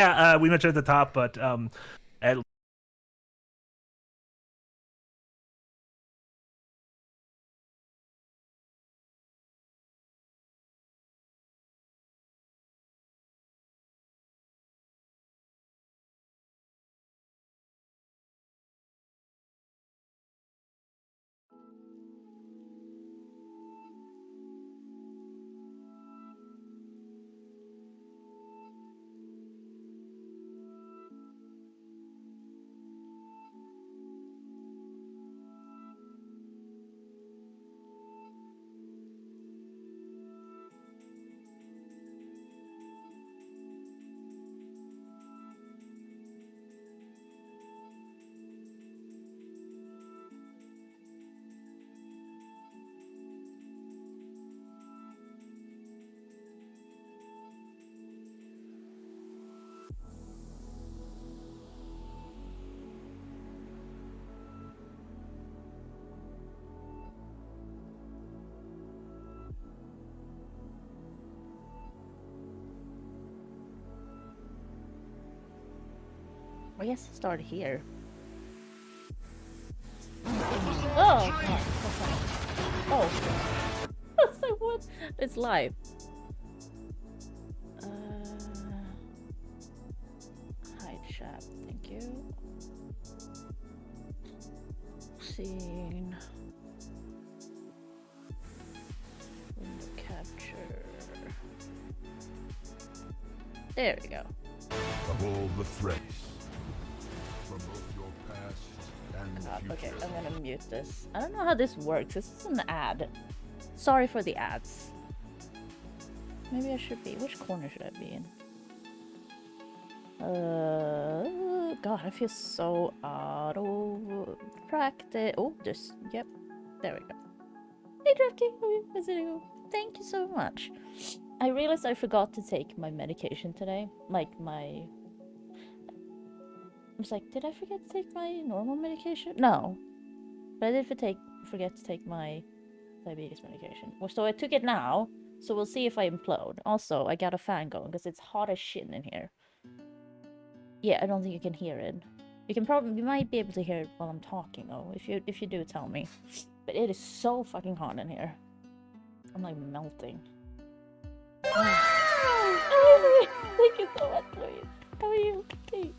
Yeah, we mentioned at the top, but at I guess start here. Oh, God. Oh. It's like, what? It's live. Hide chat, thank you. Scene. Window capture. There we go. Of all the threats from both your past and future. Okay, I'm gonna mute this. I don't know how this works. This is an ad. Sorry for the ads. Maybe I should be. Which corner should I be in? God, I feel so out of practice. Oh, just, yep. There we go. Hey, Drafty. Thank you so much. I realized I forgot to take my medication today. Like, I was like, did I forget to take my normal medication? No. But I did forget to take my diabetes medication. Well, so I took it now, so we'll see if I implode. Also, I got a fan going, because it's hot as shit in here. Yeah, I don't think you can hear it. You might be able to hear it while I'm talking, though. If you do, tell me. But it is so fucking hot in here. I'm like melting. Oh, thank you so much, Louise. How are you? Hey.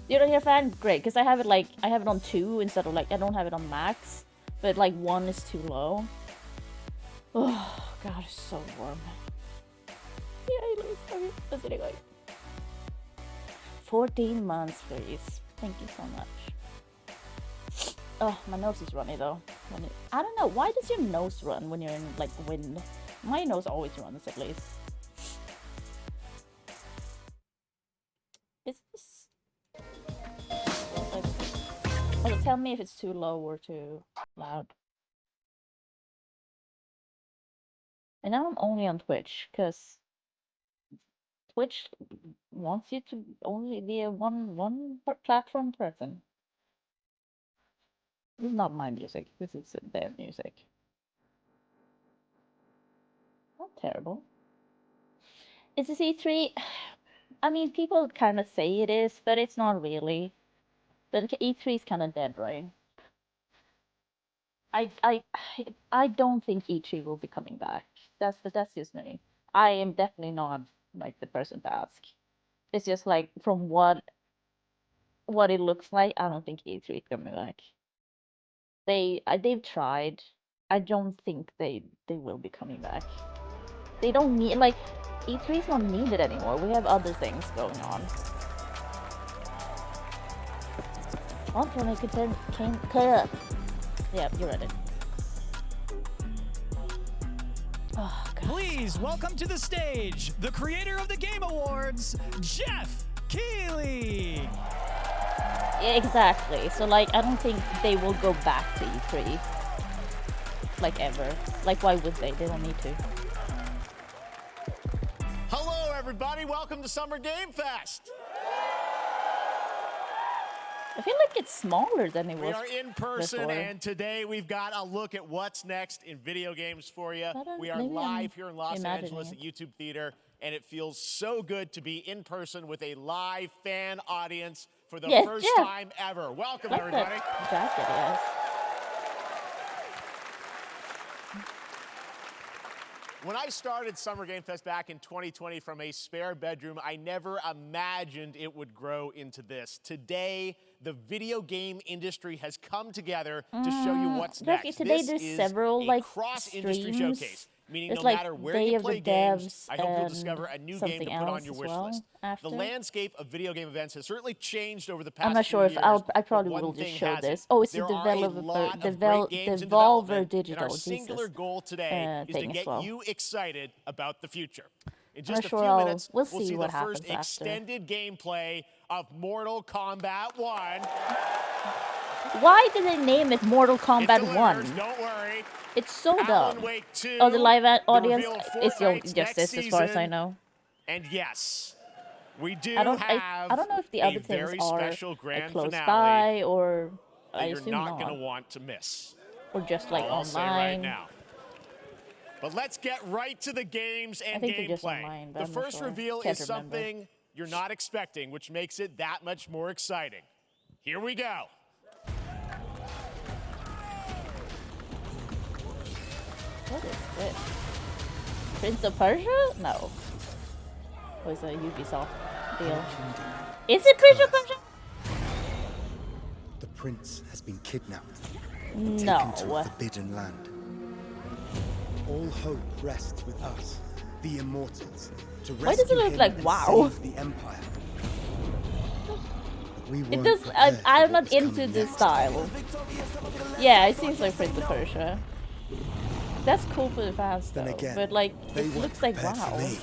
You don't hear fan? Great, because I have it on 2 instead of like, I don't have it on max, but like 1 is too low. Oh God, it's so warm. Yeah, Louise, how's it going? 14 months, please. Thank you so much. Oh, my nose is runny though. I don't know, why does your nose run when you're in like wind? My nose always runs at least. Is this... Okay, tell me if it's too low or too loud. And now I'm only on Twitch, because Twitch wants you to only be a one platform person. This is not my music, this is their music. Not terrible. Is this E3? I mean, people kind of say it is, but it's not really. But E3 is kind of dead, right? I don't think E3 will be coming back. That's just me. I am definitely not like the person to ask. It's just like from what it looks like, I don't think E3 is coming back. They've tried. I don't think they will be coming back. They don't need, like, E3 is not needed anymore. We have other things going on. Anthony came clear. Yeah, you're ready. Oh, God. Please welcome to the stage the creator of the Game Awards, Jeff Keighley. Yeah, exactly. So, like, I don't think they will go back to E3. Like, ever. Like, why would they? They don't need to. Hello, everybody. Welcome to Summer Game Fest. I feel like it's smaller than it was. We are in person, before. and today we've got a look at what's next in video games for you. We are live here in Los Angeles at YouTube Theater, and it feels so good to be in person with a live fan audience for the Yes, first Jeff. time ever. Welcome, Like everybody. that jacket, yes. When I started Summer Game Fest back in 2020 from a spare bedroom, I never imagined it would grow into this. Today, the video game industry has come together to show you what's Jeff, next. today This there's is several a like cross-industry streams. showcase, meaning There's no like matter where Day you of the play games, Devs I hope you'll and discover a new game something to put on else your as wish well list. after. The landscape of video game events has certainly changed over the past I'm not sure if few years, I but probably one will just thing show hasn't. this. Oh, it's the There are a developer, lot of great games in Devolver development, and Digital. our singular Jesus. goal today is to thing as get well. you excited about the future. In I'm just not a sure few minutes, we'll we'll see see what the first happens after. extended gameplay of Mortal Kombat 1. Why did they name it Mortal It Kombat delivers, 1? don't worry. It's so Alan dumb. Wake 2, Oh, the live reveal audience of is Fortnite's just next this, as far as I season. know. And yes, we do I don't know if the have other a things very are special like grand close finale by, or that I you're assume not not, going to want to miss. or just like I'll say right online. now. But let's get right to the games and think they're just gameplay. online, but The I'm not first sure. reveal Can't is remember. something you're not expecting, which makes it that much more exciting. Here we go. What is this? Prince of Persia? No. It was a Ubisoft deal. Is it Prince of Persia? The prince has been kidnapped, No. taken to a forbidden land. All hope rests with us, the immortals, to Why does it rescue look him like and WoW? save the empire. But we It weren't does. prepared for I'm what not was into coming this next. style. Yeah, it seems like Prince of Persia. That's cool for the fans though. Then again, but like, they it weren't looks like prepared for WoW. me.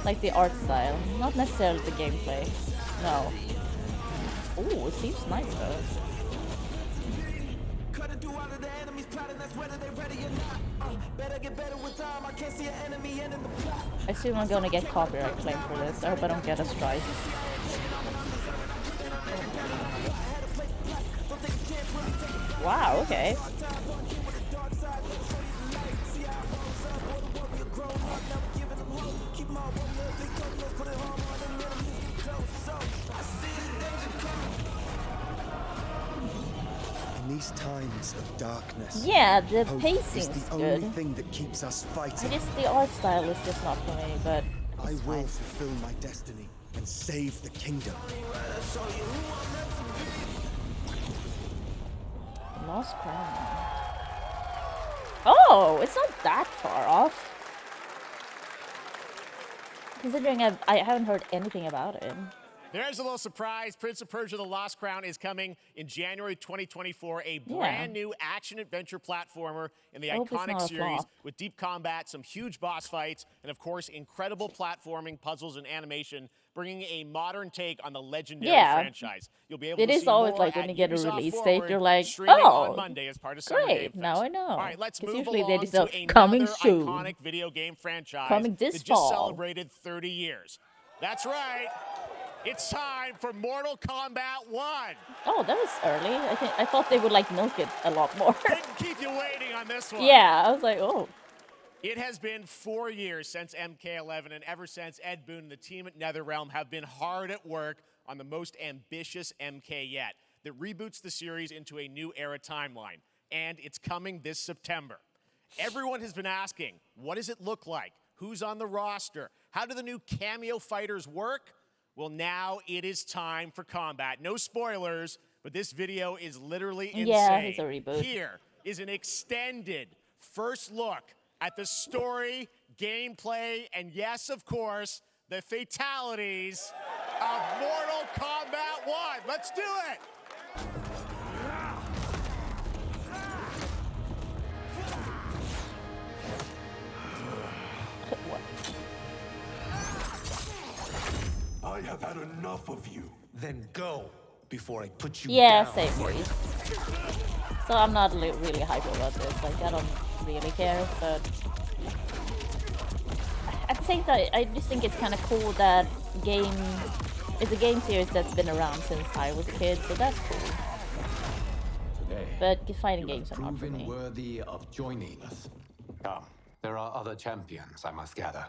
Like the art style, not necessarily the gameplay. No. Oh, it seems nice though. I assume I'm gonna get copyright claim for this. I hope I don't get a strike. Wow, okay. In these times of darkness, Yeah, the hope is pacing's the only good. thing that keeps us I fighting. guess the art style is just not for me, but I it's will fine. fulfill my destiny and save the kingdom. Lost Crown. Oh, it's not that far off. Considering I haven't heard anything about it. There's a little surprise. Prince of Persia: The Lost Crown is coming in January 2024. A brand new action-adventure platformer in the I hope it's iconic not a series flop. with deep combat, some huge boss fights, and of course, incredible platforming, puzzles, and animation, bringing a modern take on the legendary franchise. You'll be able It to is see always more like when at you get a Ubisoft release date, Forward, you're like, streaming oh, on Monday as part of Summer Game great, Fest. now I know. All right, let's 'Cause move usually they along just to go, coming another soon. iconic video game franchise Coming this that just fall. celebrated 30 years. That's right. It's time for Mortal Kombat 1. Oh, that was early. I thought they would like milk it a lot more. Didn't keep you waiting on this one. Yeah, I was like, oh. It has been 4 years since MK11, and ever since, Ed Boon and the team at NetherRealm have been hard at work on the most ambitious MK yet that reboots the series into a new era timeline. And it's coming this September. Everyone has been asking, what does it look like? Who's on the roster? How do the new cameo fighters work? Well, now it is time for combat. No spoilers, but this video is literally insane. Yeah, it's a reboot. Here is an extended first look at the story, gameplay, and yes, of course, the fatalities of Mortal Kombat 1. Let's do it! What? I have had enough of you. Then go before I put you Yeah, down. same here. So I'm not really hyped about this. Like, I don't really care, but at the same time, I just think it's kind of cool that it's a game series that's been around since I was a kid, so that's cool. Today, But fighting You games have are not for proven me. worthy of joining us. Come, there are other champions I must gather.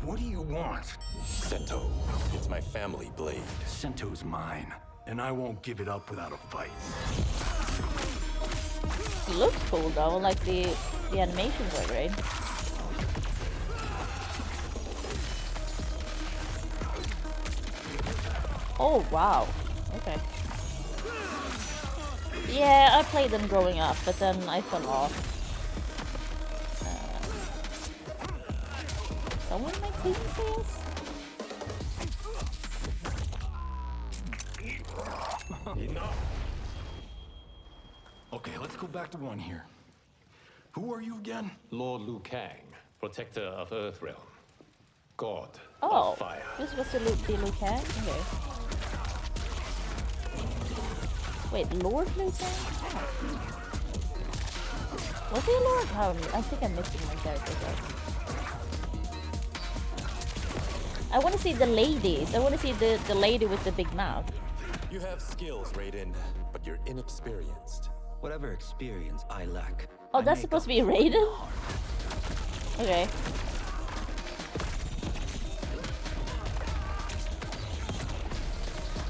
What do you want? Sento. It's my family blade. Sento's mine, and I won't give it up without a fight. It looks cool though, like the animations are great. Oh wow, okay. Yeah, I played them growing up, but then I fell off. Someone make team sales? Enough. Okay, let's go back to one here. Who are you again? Lord Liu Kang, protector of Earthrealm. God Oh, of fire. this was the Liu Kang? Okay. Wait, Lord Liu Kang? Oh. Was he a Lord? No, I think I'm missing my character though. I want to see the ladies. I want to see the lady with the big mouth. You have skills, Raiden, but you're inexperienced. Whatever experience I lack. Oh, I that's make supposed to up be for it in Raiden? the heart. Okay.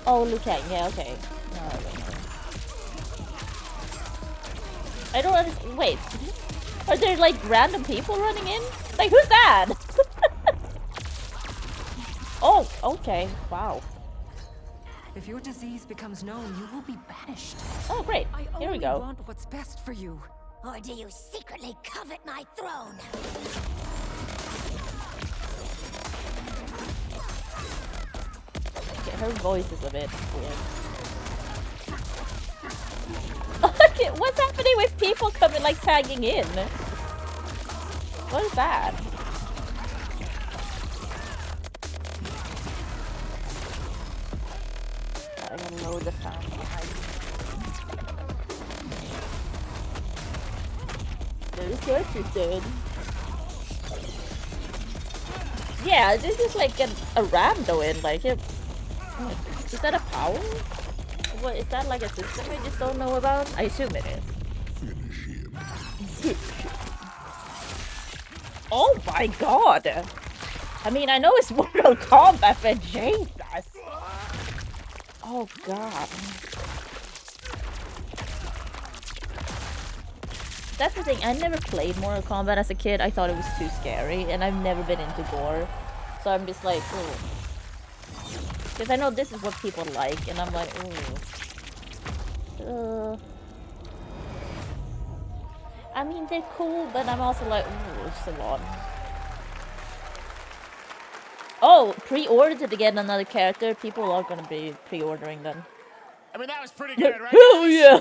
Oh, Liu Kang. Yeah, okay. No, I don't understand. Wait. Are there like random people running in? Like, who's that? Oh, okay. Wow. If your disease becomes known, you will be banished. Oh, great. I Here we only go. want what's best for you. Or do you secretly covet my throne? Okay, her voice is a bit weird. Okay, what's happening with people coming, like, tagging in? What is that? I gotta load the sound behind. There's what you said. Yeah, this is like a rando in, like, is that a power? What, is that like a system I just don't know about? I assume it is. Finish him. Oh my god! I mean, I know it's Mortal Kombat, but Jesus! Oh god. That's the thing, I never played Mortal Kombat as a kid. I thought it was too scary, and I've never been into gore. So I'm just like, ooh. Because I know this is what people like, and I'm like, ooh. I mean, they're cool, but I'm also like, ooh, it's a lot. Oh, pre-ordered to get another character. People are gonna be pre-ordering them. I mean, that was pretty good, right? Oh yeah!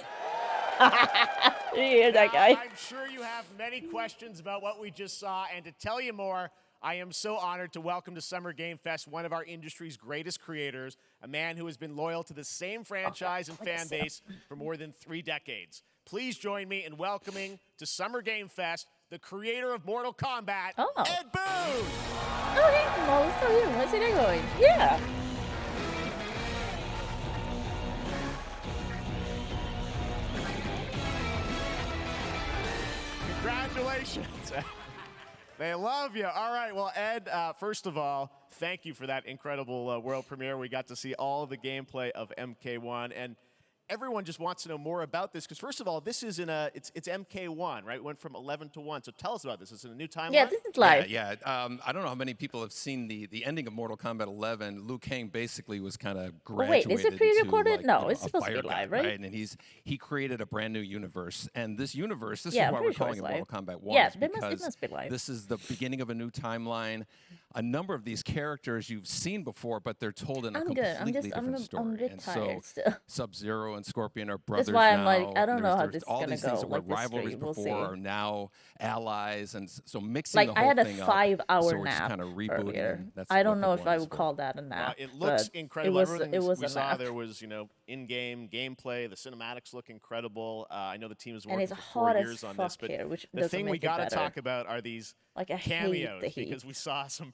You hear that guy? I'm sure you have many questions about what we just saw, and to tell you more, I am so honored to welcome to Summer Game Fest one of our industry's greatest creators, a man who has been loyal to the same franchise and fan base for more than 3 decades. Please join me in welcoming to Summer Game Fest the creator of Mortal Kombat, Ed Boon! Okay, well, let's tell him. Let's see that going. Yeah! Congratulations. They love you. All right, well, Ed, first of all, thank you for that incredible world premiere. We got to see all of the gameplay of MK1, and everyone just wants to know more about this, because first of all, this is it's MK1, right? It went from 11 to 1, so tell us about this. Is it a new timeline? Yeah, this is live. Yeah. I don't know how many people have seen the ending of Mortal Kombat 11. Liu Kang basically was kind of graduated. Wait, is it pre-recorded? Like, no, it's supposed to be guy, live, right? And he created a brand new universe, and this universe, this Yeah, is why I'm we're pretty sure calling it it's Mortal live. Kombat 1. Yeah, is it must be live. This is the beginning of a new timeline. A number of these characters you've seen before, but they're told in a completely different story. I'm a bit tired still. Sub-Zero and Scorpion are brothers That's why now. I'm like, I don't know how There's this is all gonna these go. things that were Like this rivalries stream, we'll see. before are now allies, and so mixing Like, the I whole had a thing 5-hour so we're just nap kind of rebooting. earlier. That's I don't what know the if one I is would for. call that a nap. It looks but incredible. It was we a saw nap. there was, in-game gameplay. The cinematics look incredible. I know the team is And working it's for 4 hot as years on fuck this, but here, which the doesn't thing we make it got to better. talk about are these Like, I hate cameos, the heat. because we saw some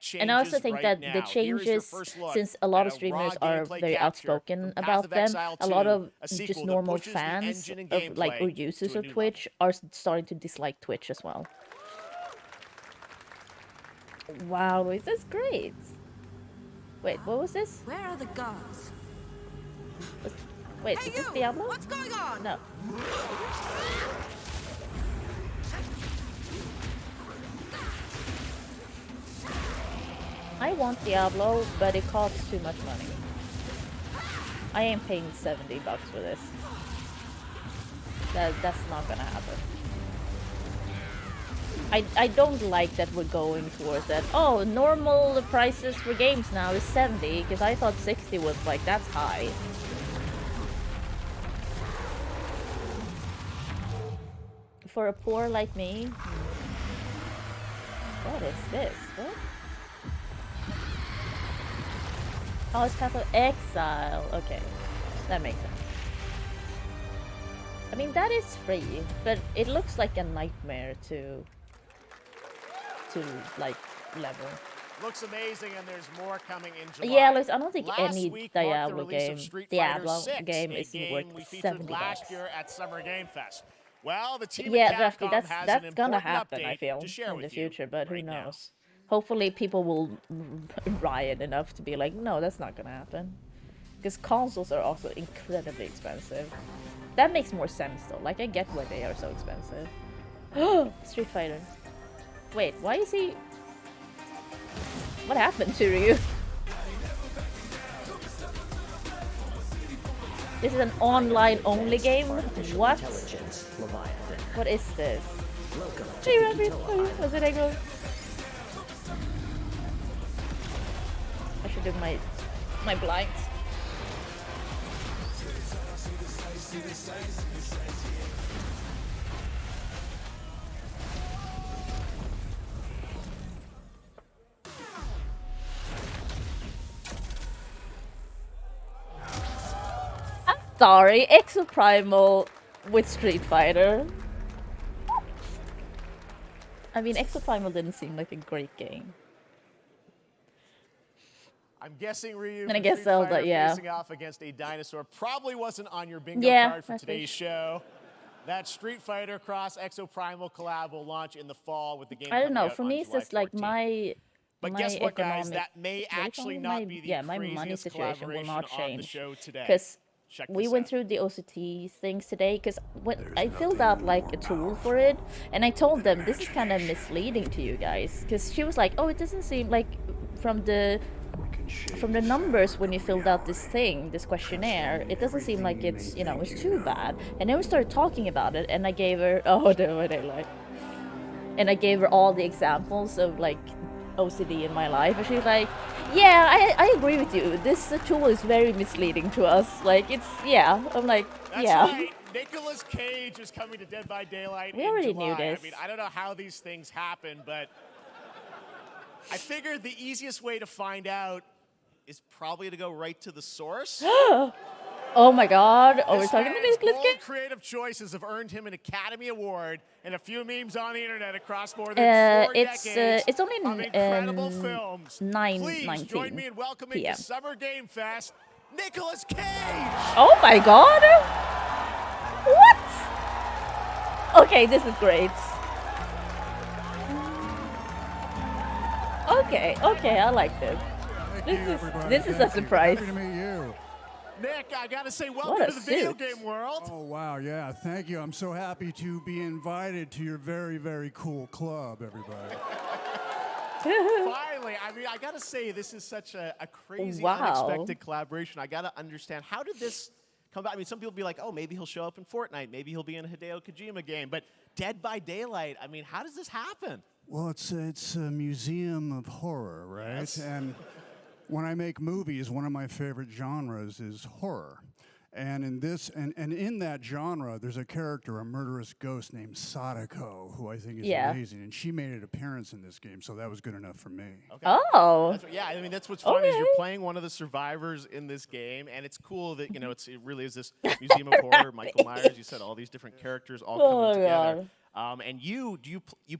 changes And I also think right that now. the Here is your changes, first look since a lot at of a streamers raw are gameplay very capture outspoken from Path about of them, Exile a lot 2, of a just sequel that normal pushes the fans engine and of like or gameplay users to a of new Twitch are starting to dislike Twitch as well. Wow, is this great? Wait, what was this? Where are the guards? Wait, Hey, is this you! Diablo? What's going on? No. I want Diablo, but it costs too much money. I ain't paying $70 for this. That's not gonna happen. I don't like that we're going towards that. Oh, normal prices for games now is 70, because I thought 60 was like, that's high. For a poor like me? What is this? What? Oh, it's Path of Exile. Okay, that makes sense. I mean, that is free, but it looks like a nightmare to like level. Looks amazing, and there's more coming in July. Yeah, I don't think Last any week marked the Diablo release game, of Street Fighter Diablo 6, game a is game worth we featured $70. last year at Summer Game Fest. Well, the team Yeah, at Drafty, Capcom has that's an gonna important happen, I update feel, to share in the with you future, but who right now. knows? Hopefully people will riot enough to be like, no, that's not gonna happen. Because consoles are also incredibly expensive. That makes more sense though, like I get why they are so expensive. Street Fighter. Wait, why is he... What happened to you? This is an online-only game? What? What is this? Hey, Rabbit! Was it Eggo? I should do my blinds. Sorry, Exoprimal with Street Fighter. I mean, Exoprimal didn't seem like a great game. I'm guessing Ryu And I from guess Street Zelda, Fighter yeah. facing off against a dinosaur probably wasn't on your bingo Yeah, card for today's show. That Street Fighter cross Exoprimal collab will launch in the fall with the game. I don't know. coming out For on me, it's July just like 14th. But my guess what, guys? economic- That may what do you actually call it? not be the my money craziest situation will collaboration not on the change show today. because Check we this went out. through the OCT things today. Because when I filled out like a tool for it, and I told them this is kind of misleading to you guys, because she was like, "Oh, it doesn't seem like from the numbers when you filled out this thing, this questionnaire, it doesn't seem like it's it's too bad." And then we started talking about it, and I gave her and I gave her all the examples of like OCD in my life, and she's like, "Yeah, I agree with you. This tool is very misleading to us. Like it's I'm like, That's yeah. right. Nicolas Cage is coming to Dead by Daylight We in already July. knew this. I mean, I don't know how these things happen, but I figured the easiest way to find out is probably to go right to the source. Oh my God! Oh, we're This talking to man's Nicolas bold Cage. creative choices have earned him an Academy Award and a few memes on the internet across more than 4 decades It's only of incredible films. 9:19 Please join me in welcoming PM. to Summer Game Fest, Nicolas Cage. Oh my God! What? Okay, this is great. Okay, I like this. This is a surprise. Happy to meet you. Nick, I gotta say, What welcome a to the video suit. game world. Oh, wow, yeah, thank you. I'm so happy to be invited to your very, very cool club, everybody. Finally, I mean, I gotta say, this is such a crazy, Wow. unexpected collaboration. I gotta understand, how did this come about? I mean, some people be like, oh, maybe he'll show up in Fortnite, maybe he'll be in a Hideo Kojima game, but Dead by Daylight, I mean, how does this happen? Well, it's a museum of horror, right? Yes. And when I make movies, one of my favorite genres is horror. And in that genre, there's a character, a murderous ghost named Sadako, who I think is amazing. And she made an appearance in this game, so that was good enough for me. Okay. Oh. Yeah, I mean, that's what's funny is Okay. you're playing one of the survivors in this game, and it's cool that, it really is this museum of horror. Michael Myers, you said all these different characters all coming Oh, together. God. And you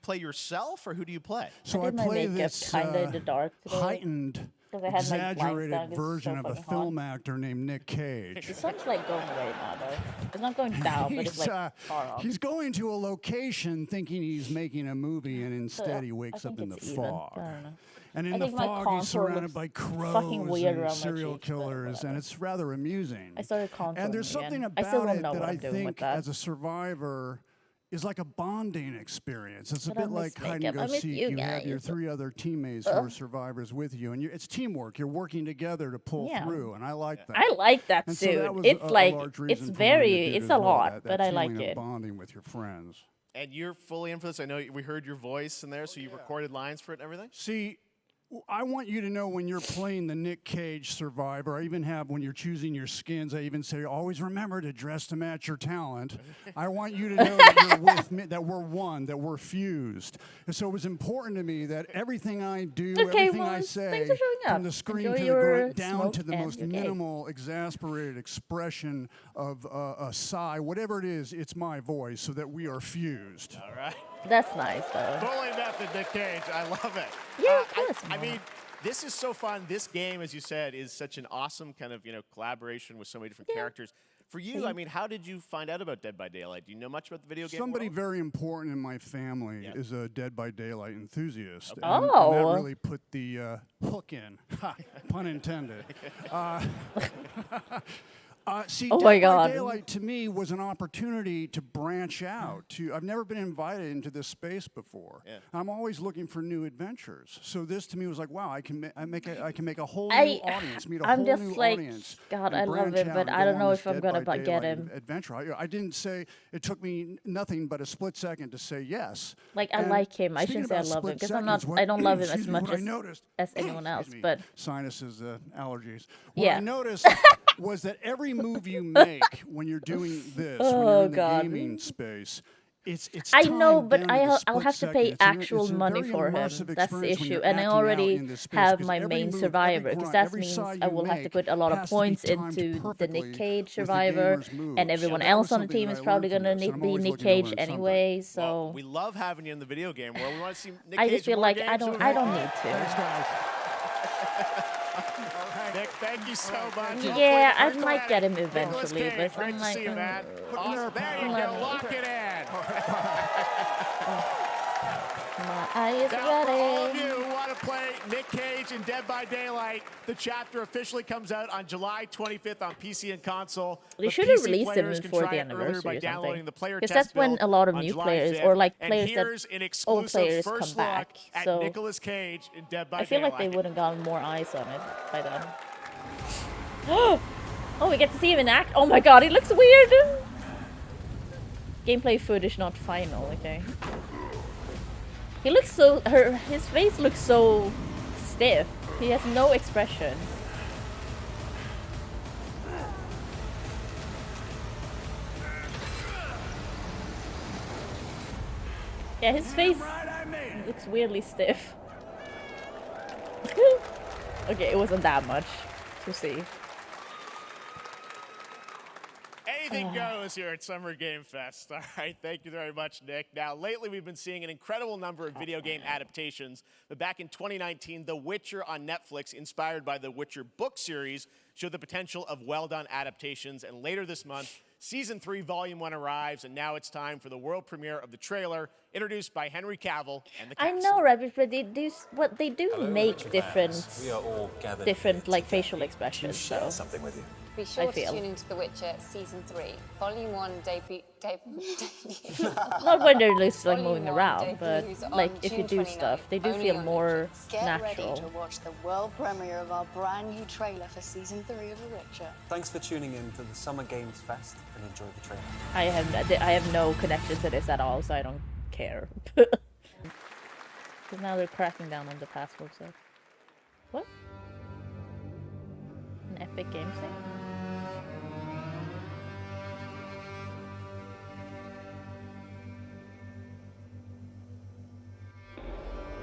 play yourself, or who do you play? So I did my play makeup this kinda in the dark today. heightened, 'Cause I had, like, blinds exaggerated down 'cause it's version so of a fucking film actor named Nick Cage. The sun's like going away now, though. It's not going down, but it's like far off. He's going to a location thinking he's making a movie, and instead he wakes up in the fog. I don't know. And in I the think my fog, he's contour surrounded looks by fucking crows weird and around my serial cheeks, but killers, and it's rather amusing. I started contouring And there's something again. I still about don't it know that what I I'm doing with think, that. as a survivor, is like a bonding experience. It's a But I bit miss like hide and makeup. I go miss seek. you You have your guys. 3 other teammates who are survivors with you, and it's teamwork. You're working together to pull Yeah. through, and I like that. I like that And suit. so that was it's a like large it's reason for wanting to very do it it's as a well, lot, that but I like feeling of it. bonding with your friends. And you're fully in for this. I know we heard your voice in there, so you recorded lines for it and everything. See, I want you to know when you're playing the Nick Cage Survivor, I even have when you're choosing your skins, I even say, always remember to dress to match your talent. I want you to know that you're with me, that we're one, that we're fused. And so it was important to me that everything I do, everything I say, from the screen Enjoy to the your ground, down to the smoke most and your cake. minimal, exasperated expression of a sigh, whatever it is, it's my voice, so that we are fused. All right. That's nice, though. Fully method, Nick Cage. I love it. Yeah, of course. I mean, this is so fun. This game, as you said, is such an awesome kind of collaboration with so many different characters. For you, I mean, how did you find out about Dead by Daylight? Do you know much about the video game Somebody world? very important in my family is a Dead by Daylight enthusiast. Okay. And Oh. that really put the hook in. Ha, pun intended. See, Oh Dead my by God. Daylight to me was an opportunity to branch out. I've never been invited into this space before. Yeah. I'm always looking for new adventures. So this to me was like, wow, I can make a whole new audience, meet a I'm whole just new like, audience. God, and I love branch it, out but and I go don't on know this if I'm Dead gonna by get Daylight him. adventure. I didn't say, it took me nothing but a split second to say yes. Like, I And like him. I speaking shouldn't say I about love him split because I'm not. seconds, I don't love him excuse as me, much what I noticed, as anyone else. excuse me, But sinuses, allergies. What Yeah. I noticed was that every move you make when you're doing this, when you're Oh, in the God. gaming space, it's I know, timed but down to the I'll split have to second. pay It's a actual very money for him. immersive That's the experience when issue, you're and I acting out already in this space, have because my every main move, every survivor, because grunt, that every means sigh I you will have to make put a lot of has to be points timed into the perfectly Nick Cage with the survivor, gamer's moves. and everyone That else was on the something team that is I probably learned from gonna this, and I'm be always Nick looking to Cage learn something. anyway. So Well, we love having you in the video game world. We want to see Nick I Cage just feel in more like games. I don't need Thanks, to. guys. Nick, thank you so much. Yeah, I Hopefully, might get him Nicolas eventually, Cage, but great I'm to like, see you, man. Awesome. There you let go. me- Lock it in. My eye is Now, for all of ready. you who want to play Nick Cage in Dead by Daylight, the chapter officially comes out on July 25th on PC and console. They But should have PC released him players can for try the it earlier anniversary by or downloading something. the player Because test that's when build a lot of on new July players 5th. or like And players that here's an old exclusive players first come look back. at So Nicolas Cage in Dead by I feel Daylight. like they would have gotten more eyes on it by then. Oh, we get to see him in act. Oh my God, he looks weird. Gameplay footage not final. Okay. He looks so. His face looks so stiff. He has no expression. Yeah, his face looks weirdly stiff. Okay, it wasn't that much to see. Anything goes here at Summer Game Fest. All right, thank you very much, Nick. Now, lately we've been seeing an incredible number of video game adaptations. But back in 2019, The Witcher on Netflix, inspired by the Witcher book series, showed the potential of well-done adaptations. And later this month, Season 3, Volume 1 arrives, and now it's time for the world premiere of the trailer, introduced by Henry Cavill and the cast. I know, Rabbit, but they do make Witcher different, fans. We are all gathered different here like today facial expressions. to share So something with you. Be sure to feel. tune into The Witcher Season 3, Volume 1 debut. not when they're just like Volume moving 1 around, but debuts on like if you June do stuff, 29th, they do only feel on more Get natural. ready to watch the world premiere of our brand new trailer for Season 3 of The Witcher. Thanks for tuning in to the Summer Games Fest and enjoy the trailer. I have no connection to this at all, so I don't care. Because now they're cracking down on the password stuff. What? An Epic Games thing?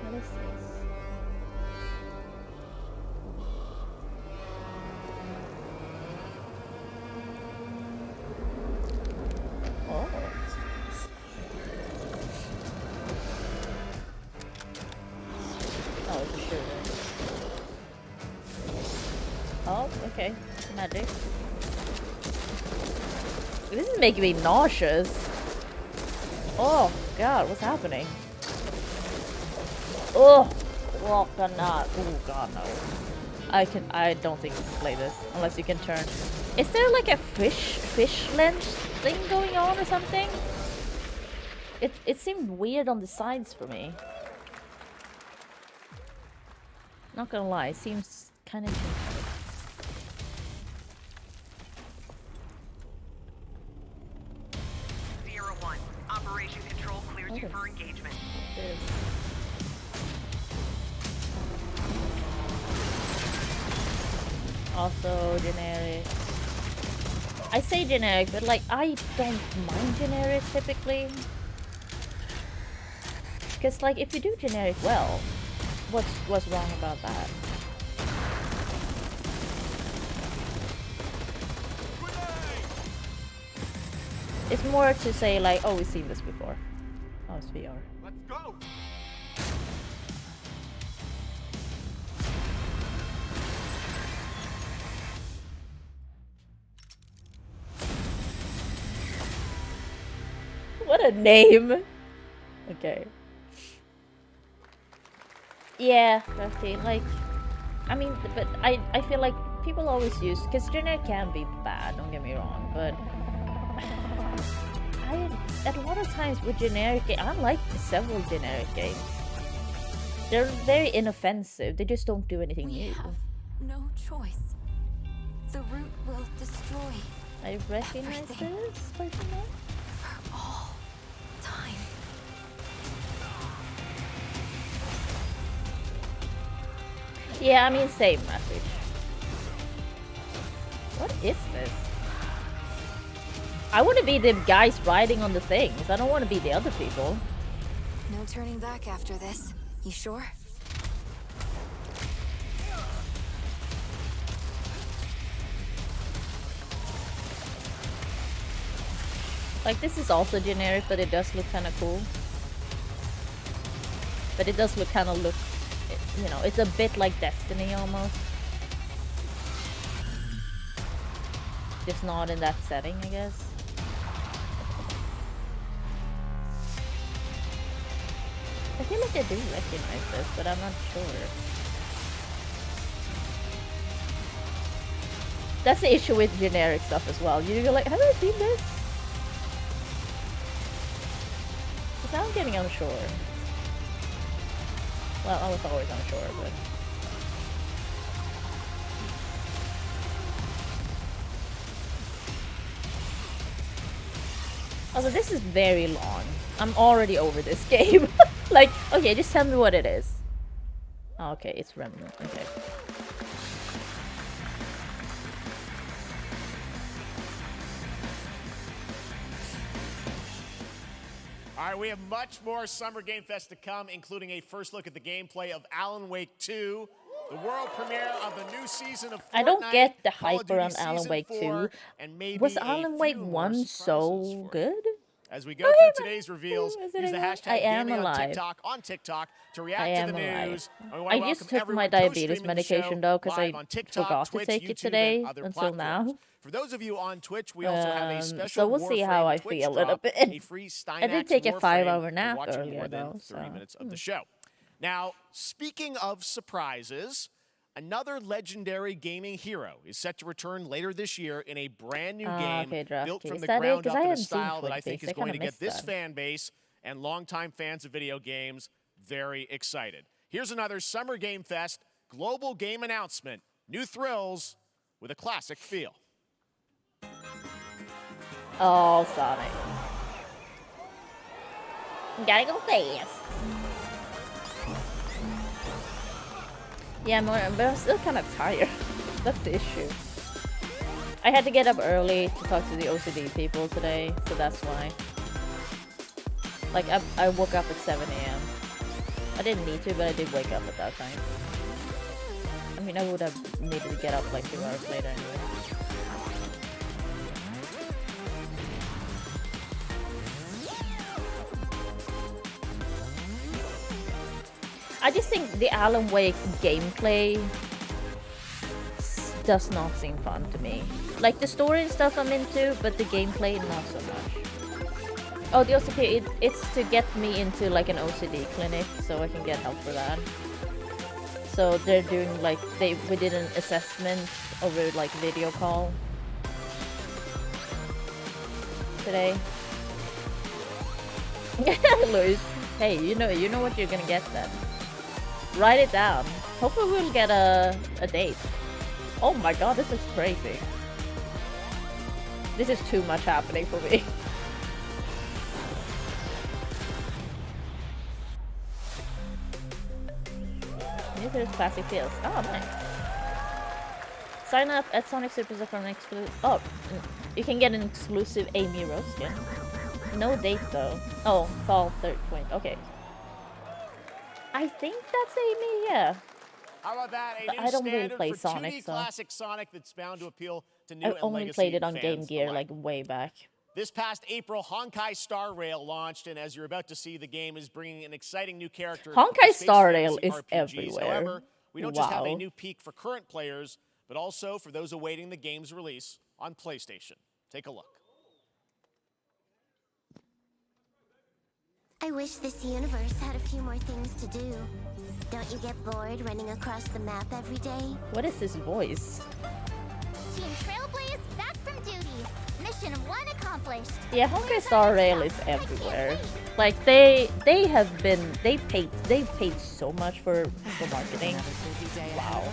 What is this? Oh. Oh, it's a shooter. Oh, okay. Magic. This is making me nauseous. Oh, God, what's happening? Oh, well, not. Oh, God, no. I don't think you can play this unless you can turn. Is there like a fish lens thing going on or something? It seemed weird on the sides for me. Not gonna lie, it seems kind of generic. Operation Control clears you for engagement. Also generic. I say generic, but like I don't mind generic typically. Because like if you do generic well, what's wrong about that? It's more to say like, oh, we've seen this before. Oh, it's VR. Let's go. What a name. Okay. Yeah, Rusty, like, I mean, but I feel like people always use, because generic can be bad, don't get me wrong, but at a lot of times with generic games, I like several generic games. They're very inoffensive, they just don't do anything new. No choice. The root will destroy. I recognize this person now? For all time. Yeah, I mean, same message. What is this? I want to be the guys riding on the things. I don't want to be the other people. No turning back after this. You sure? Like, this is also generic, but it does look kind of cool. But it does look kind of you know, it's a bit like Destiny almost. Just not in that setting, I guess. I feel like I do recognize this, but I'm not sure. That's the issue with generic stuff as well. You go like, have I seen this? But now I'm getting unsure. Well, I was always unsure, but... Also, this is very long. I'm already over this game. Like, okay, just tell me what it is. Oh, okay, it's Remnant. Okay. All right, we have much more Summer Game Fest to come, including a first look at the gameplay of Alan Wake 2, the world premiere of the new season of Fortnite, I don't get the hype around Season Alan Wake 2. 4, and maybe Was a Alan few Wake more 1 surprises so good? As we go through today's reveals, Is it use the again? hashtag I am gaming alive. on TikTok to I react am to the alive. news. And we wanna I just welcome took my everyone diabetes co-streaming the show medication though, because I live on TikTok, forgot to Twitch, take it YouTube, and today other until platforms. now. For those of you on Twitch, we also have a special So we'll see how I Twitch feel a little drop, bit. a free I did Steinax take a Warframe 5-hour for nap watching earlier more than though, 30 so, minutes of the show. Now, speaking of surprises, another legendary gaming hero is set to return later this year in a brand new game okay, built Drafty. from Is the that it? ground 'Cause up I in a hadn't seen style that I Twin think Face. is I going to kinda get this missed that. fan base and longtime fans of video games very excited. Here's another Summer Game Fest global game announcement. New thrills with a classic feel. Oh, Sonic. Gotta go fast. Yeah, but I'm still kind of tired. That's the issue. I had to get up early to talk to the OCD people today, so that's why. Like, I woke up at 7 a.m. I didn't need to, but I did wake up at that time. I mean, I would have needed to get up like 2 hours later anyway. I just think the Alan Wake gameplay does not seem fun to me. Like, the story and stuff I'm into, but the gameplay not so much. Oh, the OCD, it's to get me into like an OCD clinic so I can get help for that. So they're doing like, we did an assessment over like video call today. Luis, hey, you know what you're gonna get then. Write it down. Hopefully we'll get a date. Oh my god, this looks crazy. This is too much happening for me. These are classic feels. Oh, nice. Sign up at Sonic Super for an exclusive. Oh, you can get an exclusive Amy Rose skin. No date though. Oh, fall 3rd point. Okay. I think that's Amy, yeah. How about that? A new I don't really standard play for Sonic, 2D so classic Sonic that's bound to appeal to new I and only legacy played it on fans Game Gear alike. like way back. This past April, Honkai Star Rail launched, and as you're about to see, the game is bringing an exciting new character. Honkai to Star space Rail fantasy is RPGs. everywhere. However, we don't just have a Wow. new peak for current players, but also for those awaiting the game's release on PlayStation. Take a look. I wish this universe had a few more things to do. Don't you get bored running across the map every day? What is this voice? Team Trailblaze back from duty. Mission 1 accomplished. Yeah, Honkai Star Rail is everywhere. Like they've paid so much for marketing. Wow.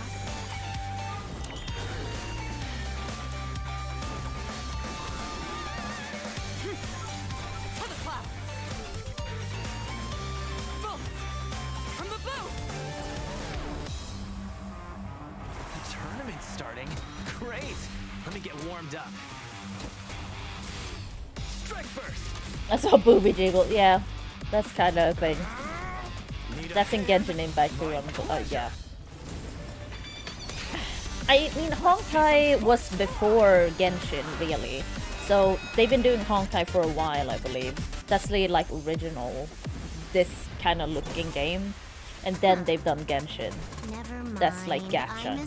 From the boat! The tournament's starting. Great! Let me get warmed up. Strike first! I saw Booby Jiggle, yeah. That's kind of a thing. That's in Genshin Impact too, yeah. I mean, Honkai was before Genshin, really. So, they've been doing Honkai for a while, I believe. That's the, like, original, this kind of looking game. And then they've done Genshin. That's like gacha.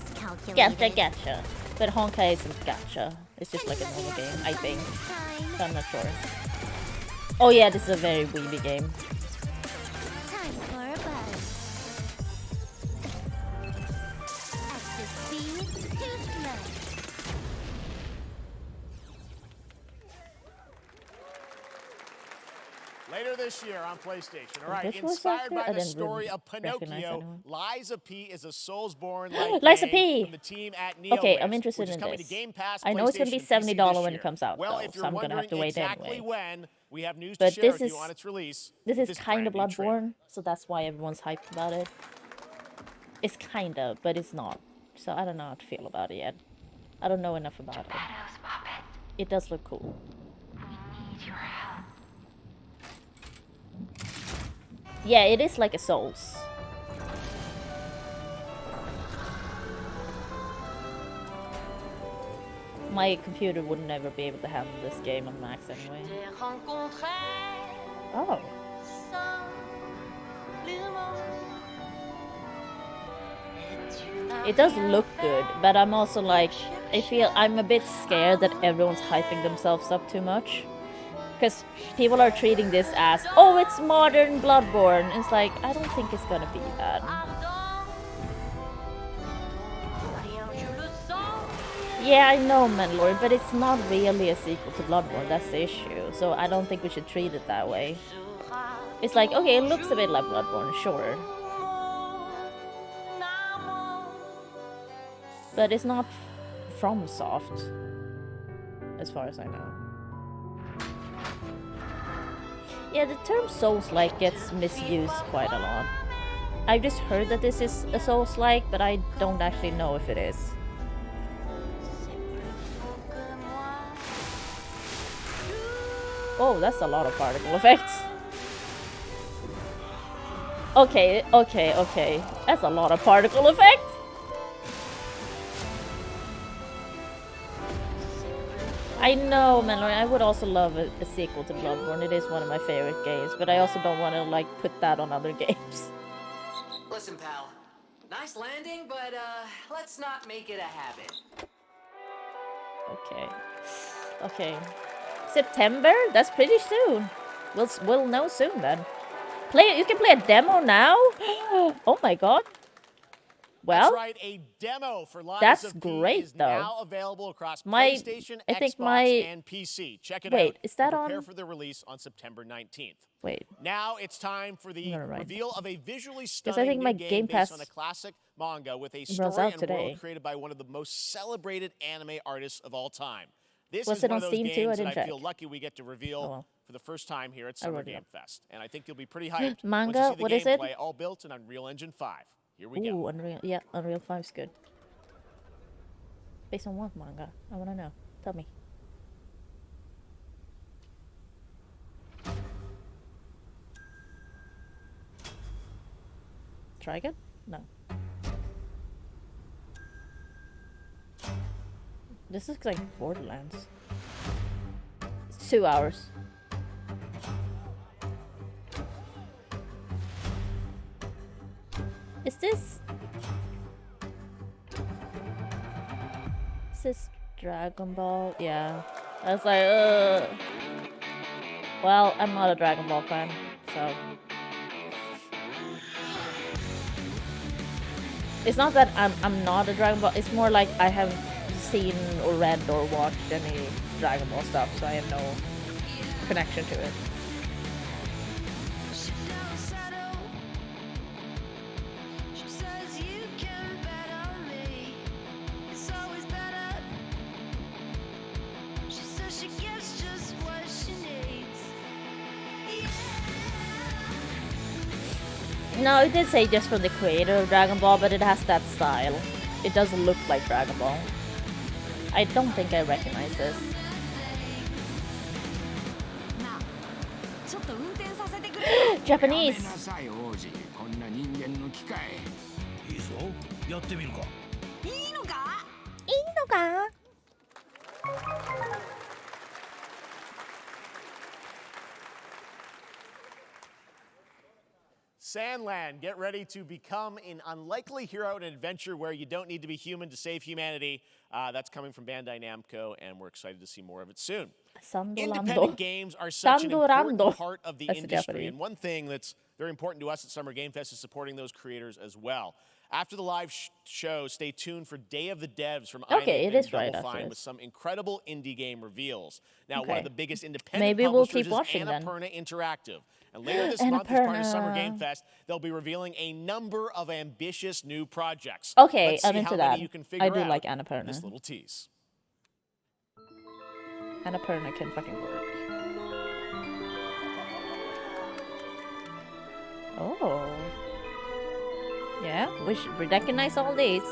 Gacha. But Honkai isn't gacha. It's just like a normal game, I think. I'm not sure. Oh yeah, this is a very weeby game. Time for a buzz. Extra speed, too slow. Later this year on PlayStation. All right, Which was inspired that? by I the didn't story really of recognize Pinocchio, anyone. Liza P is a Soulsborne-like Liza game P! from the team at NeoWiz, Okay, I'm interested which is in coming this. to Game Pass, I know it's gonna be PlayStation, and PC $70 this when it year. comes out, Well, though, if so you're I'm gonna have to wondering wait exactly anyway. when, we have news But to share this with is you on its release. this with is kind of brand new trailer. Bloodborne, so that's why everyone's hyped about it. It's kind of, but it's not. So I don't know how to feel about it yet. I don't know enough about it. It does look cool. Yeah, it is like a Souls. My computer would never be able to handle this game on max anyway. Oh. It does look good, but I'm also like, I'm a bit scared that everyone's hyping themselves up too much. Because people are treating this as, oh, it's modern Bloodborne. It's like, I don't think it's gonna be that. Yeah, I know, Manlord, but it's not really a sequel to Bloodborne, that's the issue. So I don't think we should treat it that way. It's like, okay, it looks a bit like Bloodborne, sure. But it's not FromSoft, as far as I know. Yeah, the term Souls-like gets misused quite a lot. I've just heard that this is a Souls-like, but I don't actually know if it is. Oh, that's a lot of particle effects. Okay. That's a lot of particle effects. I know, Manlord, I would also love a sequel to Bloodborne. It is one of my favorite games, but I also don't want to, like, put that on other games. Listen, pal. Nice landing, but, let's not make it a habit. Okay. September? That's pretty soon. We'll know soon then. You can play a demo now? Oh my god. Well, that's right, a demo for Lies that's of P great, is though. now available across My- PlayStation, I think Xbox, my- and PC. Check it Wait, out. is that and prepare on- for the release on September 19th. Wait. Now it's time for the Never mind. reveal of a visually I stunning think new my game Game based Pass on a classic manga with a runs story out and today. world created by one of the most celebrated anime artists of all time. This Was is it one on of those Steam too? I games that didn't I feel check. lucky we get to reveal Oh, well. for the first time here at I Summer wrote it Game up. Fest. And I think you'll be pretty hyped Manga, once you see the what is it? gameplay, all built in Unreal Engine 5. Here we go. Ooh, Unreal. Yeah, Unreal 5's good. Based on what manga? I want to know. Tell me. Dragon? No. This looks like Borderlands. It's 2 hours. Is this Dragon Ball? Yeah. I was like, well, I'm not a Dragon Ball fan, so. It's not that I'm not a Dragon Ball, it's more like I haven't seen or read or watched any Dragon Ball stuff, so I have no connection to it. No, it did say just from the creator of Dragon Ball, but it has that style. It doesn't look like Dragon Ball. I don't think I recognize this. Japanese! Sandland, get ready to become an unlikely hero in an adventure where you don't need to be human to save humanity. That's coming from Bandai Namco, and we're excited to see more of it soon. Independent games are such an important part of the industry, and one thing that's very important to us at Summer Game Fest is supporting those creators as well. After the live show, stay tuned for Day of the Devs from Okay, it is right Double after Fine this. with some incredible indie game reveals. Now, one Okay. of the biggest independent Maybe we'll publishers keep watching is then. Annapurna Interactive. And later this month, as part of Summer Game Annapurna. Fest, they'll be revealing a number of ambitious new projects. Okay, Let's I'm see into how many that. you can I figure do out like in Annapurna. this little tease. Annapurna can fucking work. Oh. Yeah, we should recognize all these.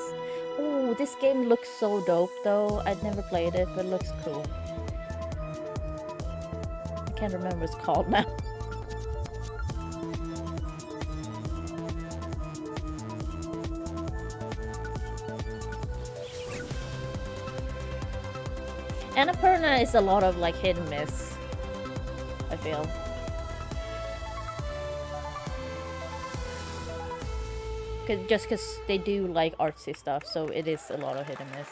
Ooh, this game looks so dope though. I'd never played it, but it looks cool. I can't remember what it's called now. Annapurna is a lot of like hit and miss, I feel. Just because they do like artsy stuff, so it is a lot of hit and miss.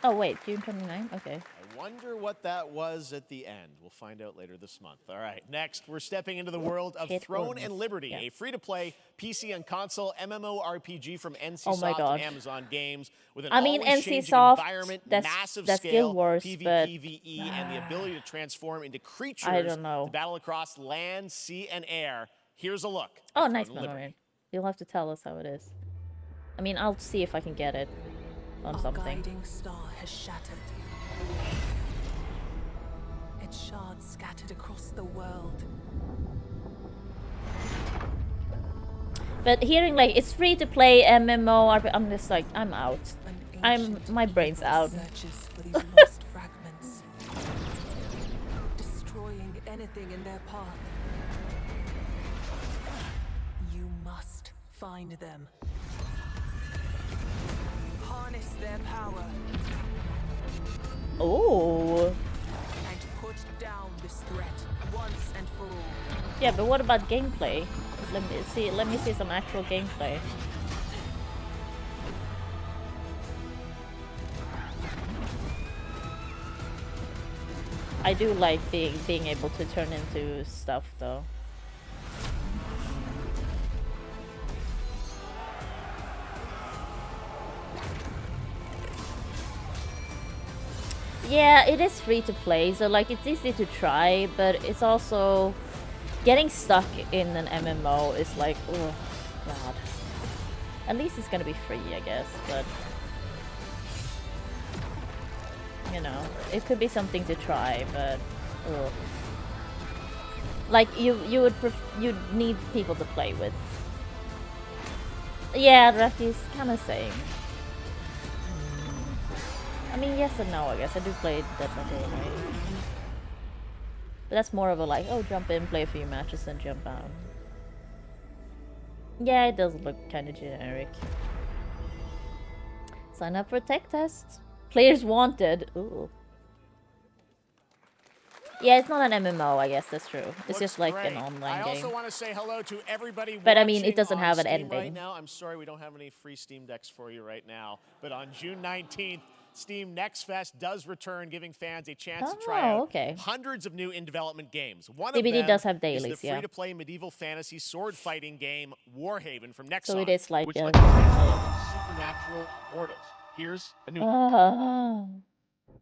Oh wait, June 29? Okay. I wonder what that was at the end. We'll find out later this month. All right, next we're stepping into the world of Hit or Throne miss, and Liberty, yeah. a free-to-play PC and console MMORPG from NCSoft Oh my God. and Amazon Games with an I mean, always changing NCSoft, environment, that's massive Guild scale, Wars, but PvPvE, and the ability to transform into creatures I don't know. to battle across land, sea, and air. Here's a look. Oh, at nice Throne and Liberty. memory. You'll have to tell us how it is. I mean, I'll see if I can get it on something. Guiding star has shattered. Its shards scattered across the world. But hearing like it's free to play MMO, I'm just like I'm out. My brain's out. Searches for these lost fragments, destroying anything in their path. You must find them. Harness their power Oh. and put down this threat once and for all. Yeah, but what about gameplay? Let me see some actual gameplay. I do like being able to turn into stuff though. Yeah, it is free to play, so like it's easy to try, but it's also getting stuck in an MMO is like, oh god. At least it's gonna be free, I guess, but you know, it could be something to try, but ugh. Like you'd need people to play with. Yeah, Rocky's kind of saying. I mean, yes and no, I guess. I do play Dead by Daylight. But that's more of a like, oh, jump in, play a few matches, and jump out. Yeah, it does look kind of generic. Sign up for a tech test. Players wanted. Ooh. Yeah, it's not an MMO, I guess, that's true. It's just like an online game. I also want to say hello to everybody but I mean, it watching doesn't on have an Steam ending. right now. I'm sorry we don't have any free Steam decks for you right now. But on June 19th, Steam Next Fest does return, giving fans a chance to try out hundreds of new in-development games. One of them does have dailies, is the free-to-play medieval fantasy sword-fighting game Warhaven from Nexon. So it is like which supernatural mortals. Here's a new.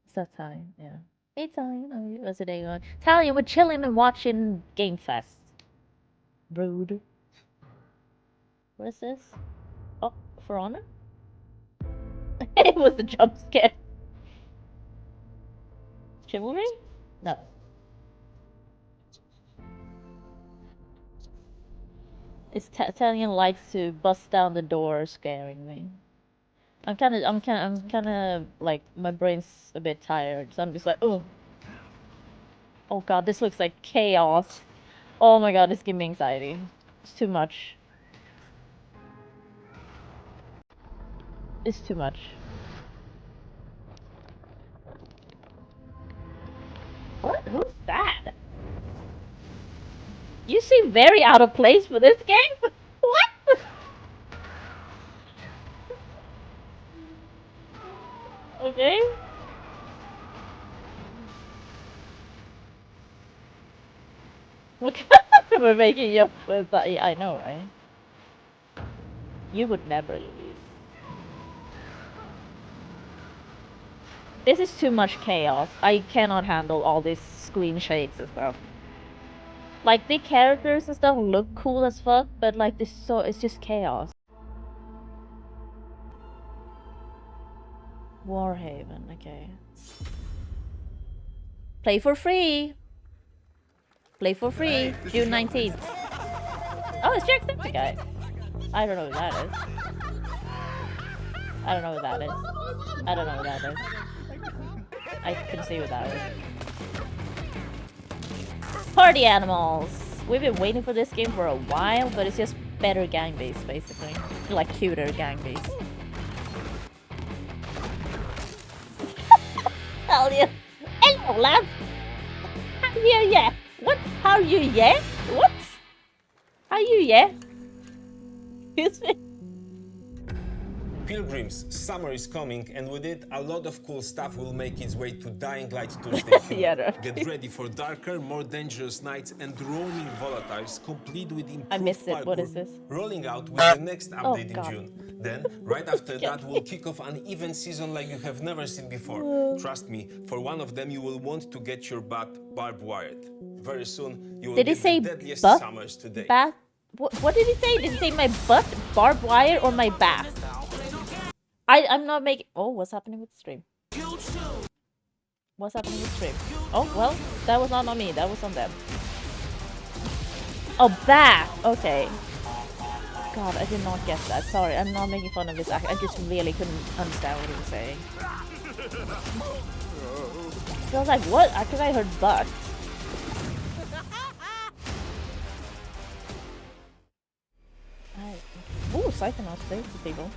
It's that time, yeah. Italian, what's the day going? Italian, we're chilling and watching Game Fest. Rude. What is this? Oh, For Honor? It was a jump scare. Chivalry? No. It's Italian likes to bust down the door, scaring me. I'm kind of like my brain's a bit tired, so I'm just like, oh. Oh god, this looks like chaos. Oh my god, it's giving me anxiety. It's too much. It's too much. What? Who's that? You seem very out of place for this game. What? Okay. Look, we're making you up with that. Yeah, I know, right? You would never lose. This is too much chaos. I cannot handle all these screen shakes and stuff. Like, the characters and stuff look cool as fuck, but like this, so it's just chaos. Warhaven, okay. Play for free. Play for free. June 19th. Oh, it's Jacksepticeye. I don't know who that is. I don't know who that is. I don't know who that is. I can see what that is. Party animals! We've been waiting for this game for a while, but it's just better gang base, basically. Like cuter gang base. Hell yeah! Hello, lads! How you, yeah? What? How you, yeah? What? How you, yeah? Excuse me. Pilgrims, summer is coming, and with it, a lot of cool stuff will make its way to Dying Light Tuesday. Yeah, right. Get ready for darker, more dangerous nights and roaming volatiles, complete with improved I missed it. parkour, What is this? rolling out with the next update in God. June. Then, right after that, we'll kick off an event season like you have never seen before. Trust me, for one of them, you will want to get your butt barbed wired. Very soon, you will Did he get say the deadliest butt? summers today. What did he say? Did he say my butt, barbed wire, or my back? I'm not making. Oh, what's happening with the stream? What's happening with the stream? Oh, well, that was not on me. That was on them. Oh, back. Okay. God, I did not get that. Sorry, I'm not making fun of his act. I just really couldn't understand what he was saying. So I was like, what? Because I heard butt. Ooh, Psychonauts saved the people.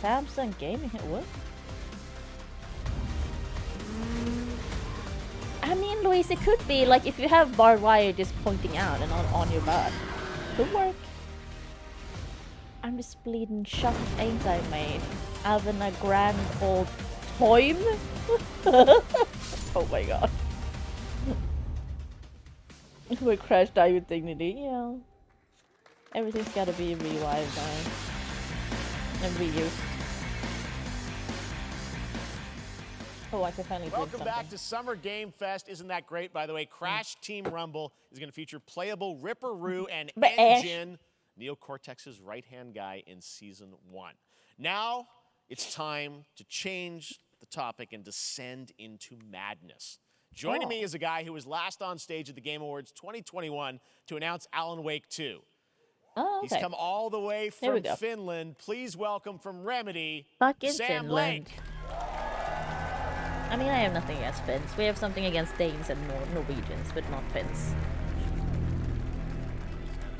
Samsung Gaming, what? I mean, Luis, it could be like if you have barbed wire just pointing out and on your butt. Could work. I'm just bleeding shots, ain't I, mate? Having a grand old time? Oh my god. We crash die with dignity, yeah. Everything's gotta be revived now. And reused. Oh, I can finally drink Welcome something. back to Summer Game Fest. Isn't that great, by the way? Crash Team Rumble is going to feature playable Ripperoo and Engine, Neo Cortex's right-hand guy in Season 1. Now, it's time to change the topic and descend into madness. Joining me is a guy who was last on stage at the Game Awards 2021 to announce Alan Wake 2. Oh, okay. He's come all the way from Finland. Please welcome from Remedy, Fucking Sam Finland. Lake. I mean, I have nothing against Finns. We have something against Danes and Norwegians, but not Finns.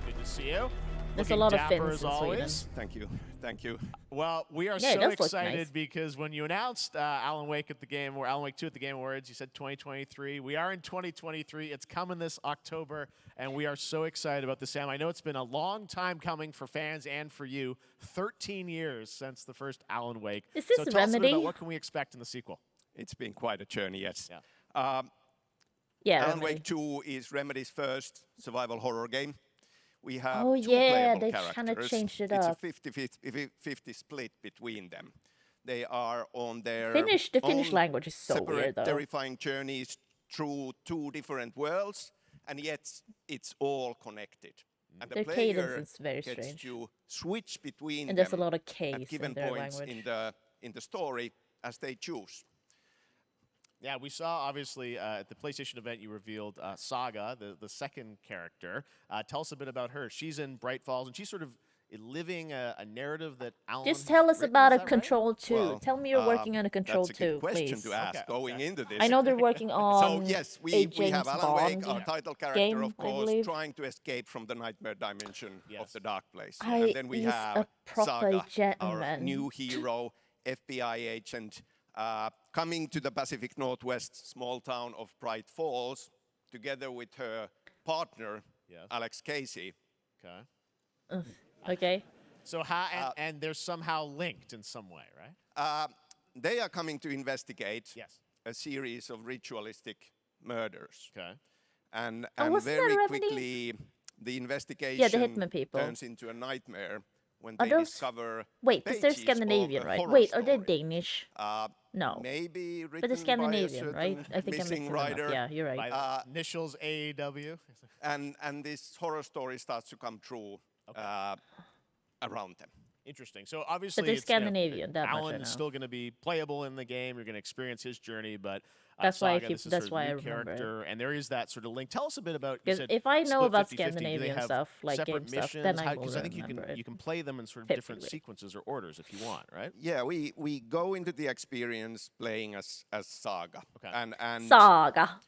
Good to see you. There's Looking a lot of dapper Finns as in always. Thank you. Thank you. Well, we are so excited because when you announced Alan Wake at the Game, or Alan Wake 2 at the Game Awards, you said 2023. We are in 2023. It's coming this October, and we are so excited about this, Sam. I know it's been a long time coming for fans and for you. 13 years since the first Alan Wake. Is this so tell us a bit Remedy? about what can we expect in the sequel. It's been quite a journey, yes. Yeah. Alan Wake 2 is Remedy's first survival horror game. We have Oh two yeah, playable they characters. kind of changed it It's up. a 50 split between them. They are on their The Finnish own language is so separate, weird, though. terrifying journeys through two different worlds, and yet it's all connected. And Their the player cadence is very gets strange. to switch between And there's a them lot of at Ks given in their points language. in the story as they choose. Yeah, we saw, obviously, at the PlayStation event, you revealed Saga, the second character. Tell us a bit about her. She's in Bright Falls, and she's sort of living a narrative that Alan Just tell us has written, about is a that right? Control 2. Well, Tell me you're working on a Control that's a good 2, question please. to ask going into this. I know they're working on So yes, a we James have Alan Bond Wake, our title character, game, of I course, believe. trying to escape from the nightmare dimension of the dark place. I- And then we he's have a proper Saga, our gentleman. new hero, FBI agent, coming to the Pacific Northwest small town of Bright Falls, together with her partner, Alex Casey. Okay. Okay. So how and they're somehow linked in some way, right? They are coming to investigate Yes. a series of ritualistic murders. Okay. And wasn't that very Remedy? quickly, the investigation Yeah, the Hitman people. turns into a nightmare when Are they those... discover Wait, because they're pages of Scandinavian, a right? horror Wait, are they story. Danish? No. Maybe written But they're Scandinavian, by a right? I think I'm missing mixing them writer. up. Yeah, you're right. By initials AEW. And this horror story starts to come true around them. Interesting. So obviously, they're it's, Scandinavian, that much I Alan know. is still going to be playable in the game. You're going to experience his journey, but That's why I Saga, keep- this is that's sort of why I new remember it. character, and there is that sort of link. Tell us a bit about. You Because said if I know split about 50-50. Do they Scandinavian have stuff, like separate game stuff, missions? then I will Because I think remember it. you can play them in sort of different 50-50. sequences or orders if you want, right? Yeah, we go into the experience playing as Saga. Okay. And Saga.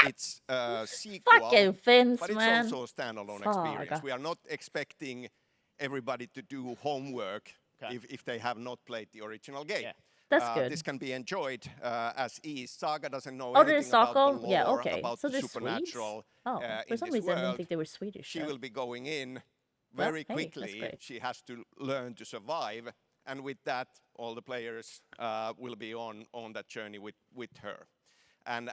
it's a sequel, Fucking Finns, but man. it's also a standalone Saga. experience. We are not expecting everybody to do homework if they have not played the original game. Yeah. That's good. This can be enjoyed as is. Saga doesn't know Oh, they're in anything about Stockholm? the lore, Yeah, okay. about So the they're Swedes? supernatural Oh, for in some this reason I didn't world. think they were Swedish. She though. will be going in Well, very hey, that's quickly. great. She has to learn to survive, and with that, all the players will be on that journey with her. And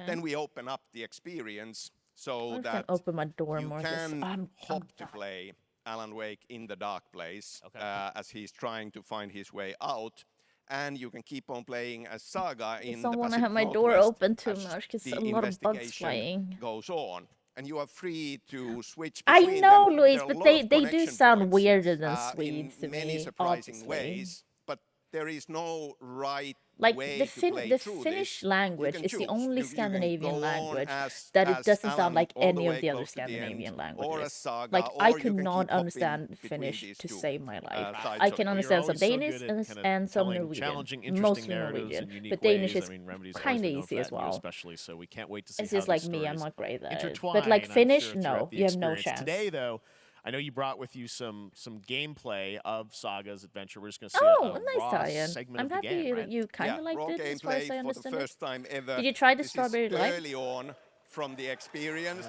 then we open up the experience so I that can open my door you more. can hop to play Alan Wake in the dark place as he's trying to find his way out. And you can keep on playing as Saga in the don't want to Pacific have my door Northwest open too as much because the a lot of bugs investigation flying. goes on. And you are free to switch I between know, them. Luis, There are a but lot they of do connection sound points, weirder than in Swedes to many me, surprising obviously. ways, but there is no right Like way the to play the through Finnish this. You language can is the choose. only You can Scandinavian go on language as that it doesn't Alan sound like all the any way of the other close to the end, Scandinavian or as languages. Saga, Like or I you could can keep not hopping understand between Finnish these to two, save my life. sides I of can it. understand some always so Danish good at kind of and some telling Norwegian, challenging, interesting mostly narratives Norwegian, in unique but Danish ways. is I mean, Remedy's always kind of been known for easy that as here well. especially. So we can't wait to see It's how just like these me, I'm stories not great at it. intertwine, But like I'm Finnish, sure, no, throughout the you have no experience. chance. Today, though, I know you brought with you some gameplay of Saga's adventure. We're just going to see Oh, a nice raw tie-in. segment I'm of the happy game, you, right? you kind of Yeah, liked raw it, as far as I gameplay for the understand first it. time ever. Did you try the This Strawberry is Light? early on from the experience.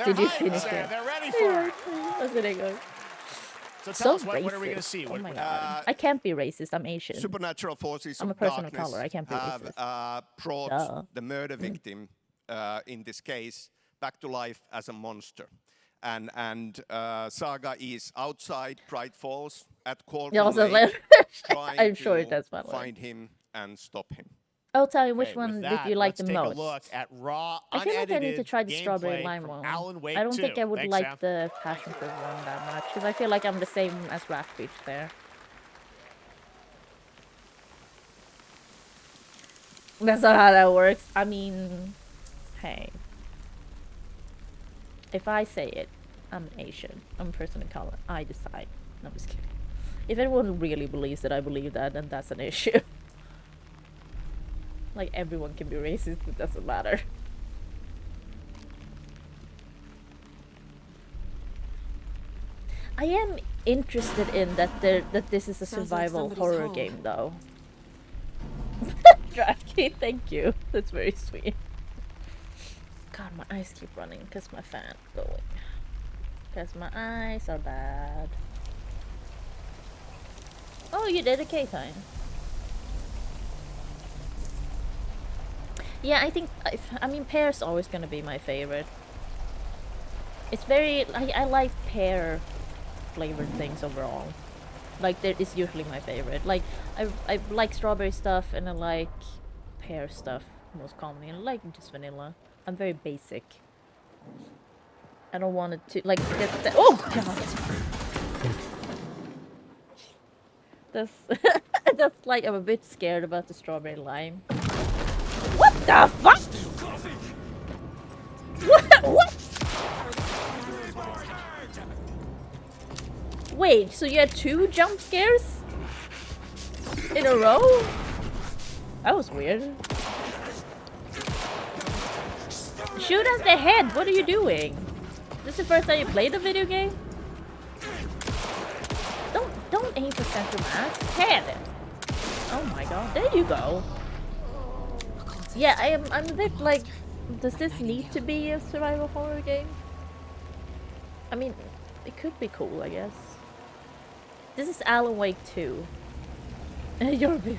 Did you hyped, finish Sam. it? They're ready for it. That's what I go. So tell So us, what are we going to racist. see? Oh my god. I can't be racist. I'm Asian. Supernatural forces I'm a of person of darkness color. I can't be have racist. brought Duh. the murder victim, in this case, back to life as a monster. And Saga is outside Bright Falls at Colton Yeah, also Lake, like- trying I'm sure to that's my word. find him and stop him. I'll tell you which Okay, one with did that, you like let's the take most. a look at raw, I feel like I need to unedited try the strawberry gameplay lime from one. Alan Wake I don't 2. think I would Thanks, like Sam. the passion fruit one that much because I feel like I'm the same as Rat Beach there. That's not how that works. I mean, hey. If I say it, I'm Asian. I'm a person of color. I decide. No, I'm just kidding. If everyone really believes that I believe that, then that's an issue. Like, everyone can be racist, it doesn't matter. I am interested in that this is a survival horror game, though. Draftkey, thank you. That's very sweet. God, my eyes keep running because my fan's going. Because my eyes are bad. Oh, you did a K-time. Yeah, I think, I mean, pear's always gonna be my favorite. It's very, I like pear flavored things overall. Like, that is usually my favorite. Like, I like strawberry stuff and I like pear stuff most commonly. And I like just vanilla. I'm very basic. I don't want it to, like, oh god! That's like, I'm a bit scared about the strawberry lime. What the fuck? What? Wait, so you had 2 jump scares? In a row? That was weird. Shoot at the head! What are you doing? This is the first time you played a video game? Don't aim for central mass. Head! Oh my god, there you go. Yeah, I'm a bit like, does this need to be a survival horror game? I mean, it could be cool, I guess. This is Alan Wake 2. You're a baby.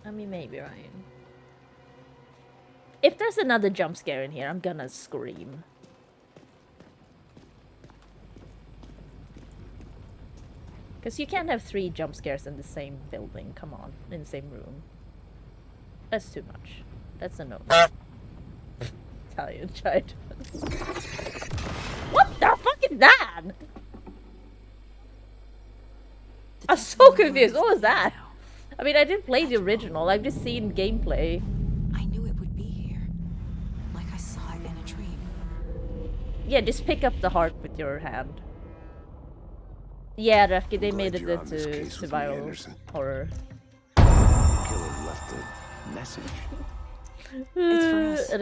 I mean, maybe, Ryan. If there's another jump scare in here, I'm gonna scream. Because you can't have 3 jump scares in the same building. Come on, in the same room. That's too much. That's a no. Italian child. What the fuck is that? I'm so confused. What was that? I mean, I didn't play the original. I've just seen gameplay. I knew it would be here. Like I saw it in a dream. Yeah, just pick up the heart with your hand. Yeah, Rafki, they made it into survival horror. Killer left a message. It's for us. A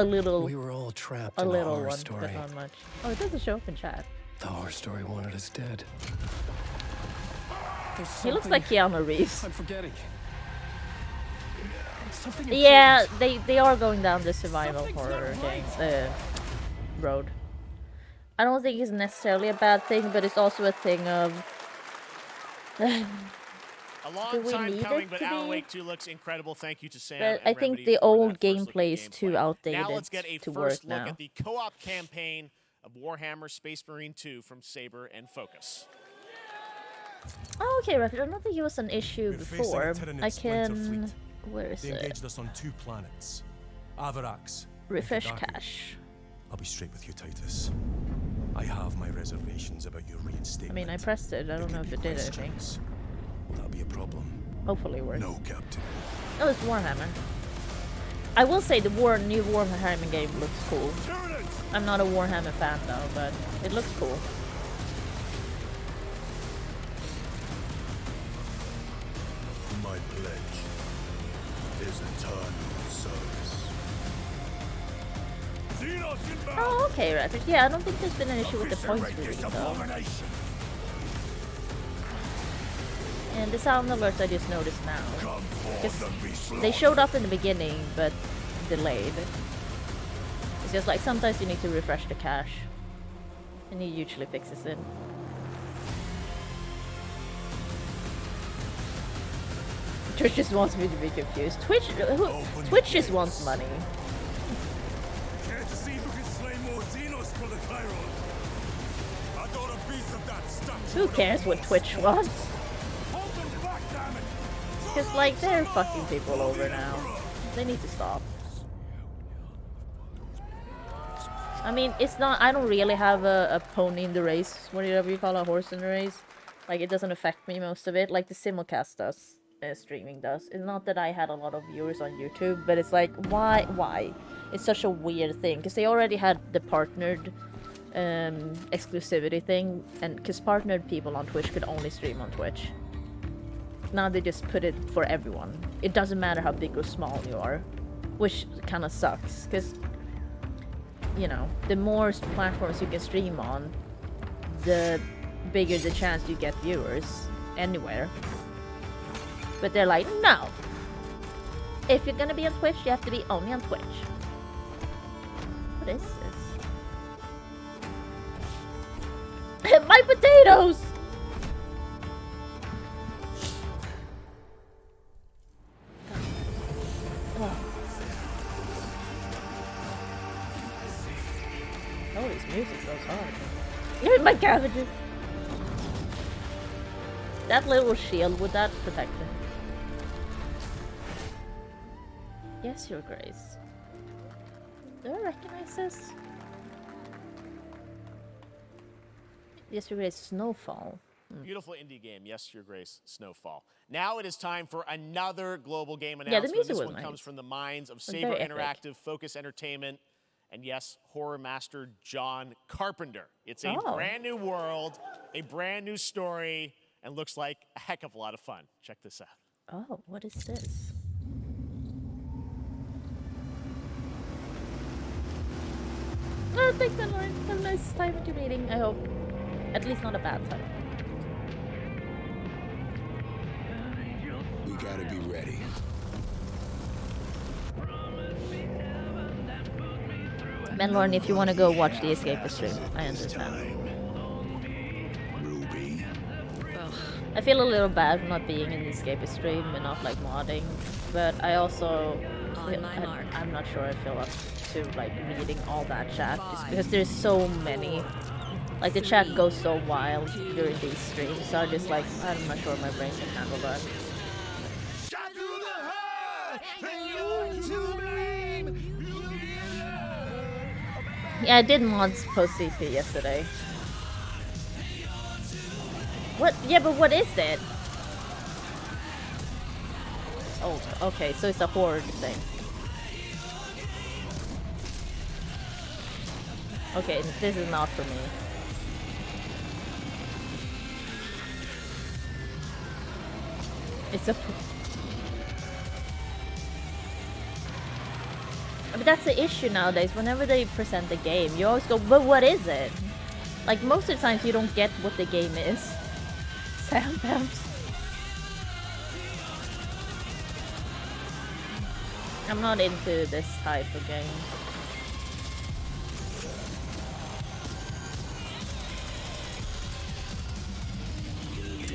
little. We were all trapped a in little a horror one, story. but not much. Oh, it doesn't show up in chat. The horror story wanted us dead. He looks like Keanu Reeves. I'm forgetting. Yeah, they are going down the survival horror game road. I don't think it's necessarily a bad thing, but it's also a thing of. A long time coming, but Alan Wake 2 looks incredible. Thank you to Sam. But and I think Remedy the for old that first look at gameplay is too outdated Now let's get a to first work look now. at the co-op campaign of Warhammer Space Marine 2 from Saber and Focus. Oh, okay, Rapid. I don't think it was an issue before. I can. Where is They it? engaged us on 2 planets, Avarax. Refresh and Kadaki. cache. I'll be straight with you, Titus. I have my reservations about your I reinstatement. mean, I pressed it. I don't know if it did anything. Will that be a problem? Hopefully it works. No, Captain. Oh, it's Warhammer. I will say the new Warhammer game looks cool. I'm not a Warhammer fan though, but it looks cool. My pledge is eternal service. Oh, okay, Rapid. Yeah, I don't think there's been an issue with the points reading though. And the sound alerts I just noticed now. Because they showed up in the beginning, but delayed. It's just like sometimes you need to refresh the cache. And he usually fixes it. Twitch just wants me to be confused. Twitch just wants money. Care to see who can slay more Xenos for the Chiron? I thought a piece of that stuck. Who cares what Twitch wants? Hold them back, damn it! Cause like they're fucking people over now. They need to stop. I mean, it's not. I don't really have a pony in the race. Whatever you call a horse in the race. Like it doesn't affect me most of it. Like the simulcast does, streaming does. It's not that I had a lot of viewers on YouTube, but it's like why? It's such a weird thing because they already had the partnered exclusivity thing, and because partnered people on Twitch could only stream on Twitch. Now they just put it for everyone. It doesn't matter how big or small you are, which kind of sucks because, you know, the more platforms you can stream on, the bigger the chance you get viewers anywhere. But they're like, no. If you're gonna be on Twitch, you have to be only on Twitch. What is this? My potatoes! Oh, this music goes hard. Here's my cabbages! That little shield, would that protect him? Yes, Your Grace. Do I recognize this? Yes, Your Grace, Snowfall. Beautiful indie game, yes, Your Grace, Snowfall. Now it is time for another global game Yeah, the announcement. music This was one nice. comes from the minds of It's Saber very epic. Interactive, Focus Entertainment, and yes, horror master John Carpenter. It's a Oh. brand new world, a brand new story, and looks like a heck of a lot of fun. Check this out. Oh, what is this? Oh, thanks, Lauren. Have a nice time at your meeting, I hope. At least not a bad time. We gotta be ready. Lauren, if you want to go watch the Escapist stream, I understand. Ruby. I feel a little bad for not being in the Escapist stream and not like modding, but I also I'm not sure I feel up to like reading all that chat just because there's so many. Like the chat goes so wild during these streams, so I'm just like I'm not sure my brain can handle that. Yeah, I did mods post CP yesterday. What? Yeah, but what is it? Oh, okay, so it's a horde thing. Okay, this is not for me. It's a... But that's the issue nowadays. Whenever they present the game, you always go, but what is it? Like, most of the times you don't get what the game is. Sound bounce. I'm not into this type of game.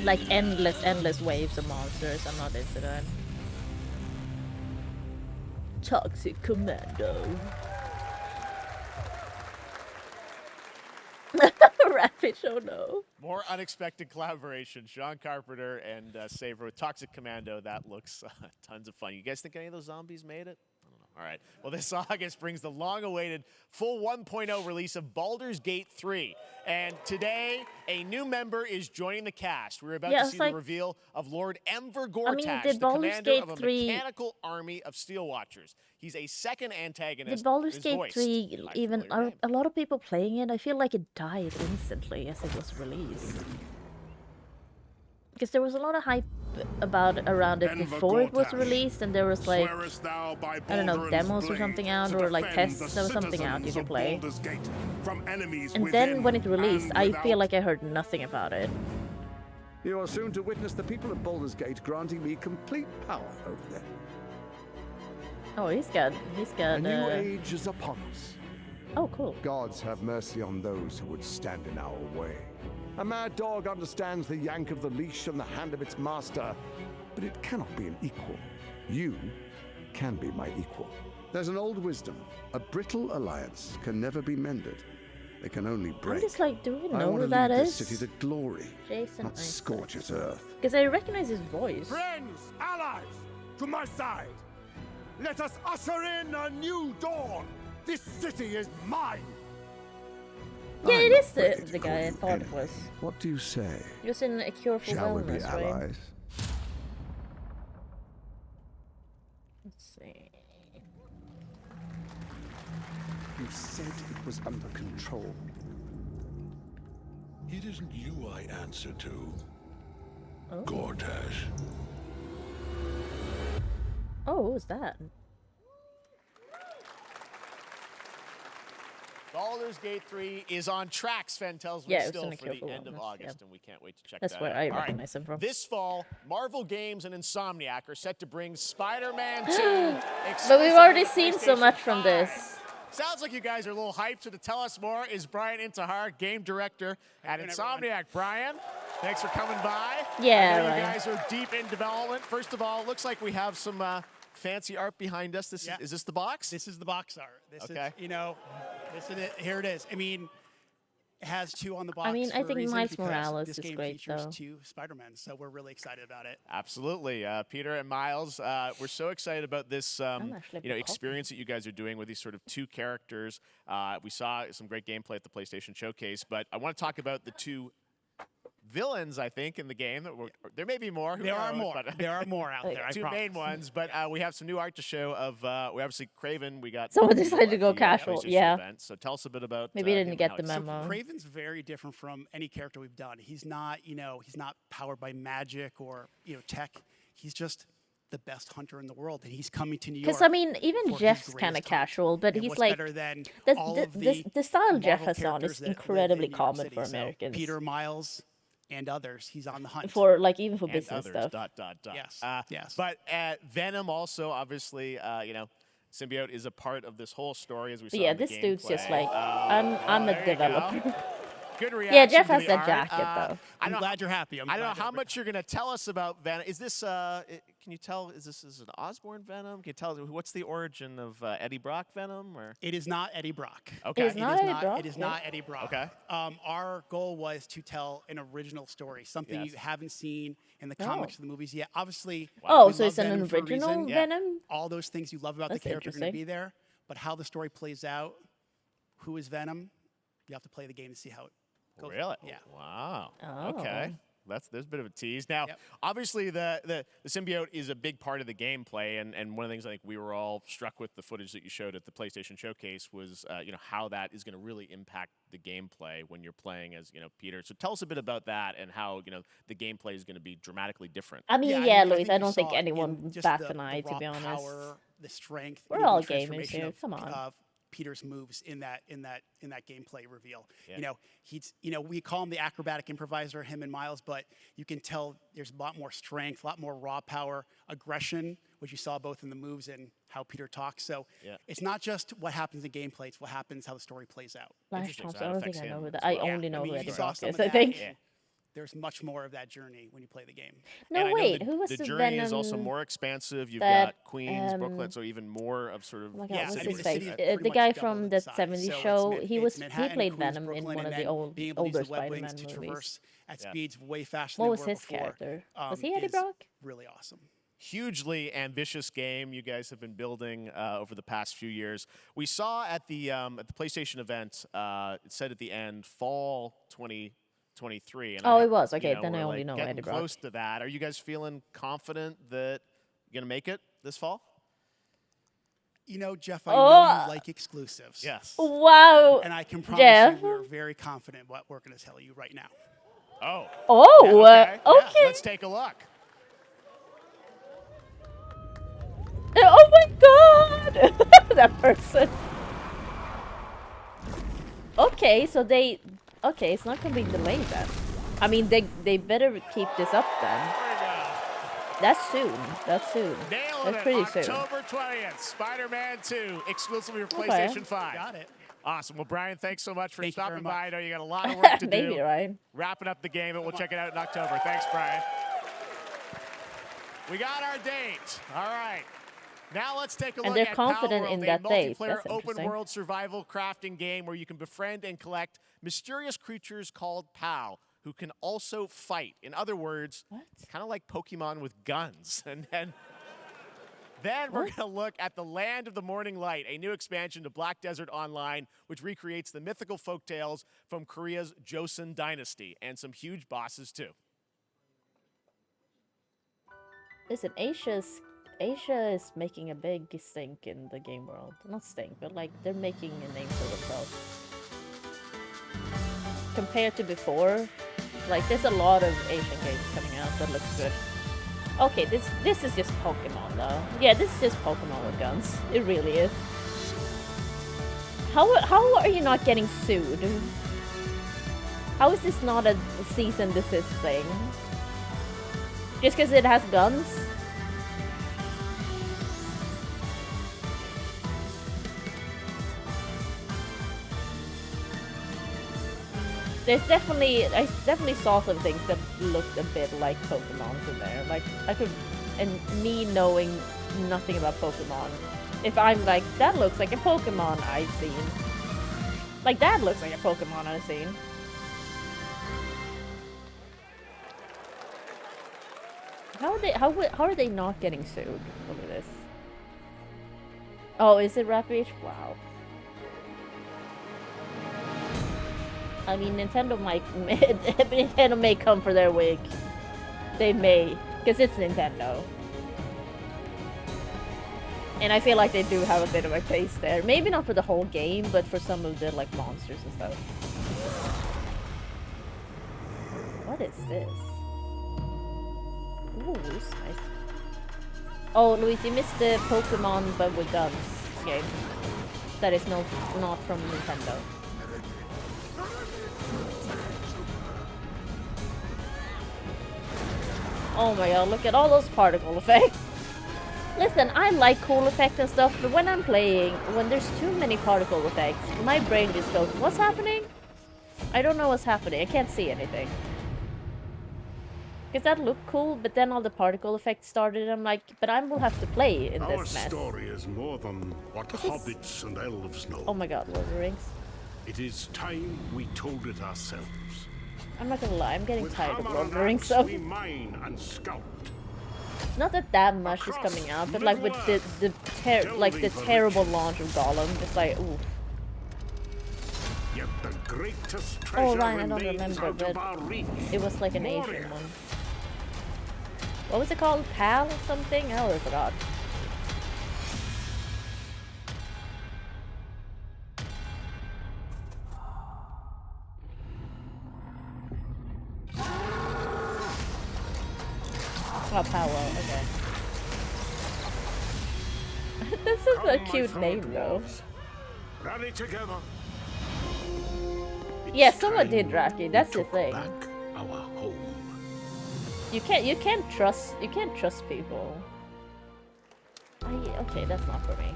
Like endless waves of monsters. I'm not into that. Toxic Commando. Rapid show, no. More unexpected collaboration. Sean Carpenter and Saber with Toxic Commando. That looks tons of fun. You guys think any of those zombies made it? I don't know. All right. Well, this August brings the long-awaited full 1.0 release of Baldur's Gate 3. And today, a new member is joining the cast. We're about to see the reveal of Lord Enver Gortash, the commander of a mechanical army of Steel Watchers. He's a second antagonist. Did Baldur's Gate 3 even... Are a lot of people playing it? I feel like it died instantly as it was released. Because there was a lot of hype around it before it was released, and there was like, I don't know, demos or something out, or like tests, there was something out you could play. And then when it released, I feel like I heard nothing about it. You are soon to witness the people of Baldur's Gate granting me complete power over them. Oh, he's got A new age is upon us. Oh, cool. Gods have mercy on those who would stand in our way. A mad dog understands the yank of the leash on the hand of its master, but it cannot be an equal. You can be my equal. There's an old wisdom. A brittle alliance can never be mended. They can only break. I'm just like, do we I know want who to that lead is? this city to glory, Jason not scorch its earth. Because I recognize his voice. Friends, allies, to my side. Let us usher in a new dawn. This city is mine. Yeah, it is the guy I thought it was. What do you say? He was in A Cure for Shall we be Wellness, right? allies? Let's see. You said it was under control. It isn't you I answer to, Oh. Gortash. Oh, what was that? Baldur's Gate 3 is on track, Sven tells me, Yeah, it was still in A for Cure the for end of Wellness, August, yeah. and we can't wait to check That's that where out. I All right. recognize him from. This fall, Marvel Games and Insomniac are set to bring Spider-Man 2 But we've already exclusively to seen so PlayStation much from 5. this. Sounds like you guys are a little hyped, so to tell us more is Brian Intihar, game director at Insomniac. Brian, thanks for coming by. Yeah, I know Ryan. you guys are deep in development. First of all, it looks like we have some fancy art behind us. Is this the box? This is the box art. This Okay. is, you know, this is it. Here it is. I mean, it has 2 on the box. I mean, I for a think reason, Miles because Morales this is game great, features though. 2 Spider-Men, so we're really excited about it. Absolutely, Peter and Miles. We're so excited about this, experience that you guys are doing with these sort of 2 characters. We saw some great gameplay at the PlayStation Showcase, but I want to talk about the 2 villains, I think, in the game. There may be more. Who There are knows, more. but- There are more out there, I 2 promise. main ones, but we have some new art to show of. We obviously Craven. We got. Someone the decided to go PlayStation casual, yeah. event. So tell us a bit about. Maybe he him didn't and get how the it's- memo. Craven's very different from any character we've done. He's not, he's not powered by magic or, tech. He's just the best hunter in the world, and he's coming to New York. Because I mean, even for his Jeff's kind of greatest time. casual, but And he's what's like better than all the of the style Jeff Marvel has on characters is that live in incredibly New York common City. for So Americans. Peter, Miles, and others. He's on the hunt. For like even for and business others, stuff. Yes. Yes. But Venom also, obviously, Symbiote is a part of this whole story, as we saw. But yeah, in the this dude's just gameplay. like I'm there a you go. developer. Good reaction. Yeah, Jeff to has the that art. jacket though. I don't- glad you're happy. I don't know how much you're going to tell us about Venom. Is this? Can you tell? Is this an Osborn Venom? Can you tell us what's the origin of Eddie Brock Venom? Or It is not Eddie Brock. Okay. It is not Eddie Brock? It is Okay. not Eddie Brock. Okay. Our goal was to tell an original story, something Yes. you haven't seen in the Oh. comics or the movies yet. Obviously, Oh, we so love it's an Venom for a original reason. Venom? All those things you love about That's the character are going to interesting. be there, but how the story plays out, who is Venom, you have to play the game to see how it goes. Really? Yeah. Wow. Oh. Okay. There's a bit of a tease. Now, obviously, the symbiote is a big part of the gameplay, and one of the things I think we were all struck with the footage that you showed at the PlayStation Showcase was, how that is going to really impact the gameplay when you're playing as, Peter. So tell us a bit about that and how, the gameplay is going to be dramatically different. I mean, Yeah, Louis, think I you don't think saw in anyone just bats the an eye, to raw be honest. Power, the strength. We're even all the gamers transformation here. of- Come on. Of Peter's moves in that gameplay reveal. Yeah. He's we call him the acrobatic improviser, him and Miles, but you can tell there's a lot more strength, a lot more raw power, aggression, which you saw both in the moves and how Peter talks. So Yeah. it's not just what happens in gameplay; it's what happens, how the story plays out. Flash Interesting, so Thompson, I that don't think affects I know him who as that. I well. only know I mean, who you Eddie saw Brock some is, of I that. think. Yeah. There's much more of that journey when you play the game. No, And I know wait, the, who was the the journey is also Venom more expansive. You've that, got Queens, Brooklyn, so even more of sort of. Oh my God, Yeah, what's I mean, his the face? city is pretty The much guy double from in the size. 70s So show, it's he Manhattan, played Queens, Venom in Brooklyn, one of and the then old being able to older use the web wings Spider-Man to movies. traverse at Yeah. speeds way faster What than was we were his before, character? Was he Eddie is Brock? Really awesome. Hugely ambitious game you guys have been building over the past few years. We saw at the PlayStation event, it said at the end, fall 2023. And Oh, I it was. Okay, then we're I only know getting Eddie Brock. close to that. Are you guys feeling confident that you're gonna make it this fall? Jeff, I Oh. know you like exclusives. Yes. Wow. And I can promise Jeff. you we're very confident what we're going to tell you right now. Oh. Oh, Yeah, okay. Yeah, let's take a look. Oh my God! That person. Okay, so okay, it's not gonna be delayed then. I mean, they better keep this up then. That's soon. That's soon. Nailing That's it. pretty soon. October 20th, Spider-Man 2, exclusively for Okay. PlayStation 5. Got it. Awesome. Well, Brian, thanks so much for Thank you very stopping by. I much. know you got a lot of work to do. Maybe, right? Wrapping up the game, and we'll check it out in October. Thanks, Brian. We got our date. All right. Now let's take a And look they're at confident Palworld, in a that base. multiplayer That's open interesting. world survival crafting game where you can befriend and collect mysterious creatures called Pal, who can also fight. In other words, kind of like Pokemon with guns. And then we're going to look at the Land of the Morning Light, a new expansion to Black Desert Online, which recreates the mythical folktales from Korea's Joseon dynasty, and some huge bosses too. Listen, Asia is making a big stink in the game world. Not stink, but like they're making a name for themselves. Compared to before, like there's a lot of Asian games coming out that looks good. Okay, this is just Pokemon though. Yeah, this is just Pokemon with guns. It really is. How are you not getting sued? How is this not a cease and desist thing? Just because it has guns? I definitely saw some things that looked a bit like Pokemon in there. Like, and me knowing nothing about Pokemon, if I'm like, that looks like a Pokemon I've seen. Like, that looks like a Pokemon I've seen. How are they not getting sued over this? Oh, is it Rapid? Wow. I mean, Nintendo may come for their wig. They may, because it's Nintendo. And I feel like they do have a bit of a taste there. Maybe not for the whole game, but for some of the like monsters and stuff. What is this? Ooh, this is nice. Oh, Luis, you missed the Pokemon but with guns game. That is not from Nintendo. Oh my god, look at all those particle effects. Listen, I like cool effects and stuff, but when I'm playing, when there's too many particle effects, my brain just goes, what's happening? I don't know what's happening, I can't see anything. Because that looked cool, but then all the particle effects started, and I'm like, but I will have to play in this mess. Our story is more than what hobbits and elves know. Oh my god, Lord of the Rings. It is time we told it ourselves. I'm not gonna lie, I'm getting tired of Lord of the Rings, so so... we mine and scout. Not that much is coming out, but like with the terrible launch of Gollum, it's like, ooh. Yet the greatest Oh, treasure Ryan, I don't remember, but it was like an Asian one. What was it called? Pal or something? I already forgot. Oh, Powell, okay. This is a cute name, though. Rally together. Yeah, someone did Rocky. That's the thing. Our home. You can't trust people. Okay, that's not for me.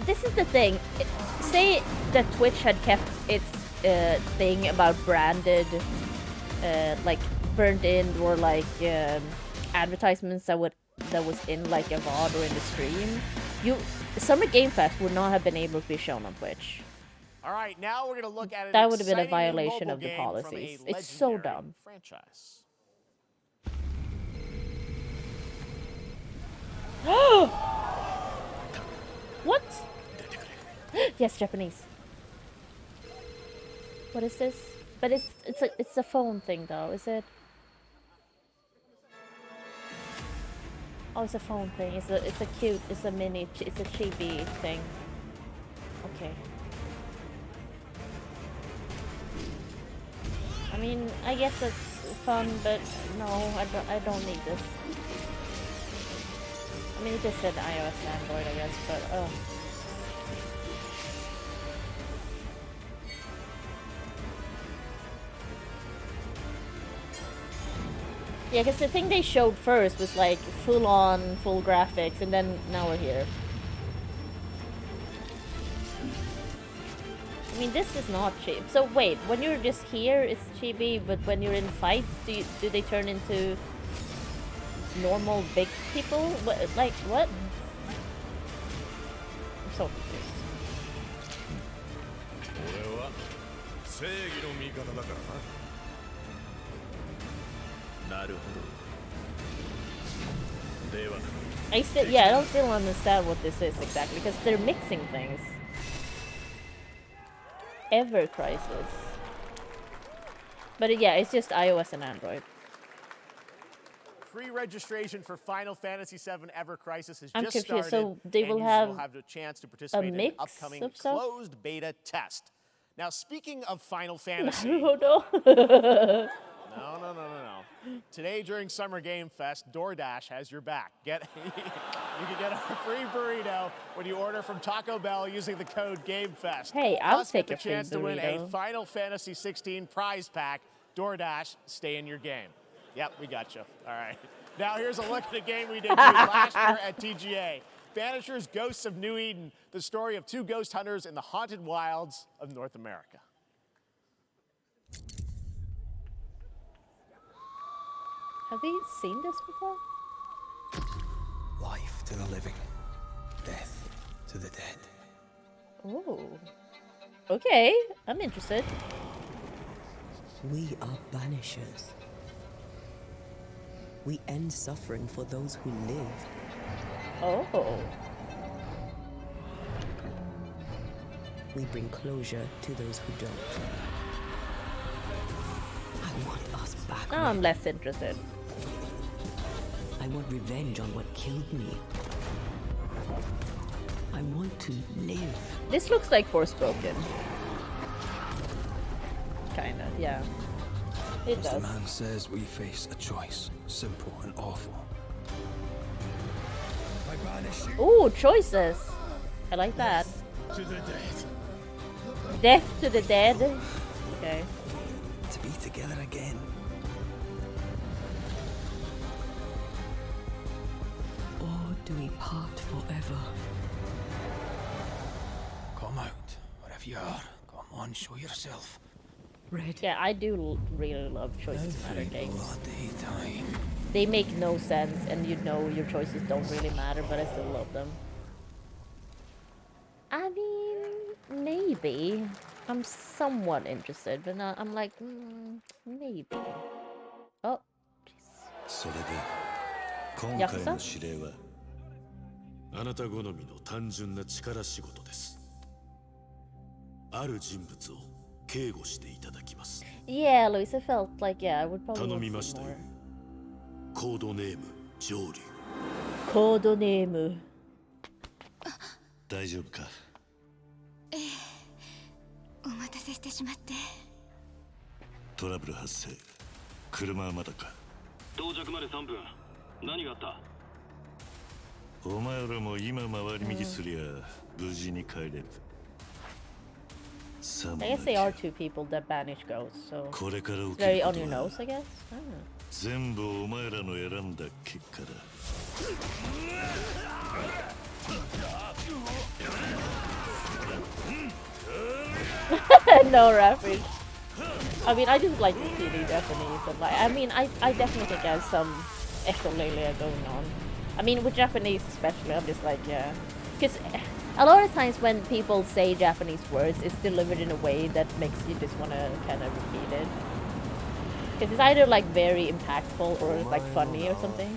This is the thing. Say that Twitch had kept its thing about branded, like burnt in or like advertisements that was in like a VOD or in the stream. Summer Game Fest would not have been able to be shown on Twitch. All right, now we're gonna look at that would have been a violation of the policies. It's so dumb. Franchise. What? Yes, Japanese. What is this? But it's a phone thing though, is it? Oh, it's a phone thing. It's a cute. It's a mini. It's a chibi thing. Okay. I mean, I guess it's fun, but no, I don't need this. I mean, it just said iOS and Android, I guess, but Yeah, because the thing they showed first was like full-on, full graphics, and then now we're here. I mean, this is not cheap. So wait, when you're just here, it's chibi, but when you're in fights, do they turn into normal big people? What, like, what? I'm so confused. I don't still understand what this is exactly, because they're mixing things. Ever Crisis. But yeah, it's just iOS and Android. Pre-registration for Final Fantasy VII Ever Crisis has I'm just confused. started, So they will have a chance to participate in an mix upcoming of stuff? closed beta test. Now, speaking of Final Fantasy... No. No. Today during Summer Game Fest, DoorDash has your back. You can get a free burrito when you order from Taco Bell using the code GameFest. Hey, I'll Plus, take get a the chance free to win a burrito. Final Fantasy 16 prize pack. DoorDash, stay in your game. Yep, we got you. All right. Now here's a look at a game we debuted last year at TGA. Banishers Ghosts of New Eden, the story of two ghost hunters in the haunted wilds of North America. Have we seen this before? Life to the living, death to the dead. Oh. Okay, I'm interested. We are banishers. We end suffering for those who live. Oh. We bring closure to those who don't. I want us back. Now I'm less interested. I want revenge on what killed me. I want to live. This looks like Forspoken. Kinda, yeah. It As does. the man says, we face a choice, simple and awful. I banish you. Ooh, choices. I like that. To the dead. Death to the dead. Okay. To be together again. Or do we part forever? Come out, wherever you are. Come on, show yourself. Red. Yeah, I do really love choices matter games. Daytime. They make no sense, and you know your choices don't really matter, but I still love them. I mean, maybe. I'm somewhat interested, but not, I'm like, maybe. Oh, Yakuza? あなた好みの単純な力仕事です。ある人物を警護していただきます。 Yeah, Luis, I felt like, yeah, I would probably 頼み want ま to し see たよ more.。コードネーム上流。コードネーム。大丈夫か。お待たせしてしまって。トラブル発生。車はまだか。到着まで3分。何があった？お前らも今回り道すりゃ無事に帰れる。I guess they are two people that banish ghosts, so これから起き very るこ on と your は nose, I guess. I don't know. 全部お前らの選んだ結果だ。No reference. I mean, I just like to see the Japanese. And like, I mean, I definitely think there's some echolalia going on. I mean, with Japanese especially, I'm just like, yeah. Because a lot of times when people say Japanese words, it's delivered in a way that makes you just want to kind of repeat it. Because it's either like very impactful or it's like funny or something.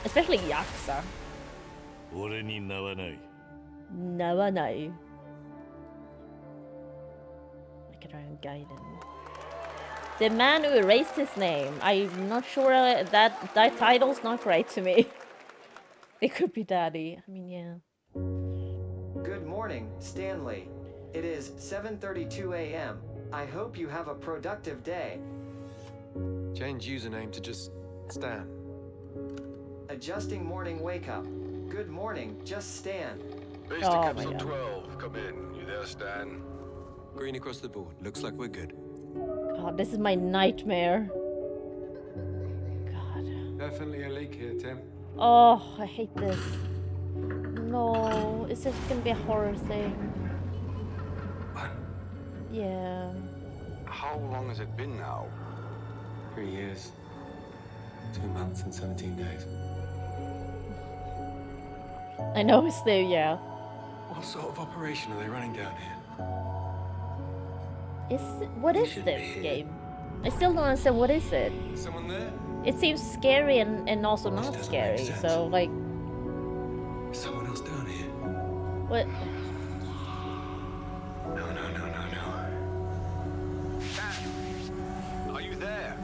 Especially Yakuza. 俺に名はない。名はない. Like around Gaiden. The man who erased his name. I'm not sure that title's not right to me. It could be Daddy. I mean, yeah. Good morning, Stanley. It is 7:32 a.m. I hope you have a productive day. Change username to just Stan. Adjusting morning wake up. Good morning, just Stan. Base to capsule 12. Come in. You there, Stan? Green across the board. Looks like we're good. God, this is my nightmare. Definitely a leak here, Tim. Oh, I hate this. No, is this gonna be a horror thing? Yeah. How long has it been now? 3 years, 2 months, and 17 days. I know it's there, yeah. What sort of operation are they running down here? What is this game? I still don't understand what is it. Someone there? It seems scary and also not scary, so like... Is someone else down here? What? No. Are you there?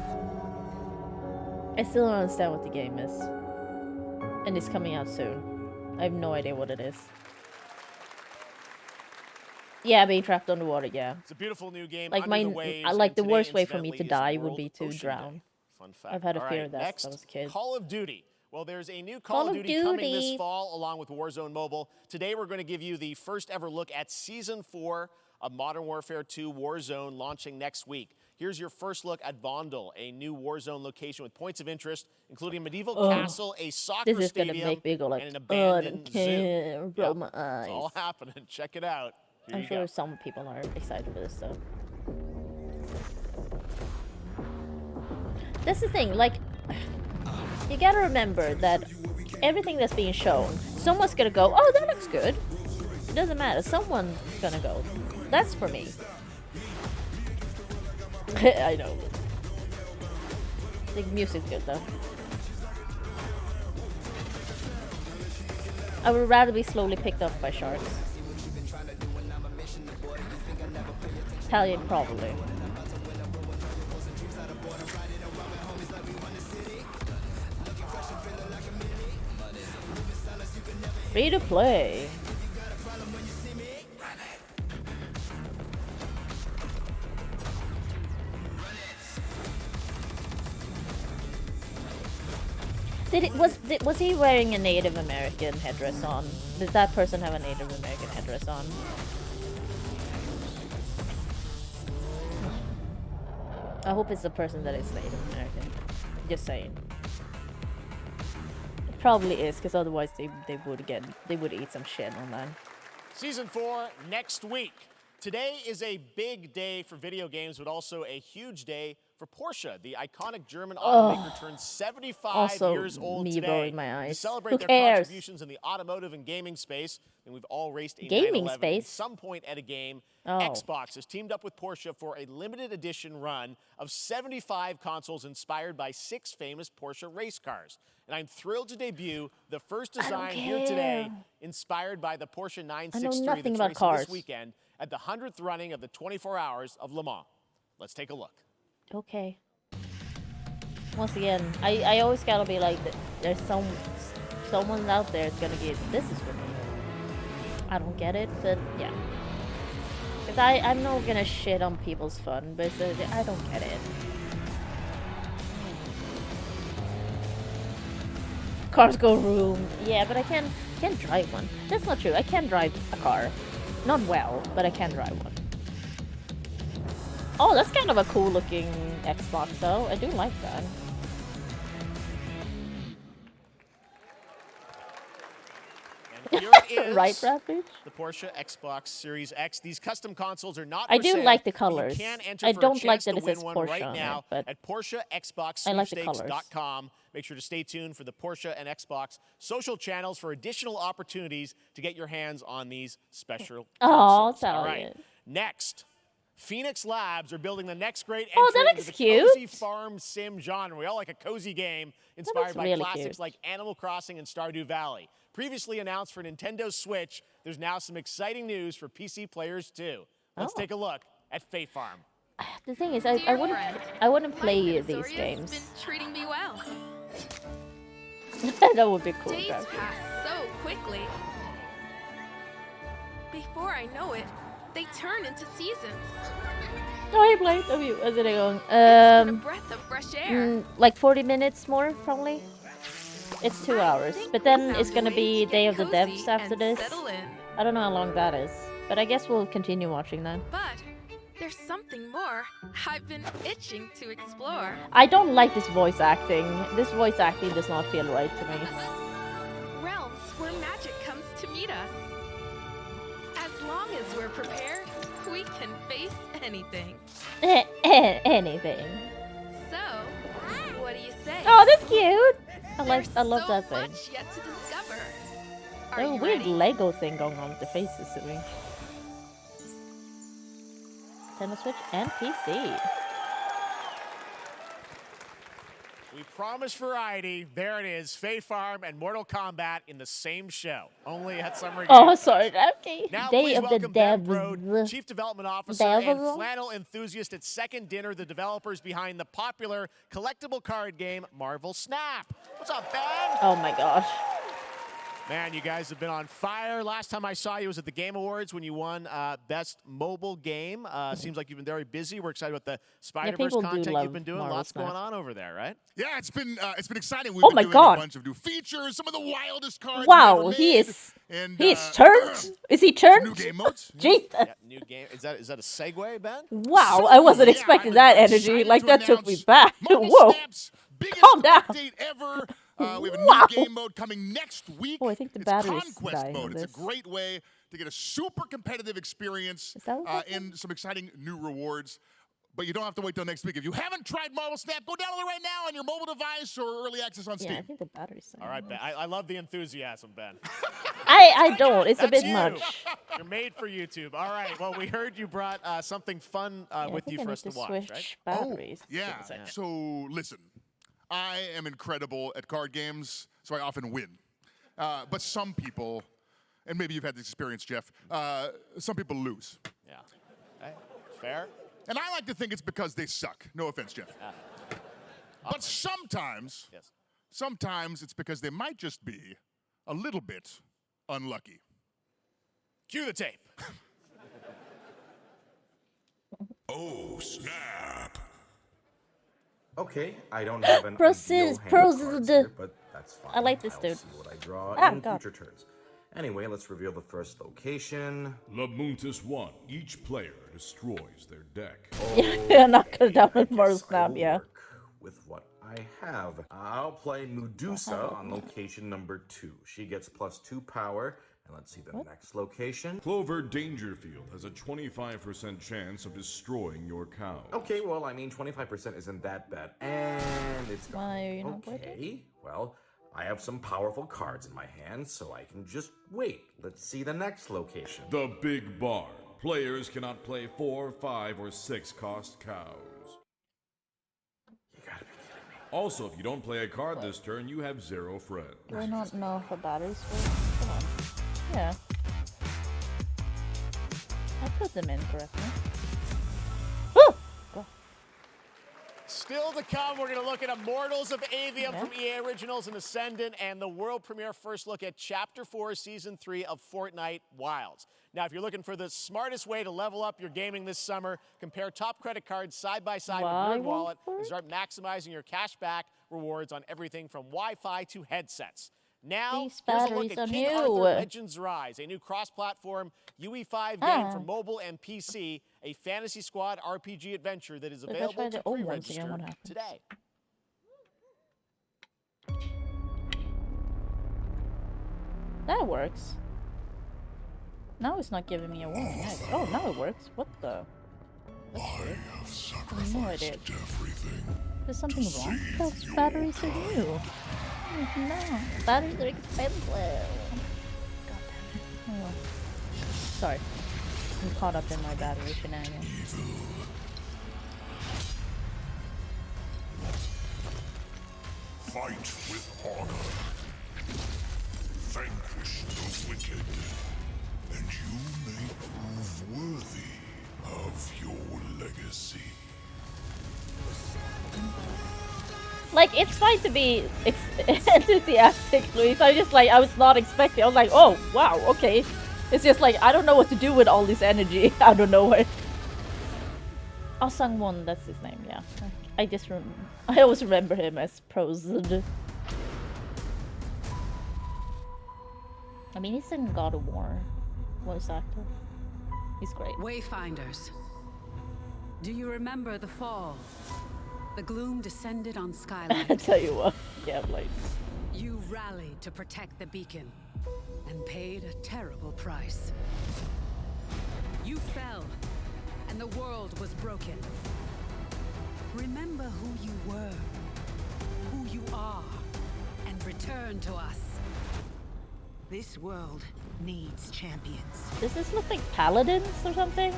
I still don't understand what the game is. And it's coming out soon. I have no idea what it is. Yeah, being trapped underwater, yeah. It's a beautiful new game. Like Under the Waves, like and the today, worst way for me to incidentally, is die would World be to Ocean drown. Day. Fun fact. I've had a All fear right, of that next, since I was a kid. Call of Duty. Well, there's a new Call of Duty coming this fall along with Warzone Mobile. Today we're going to give you the first ever look at Season 4 of Modern Warfare 2 Warzone launching next week. Here's your first look at Vondel, a new Warzone location with points of interest, including a medieval castle, a soccer This is gonna stadium, make me go like, and an I abandoned don't zoo. care, roll my It's eyes. all happening. Check it out. Here I'm you sure go. some people are excited for this stuff. That's the thing, like, you gotta remember that everything that's being shown, someone's gonna go, oh, that looks good. It doesn't matter, someone's gonna go, that's for me. I know. The music's good though. I would rather be slowly picked up by sharks. Italian, probably. Free to play. Was he wearing a Native American headdress on? Did that person have a Native American headdress on? I hope it's the person that is Native American. Just saying. It probably is, because otherwise they would eat some shit on that. Season 4 next week. Today is a big day for video games, but also a huge day for Porsche. The iconic German automaker turns 75 years old me today. rolling my eyes. To celebrate Who their cares? contributions in the automotive and gaming space, and we've all raced a Gaming 911 space? at some point at a game. Oh. Xbox has teamed up with Porsche for a limited edition run of 75 consoles inspired by 6 famous Porsche race cars. And I'm thrilled to debut the first design here today, inspired by the Porsche 963 nothing that's about racing cars. this weekend at the 100th running of the 24 Hours of Le Mans. Let's take a look. Okay. Once again, I always gotta be like, there's someone out there that's gonna get, this is for me. I don't get it, but yeah. Because I'm not gonna shit on people's fun, but I don't get it. Cars go room. Yeah, but I can't drive one. That's not true. I can drive a car. Not well, but I can drive one. Oh, that's kind of a cool looking Xbox though. I do like that. And here it is, Right, Rapid? the Porsche Xbox Series X. These custom consoles are not I for do sale, like the but you colors. can enter I for a don't like chance that to it says win one Porsche right on it, now but at I like the colors. PorscheXboxSweepstakes.com. Make sure to stay tuned for the Porsche and Xbox social channels for additional opportunities to get your hands on these special consoles. All right, Italian. next. Phoenix Labs are building the next great Oh, entry that into looks the cute. cozy farm sim genre. We all like a cozy game inspired by really classics cute. like Animal Crossing and Stardew Valley. Previously announced for Nintendo Switch, there's now some exciting news for PC players too. Let's take a look at Fae Farm. The thing is, I wouldn't play these games. Been treating me well. That would be cool. Days Rapid. pass so quickly. Before I know it, they turn into seasons. Oh, hey, Blake. How are you? How's it going? It's been a breath of fresh air. Like 40 minutes more, probably. It's 2 hours, but then it's gonna be Day of the Devs after this. Settle in. I don't know how long that is, but I guess we'll continue watching that. But There's something more I've been itching to explore. I don't like this voice acting. This voice acting does not feel right to me. Realms where magic comes to meet us. As long as we're prepared, we can face anything. Anything. So, what do you say? Oh, that's cute. I love so that thing. Much yet to discover. There's a weird Lego thing going on with the faces to me. Nintendo Switch and PC. We promised variety. There it is. Fae Farm and Mortal Kombat in the same show. Only at Summer Game Oh, Fest. sorry. Okay. Now Day please of the welcome Ben Devs. Brode, Chief Development Officer and Devolver? flannel enthusiast at Second Dinner, the developers behind the popular collectible card game Marvel Snap. What's up, Ben? Oh my gosh. Man, you guys have been on fire. Last time I saw you was at the Game Awards when you won Best Mobile Game. Seems like you've been very busy. We're excited about the Spider-Verse content you've been doing. Lots going on over there, right? Yeah, it's been exciting. We've Oh been my doing God. a bunch of new features, some of the wildest cards. Wow, we've ever he made. is. And, He's turned. Is he turned? New game modes. Jesus. Yeah, new game. Is that a segue, Ben? Wow, I wasn't expecting that energy. Like that took me back. Whoa. Calm down. Update ever. We have a Wow. new game mode coming next week. Oh, I think the it's battery's Conquest dying mode. on It's a this. great way to get a super competitive experience Is that what that and some exciting new rewards. But you don't have to wait till next week. If you haven't tried Marvel Snap, go download it right now on your mobile device or early access on Steam. Yeah, I think the battery's dying. All right, Ben. I love the enthusiasm, Ben. I don't. It's a That's bit you. much. You're made for YouTube. All right. Well, we heard you brought something fun with I think you I for need us to to watch, switch right? batteries. Yeah. So listen, I am incredible at card games, so I often win. But some people, and maybe you've had this experience, Jeff, some people lose. Yeah. Okay. Fair. And I like to think it's because they suck. No offense, Jeff. But sometimes, sometimes it's because they might just be a little bit unlucky. Cue the tape. Oh, snap. Okay, I don't have an Proceed, ideal hand of cards here, but that's fine. I like this I'll dude. see what I draw Ah, in God. future turns. Anyway, let's reveal the first location. Lamuntis 1. Each player destroys their deck. Yeah, knock her down with Marvel I Snap, will yeah. work with what I have. I'll play Medusa on location number 2. She gets +2 power. And let's see the next location. Clover Dangerfield has a 25% chance of destroying your cow. Okay, well, I mean, 25% isn't that bad. And it's gone. Why are you not Okay, well, I have some powerful cards in my hand, so I can just wait. Let's see the next location. The Big Barn. Players cannot play 4, 5, or 6 cost cows. You gotta be kidding me. Also, if you don't play a card this turn, you have 0 friends. Do I not know if the battery's full? Come on. Yeah. I put them in correctly. Still to come, we're going to look at Immortals of Avium from EA Originals and Ascendant, and the world premiere first look at Chapter 4, Season 3 of Fortnite Wilds. Now, if you're looking for the smartest way to level up your gaming this summer, compare top credit cards side by side with NerdWallet and start maximizing your cashback rewards on everything from Wi-Fi to headsets. Now, These here's a look batteries at are King new. Arthur Legends Rise, a new cross-platform UE5 game for mobile and PC, a Fantasy Squad RPG adventure that is So if I try available the to old ones again, what pre-register happens? today. That works. Now it's not giving me a warning. Oh, now it works. What the? That's weird. I have no idea. There's something wrong? Those batteries are new. No, batteries are expensive. God damn it. Oh, well. Sorry. I'm caught up in my battery shenanigans. Fight with honor. Vanquish the wicked, and you may prove worthy of your legacy. Like, it's fine to be enthusiastic, Luis. I was not expecting. I was like, oh, wow, okay. It's just like, I don't know what to do with all this energy out of nowhere. Asangwon, that's his name, yeah. I always remember him as Prozd. I mean, he's in God of War voice actor. He's great. Wayfinders. Do you remember the fall? The gloom descended on Skylight. I tell you what, yeah, like. You rallied to protect the beacon and paid a terrible price. You fell, and the world was broken. Remember who you were, who you are, and return to us. This world needs champions. Does this look like paladins or something?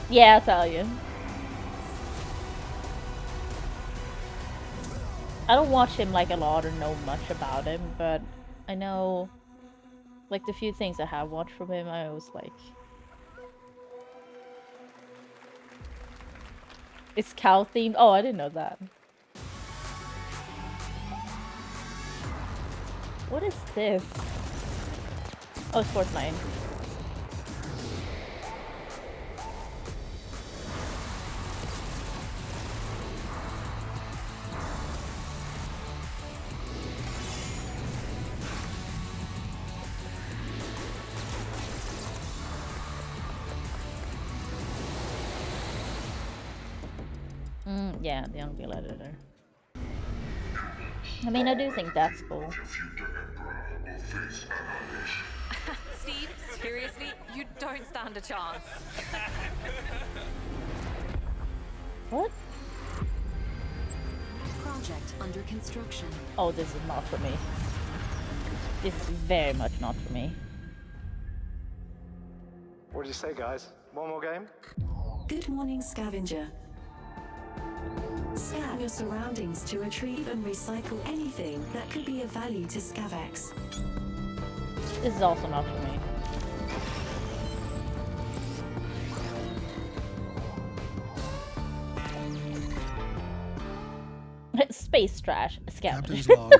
Yeah, I'll tell you. I don't watch him like a lot or know much about him, but I know, like the few things I have watched from him, I always like. It's cow themed. Oh, I didn't know that. What is this? Oh, it's Fortnite. Yeah, the Young editor. I mean, I do think that's cool. Steve, seriously, you don't stand a chance. What? Project under construction. Oh, this is not for me. This is very much not for me. What did you say, guys? One more game? Good morning, scavenger. Scan your surroundings to retrieve and recycle anything that could be of value to Scavex. This is also not for me. Space trash. Captain's log.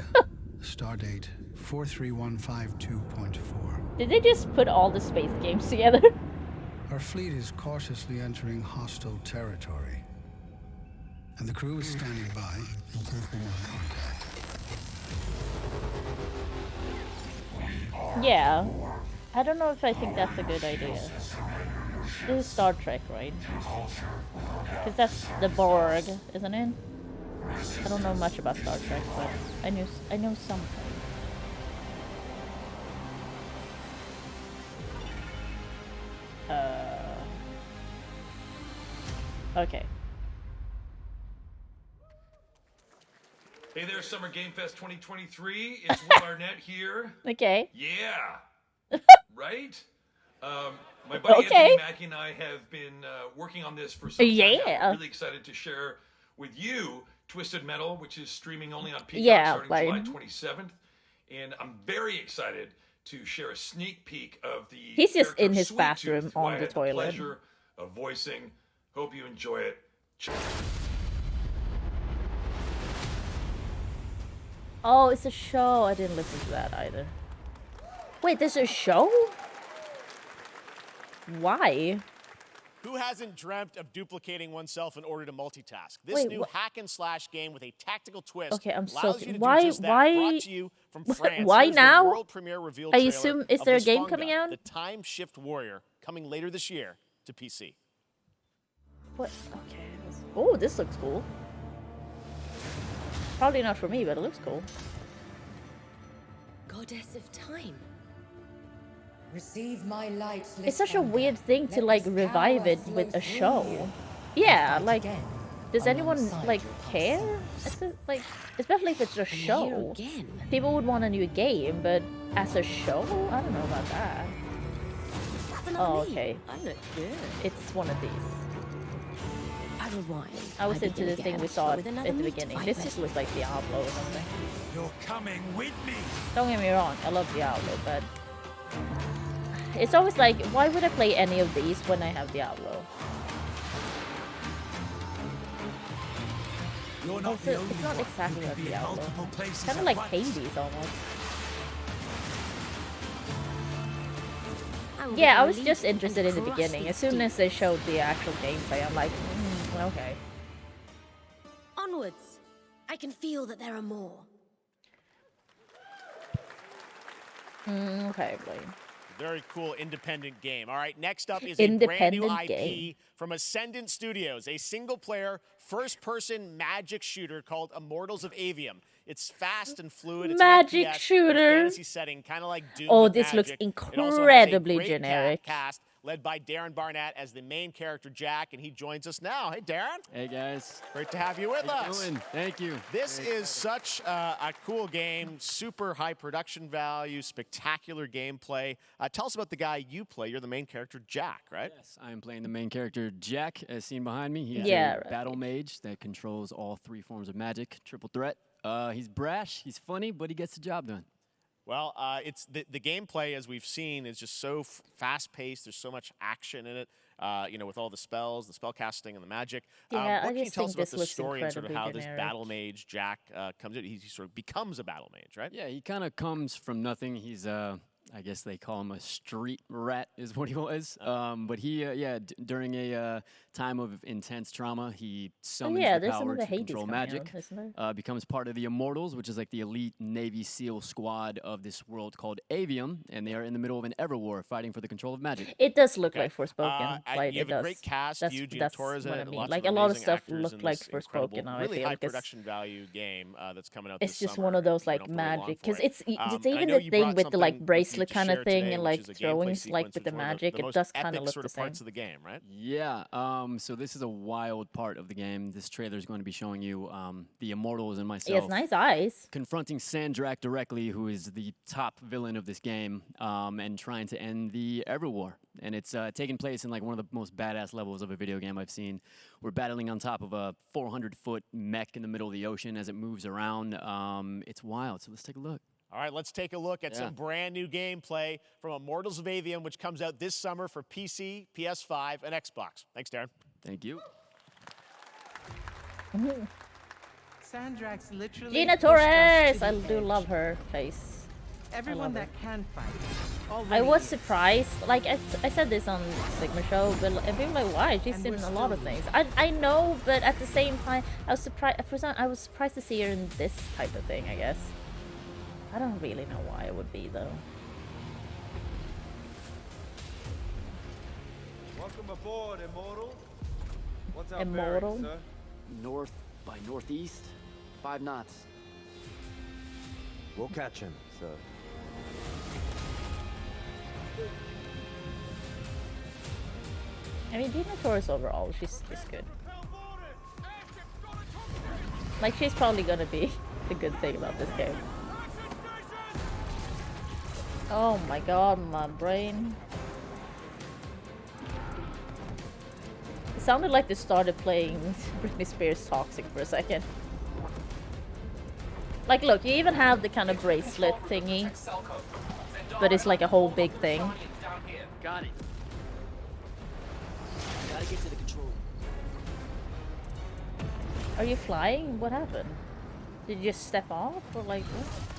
Stardate 43152.4. Did they just put all the space games together? Our fleet is cautiously entering hostile territory. And the crew is standing by in case they want contact. Yeah. I don't know if I think that's a good idea. This is Star Trek, right? Because that's the Borg, isn't it? I don't know much about Star Trek, but I know something. Okay. Hey there, Summer Game Fest 2023. It's Will Arnett here. Okay. Yeah. Right? My buddy Anthony Mackie and I have been working on this for some time now. I'm really excited to share with you Twisted Metal, which is streaming only on Peacock starting July 27th. And I'm very excited to share a sneak peek of the He's just in his Sweet bathroom Tooth, on who I the had toilet. Pleasure of voicing. Hope you enjoy it. Oh, it's a show. I didn't listen to that either. Wait, there's a show? Why? Who hasn't dreamt of duplicating oneself in order to multitask? This new hack and slash game with a tactical twist Okay, I'm allows so you to why do just that. why Brought to you from France. why Here's the now? world premiere reveal I trailer assume is of there a game Lisfonga, coming out? The Time Shift Warrior, coming later this year to PC. What? Okay. Oh, this looks cool. Probably not for me, but it looks cool. Goddess of time. Receive my light. It's such a weird thing to like revive it with a show. Yeah, like does anyone like care? Like especially if it's a show. People would want a new game, but as a show, I don't know about that. Oh, okay. I look good. It's one of these. I was into the thing we saw at the beginning. This just looks like Diablo or something. You're coming with me. Don't get me wrong, I love Diablo, but it's always like, why would I play any of these when I have Diablo? It's not exactly like Diablo. It's kind of like Hades almost. Yeah, I was just interested in the beginning. As soon as they showed the actual gameplay, I'm like, okay. Onwards. I can feel that there are more. Okay, Blade. Very cool independent game. All right, next up is a brand new IP game. from Ascendant Studios, a single-player, first-person magic shooter called Immortals of Avium. It's fast and fluid. It's Magic an FPS shooter. fantasy setting, kind of like Doom. Oh, with this looks magic. It also has a incredibly great generic. cast led by Darren Barnett as the main character Jack, and he joins us now. Hey, Darren. Hey, guys. Great to have you with How you us. doing? Thank you. This is such a cool game, super high production value, spectacular gameplay. Tell us about the guy you play. You're the main character, Jack, right? Yes, I am playing the main character, Jack, as seen behind me. He is a battle mage that controls all 3 forms of magic, triple threat. He's brash, he's funny, but he gets the job done. Well, it's the gameplay, as we've seen, is just so fast-paced. There's so much action in it, with all the spells, the spell casting, and the magic. Yeah, what can you tell us about the story and sort of how this battle mage, Jack, comes in? He sort of becomes a battle mage, right? Yeah, he kind of comes from nothing. He's, I guess they call him a street rat is what he was. But he, during a time of intense trauma, he summons the power to control magic, becomes part of the Immortals, which is like the elite Navy SEAL squad of this world called Avium, and they are in the middle of an Everwar fighting for the control of magic. It does look like Forspoken. You have a great cast. That's what I mean. Lots Like of a lot of amazing stuff actors looked in like this Forspoken now, I really feel. high production value game that's coming out It's this just summer. one of those We like don't have to wait long magic, for because it. it's And even I know the you thing brought with the like something bracelet to kind of share thing today, and which like is a gameplay throwing like sequence. with the It's one of magic. the It most does kind of epic look sort the of parts same. of the game, right? Yeah, so this is a wild part of the game. This trailer is going to be showing you the Immortals and myself. He has nice eyes. Confronting Sandrak directly, who is the top villain of this game, and trying to end the Everwar. And it's taking place in like one of the most badass levels of a video game I've seen. We're battling on top of a 400-foot mech in the middle of the ocean as it moves around. It's wild, so let's take a look. All right, let's take a look at some brand new gameplay from Immortals of Avium, which comes out this summer for PC, PS5, and Xbox. Thanks, Darren. Thank you. Sandrak's literally Gina pushed us Torres! to I the do edge. love her face. Everyone that can fight. I already was is. surprised. Like I said this on Sigma Show, but I feel like why she's And in we're a lot of still things. I know, but at the same time, I was surprised. I was surprised to see her in this type of thing. I guess. I don't really know why it would be though. Welcome aboard, Immortal. What's our Immortal? bearing, sir? North by northeast, 5 knots. We'll catch him, sir. I mean, Gina Torres overall, she's good. Like, she's probably gonna be the good thing about this game. Oh my god, my brain. It sounded like they started playing Britney Spears Toxic for a second. Like, look, you even have the kind of bracelet thingy, but it's like a whole big thing. Got it. Gotta get to the control. Are you flying? What happened? Did you just step off or like what?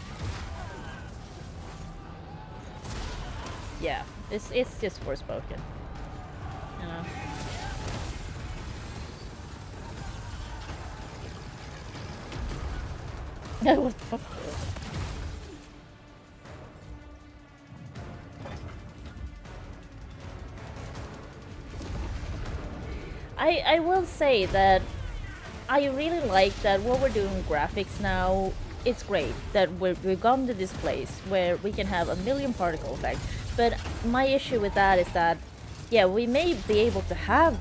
Yeah, it's just Forspoken, you know. What the fuck? I will say that I really like that what we're doing with graphics now. It's great that we've gone to this place where we can have a million particle effects. But my issue with that is that, yeah, we may be able to have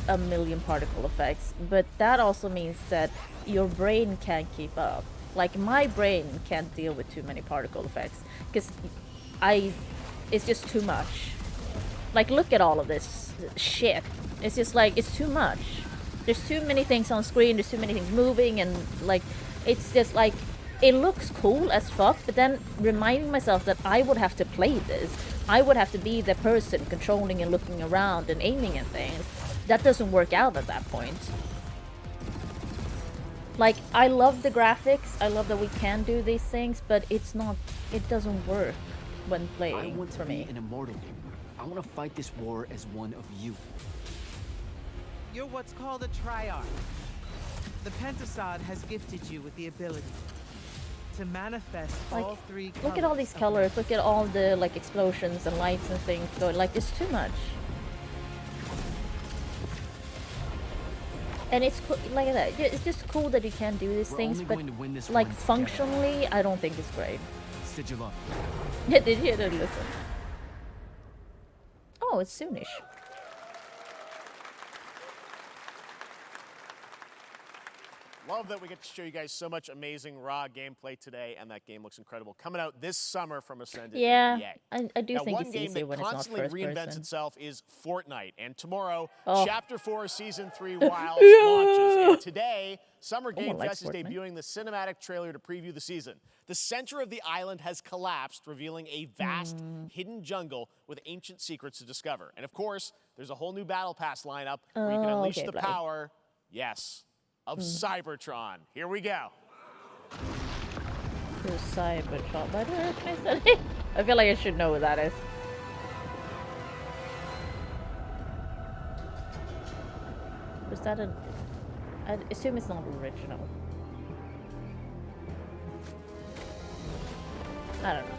a million particle effects, but that also means that your brain can't keep up. Like, my brain can't deal with too many particle effects because it's just too much. Like, look at all of this shit. It's just like, it's too much. There's too many things on screen, there's too many things moving, and like, it's just like, it looks cool as fuck, but then reminding myself that I would have to play this. I would have to be the person controlling and looking around and aiming at things. That doesn't work out at that point. Like, I love the graphics, I love that we can do these things, but it doesn't work when playing I want to for me. be an immortal. I want to fight this war as one of you. You're what's called a triarch. The Pentasod has gifted you with the ability to manifest like, all three. Look at all these colors. Look at all the like explosions and lights and things going. Like it's too much. And it's like that. It's just cool that you can do these things, but like functionally, I don't think it's great. Sigil. Yeah, did you listen? Oh, it's soonish. Love that we get to show you guys so much amazing raw gameplay today, and that game looks incredible. Coming out this summer from Ascended. Yeah, EA. I do Now, think one it's game easier that when it's not constantly first reinvents person. itself is Fortnite, and tomorrow, Oh. Chapter 4, Season 3 Wilds Yeah. launches. And today, Summer Game likes Fest is Fortnite. debuting the cinematic trailer to preview the season. The center of the island has collapsed, revealing a vast, hidden jungle with ancient secrets to discover. And of course, there's a whole new Battle Pass lineup where you can unleash okay, the bloody. power, yes, of Cybertron. Here we go. To Cybertron. By the way, can I say it? I feel like I should know what that is. Was that an... I assume it's not original. I don't know.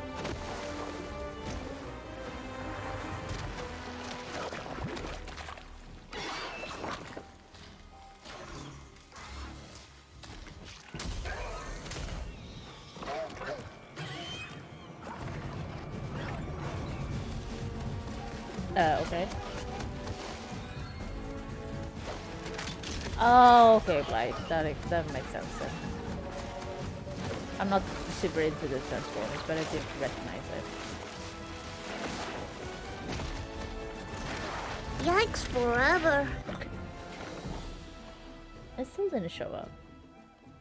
Okay. Oh, okay, Blight. That makes sense then. I'm not super into the Transformers, but I did recognize it. Yikes forever. It still didn't show up.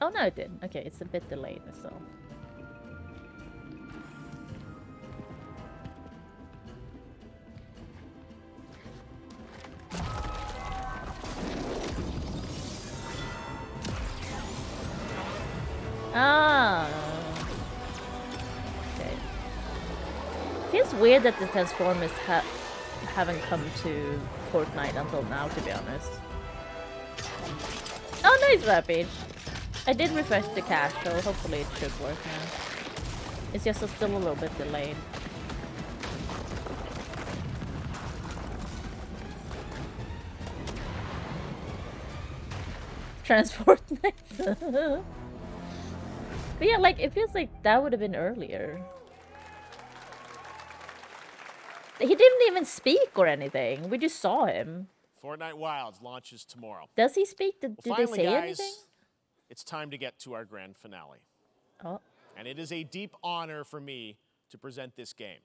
Oh, no, it did. Okay, it's a bit delayed, so. Ah. Okay. Feels weird that the Transformers haven't come to Fortnite until now, to be honest. Oh, nice Rampage. I did refresh the cache, so hopefully it should work now. It's just still a little bit delayed. Fortnite. But yeah, like, it feels like that would have been earlier. He didn't even speak or anything. We just saw him. Fortnite Wilds launches tomorrow. Does he speak? Did they Finally, say guys, anything? it's time to get to our grand finale. Oh. And it is a deep honor for me to present this game.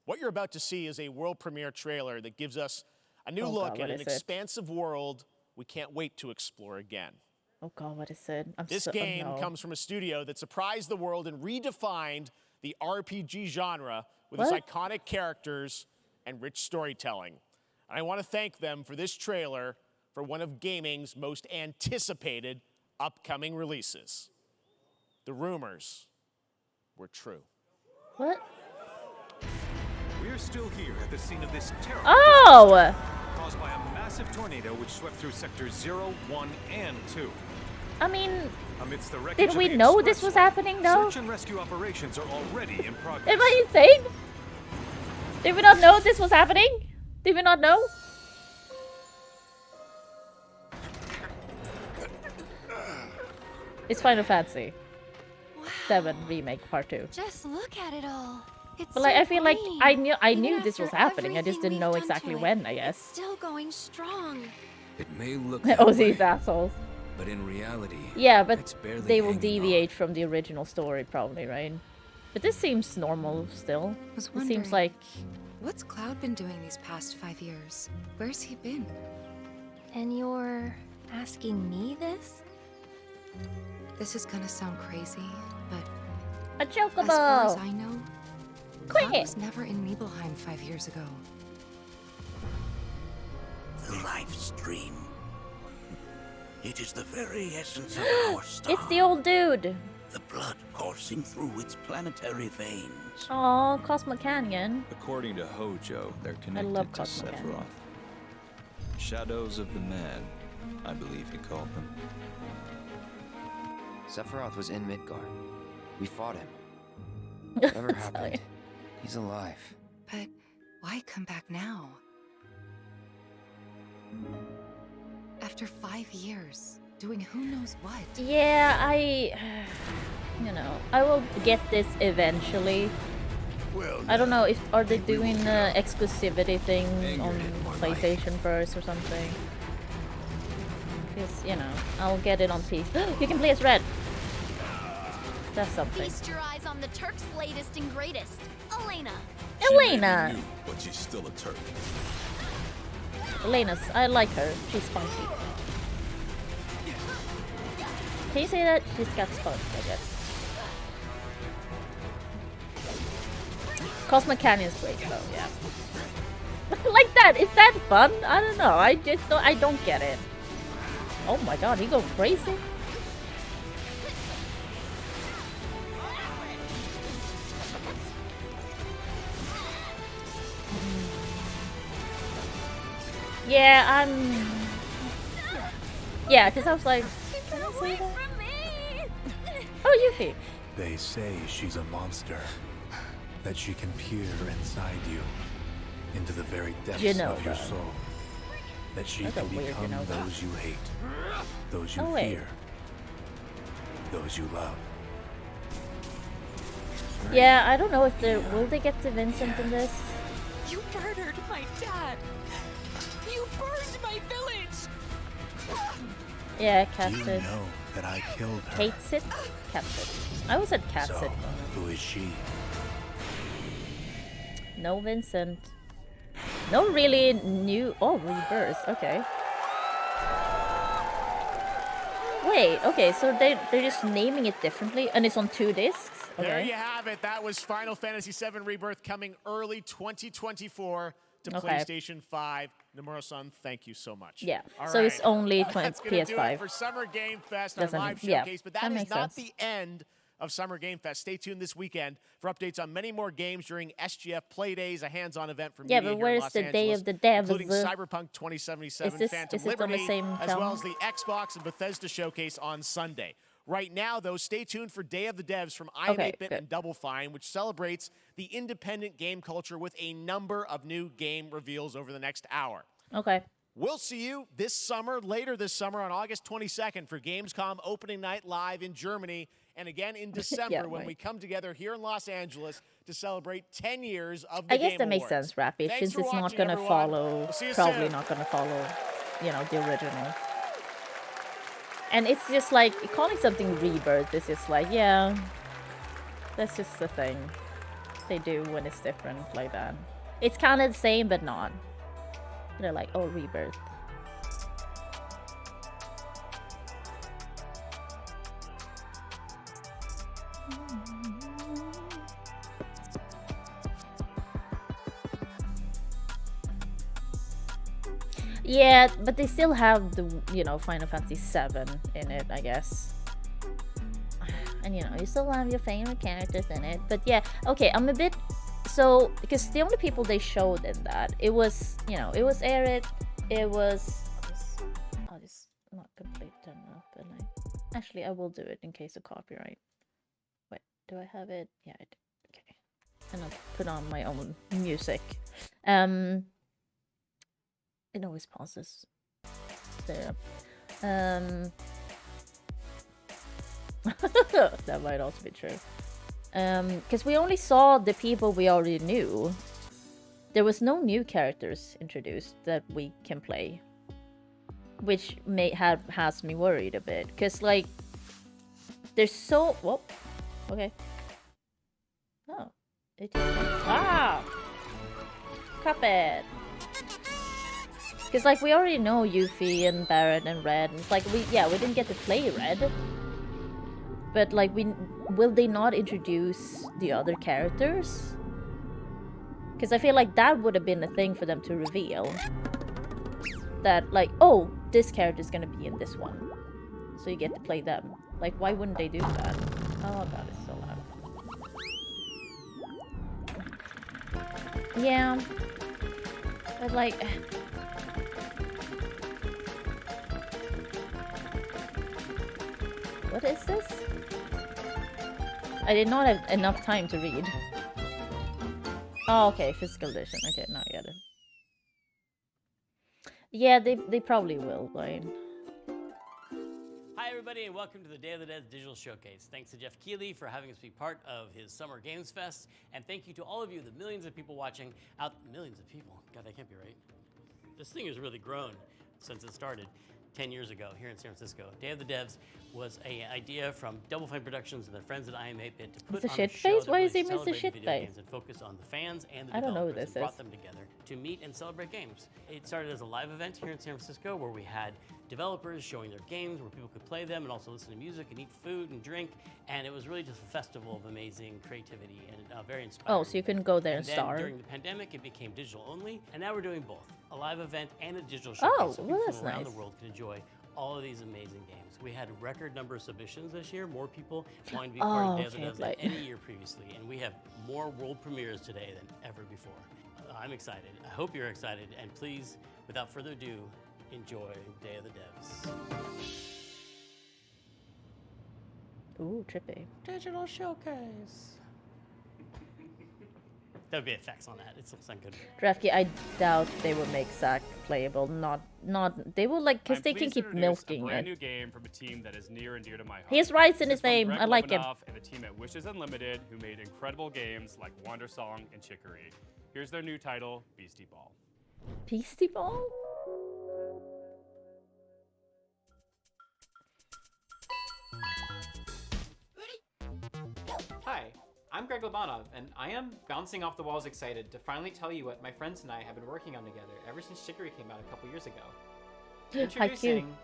What you're about to see is a world premiere trailer that gives us a new look at an expansive world we can't wait to explore again. Oh god, what is it? This game comes from a studio that surprised the world and redefined the RPG genre with its iconic characters and rich storytelling. And I want to thank them for this trailer for one of gaming's most anticipated upcoming releases. The rumors were true. What? We're still here at the scene of this terrible disaster caused by a massive tornado which swept through sectors 0, 1, and 2. I mean, amidst the did we know this was happening though? Search and rescue operations are already in progress. Am I insane? Did we not know this was happening? Did we not know? It's Final Fantasy 7 Remake Part 2. Just look at it all. It's But like, so I feel like green. I knew Even this was after happening. I just everything didn't know we've done exactly to it, when, I guess. It's still going strong. It may look Oh, that these way, assholes. but in reality, Yeah, but it's barely they will hanging deviate from the original story, probably, right? But this seems normal still. Was It seems wondering, like what's Cloud been doing these past 5 years? Where's he been? And you're asking me this? This is gonna sound crazy, but a chocobo. as far as I know, Cloud Quick. was never in Nibelheim 5 years ago. The life stream. It is the very essence of our star. It's the old dude. The blood coursing through its planetary veins. Aw, Cosmo Canyon. According to Hojo, they're connected love to Cosmo Canyon. Sephiroth. Shadows of the Mad, I believe he called them. Sephiroth was in Midgard. We fought him. Whatever happened, he's alive. But why come back now? After 5 years, doing who knows what. Yeah, you know, I will get this eventually. Well, I don't know if are they doing the exclusivity thing on PlayStation first or something. Because, you know, I'll get it on PC. You can play as Red. That's something. Feast your eyes on the Turk's latest and greatest, Elena. Elena! New, but she's still a Turk. Elena's, I like her. She's funky. Can you say that? She's got spunk, I guess. Cosmic Canyon's great though, yeah. Like that, is that fun? I don't know, I don't get it. Oh my god, he goes crazy. Yeah, yeah, because I was like, can I say that? Oh, Yuffie. They say she's a monster. That she can peer inside you, into the very depths of your soul. That she can become those you hate, those you fear, those you love. Yeah, I don't know if will they get to Vincent in this? You murdered my dad. You burned my village. Yeah, Catsit. You know that I killed her. Catsit? Catsit. I always said Catsit. So, who is she? No Vincent. No really new... Oh, Rebirth. Okay. Wait, okay, so they're just naming it differently, and it's on 2 discs? Okay. There you have it. That was Final Fantasy VII Rebirth coming early 2024 to PlayStation 5. Nomura-san, thank you so much. Yeah, all so right. it's only That's PS5. Do it for Summer Game Fest, our live showcase, but that is not the end of Summer Game Fest. Stay tuned this weekend for updates on many more games during SGF Play Days, a hands-on event from media but here in where's Los the Angeles, Day of the Devs? including Cyberpunk 2077, Phantom Liberty, as well as the Xbox and Bethesda showcase on Sunday. Right now, though, stay tuned for Day of the Devs from I Am 8-Bit and Double Fine, which celebrates the independent game culture with a number of new game reveals over the next hour. Okay. We'll see you this summer, later this summer on August 22nd for Gamescom opening night live in Germany, and again in December when we come together here in Los Angeles to celebrate 10 years of the Game I guess that Awards. makes sense, Rapid, Thanks since for it's not watching, gonna everyone. follow, We'll see you probably soon. not gonna follow, you know, the original. And it's just like, calling something Rebirth is just like, yeah, that's just the thing they do when it's different like that. It's kind of the same, but not. They're like, oh, Rebirth. Yeah, but they still have the, you know, Final Fantasy VII in it, I guess. And, you know, you still have your favorite characters in it. But yeah, okay, I'm a bit... So, because the only people they showed in that, it was, you know, it was Aerith, it was... I'll just not complete turn up. And actually, I will do it in case of copyright. Wait, do I have it? Yeah, I do. Okay. And I'll put on my own music. It always pauses. There. That might also be true. Because we only saw the people we already knew. There was no new characters introduced that we can play. Which has me worried a bit. Because, like, there's so... Whoa. Okay. Oh. Ah! Cuphead! Because, like, we already know Yuffie and Barret and Red. And it's like, we didn't get to play Red. But, like, will they not introduce the other characters? Because I feel like that would have been a thing for them to reveal. That, like, oh, this character's gonna be in this one. So you get to play them. Like, why wouldn't they do that? Oh, God, it's so loud. Yeah. But, like... What is this? I did not have enough time to read. Oh, okay, physical edition. Okay, now I get it. Yeah, they probably will, right? Hi, everybody, and welcome to the Day of the Dead Digital Showcase. Thanks to Jeff Keighley for having us be part of his Summer Games Fest, and thank you to all of you, the millions of people watching out. Millions of people? God, that can't be right. This thing has really grown since it started 10 years ago here in San Francisco. Day of the Devs was an idea from Double Fine Productions and their friends at IM8-Bit to put on a show face? that Why really is he Mr. celebrated Shit video Face? games and focused on the fans and the I don't know who developers this and brought is. them together to meet and celebrate games. It started as a live event here in San Francisco where we had developers showing their games where people could play them and also listen to music and eat food and drink, and it was really just a festival of amazing creativity and very inspiring. Oh, so you can go there and then star. during the pandemic, it became digital only, and now we're doing both, a live event and a digital showcase, Oh, so well, people that's from around nice. the world can enjoy all of these amazing games. We had a record number of submissions this year, more people wanting to be part of Day of the Devs than any year previously, and we have more world premieres today than ever before. I'm excited. I hope you're excited, and please, without further ado, enjoy Day of the Devs. Ooh, trippy. Digital showcase. There would be effects on that. It looks like good. Draftkey, I doubt they will make Zack playable. Not. They will like, cause they can keep milking a brand it. new game from a team that is near and dear to my heart. He has rights in This his is from name. Greg I like him. Lovenoff and the team at Wishes Unlimited, who made incredible games like Wander Song and Chicory. Here's their new title, Beastie Ball. Beastie Ball? Hi, I'm Greg Lobanov, and I am bouncing off the walls excited to finally tell you what my friends and I have been working on together ever since Chicory came out a couple years ago. Introducing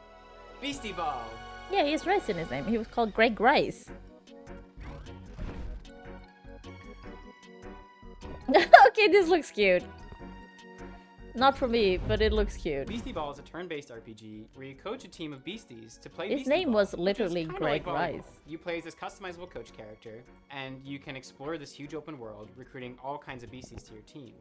Beastie Ball! Yeah, he has rice in his name. He was called Greg Rice. Okay, this looks cute. Not for me, but it looks cute. Beastie Ball is a turn-based RPG where you coach a team of beasties to play His Beastie name Ball, was which literally is kinda Greg like volleyball. Rice. You play as this customizable coach character, and you can explore this huge open world, recruiting all kinds of beasties to your team.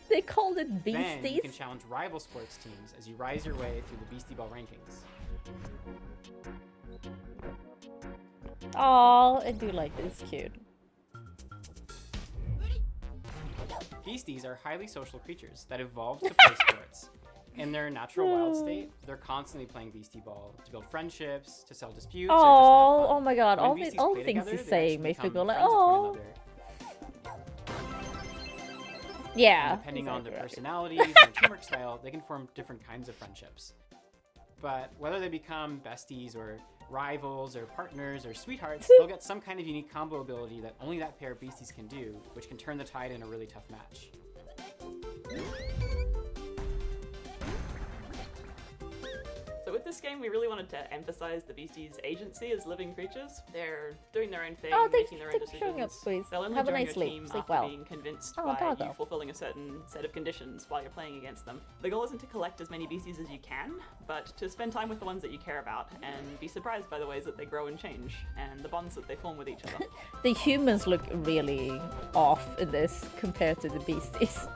They called it Then you beasties? can challenge rival sports teams as you rise your way through the Beastie Ball rankings. Oh, I do like this. Cute. Beasties are highly social creatures that evolved to play sports. In their natural wild state, they're constantly playing Beastie Ball to build friendships, to settle disputes, or just have Oh, fun. oh my God! When All beasties all play things together, he's they saying actually makes me become go like, friends with one oh. another. Yeah. And depending on their exactly. personalities and their teamwork style, they can form different kinds of friendships. But whether they become besties or rivals or partners or sweethearts, they'll get some kind of unique combo ability that only that pair of beasties can do, which can turn the tide in a really tough match. So with this game, we really wanted to emphasize the beasties' agency as living creatures. They're doing their own thing, Oh, making their own thanks for showing up, decisions. please. They'll only Have a join nice your sleep. team Sleep after well. being convinced Oh, by doggo. you fulfilling a certain set of conditions while you're playing against them. The goal isn't to collect as many beasties as you can, but to spend time with the ones that you care about and be surprised by the ways that they grow and change and the bonds that they form with each other. The humans look really off in this compared to the beasties.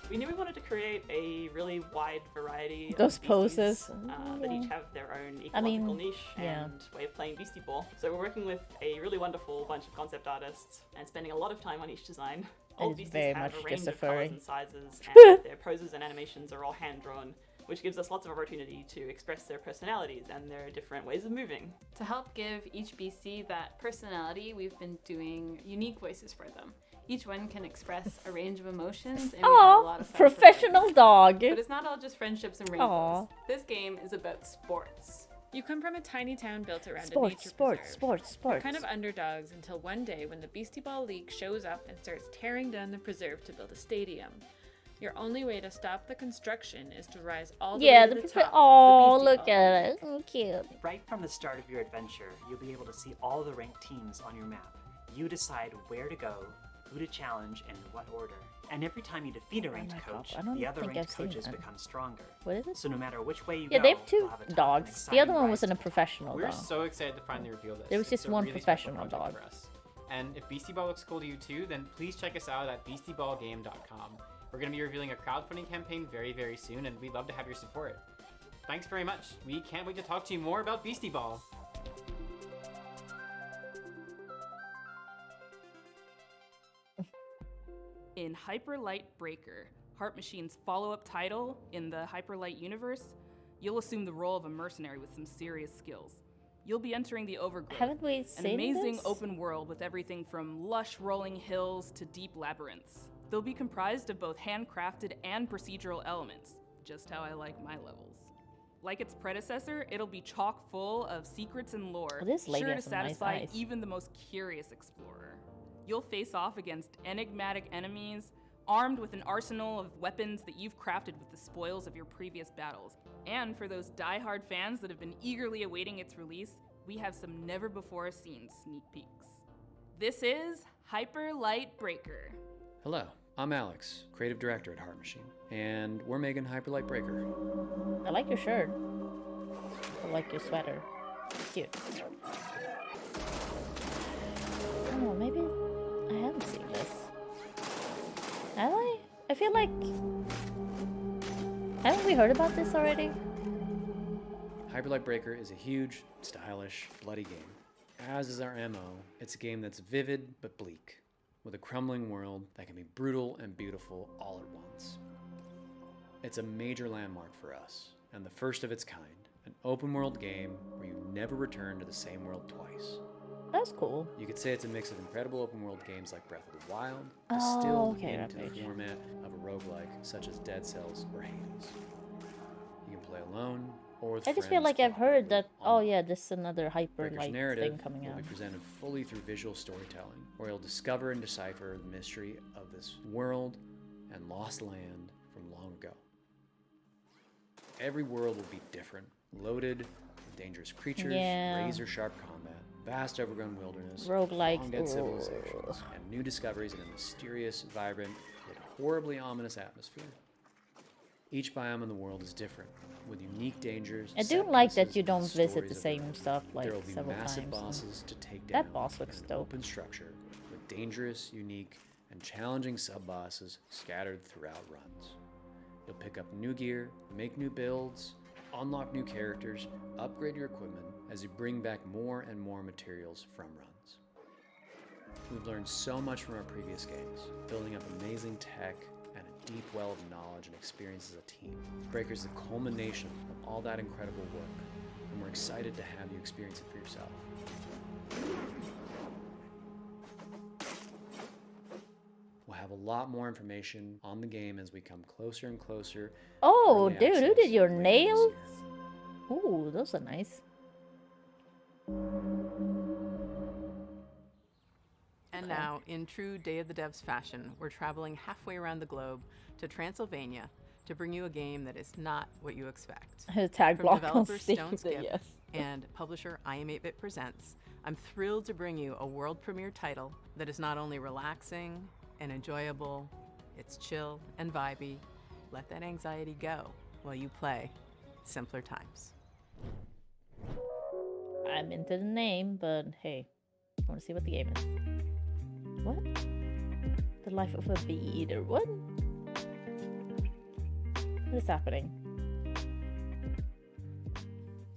We knew we wanted to create a really wide variety Those of beasties, poses. that Yeah. each have their own I mean, ecological niche yeah. and way of playing Beastie Ball. So we're working with a really wonderful bunch of concept artists and spending a lot of time on each design. All It's beasties very have much a range just a of colours furry. and sizes, and their poses and animations are all hand-drawn, which gives us lots of opportunity to express their personalities and their different ways of moving. To help give each BC that personality, we've been doing unique voices for them. Each one can express a range of emotions, and we've had a lot Oh, of fun professional dog. But it's not all just friendships and rainbows. Aw. This game is about sports. You come from a tiny town built around a Sports, nature sports, preserve. sports, You're sports. kind of underdogs until one day when the Beastie Ball League shows up and starts tearing down the preserve to build a stadium. Your only way to stop the construction is to rise all the Yeah, way to the the top. oh, of the Beastie look Ball at League. it. Oh, cute. Right from the start of your adventure, you'll be able to see all the ranked teams on your map. You decide where to go, who to challenge, and in what order. And every time you defeat a ranked my coach, God, I don't the other think ranked I've seen coaches that. become stronger. What is it? So no matter which way you Yeah, go, they have two you'll have a tough and dogs. The exciting other one rise wasn't a to the top. professional We're dog. so excited to finally reveal this. There was just It's a one really special professional project dog. for us. And if Beastie Ball looks cool to you too, then please check us out at beastieballgame.com. We're going to be revealing a crowdfunding campaign very, very soon, and we'd love to have your support. Thanks very much. We can't wait to talk to you more about Beastie Ball. In Hyper Light Breaker, Heart Machine's follow-up title in the Hyper Light universe, you'll assume the role of a mercenary with some serious skills. You'll be entering the Overgrowth, Haven't we an seen amazing this? open world with everything from lush rolling hills to deep labyrinths. They'll be comprised of both handcrafted and procedural elements, just how I like my levels. Like its predecessor, it'll be chock full of secrets and lore, Oh, this lady sure to has some nice satisfy eyes. even the most curious explorer. You'll face off against enigmatic enemies, armed with an arsenal of weapons that you've crafted with the spoils of your previous battles. And for those die-hard fans that have been eagerly awaiting its release, we have some never-before-seen sneak peeks. This is Hyper Light Breaker. Hello, I'm Alex, creative director at Heart Machine, and we're making Hyper Light Breaker. I like your shirt. I like your sweater. It's cute. I don't know, maybe I haven't seen this. Have I? I feel like... Haven't we heard about this already? Hyper Light Breaker is a huge, stylish, bloody game. As is our MO, it's a game that's vivid but bleak, with a crumbling world that can be brutal and beautiful all at once. It's a major landmark for us, and the first of its kind, an open world game where you never return to the same world twice. That's cool. You could say it's a mix of incredible open world games like Breath of the Wild, Oh, distilled okay, into the Rampage. format of a roguelike such as Dead Cells or Hades. You can play alone or with I just feel like I've heard that, oh yeah, this is another Hyper Breaker's Light narrative thing coming will out. be presented fully through visual storytelling, where you'll discover and decipher the mystery of this world and lost land from long ago. Every world will be different, loaded with dangerous creatures, Yeah. razor-sharp combat, vast overgrown wilderness, Roguelike. long-dead civilizations, and new discoveries in a mysterious, vibrant, yet horribly ominous atmosphere. Each biome in the world is different, with unique dangers. I do set like pieces, that you and don't visit stories the of same their own. stuff like There will be several massive times. bosses to take down. That boss looks in an dope. open structure with dangerous, unique, and challenging sub-bosses scattered throughout runs. You'll pick up new gear, make new builds, unlock new characters, upgrade your equipment as you bring back more and more materials from runs. We've learned so much from our previous games, building up amazing tech and a deep well of knowledge and experience as a team. Breaker's the culmination of all that incredible work, and we're excited to have you experience it for yourself. We'll have a lot more information on the game as we come closer and closer. Oh, Early dude, who access did your later this nails? year. Ooh, those are nice. And now, in true Day of the Devs fashion, we're traveling halfway around the globe to Transylvania to bring you a game that is not what you expect. Tag From block on developer Steam, Stone Skip yes. and publisher I Am 8-Bit Presents, I'm thrilled to bring you a world premiere title that is not only relaxing and enjoyable, it's chill and vibey. Let that anxiety go while you play Simpler Times. I'm into the name, but hey, I want to see what the game is. What? The life of a bee eater. What? What is happening?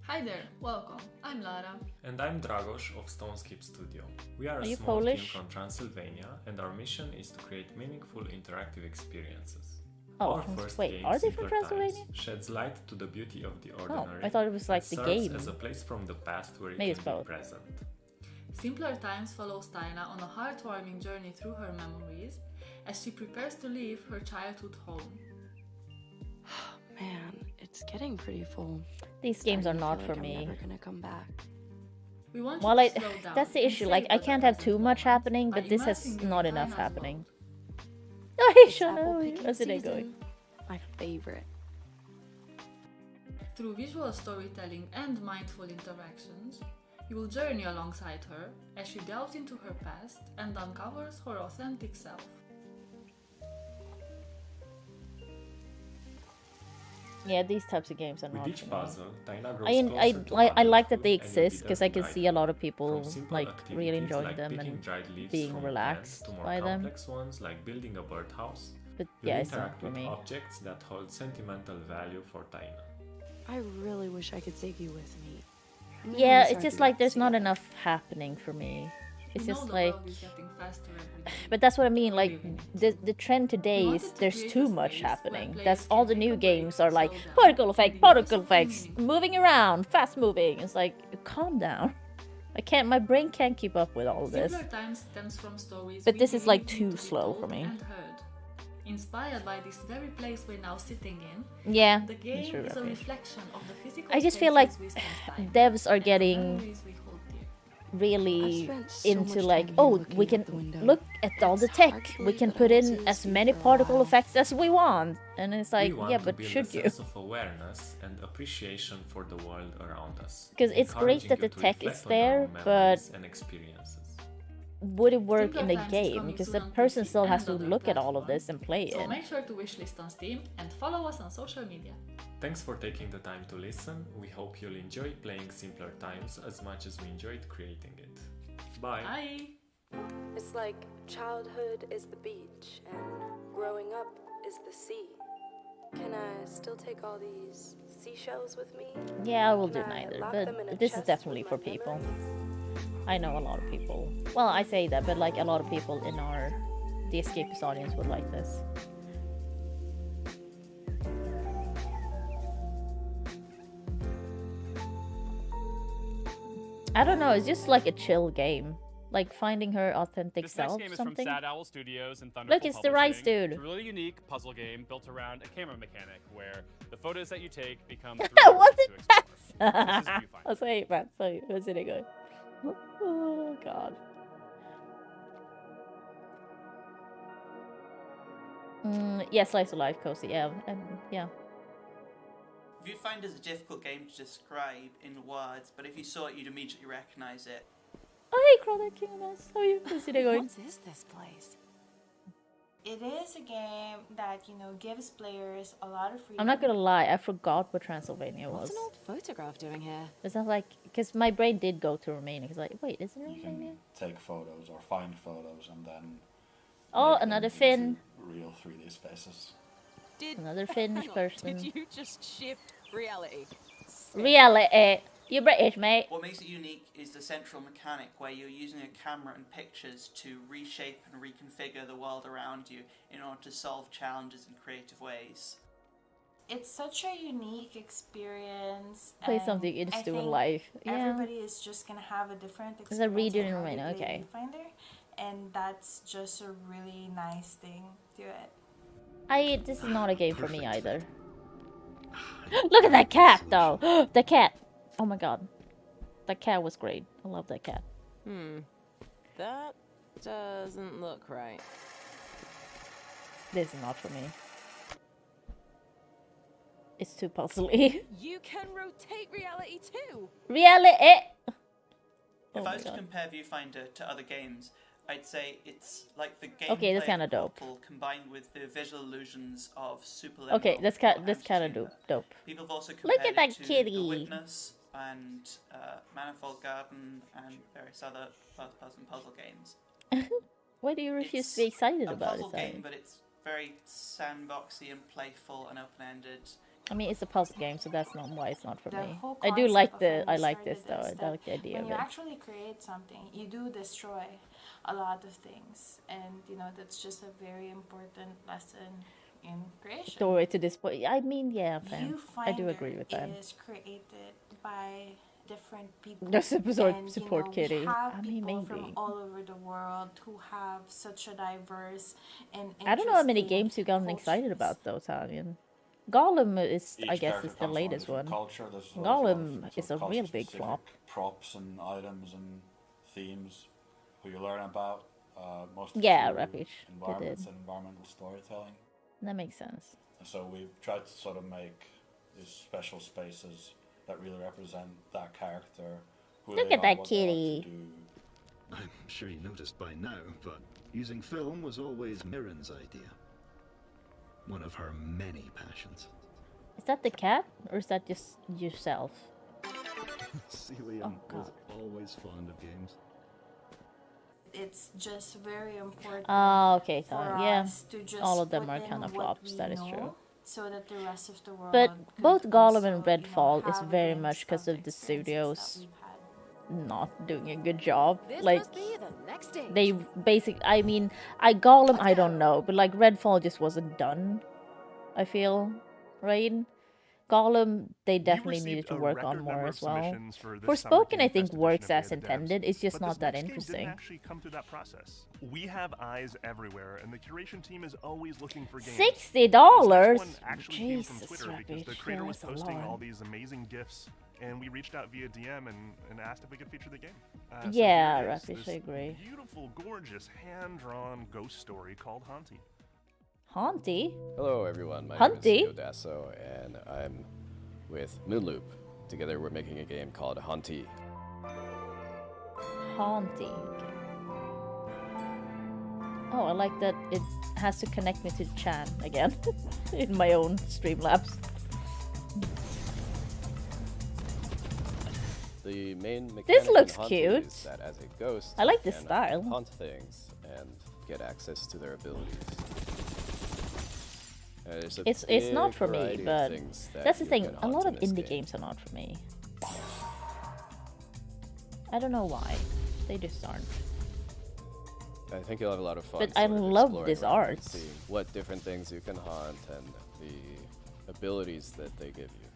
Hi there, welcome. I'm Lara. And I'm Dragos of Stoneskip Studio. We are Are a you small Polish? team from Transylvania, and our mission is to create meaningful interactive experiences. Oh, Our first wait, game, are they from Simpler Times, Transylvania? sheds light to the beauty of the Oh, ordinary. I thought it was like and the serves game. as a place from the past where Maybe it it's can be both. present. Simpler Times follows Tyna on a heartwarming journey through her memories as she prepares to leave her childhood home. Man, it's getting pretty full. These games are Starting to not feel for like me. I'm never gonna come back. We want Well, you to slow down that's the and issue. Like, savor I the can't have present too much moment happening, by but this has immersing you not in enough Tyna's happening. world. Oh, hey, It's Sean, apple oh, picking how's the day season. going? My favorite. Through visual storytelling and mindful interactions, you will journey alongside her as she delves into her past and uncovers her authentic self. Yeah, these types of games are With not each for me. puzzle, Tyna grows I closer to like that they adulthood, and you'll be exist because there I to can guide see her. a lot of people From simple like really activities enjoying like them picking and dried leaves being from relaxed plants to more by them. complex ones like building a birdhouse. But You'll yeah, it's not interact for with me. objects that hold sentimental value for Tyna. I really wish I could take you with me. Maybe Yeah, we it's start just doing like there's this not together. enough happening for me. It's You know just the like, world is getting faster every day. but that's what I mean. Like the trend today We is wanted to there's create too a much space where happening. players That's can all the take new a break, games are like slow down, particle and effect, enjoy particle something effects, meaningful. moving around, fast moving. It's like, calm down. I can't. My brain can't keep up with all of this. Simpler Times stems from stories But we this is like believe need too to be slow for told me. and heard. Inspired by this very place we're now sitting in, Yeah, the that's game true, is a Rafi. reflection of the physical I just feel like spaces we spend time devs are and the getting memories we hold dear. really spent so into much like, time here oh, looking we out can the window. look at all the It's hard tech. to We can believe put that I in will see as this many for a particle while. effects as we want. And it's like, we want yeah, to but build should a you? sense of awareness and appreciation for the world around us. 'Cause it's great encouraging that you the to tech reflect is on your there, own but memories and experiences. would it work Simpler in the Times is game? coming Because soon the on person PC still has and to other look at all of platforms. this and play So it. make sure to wishlist on Steam and follow us on social media. Thanks for taking the time to listen. We hope you'll enjoy playing Simpler Times as much as we enjoyed creating it. Bye! Bye! It's like childhood is the beach and growing up is the sea. Can I still take all these seashells with me? Yeah, I will Can do I neither. lock them in a But this is chest definitely with for my people. memories? I know a lot of people. Well, I say that, but like a lot of people in our the Escapist audience would like this. I don't know. It's just like a chill game, like finding her authentic This next self. game is something. from Sad Owl Studios and Thunderful Look, it's the rice Publishing. dude. It's a really unique puzzle game built around a camera mechanic where the photos that you take become Was it This is Max? viewfinder. I'll say it, Matt. Sorry, where's it going? Oh God. Yeah, slice of life, cozy. Yeah, and yeah. Viewfinder is a difficult game to describe in words, but if you saw it, you'd immediately recognize it. Oh, hey, Crawler King of us. How are you? Where's it going? What is this place? It is a game that, gives players a lot of freedom. I'm not gonna lie, I forgot what Transylvania was. What's an old photograph doing here? It's not like, because my brain did go to Romania. Because like, wait, is it Romania? Take photos or find photos and then Oh, make them another into Finn. real 3D spaces. Another Finnish Hang on, person. Did you just shift reality? Reality. You British, mate. What makes it unique is the central mechanic where you're using a camera and pictures to reshape and reconfigure the world around you in order to solve challenges in creative ways. It's such a unique experience. Play and something you just I do in think life. Yeah. Everybody is just gonna have a different Is experience. that redo on in how they Romania? play Okay. Viewfinder, and that's just a really nice thing to it. This is not a game for me either. Look at that cat, though. The cat. Oh my God, that cat was great. I love that cat. That doesn't look right. This is not for me. It's too puzzly. You can rotate reality too. Reality. If Oh I my was to God. compare Viewfinder to other games, I'd say it's like the game Okay, that's kinda dope. combined with the visual illusions of Super Okay, that's kind of dope. People have also Look compared at that it to kitty. The Witness and Manifold Garden and various other first-person puzzle games. Why do you refuse to be excited a about it? puzzle Simon? game, but it's very sandboxy and playful and open-ended. I mean, it's a puzzle game, so that's not why it's not for The me. whole I do concept like of the. when I we like this started though. is I like the that idea when of you it. actually create something, you do destroy a lot of things, and that's just a very important lesson in creation. Story to this point. I mean, yeah, fam. I do Viewfinder agree with that. is created by different people. Just support and, Kitty. We have I mean, people maybe. from all over the world who have such a diverse and I don't know how many interesting games you gotten excited about though, Talion. Gollum is, I Each guess, character is the comes from a latest one. different culture. There's a lot of Gollum is sort a of real big culture-specific flop. Props and items and themes who you learn about. Mostly Yeah, through Rapish, they environments did. and environmental storytelling. That makes sense. And so we've tried to sort of make these special spaces that really represent that character. Who Look they at are, that what they like kitty. to do. I'm sure you noticed by now, but using film was always Mirren's idea. One of her many passions. Is that the cat, or is that just yourself? Celium Oh, was always fond of games. It's just very important. Oh, okay, for yeah. us to just All of them put are in kind of what flops. we That is know, true. So that the rest of the world But could both Gollum also, and Redfall is have a very glimpse much because of of the studios. we've had. not doing a good job. This Like, must be the next stage. they basically, I mean, Gollum, I don't know, but like Redfall just wasn't done, I feel, right? Gollum, they definitely needed to work on more as well. Forspoken, I think, works as intended. It's just not that interesting. Didn't actually come through that process. We have eyes everywhere, and the curation team is always looking for games. $60. Jesus, Jesus, because the Rabbit, creator was that's a posting lot. all these amazing gifs, and we reached out via DM and asked if we could feature the game. Yeah, here it is, Rabbit, this I agree. Beautiful, gorgeous, hand-drawn ghost story called Haunty. Haunty? Hello, everyone. My Hunty? name is Leo Dasso, and I'm with Moonloop. Together, we're making a game called Haunty. Haunty. Oh, I like that it has to connect me to Chan again in my own Streamlabs. The main mechanic This looks in Haunty cute. is that as a ghost, I like you this can style. haunt things and get access to their abilities. There's a It's not big for me, variety of but things that that's the you thing. can A haunt lot in of this indie game. games are not for me. I don't know why. They just aren't. I think you'll have a lot of fun. But I sort of love exploring this around and art. seeing what different things you can haunt and the abilities that they give you.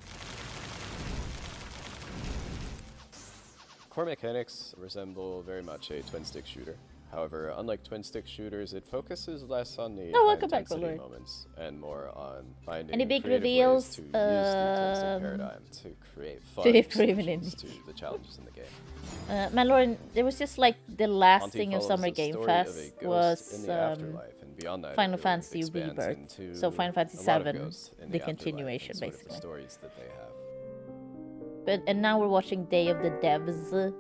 Core mechanics resemble very much a twin-stick shooter. However, unlike twin-stick shooters, it focuses less on the welcome back, high-intensity Valor. moments and more on finding Any big creative reveals? ways to use the twin-stick paradigm to create fun to improve an solutions indie. to the challenges in the game. Mandalorian, there was just like the last Haunty thing of follows Summer the Game story of a Fest ghost was in the afterlife, and beyond that, Final it really Fantasy expands Rebirth. into So Final Fantasy a lot of VII, ghosts in the afterlife continuation, and sort of the basically. stories that they have. And now we're watching Day of the Devs.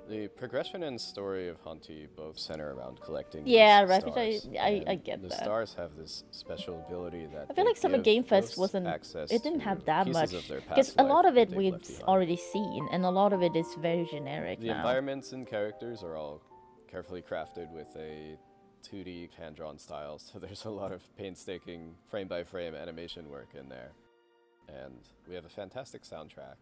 The progression and story of Haunty both center around collecting Yeah, these right, stars, I and get the that. stars have this special ability that I feel they like Summer give Game Fest ghosts wasn't. access It didn't to have that pieces much of their because past a lot life of it that they've we've left behind. already seen, and a lot of it is very generic The now. environments and characters are all carefully crafted with a 2D hand-drawn style, so there's a lot of painstaking frame-by-frame animation work in there. And we have a fantastic soundtrack.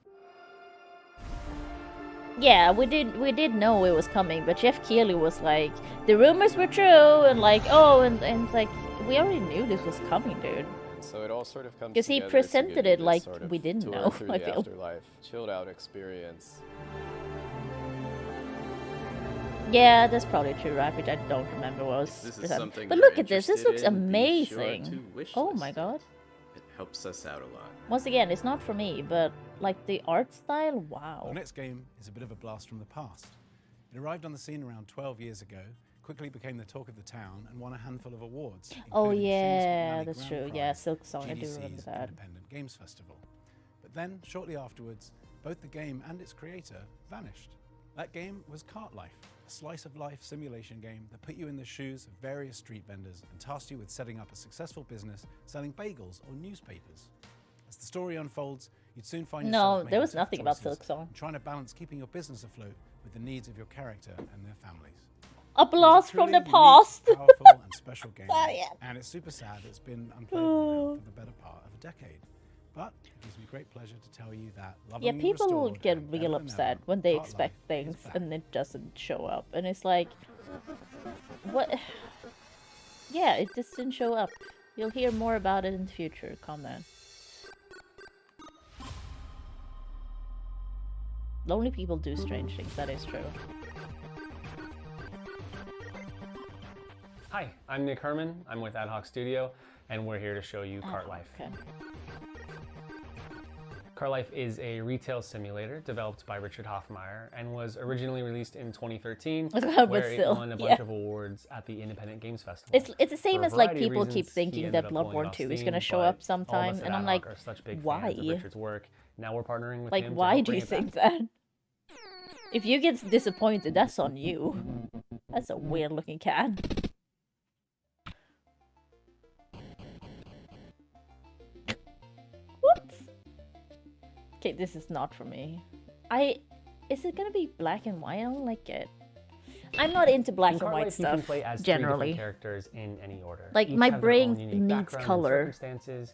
Yeah, we did know it was coming, but Jeff Keighley was like, the rumors were true, and like, oh, and it's like, we already knew this was coming, dude. And so it all sort of comes Because he together to presented give you it this like sort of we didn't tour know, through I the feel. afterlife, chilled out experience. Yeah, that's probably true, Rapid. I don't remember what was If this is presented. something But you're look at this. This interested looks in, be sure amazing. to wish Oh list my it. god. It helps us out a lot. Once again, it's not for me, but like the art style, wow. Our next game is a bit of a blast from the past. It arrived on the scene around 12 years ago, quickly became the talk of the town, and won a handful of awards. Oh including the Seamus yeah, McNally that's Grand true. Prize Yeah, Silk Song, I do GDC's remember that. Independent Games Festival. But then, shortly afterwards, both the game and its creator vanished. That game was Cart Life, a slice-of-life simulation game that put you in the shoes of various street vendors and tasked you with setting up a successful business selling bagels or newspapers. As the story unfolds, you'd soon find yourself No, making there was tough nothing about choices Silk Song. and trying to balance keeping your business afloat with the needs of your character and their families. A blast from the Truly unique, past. powerful and special game, Sorry. and it's super sad it's been unplayable now for the better part of a decade. But it gives me great pleasure to tell you that Yeah, Lovingly people Restored get and real Better Than upset Ever, when they Cart expect Life things is back. and it doesn't show up. And it's like, what? Yeah, it just didn't show up. You'll hear more about it in the future. Comment. Lonely people do strange things, that is true. Hi, I'm Nick Herman. I'm with Ad Hoc Studio, and we're here to show you Cart Life. Okay. Cart Life is a retail simulator developed by Richard Hoffmeyer and was originally released in 2013, But where it still, won a yeah. bunch of awards at the Independent Games Festival. It's the same For a as like variety of people keep reasons, he thinking ended that up pulling it Bloodborne off 2 is Steam, gonna show but up all of sometime, us at and I'm Ad like, Hoc are such big why? fans of Richard's work. Now we're partnering with Like, him to why help do bring you it think back. that? If you get disappointed, that's on you. That's a weird looking cat. What? Okay, this is not for me. Is it gonna be black and white? I don't like it. I'm not into black In and Cart white Life, you can stuff play as 3 generally. different characters in any order. Like, Each my have their own brain unique needs background and color. circumstances,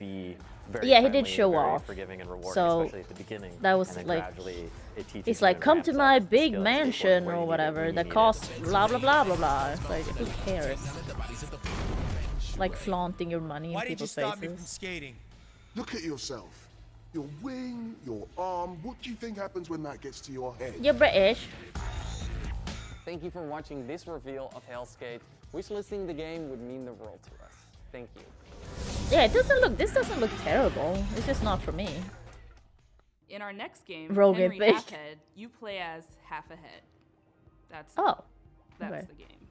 be very Yeah, he friendly, did show very off. forgiving and rewarding, So especially at the beginning. that was and then like, gradually it teaches he's you like, and come ramps to up my the big skills mansion where or you need it, whatever when you that need it. costs blah blah blah blah blah. It's like, who cares? like flaunting your money in Why did you people's stop me from faces. skating? Look at yourself. Your wing, your arm. What do you think happens when that gets to your head? You're British. Thank you for watching this reveal of Hellskate. Wishlisting the game would mean the world to us. Thank you. Yeah, it doesn't look. This doesn't look terrible. It's just not for me. In our next game, Rogue Henry Epic. Halfhead, you play as Half a Head. That's Oh, that's okay. the game.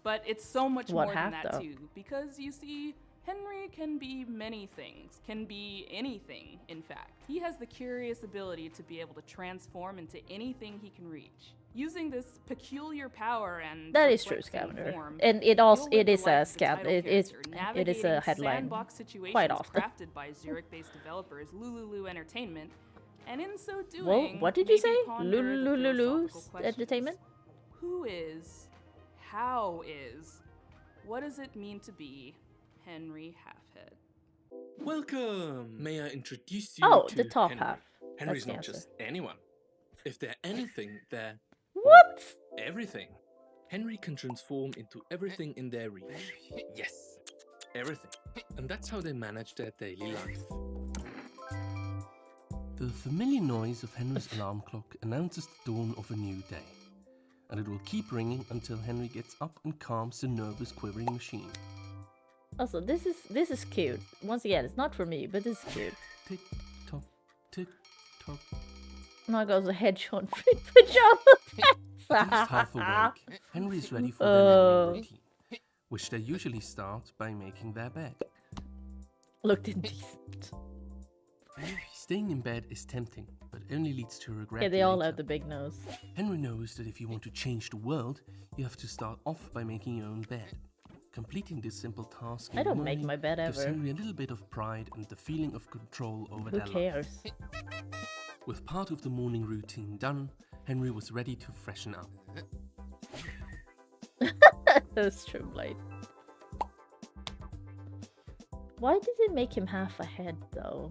But it's so much What more half, than that though? too, because you see, Henry can be many things, can be anything, in fact. He has the curious ability to be able to transform into anything he can reach. Using this peculiar power and That is true, perplexing Scavenger. form, And it also you'll live it is the a life of the scab. title It is character, a navigating headline sandbox situations quite often. crafted by Zurich-based developers Lululu Entertainment, and in so doing, Whoa, what did you maybe say? ponder the Lululu philosophical questions. Entertainment? Who is, how is, what does it mean to be Henry Halfhead? Welcome! May I introduce you Oh, to the top Henry. half. Henry's That's the not answer. just anyone. If they're anything, they're What? everything. Henry can transform into everything in their reach. Yes, everything. And that's how they manage their daily life. The familiar noise of Henry's alarm clock announces the dawn of a new day. And it will keep ringing until Henry gets up and calms the nervous quivering machine. Also, this is cute. Once again, it's not for me, but it's cute. Tick tock, tick tock. Now goes a hedgehog print pajama Just half pants. awake, Henry is ready for their morning routine, which they usually start by making their bed. Looked indecent. Staying in bed is tempting, but only leads to regret. Yeah, they all later. have the big nose. Henry knows that if you want to change the world, you have to start off by making your own bed. Completing this simple task in I the don't make morning my bed gives ever. Henry a little bit of pride and the feeling of control over Who their cares? life. With part of the morning routine done, Henry was ready to freshen up. That's true, Blade. Why did they make him half a head, though?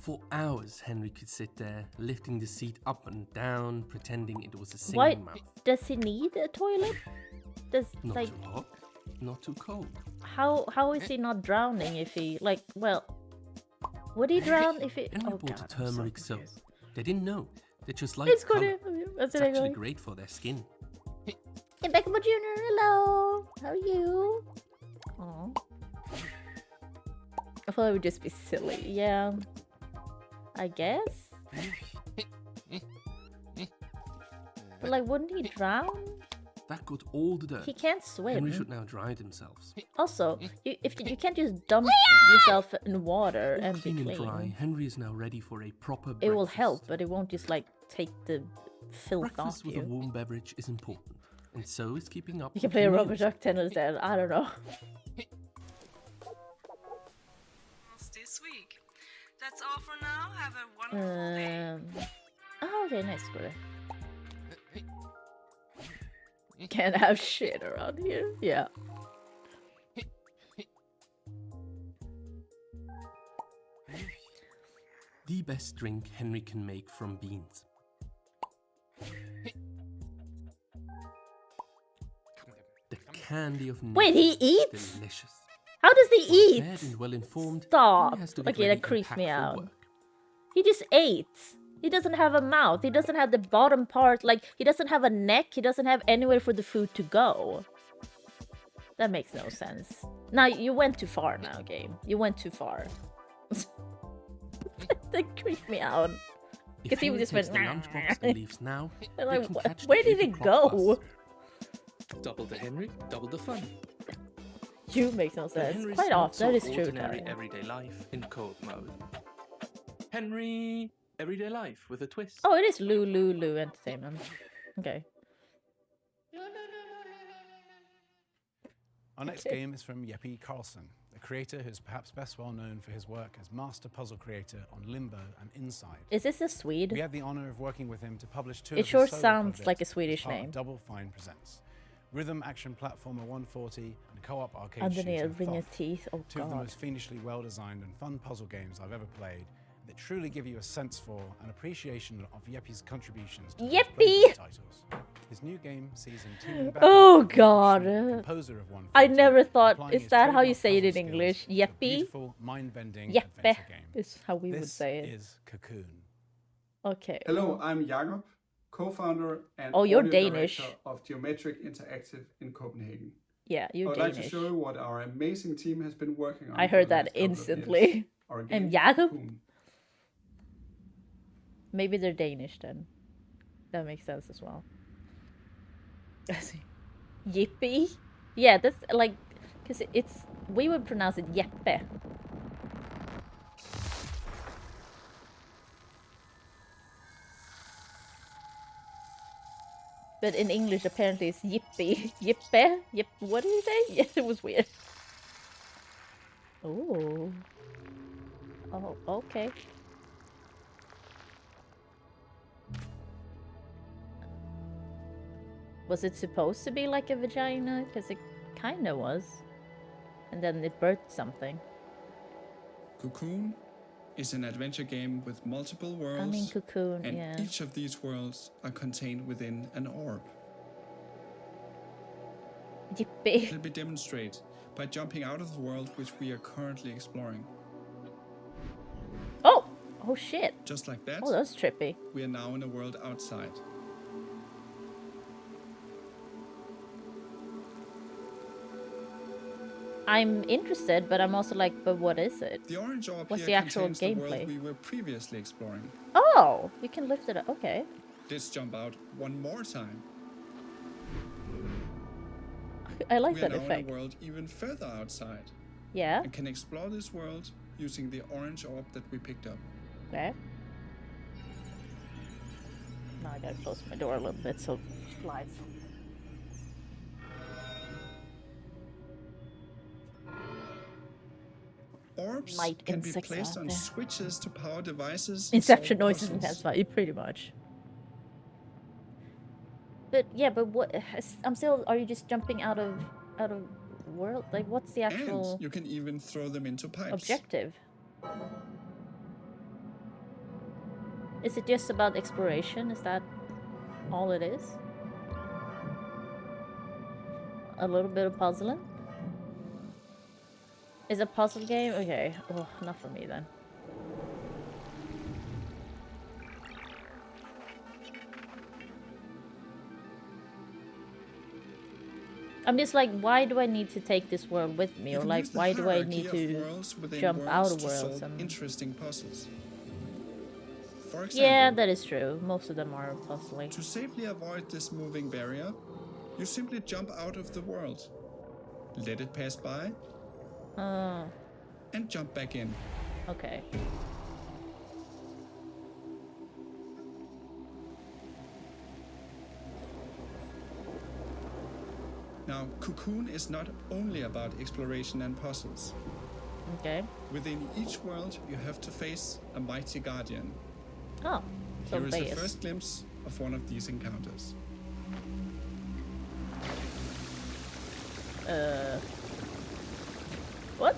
For hours, Henry could sit there, lifting the seat up and down, pretending it was a singing Why mouth. does he need a toilet? Does Not like too hot, not too cold. how is he not drowning if he like would he drown if he Henry oh bought god a turmeric soap. They didn't know. They just liked It's the good. color. That's It's it, actually going. great for their skin. Hey, Beckham Jr. Hello. How are you? Aw. I thought it would just be silly. Yeah. I guess. But like, wouldn't he drown? That got all the dirt. He can't swim. Henry should now dry themselves. Also, you can't just dump yourself in water and be Clean and clean. dry, Henry is now ready for a proper It will breakfast. help, but it won't just like take the filth off Breakfast with a you. warm beverage is important, and so is keeping up You can with play the a news. rubber duck tennis then. I don't know. This week. That's all for now. Have a wonderful day. Oh, okay, nice. Good. Can't have shit around here. Yeah. The best drink Henry can make from beans. The candy of nature. Wait, he eats? Delicious. How does he eat? Fed and well informed, Stop. Henry has to get Okay, ready that creeps and me pack for out. work. He just ate. He doesn't have a mouth. He doesn't have the bottom part. Like, he doesn't have a neck. He doesn't have anywhere for the food to go. That makes no sense. Now, you went too far now, game. You went too far. That creeped me out. If Because he Henry just takes went... the lunchbox and leaves now, And they like, can wh- catch the where did 8 it o'clock go? bus. Double the Henry, double the fun. You makes no The sense. Henry's Quite not off. That so is true, ordinary Tarian. everyday life in code mode. Henry, everyday life with a twist. Oh, it is Lulu Entertainment. Okay. Our next Okay. game is from Jeppe Carlsen, a creator who's perhaps best well known for his work as master puzzle creator on Limbo and Inside. Is this a Swede? We had the honor of working with him to publish two It of his sure solo sounds projects like a as Swedish part of name. Double Fine presents Rhythm Action Platformer 140 and co-op arcade Underneath shooter ring of Thoth. teeth. Oh Two of the god. most fiendishly well-designed and fun puzzle games I've ever played, that truly give you a sense for and appreciation of Yeppy's contributions to Yeppy! these titles. His new game sees him teaming back Oh up with god. composer of one. I never thought. applying Is his that how you trademark say it puzzle in skills English? to a Yeppy? beautiful, mind-bending Jeppe adventure game. is how we would This say it. is Cocoon. Okay. Hello, I'm Jakob, co-founder and Oh, you're audio Danish. director of Geometric Interactive in Copenhagen. Yeah, I you're would like to Danish. show you what our amazing team has been working on. I for heard the that last couple of instantly. years. Our And game, Jakob? Cocoon. Maybe they're Danish then. That makes sense as well. Yippee? Yeah, that's like, because it's, we would pronounce it Jeppe. But in English, apparently it's yippee. Yippe? Yip, what did he say? Yeah, it was weird. Oh. Oh, okay. Was it supposed to be like a vagina? Because it kinda was. And then it birthed something. Cocoon is an adventure game with multiple worlds. I mean, Cocoon, and yeah. each of these worlds are contained within an orb. Yippee. Let me demonstrate by jumping out of the world which we are currently exploring. Oh! Oh shit. Just like that, Oh, that's trippy. we are now in a world outside. I'm interested, but I'm also like, but what is it? The orange orb What's here the actual contains the world gameplay? we were previously exploring. Oh! You can lift it up. Okay. Let's jump out one more time. I like we that are now effect. in a world even further outside. Yeah? And can explore this world using the orange orb that we picked up. Okay. Now I gotta close my door a little bit so it slides. Orbs Night can be insects placed out on there. switches to power devices. Inception solve noises puzzles. intensify, pretty much. But yeah, but what? I'm still. Are you just jumping out of world? Like, what's the actual And you can even throw them into pipes. objective? Is it just about exploration? Is that all it is? A little bit of puzzling? Is a puzzle game? Okay. Oh, not for me then. I'm just like, why do I need to take this world with me? You Or can like, use the why do I hierarchy need of to worlds within jump out of to worlds? solve And... interesting puzzles. For example, Yeah, that is true. Most of them are puzzling. to safely avoid this moving barrier, you simply jump out of the world, let it pass by, and jump back in. Okay. Now, Cocoon is not only about exploration and puzzles. Okay. Within each world, you have to face a mighty guardian. Oh, so Here is the base. first glimpse of one of these encounters. What?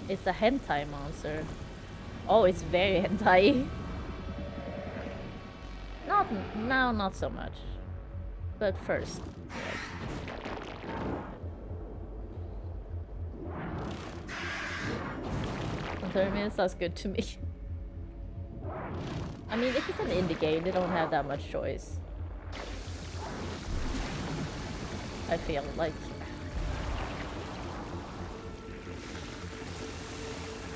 It's a hentai monster. Oh, it's very hentai. Not so much. But first. Yeah. 30 minutes, that's good to me. I mean, if it's an indie game, they don't have that much choice. I feel like.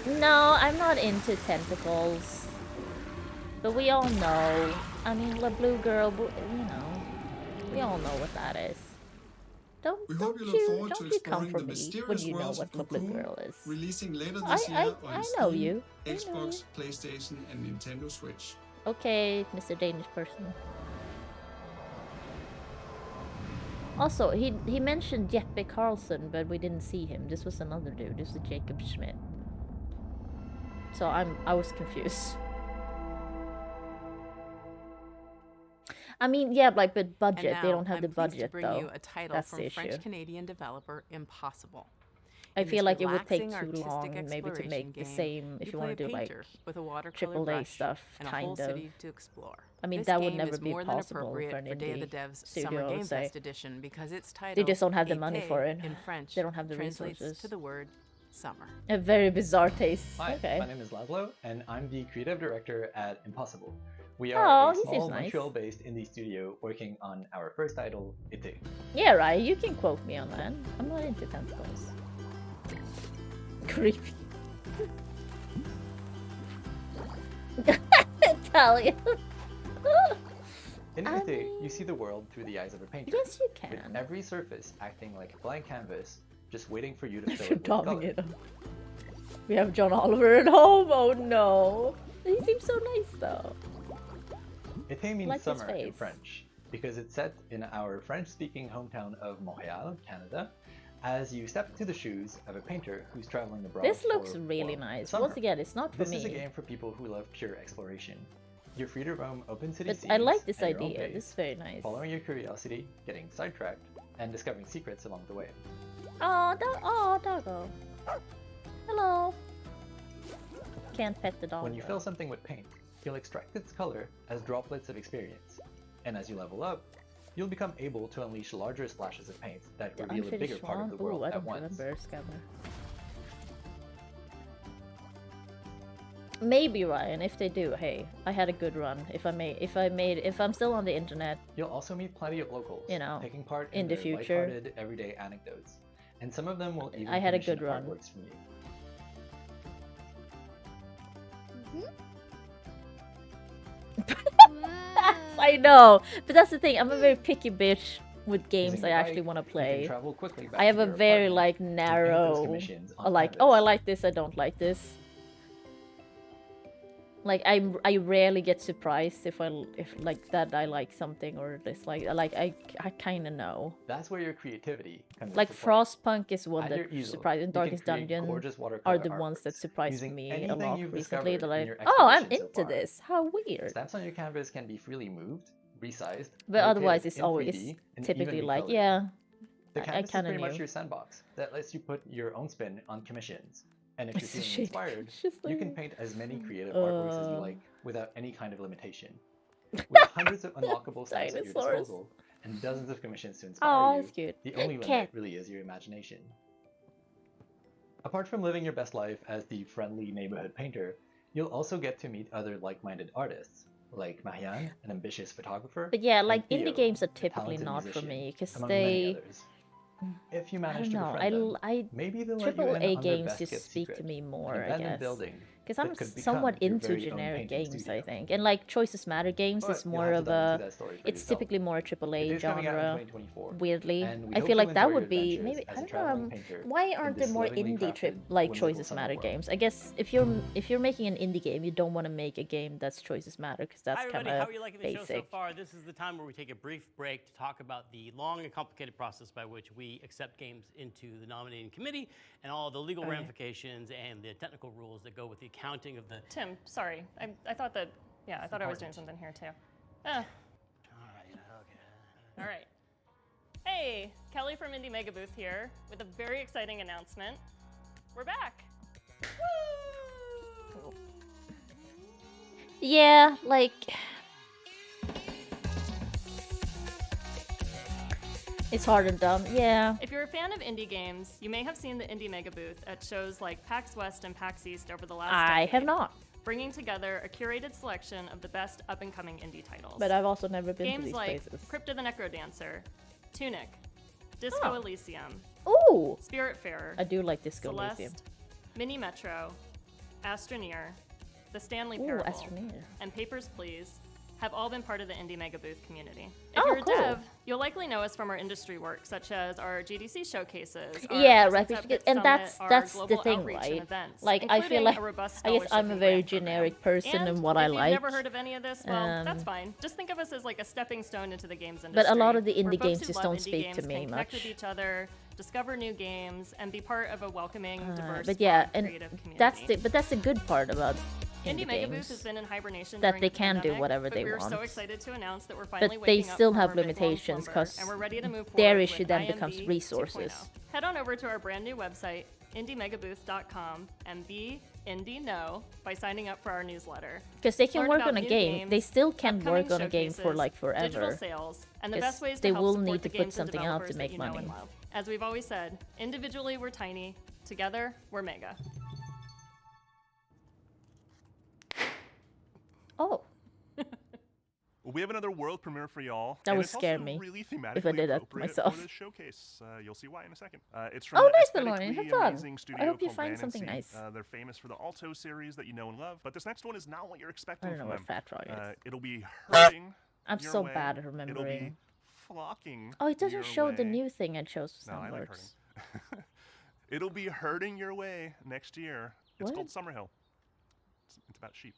No, I'm not into tentacles. But we all know. I mean, the blue girl, you know. We all know what that is. Don't We don't hope you look you forward don't to you come exploring for the me when mysterious you know worlds what of the blue Cocoon, girl is. releasing later this year on I know Steam, you. I know Xbox, PlayStation, and Nintendo Switch. Okay, Mr. Danish person. Also, he mentioned Jeppe Carlson, but we didn't see him. This was another dude. This is Jacob Schmidt. So I was confused. I mean, yeah, like, but budget. And now, They don't have I'm the pleased budget, to bring though. you a title That's from the issue. French-Canadian developer Impossible. I In feel this like it would take relaxing too long, artistic maybe, to exploration make the game, same if you play want to a do like painter with a watercolor AAA brush stuff, and a whole kind of. city to explore. I mean, This that would game never is be more than possible appropriate for an for Day of the indie Dev's studio, Summer I would Game say. Fest edition because its title, They just don't have the money Été for it. in French, They don't have the translates resources. to the word summer. A very bizarre taste. Hi, Okay. my name is Laszlo, and I'm the creative director at Impossible. We Oh, are he a seems small nice. Montreal-based indie studio working on our first title, Été. Yeah, right. You can quote me on that. I'm not into tentacles. Creepy. Italian. In Été, you see the world through the eyes of a painter. Yes, you can. With every surface acting like a blank canvas, just waiting for you to fill You're it with color. domming it up. We have John Oliver at home. Oh no. He seems so nice though. Été means Like his summer in face. French because it's set in our French-speaking hometown of Montreal, Canada, as you step into the shoes of a painter who's traveling abroad. This looks for, really well, nice. summer. Once again, it's not for This me. is a game for people who love pure exploration. You're free to roam open city But scenes I like this at your own idea. pace, This is very nice. following your curiosity, getting sidetracked, and discovering secrets along the way. Oh, doggo. Hello. Can't pet the dog. When you though. fill something with paint, you'll extract its color as droplets of experience. And as you level up, you'll become able to unleash larger splashes of paint that The reveal a bigger unfinished part of one? the world Ooh, I at don't once. remember Scabber. Maybe Ryan, if they do, hey, I had a good run. If I'm still on the internet, You'll also meet plenty of locals, you know, taking part in in the their future. lighthearted, everyday anecdotes. And some of them will even I had a commission good run. artworks from you. I know, but that's the thing. I'm a very picky bitch with games Using I your actually bike, want to you can play. travel quickly back I have to a your very apartment like and paint those narrow, commissions on like, canvas. oh, I like this, I don't like this. Like I rarely get surprised if like that I like something or dislike. I kind of know. That's where your creativity comes Like into play. Frostpunk is one At that your easel, surprised, and you can Darkest create Dungeon gorgeous are watercolor the ones that artworks surprised using me a anything lot you've recently. discovered That in your oh, I'm expedition so into far. this. How weird. Stamps on your canvas can be freely moved, resized, But otherwise, rotated it's in always 3D, and typically even like, recolored. yeah, The I canvas is kind of pretty knew. much your sandbox that lets you put your own spin on commissions. And if It's a you're feeling shade inspired, just you can like- paint as many creative artworks as you Uh. like without any kind of limitation. With hundreds of unlockable stamps at your Dinosaurs. disposal and dozens of commissions to inspire Oh, you, that's cute. the only limit Cat. really is your imagination. Apart from living your best life as the friendly neighborhood painter, you'll also get to meet other like-minded artists, like Marianne, an ambitious photographer. But yeah, and like Theo, indie games are a typically talented not for musician, me because among many they. others. If you I manage don't to know. befriend them, I maybe they'll let you triple in A on their games best just kept speak to secret, me an more, I abandoned guess. building Because that I'm could become somewhat your into very own generic painting games, I studio. think, and like Choices Matter games But is you'll more have to of dive into a. that story for It's yourself. typically more a triple A It is coming out in genre. 2024, Weirdly, and we I hope feel you'll like that enjoy would your be adventures maybe as I a don't traveling know. painter Why in aren't this there more lovingly indie trip crafted, like whimsical Choices summer Matter world. games? I guess if you're making an indie game, you don't want to make a game that's Choices Matter because that's Hi kind everybody, how of are you liking the show so basic. far? This is the time where we take a brief break to talk about the long and complicated process by which we accept games into the nominating committee and all the legal Okay. ramifications and the technical rules that go with the accounting of the... Tim, sorry. I thought that, yeah, I thought I was doing something here too. Ah. All right. Hey, Kelly from Indie Mega Booth here with a very exciting announcement. We're back. Woo! Yeah, like it's hard and dumb. Yeah. If you're a fan of indie games, you may have seen the Indie Mega Booth at shows like PAX West and PAX East over the last I decade, have not. bringing together a curated selection of the best up-and-coming indie titles. But I've also never been to Games these like places. Crypto the Necrodancer, Tunic, Disco Oh. Elysium, Ooh. Spiritfarer, I do like Disco Celeste, Elysium. Mini Metro, Astroneer, The Stanley Ooh, Parable, Astroneer. and Papers, Please have all been part of the Indie Mega Booth community. If Oh, you're a cool. dev, you'll likely know us from our industry work, such as our GDC showcases, our Yeah, Presence right. at because- Bit and Summit, that's our the global thing, outreach and right? events, Like I feel including like a robust I guess scholarship I'm a and very grant program. generic person And in what I if like. you've never heard of any of this, well, that's Um, fine. Just think of us as like a stepping stone into the games industry. But a lot of the where indie folks games who just love don't indie speak to games me can connect much. with each other, discover new games, and be part of a welcoming, diverse, but yeah, broad, and creative community. that's the good part about in the Indie Mega Booth games has been in hibernation that during they the can do pandemic, whatever but they we're want. so excited to announce that we're finally But they waking up still from have our bit-long limitations slumber, because and we're ready to move their forward issue with then becomes IMB resources. 2.0. Head on over to our brand new website, indiemegabooth.com, and be Indie Know by signing up for our newsletter. Because they can Learn work about on a new game, games, they still can upcoming work on a game for showcases, like forever. digital sales, and the 'Cause best ways to they help will support need the to put games and something out developers to that make you know money. and love. As we've always said, individually we're tiny, together we're mega. Oh. We have another world premiere for y'all. That and would it's scare also me really if I thematically did that appropriate myself. for this showcase. You'll see why in a second. It's from Oh, the nice, aesthetically Balloon. Have fun. amazing I studio hope you called find Land and something Sea. nice. They're famous for the Alto series that you know and love, but this next one is not what you're expecting I don't know from what them. Fat Frog is. It'll be hurting. I'm your so way. bad at It'll be remembering. flocking. Oh, it doesn't your show the way. new thing I chose for No, I like soundboards. hurting. It'll be hurting your way next year. It's What? called Summerhill. It's about sheep.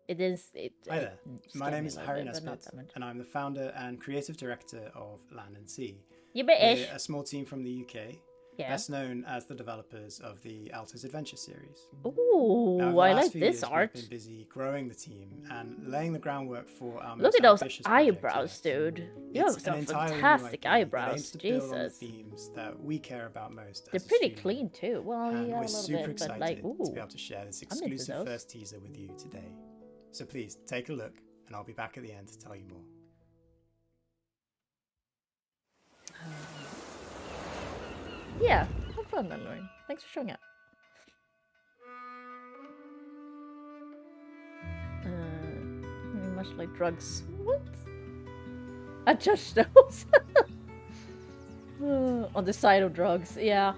It is. Hi there, my name is Harry but not Nesbitt, that much. and I'm the founder and creative director of Land and Sea. You British. We're a small team from the UK, Yeah. best known as the developers of the Alto's Adventure series. Ooh, Now, over the I last like few this years, art. We've been busy growing the team and laying the groundwork for our Look most at those ambitious project eyebrows, yet. dude. You have It's some an entirely new fantastic IP that eyebrows. aims to build on the Jesus. themes that we care about most. They're as a pretty studio. clean too. Well, And yeah, a we're little super bit, excited but like, ooh. to be able to share this I'm into exclusive those. first teaser with you today. So please take a look, and I'll be back at the end to tell you more. Yeah, have fun then, Lauren. Thanks for showing up. Much like drugs. What? I just those. On the side of drugs, yeah.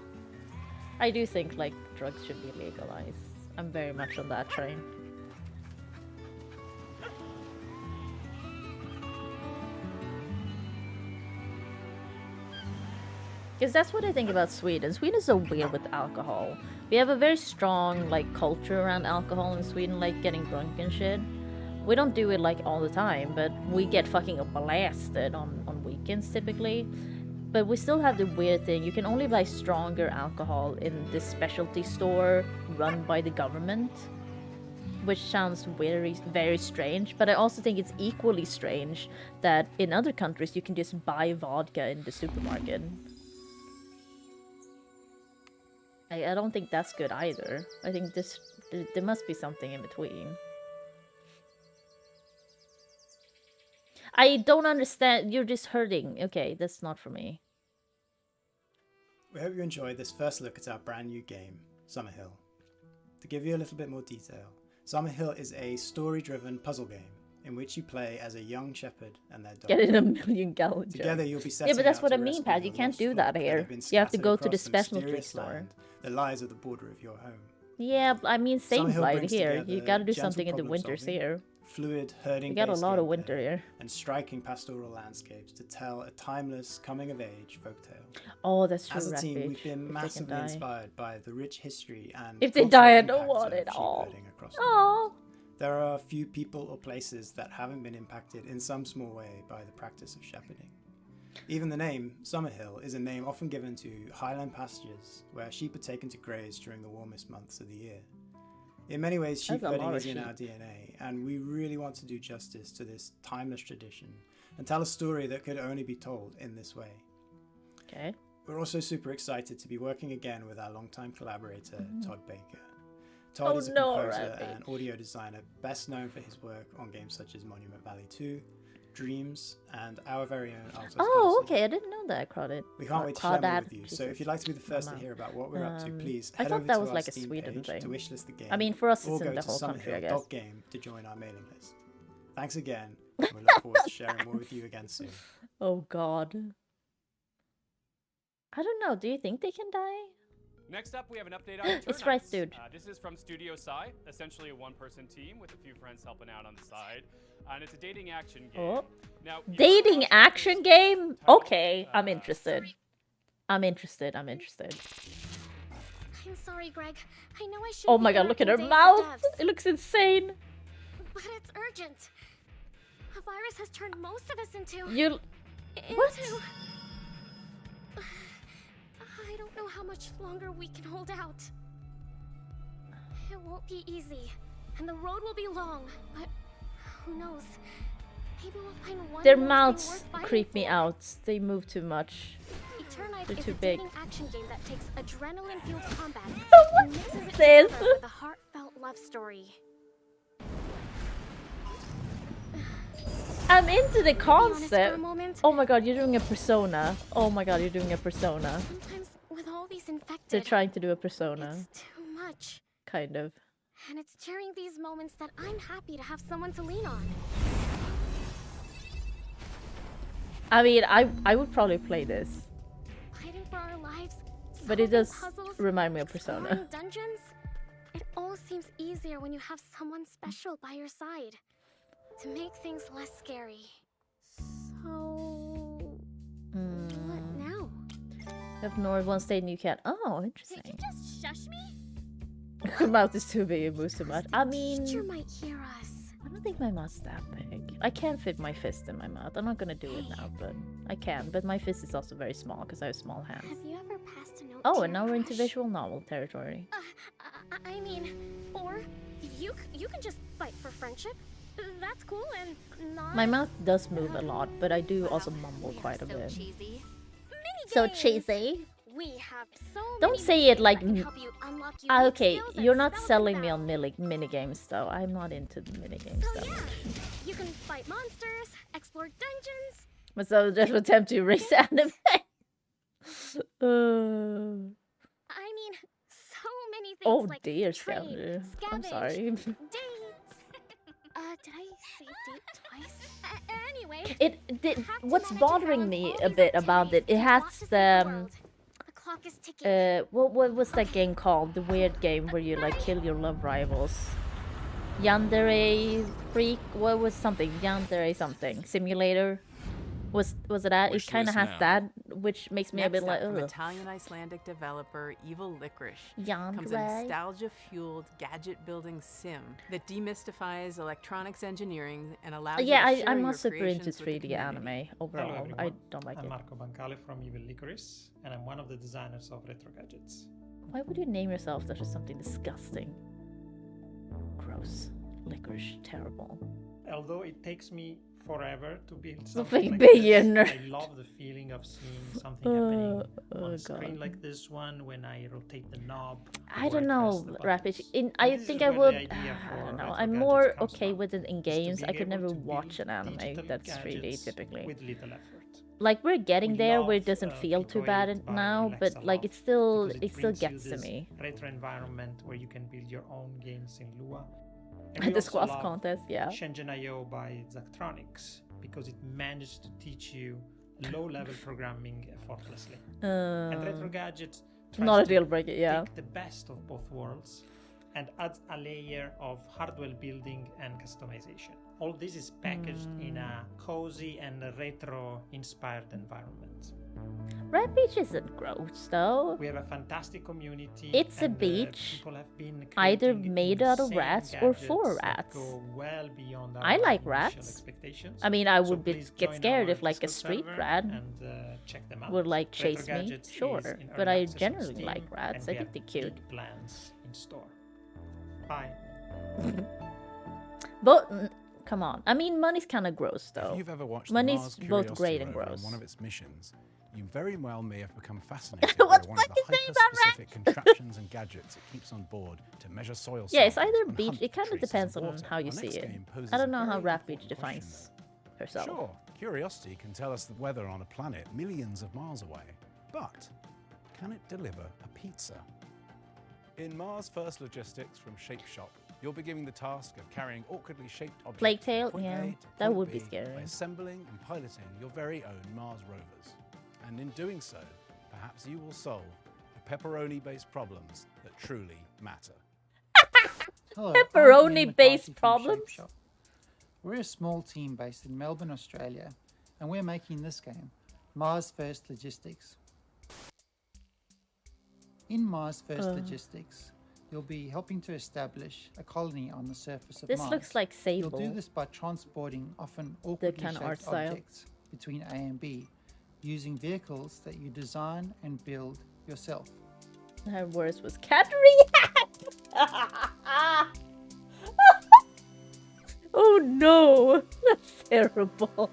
I do think like drugs should be legalized. I'm very much on that train. Because that's what I think about Sweden. Sweden is so weird with alcohol. We have a very strong like culture around alcohol in Sweden, like getting drunk and shit. We don't do it like all the time, but we get fucking blasted on weekends typically. But we still have the weird thing, you can only buy stronger alcohol in this specialty store run by the government. Which sounds very, very strange, but I also think it's equally strange that in other countries you can just buy vodka in the supermarket. I don't think that's good either. I think there must be something in between. I don't understand. You're just hurting. Okay, that's not for me. We hope you enjoyed this first look at our brand new game, Summerhill. To give you a little bit more detail, Summerhill is a story-driven puzzle game in which you play as a young shepherd and their dog. Get in a million gallon jar. Together you'll be setting Yeah, but that's out what to I mean, rescue Pat. the You can't lost do folk that that here. have been You have to scattered go to the across specialty mysterious store. land that lies at the border of your home. Yeah, I mean, same Summerhill light brings here. You together gotta do gentle something in the problem winters solving, here. Fluid herding We got a based lot of gameplay, winter here. and striking pastoral landscapes to tell a timeless coming-of-age folktale. Oh, that's true, As a team, Rapage, we've been if they can massively die. inspired by the rich history and If they cultural die, I don't impact want of it. Aw. sheep herding across the Aw. world. There are a few people or places that haven't been impacted in some small way by the practice of shepherding. Even the name, Summerhill, is a name often given to highland pastures where sheep are taken to graze during the warmest months of the year. In many ways, sheep That's a lot herding of is in our sheep. DNA, and we really want to do justice to this timeless tradition and tell a story that could only be told in this way. Okay. We're also super excited to be working again with our longtime collaborator, Todd Baker. Todd Oh is a no, composer Rabbit. and audio designer best known for his work on games such as Monument Valley 2, Dreams, and our very own Altos Oh, Odyssey. okay. I didn't know that, Crawdad. We can't wait to share more with you, so if you'd like to be the first to Mama. hear about what we're up to, please I head thought over that to was our like a Steam Sweden page thing. to wishlist the game, I mean, for us, or it's in go the to whole country, I guess. summerhill.game to join our mailing list. Thanks again, and we look forward to sharing more with you again soon. Oh God. I don't know. Do you think they can die? Next up, we have an update on It's right, Turnights. dude. This is from Studio Side, essentially a one-person team with a few friends helping out on the side. And it's a dating action game. Oh. Now, Dating action game? Okay, I'm interested. I'm interested. I'm interested. I'm sorry, Greg. I know I should. Oh my God! Look at her mouth. It looks insane. But it's urgent. A virus has turned most of us into. You. What? I don't know how much longer we can hold out. It won't be easy, and the road will be long, but who knows? Maybe we'll find one Their more thing mouths worth fighting creep me for. out. They move too much. Eternite They're is too a big. dating action game that takes adrenaline-fueled combat What and mixes it this? together with a heartfelt love story. I'm into the honest for a concept. moment? Oh my god, you're doing a persona. Oh my god, you're doing a persona. Sometimes with all these infected, They're trying to do a persona. it's too much. Kind of. And it's during these moments that I'm happy to have someone to lean on. I mean, I would probably play this. Fighting for our lives, But it solving does puzzles, remind me of Persona. exploring dungeons. It all seems easier when you have someone special by your side to make things less scary. So, what now? Up north, one state, and you can't. Oh, Did interesting. you just shush me? Her mouth is too big, it moves too much. I mean, Teacher might hear us. I don't think my mouth's that big. I can't fit my fist in my mouth. I'm not gonna do it now, but I can. But my fist is also very small because I have small hands. Have you ever passed a note Oh, to and your now we're into crush? visual novel territory. I mean, or you can just fight for friendship. That's cool and not. My mouth does move a lot, but I do also mumble quite a bit. Cheesy. So cheesy. We have so Don't many say it like. that can help you unlock unique Okay, skills and you're not spells selling in me battle. on minigames though. I'm not into the minigames So that yeah, much. you can fight monsters, explore dungeons. But so just attempt to erase anime. I mean, so many things Oh like dear, trade, Scavenger. I'm scavenge, sorry. dates. Did I say date twice? Anyway, It did. have to What's manage bothering and me balance a all bit these about it? activities It to has want to save the the world. The clock is ticking. what was that game called? The weird game where you like kill your love rivals. Yandere Freak. What was something? Yandere something simulator. Was it that? It kind of has that, which makes me a bit Next like, up, from ugh. Italian-Icelandic developer Evil Licorice comes a Yandere. nostalgia-fueled gadget-building sim that demystifies electronics engineering and allows Yeah, you to share I'm your not super into creations with the 3D community. anime overall. I everyone. don't like I'm it. Marco Bancale from Evil Licorice, and I'm one of the designers of Retro Gadgets. Why would you name yourself after something disgusting? Gross. Licorice. Terrible. Although it takes me forever to build Something something like big this, and- I love the feeling of seeing something happening on oh a screen God. like this one when I rotate the knob. I or don't press know, the Rapid. buttons. I This think is I where would. the idea I for don't know. Retro I'm Gadgets more comes okay from, with it in is to games. I being could able never to watch an build anime digital that's 3D gadgets typically. with little effort. Like we're getting We there where it love, doesn't feel too Pico bad 8 by now, but Alexa like Loft it still because it still brings you gets to this me. retro environment where you can build your own games in Lua. And At we the also squash love contest, yeah. Shenzhen.io by Zachtronics because it managed to teach you low-level programming effortlessly. And Retro Gadgets tries Not a to deal breaker, yeah. take the best of both worlds and adds a layer of hardware building and customization. All this is packaged in a cozy and retro-inspired environment. Red Beach isn't gross though. We have a fantastic community. It's a and, beach, people have been either creating made out of insane rats or gadgets for that rats. go well beyond our I like initial rats. expectations. I mean, I So would please get join scared our if like a Discord street server rat and check them out. would like Retro chase me. Gadgets is Sure, in but early I access on generally Steam, like rats. and I we think have they're cute. big plans in store. Bye. But come on, I mean, money's kind of gross though. If you've ever watched Money's Mars both Curiosity great and rover on gross. one of its missions, you very well may have become fascinated What's by one of the fucking saying about hyper-specific contraptions and gadgets it keeps on board to measure soil Yeah, it's samples either and beach. hunt It kind of traces depends of on water. how you Our see next it. game poses I don't a know how very Rat Beach important question, defines herself. Sure, Curiosity can tell us the weather on a planet millions of miles away, but can it deliver a pizza? In Mars First Logistics from Shape Shop, you'll be given the task of carrying awkwardly shaped objects Plague from Tale? point Yeah, A to that point would be B scary. by assembling and piloting your very own Mars rovers. And in doing so, perhaps you will solve the pepperoni-based problems that truly matter. Hello, Pepperoni-based I'm Ian McCarthy from problems? Shape Shop. We're a small team based in Melbourne, Australia, and we're making this game, Mars First Logistics. In Mars First Logistics, you'll be helping to establish a colony on the surface of This Mars. looks like You'll Sable. do this by transporting often awkwardly kind of art shaped style. objects between A and B, using vehicles that you design and build yourself. Her worst was cat rehab. Oh no, that's terrible.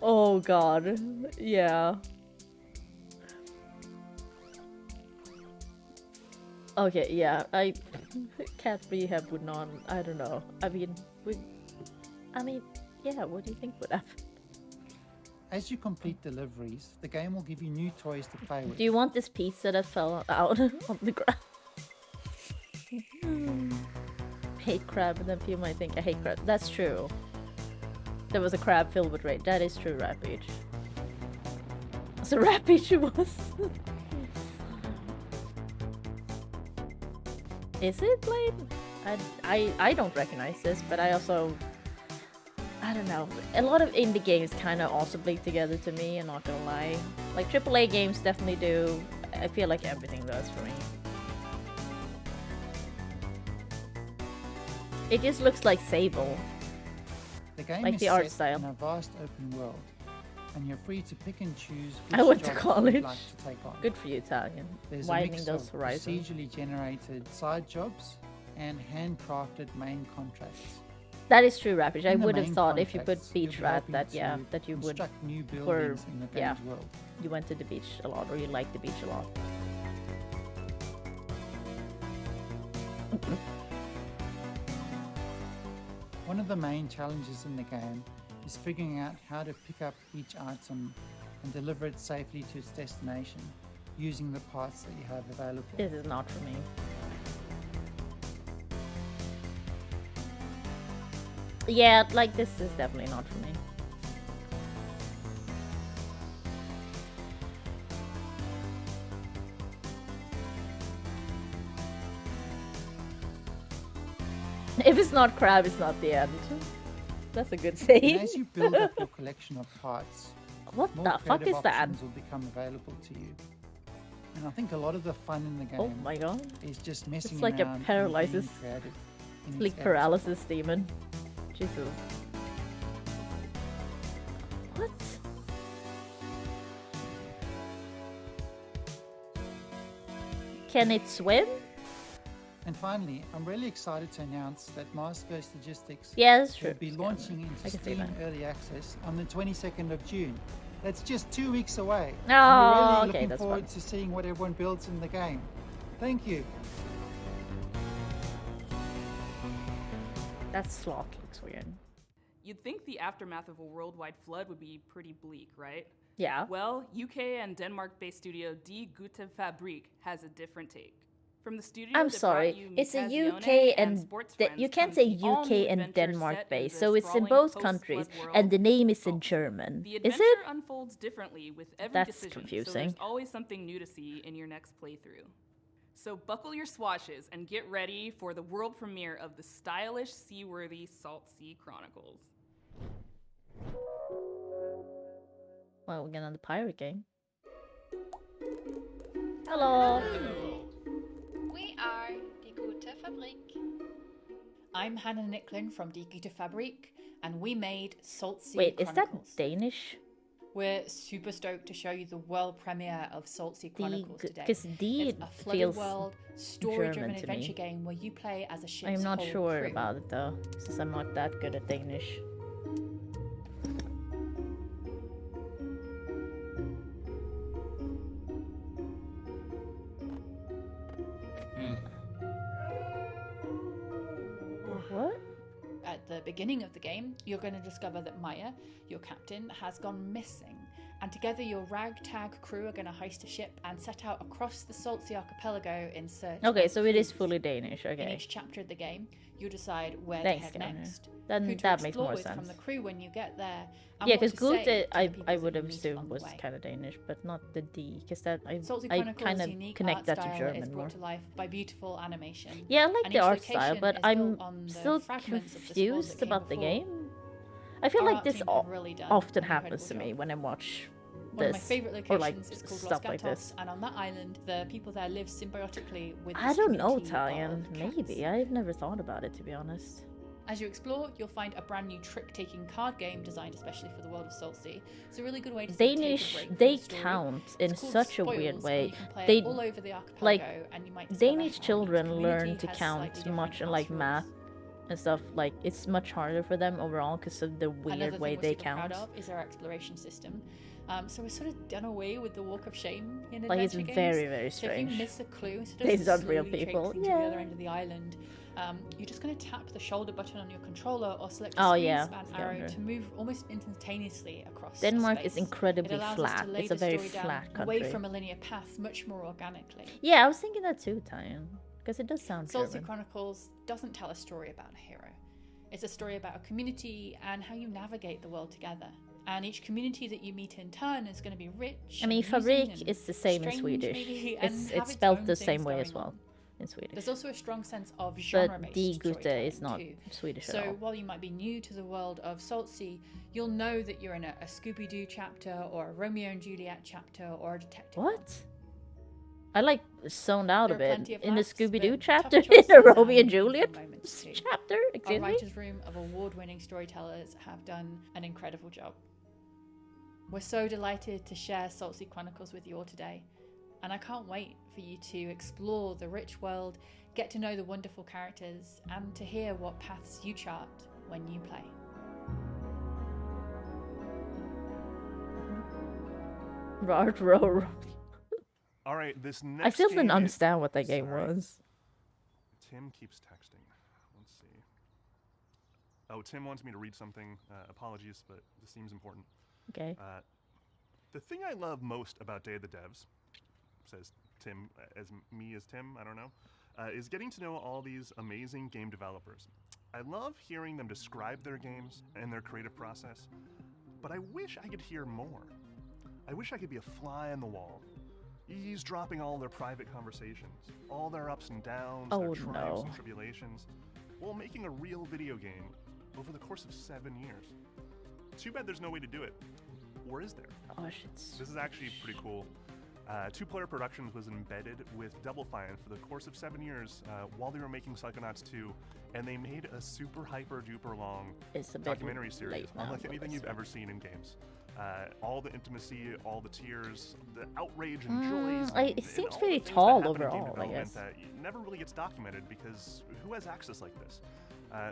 Oh god, yeah. Okay, yeah, cat rehab would not. I don't know. I mean, yeah. What do you think would happen? As you complete deliveries, the game will give you new toys to play with. Do you want this pizza that fell out on the ground? Hate crab, and then people might think I hate crab. That's true. There was a crab filled with rain. That is true, Rampage. So Rampage it was. Is it Blade? I don't recognize this, but I also, I don't know. A lot of indie games kind of also bleed together to me, I'm not gonna lie. Like AAA games definitely do. I feel like everything does for me. It just looks like Sable. The game Like is the art set style. in a vast open world, and you're free to pick and choose I which went to jobs college. you'd like to take on. Good for you, Italian. There's a Widening mix those of horizons. procedurally generated side jobs and handcrafted main contracts. That is true, Rampage. I In the would have main thought if you put contracts, you'll beach be rat helping that to that you would construct new for buildings in the game's world. you went to the beach a lot or you liked the beach a lot. One of the main challenges in the game is figuring out how to pick up each item and deliver it safely to its destination using the parts that you have available. This is not for me. Yeah, like this is definitely not for me. If it's not crab, it's not the end. That's a good And saying. as you build up your collection of parts, What more the fuck creative is that? options will become available to you. And I think a lot of the fun in the game Oh my god. is just messing It's like a around and paralysis. being creative in Sleep its paralysis demon. Jesus. What? Can it swim? And finally, I'm really excited to announce that Mars First Logistics Yeah, that's true. will be launching into I can see Steam that. Early Access on the 22nd of June. That's just 2 weeks away. Oh, and we're really okay, looking that's forward fun. to seeing what everyone builds in the game. Thank you. That sloth looks weird. You'd think the aftermath of a worldwide flood would be pretty bleak, right? Yeah. Well, UK and Denmark-based studio Die Gute Fabrik has a different take. From the studio I'm that sorry, brought you it's a Mikazione UK and Sports you Friends can't comes say the all-new UK and adventure Denmark set in based, the so it's in sprawling both post-flood countries, world and the of name is Falkland. in German. The Is adventure it? unfolds differently with every That's decision, so confusing. there's always something new to see in your next playthrough. So buckle your swashes and get ready for the world premiere of the stylish, seaworthy Salt Sea Chronicles. Well, we're gonna the pirate game. Hello. We are Die Gute Fabrik. I'm Hannah Nicklin from Die Gute Fabrik, and we made Salt Sea Wait, is that Chronicles. Danish? We're super stoked to show you the world premiere of Salt Sea Chronicles today. Because D It's a flooded feels world, story-driven German to adventure me. game where you play as a ship's I'm not whole sure crew. about it though, since I'm not that good at Danish. What? At the beginning of the game, you're going to discover that Maya, your captain, has gone missing. And together, your ragtag crew are going to heist a ship and set out across the Salt Sea Archipelago in search Okay, of so it is clues. fully Danish, In okay. each chapter of the game, you decide where Thanks, to head Garner. next, Then who to that makes explore more with from sense. the crew when you get there, and Yeah, what because to say Gute, to the I people would that have you meet assumed on the was way. kind of Danish, but not the D, because that Salt Sea I Chronicles' kind of unique connect art that to style German is more. brought to life by beautiful animation. Yeah, I like And the each art style, location but is I'm built on the still fragments of this world that confused came about the before. game. I feel Our like art this team have really done often an happens to incredible me job. when I watch One of my this, favorite or like locations is called Los stuff like Gatos, this. and on that island, the people there live symbiotically with I this don't know, community Italian. of cats. Maybe I've never thought about it, to be honest. As you explore, you'll find a brand new trick-taking card game designed especially for the world of Saltsea. It's a really good way to Danish, take a break they from the story. count in It's called such a Spoils, weird and way. you can play They it all over the archipelago, like and you might discover Danish how each children learn community to has count slightly different much in house like rules. math and stuff. Like it's much harder for them overall because of the weird Another way thing we're they super count. proud of is our exploration system. So we're sort of done away with the walk of shame in Like, it's adventure very, games. very So if strange. you miss a clue, instead These of aren't real slowly people. traipsing to Yeah. the other end of the island, you're just going to tap the shoulder button on your controller or select Oh, a screen yeah, span yeah, arrow yeah. to move almost instantaneously across Denmark space. is incredibly It allows flat. Us to lay It's a the very story down flat away country. from a linear path much more organically. Yeah, I was thinking that too, Tyan, because it does sound Saltsea German. Chronicles doesn't tell a story about a hero. It's a story about a community and how you navigate the world together. And each community that you meet in turn is going to be rich. I mean, and amusing fabrik and is the same in strange, Swedish. maybe, and It's have its spelled own the things same way as going well on. in Swedish. There's also a strong sense of But genre-based Die Gute storytelling is not too. Swedish So at all. while you might be new to the world of Saltsea, you'll know that you're in a Scooby-Doo chapter or a Romeo and Juliet chapter or a detective. What? I like zoned out There a are bit plenty of in the laughs, Scooby-Doo but chapter, tough in choices the and Romeo and meaningful Juliet moments too. chapter. Our Excuse me. writers' room of award-winning storytellers have done an incredible job. We're so delighted to share Saltsea Chronicles with you all today, and I can't wait for you to explore the rich world, get to know the wonderful characters, and to hear what paths you chart when you play. Rart row. All right, this next I still didn't game- understand what that game Sorry. was. Tim keeps texting. Let's see. Oh, Tim wants me to read something. Apologies, but this seems important. Okay. The thing I love most about Day of the Devs, says Tim, as me as Tim, I don't know, is getting to know all these amazing game developers. I love hearing them describe their games and their creative process, but I wish I could hear more. I wish I could be a fly on the wall, eavesdropping all their private conversations, all their ups and downs, their Oh, triumphs no. and tribulations, while making a real video game over the course of 7 years. Too bad there's no way to do it. Or is there? Gosh, it's... This is actually pretty cool. Two Player Productions was embedded with Double Fine for the course of 7 years while they were making Psychonauts 2, and they made a super hyper duper long It's a bit documentary series, late now unlike for anything this you've one. ever seen in games. All the intimacy, all the tears, the outrage and joys. It and seems all the pretty things that tall happen in game overall, I development guess. That never really gets documented because who has access like this?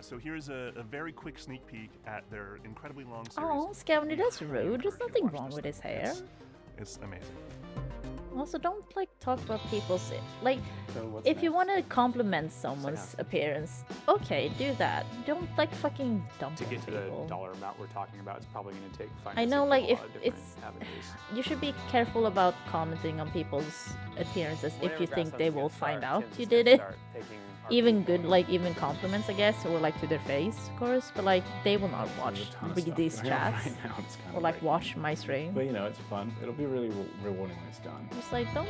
So here's a very quick sneak peek at their incredibly long series. Oh, Scavenging, that's Highly rude. There's encourage you to nothing watch wrong this with his thing. hair. It's amazing. Also, don't like talk about people's like. So what's If you next? want to compliment someone's Psychonauts. appearance, okay, do that. Don't like fucking dump To on get to the people. dollar amount we're talking about, it's probably going to take I financing know, from like a if lot of different it's, avenues. you should be careful about commenting on people's appearances if Whenever you think they grasshoppers will get find started, out Tim's you gonna did it. start taking our Even people good, like even compliments, I guess, or like to their face, of course. But like they will not watch ton of read stuff these going on chats right now, it's kind or of like like- watch my stream. But you know, it's fun. It'll be really rewarding when it's done. Just like don't,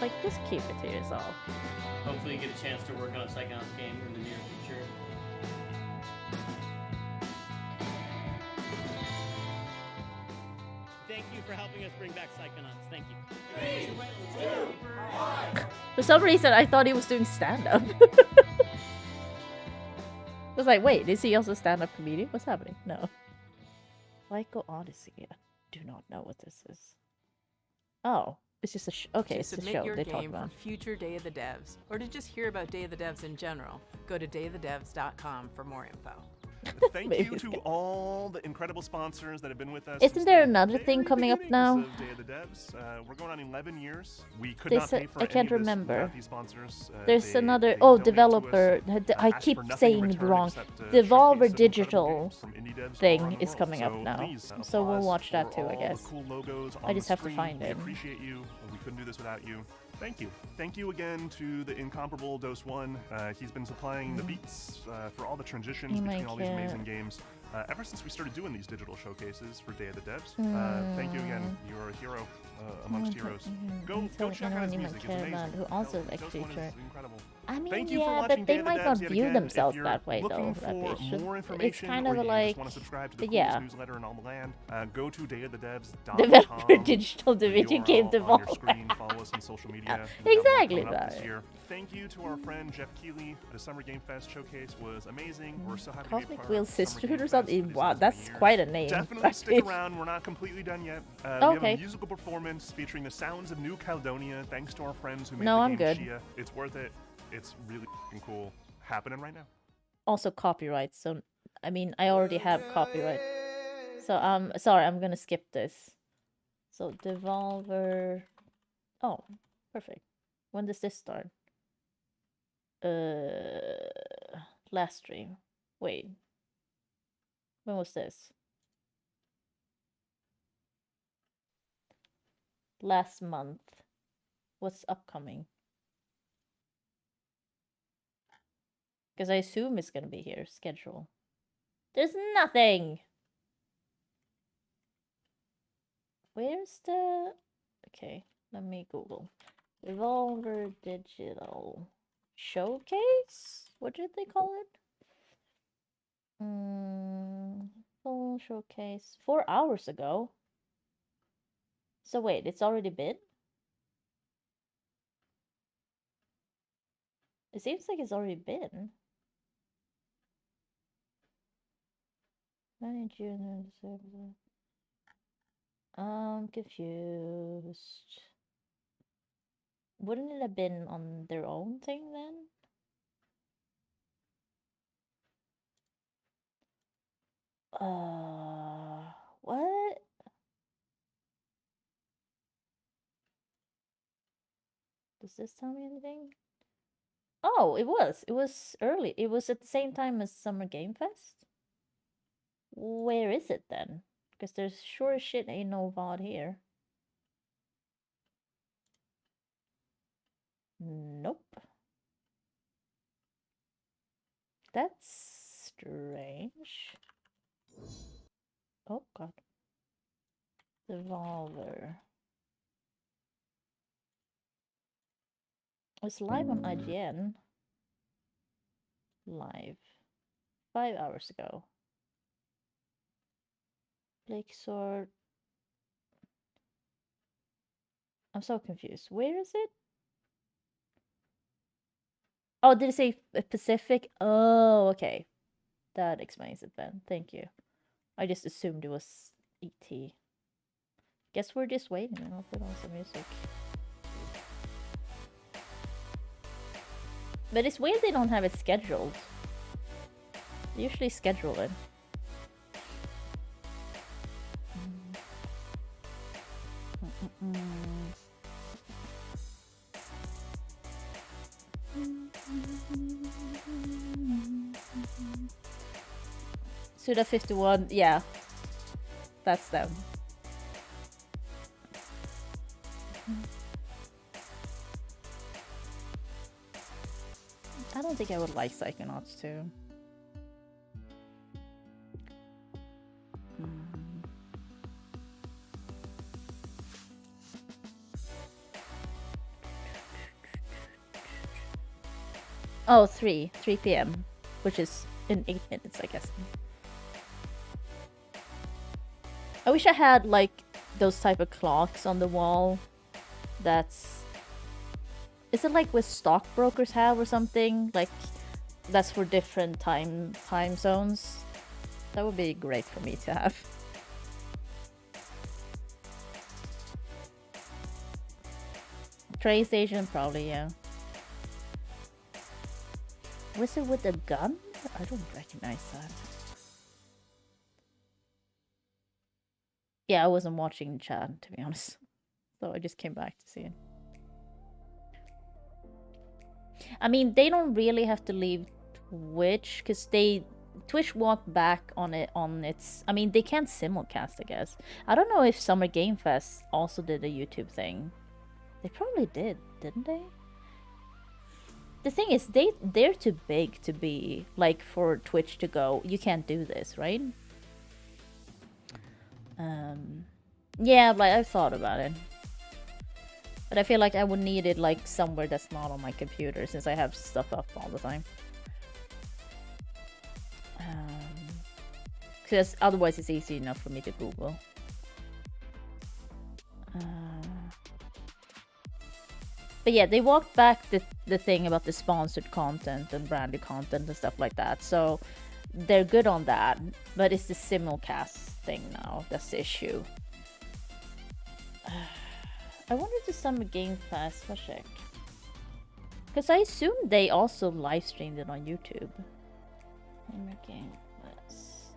like just keep it to yourself. Hopefully you get a chance to work on a Psychonauts game in the near future. Thank you for helping us bring back Psychonauts. Thank you. 3, 2, 1. For some reason, I thought he was doing stand-up. I was like, wait, is he also a stand-up comedian? What's happening? No. Lyco Odyssey. I do not know what this is. Oh, it's just a okay, to it's a submit show your they talk game about. for future Day of the Devs, or to just hear about Day of the Devs in general, go to dayofthedevs.com for more info. Thank you to all the incredible sponsors that have been with us. Isn't since there the another thing very coming up beginnings now? of Day of the Devs. We're going on 11 years. We could They not said- pay for I any can't of this remember. without these sponsors. There's They another donate to us, developer. I ask keep for nothing in saying it return wrong. except, Devolver showcase some incredible Digital games from indie devs all thing around the is world. coming up So now, please, so we'll applause watch that for too, I all the guess. cool logos I on just the have to screen. find We it. appreciate you. We couldn't do this without you. Thank you. Thank you again to the incomparable Dose One. He's been supplying the beats for all the transitions Oh my between all these God. amazing games ever since we started doing these digital showcases for Day of the Devs. Thank you again. You're a hero amongst heroes. Go check out his music. It's amazing. Who also is Dose actually One is turned. incredible. I mean, Thank you for yeah, watching but they Day of the might not Devs yet view again. themselves If you're that way, looking though. for It's more information, kind or of you like, just want to subscribe to the but coolest yeah. newsletter in all the land, go to dayofthedevs.com. Developer digital The division URL game on your Devolver. screen. Follow us on social media. Yeah, We've got more exactly coming up this that. year. Thank you to our friend Jeff Keeley. The Summer Game Fest showcase was amazing. We're so happy to be a Cosmic part Wheel of Summer Sisterhood Game or Fest something? these Wow, last that's many years. quite a name. Definitely stick around. We're not completely done yet. We have Okay. a musical performance featuring the sounds of New Caledonia. Thanks to our friends who made No, the I'm game good. Shia. It's worth it. It's really f***ing cool. Happening right now. Also copyright, so I mean I already have copyright. So sorry, I'm gonna skip this. So Devolver. Oh, perfect. When does this start? Last stream. Wait. When was this? Last month. What's upcoming? Because I assume it's gonna be here. Schedule. There's nothing. Where's the... Okay, let me Google. Devolver Digital Showcase? What did they call it? Full showcase. 4 hours ago. So wait, it's already been? It seems like it's already been. I'm confused. Wouldn't it have been on their own thing then? What? Does this tell me anything? Oh, it was. It was early. It was at the same time as Summer Game Fest. Where is it then? Because there's sure as shit ain't no VOD here. Nope. That's strange. Oh god. Devolver. It's live on IGN. Live. 5 hours ago. Blake Sword. I'm so confused. Where is it? Oh, did it say Pacific? Oh, okay. That explains it then. Thank you. I just assumed it was ET. Guess we're just waiting and I'll put on some music. But it's weird they don't have it scheduled. They usually schedule it. Suda 51, yeah. That's them. I don't think I would like Psychonauts too. Oh, 3 p.m., which is in 8 minutes, I guess. I wish I had like those type of clocks on the wall. Is it like what stockbrokers have or something? Like that's for different time zones. That would be great for me to have. Train station, probably, yeah. Was it with a gun? I don't recognize that. Yeah, I wasn't watching chat, to be honest. So I just came back to see it. I mean, they don't really have to leave Twitch, because Twitch walked back on its... I mean, they can't simulcast, I guess. I don't know if Summer Game Fest also did a YouTube thing. They probably did, didn't they? The thing is, they're too big to be, like, for Twitch to go, you can't do this, right? Yeah, like, I've thought about it. But I feel like I would need it like somewhere that's not on my computer since I have stuff up all the time. Because otherwise it's easy enough for me to Google. But yeah, they walked back the thing about the sponsored content and branded content and stuff like that. So they're good on that. But it's the simulcast thing now. That's the issue. I wonder if the Summer Game Pass. Let's check. Because I assume they also live streamed it on YouTube. Summer Game Pass.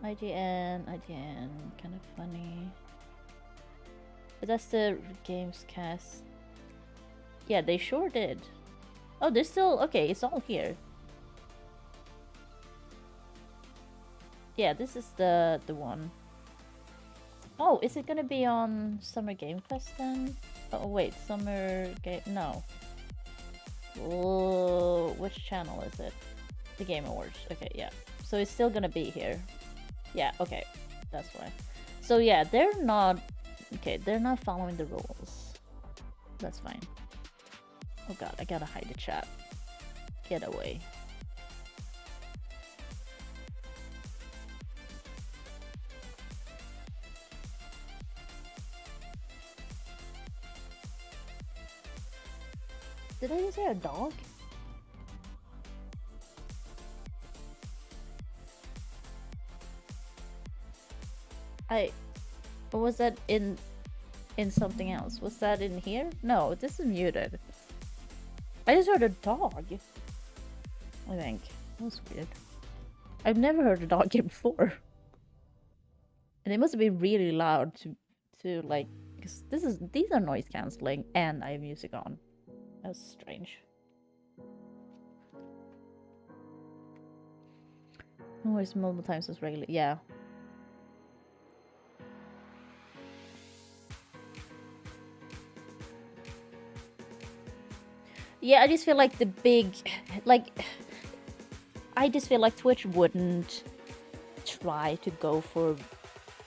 IGN, kind of funny. But that's the games cast. Yeah, they sure did. Oh, they're still okay. It's all here. Yeah, this is the one. Oh, is it gonna be on Summer Game Fest then? Oh wait, Summer Game. No. Oh, which channel is it? The Game Awards. Okay, yeah. So it's still gonna be here. Yeah. Okay, that's why. So yeah, they're not. Okay, they're not following the rules. That's fine. Oh god, I gotta hide the chat. Get away. Did I just hear a dog? Or was that in something else? Was that in here? No, this is muted. I just heard a dog. I think. That was weird. I've never heard a dog here before. And it must be really loud to like, because these are noise cancelling and I have music on. That was strange. Oh, it's multiple times as regular. Yeah. Yeah, I just feel like the big, like, I just feel like Twitch wouldn't try to go for,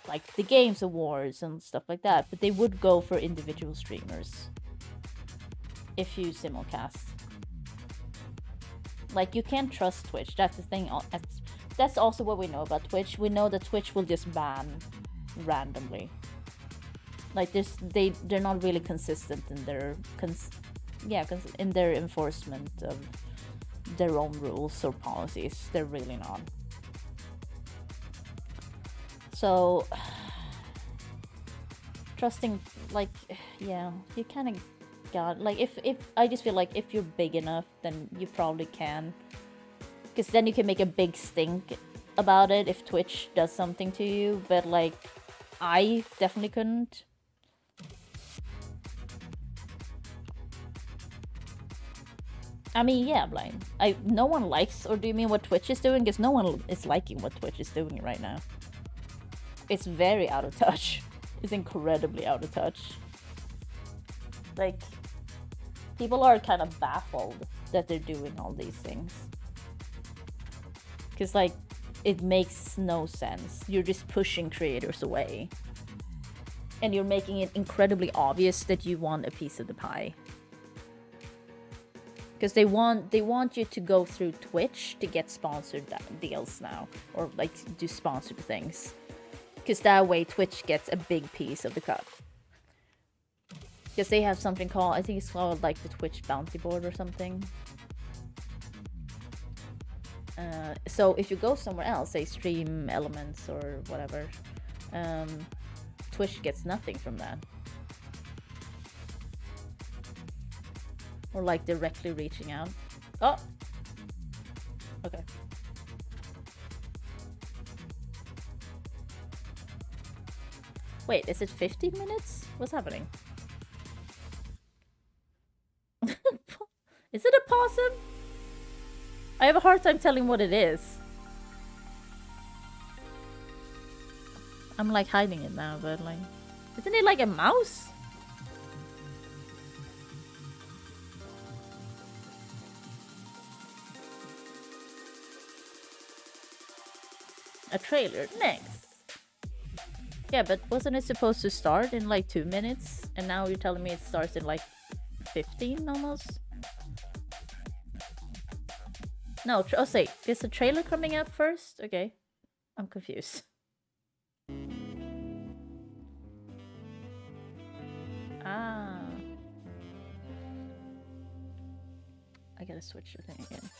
like, the Games Awards and stuff like that, but they would go for individual streamers if you simulcast. Like, you can't trust Twitch. That's the thing. That's also what we know about Twitch. We know that Twitch will just ban randomly. Like, they're not really consistent in their in their enforcement of their own rules or policies. They're really not. So trusting, like, yeah, you kind of got, like, if I just feel like if you're big enough, then you probably can, because then you can make a big stink about it if Twitch does something to you. But like, I definitely couldn't. I mean, yeah, blind. No one likes, or do you mean what Twitch is doing? Because no one is liking what Twitch is doing right now. It's very out of touch. It's incredibly out of touch. Like, people are kind of baffled that they're doing all these things. Because, like, it makes no sense. You're just pushing creators away. And you're making it incredibly obvious that you want a piece of the pie. Because they want you to go through Twitch to get sponsored deals now, or like do sponsored things. Because that way Twitch gets a big piece of the cut. Because they have something called, I think it's called like the Twitch bounty board or something. So if you go somewhere else, say Stream Elements or whatever, Twitch gets nothing from that. Or like directly reaching out. Oh! Okay. Wait, is it 15 minutes? What's happening? Is it a possum? I have a hard time telling what it is. I'm like hiding it now, but like... Isn't it like a mouse? A trailer next. Yeah, but wasn't it supposed to start in like 2 minutes? And now you're telling me it starts in like 15 almost? No, oh, say, is the trailer coming up first? Okay, I'm confused. Ah. I gotta switch the thing again.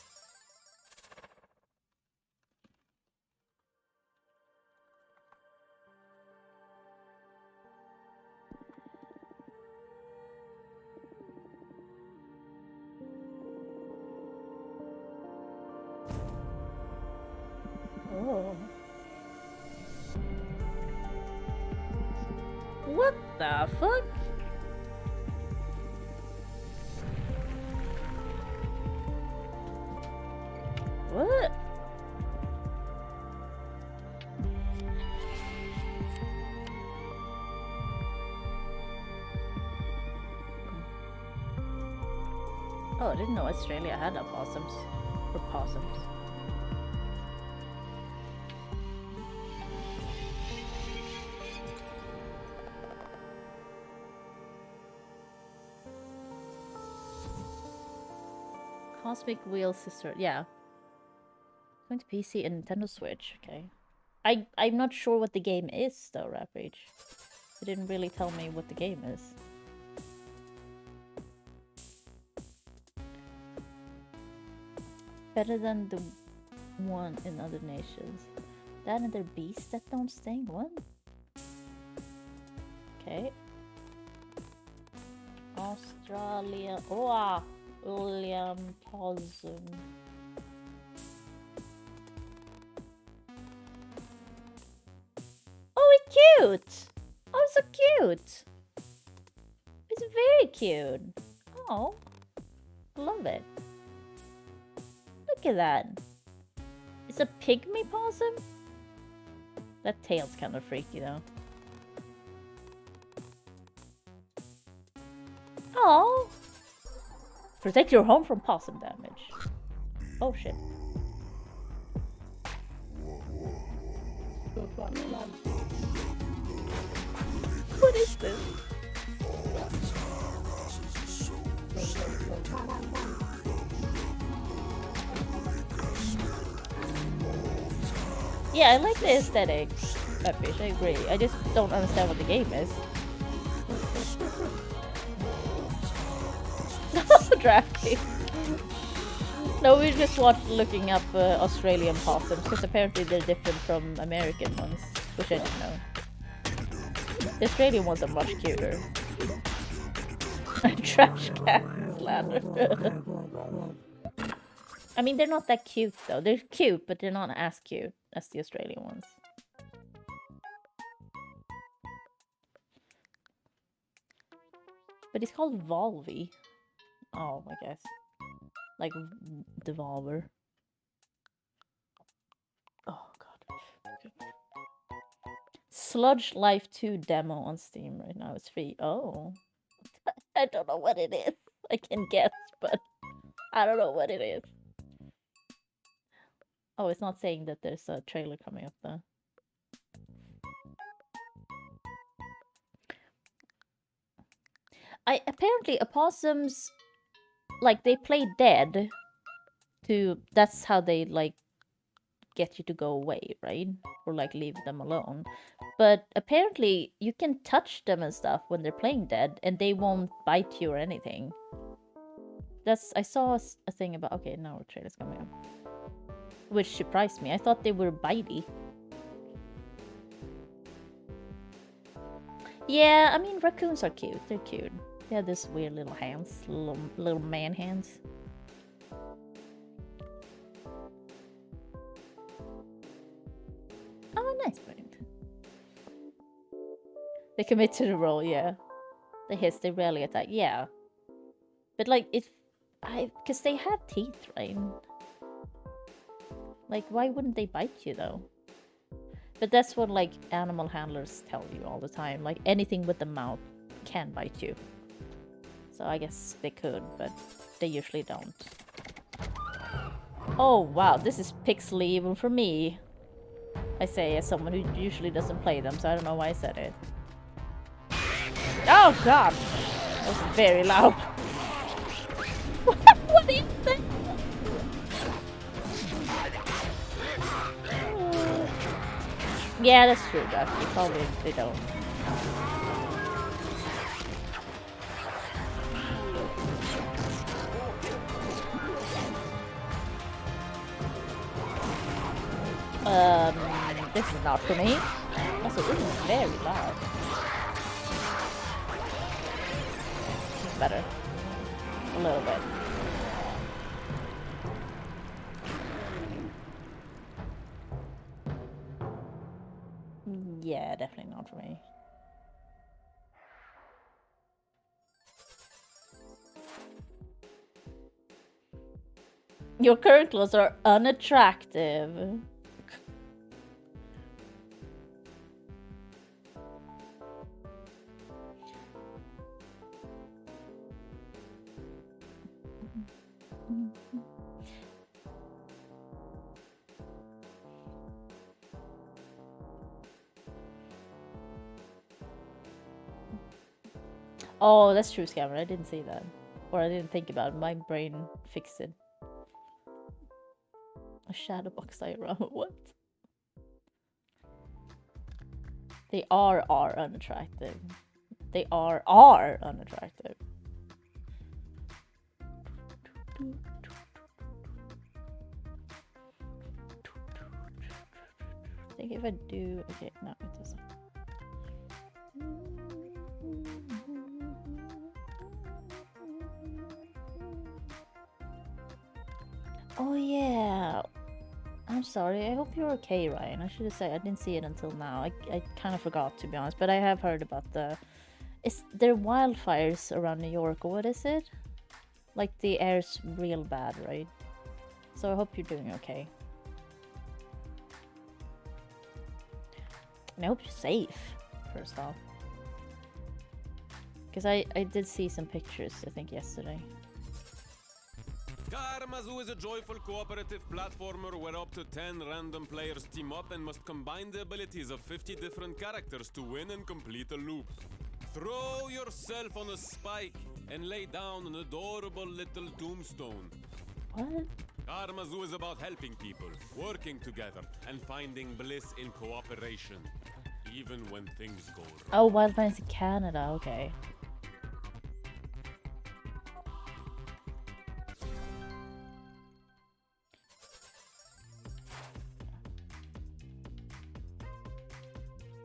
Oh. What the fuck? What? Oh, I didn't know Australia had opossums. Or possums. Cosmic Wheel Sister, yeah. Going to PC and Nintendo Switch, okay. I'm not sure what the game is though, Rampage. It didn't really tell me what the game is. Better than the one in other nations. That and their beasts that don't sting, what? Okay. Australia, oh, William Possum. Oh, it's cute! Oh, so cute! It's very cute. Oh, love it. Look at that. It's a pygmy possum? That tail's kind of freaky though. Oh! Protect your home from possum damage. Oh shit. What is this? Yeah, I like the aesthetic. I agree. I just don't understand what the game is. Drafting. No, we just watched looking up Australian possums because apparently they're different from American ones, which I didn't know. The Australian ones are much cuter. Trash can slander. I mean, they're not that cute though. They're cute, but they're not as cute as the Australian ones. But it's called Volvi. Oh, I guess. Like Devolver. Oh god. Sludge Life 2 demo on Steam right now. It's free. Oh. I don't know what it is. I can guess, but I don't know what it is. Oh, it's not saying that there's a trailer coming up though. Apparently opossums, like, they play dead to, that's how they like get you to go away, right? Or like leave them alone. But apparently you can touch them and stuff when they're playing dead and they won't bite you or anything. I saw a thing about, okay, now our trailer's coming up, which surprised me. I thought they were bitey. Yeah, I mean, raccoons are cute. They're cute. They have this weird little hands, little man hands. Oh, nice point. They commit to the role, yeah. They hiss, they rarely attack, yeah. But like, because they have teeth, right? Like, why wouldn't they bite you though? But that's what like animal handlers tell you all the time. Like, anything with the mouth can bite you. So I guess they could, but they usually don't. Oh wow, this is pixel evil for me. I say as someone who usually doesn't play them, so I don't know why I said it. Oh god! That was very loud. What is that? Yeah, that's true, Doc. You probably they don't. This is not for me. Also, this is very loud. It's better. A little bit. Yeah, definitely not for me. Your current clothes are unattractive. Oh, that's true, Scammer. I didn't see that. Or I didn't think about it. My brain fixed it. A shadow box diorama. What? They are unattractive. They are unattractive. I think if I do... Okay, no, it doesn't. Oh yeah. I'm sorry. I hope you're okay, Ryan. I should have said I didn't see it until now. I kind of forgot, to be honest, but I have heard about there are wildfires around New York, or what is it? Like the air's real bad, right? So I hope you're doing okay. And I hope you're safe, first off. Because I did see some pictures, I think, yesterday. Karamazoo is a joyful cooperative platformer where up to 10 random players team up and must combine the abilities of 50 different characters to win and complete a loop. Throw yourself on a spike and lay down an adorable little tombstone. What? Karamazoo is about helping people, working together, and finding bliss in cooperation, even when things go wrong. Oh, wildfires in Canada, okay.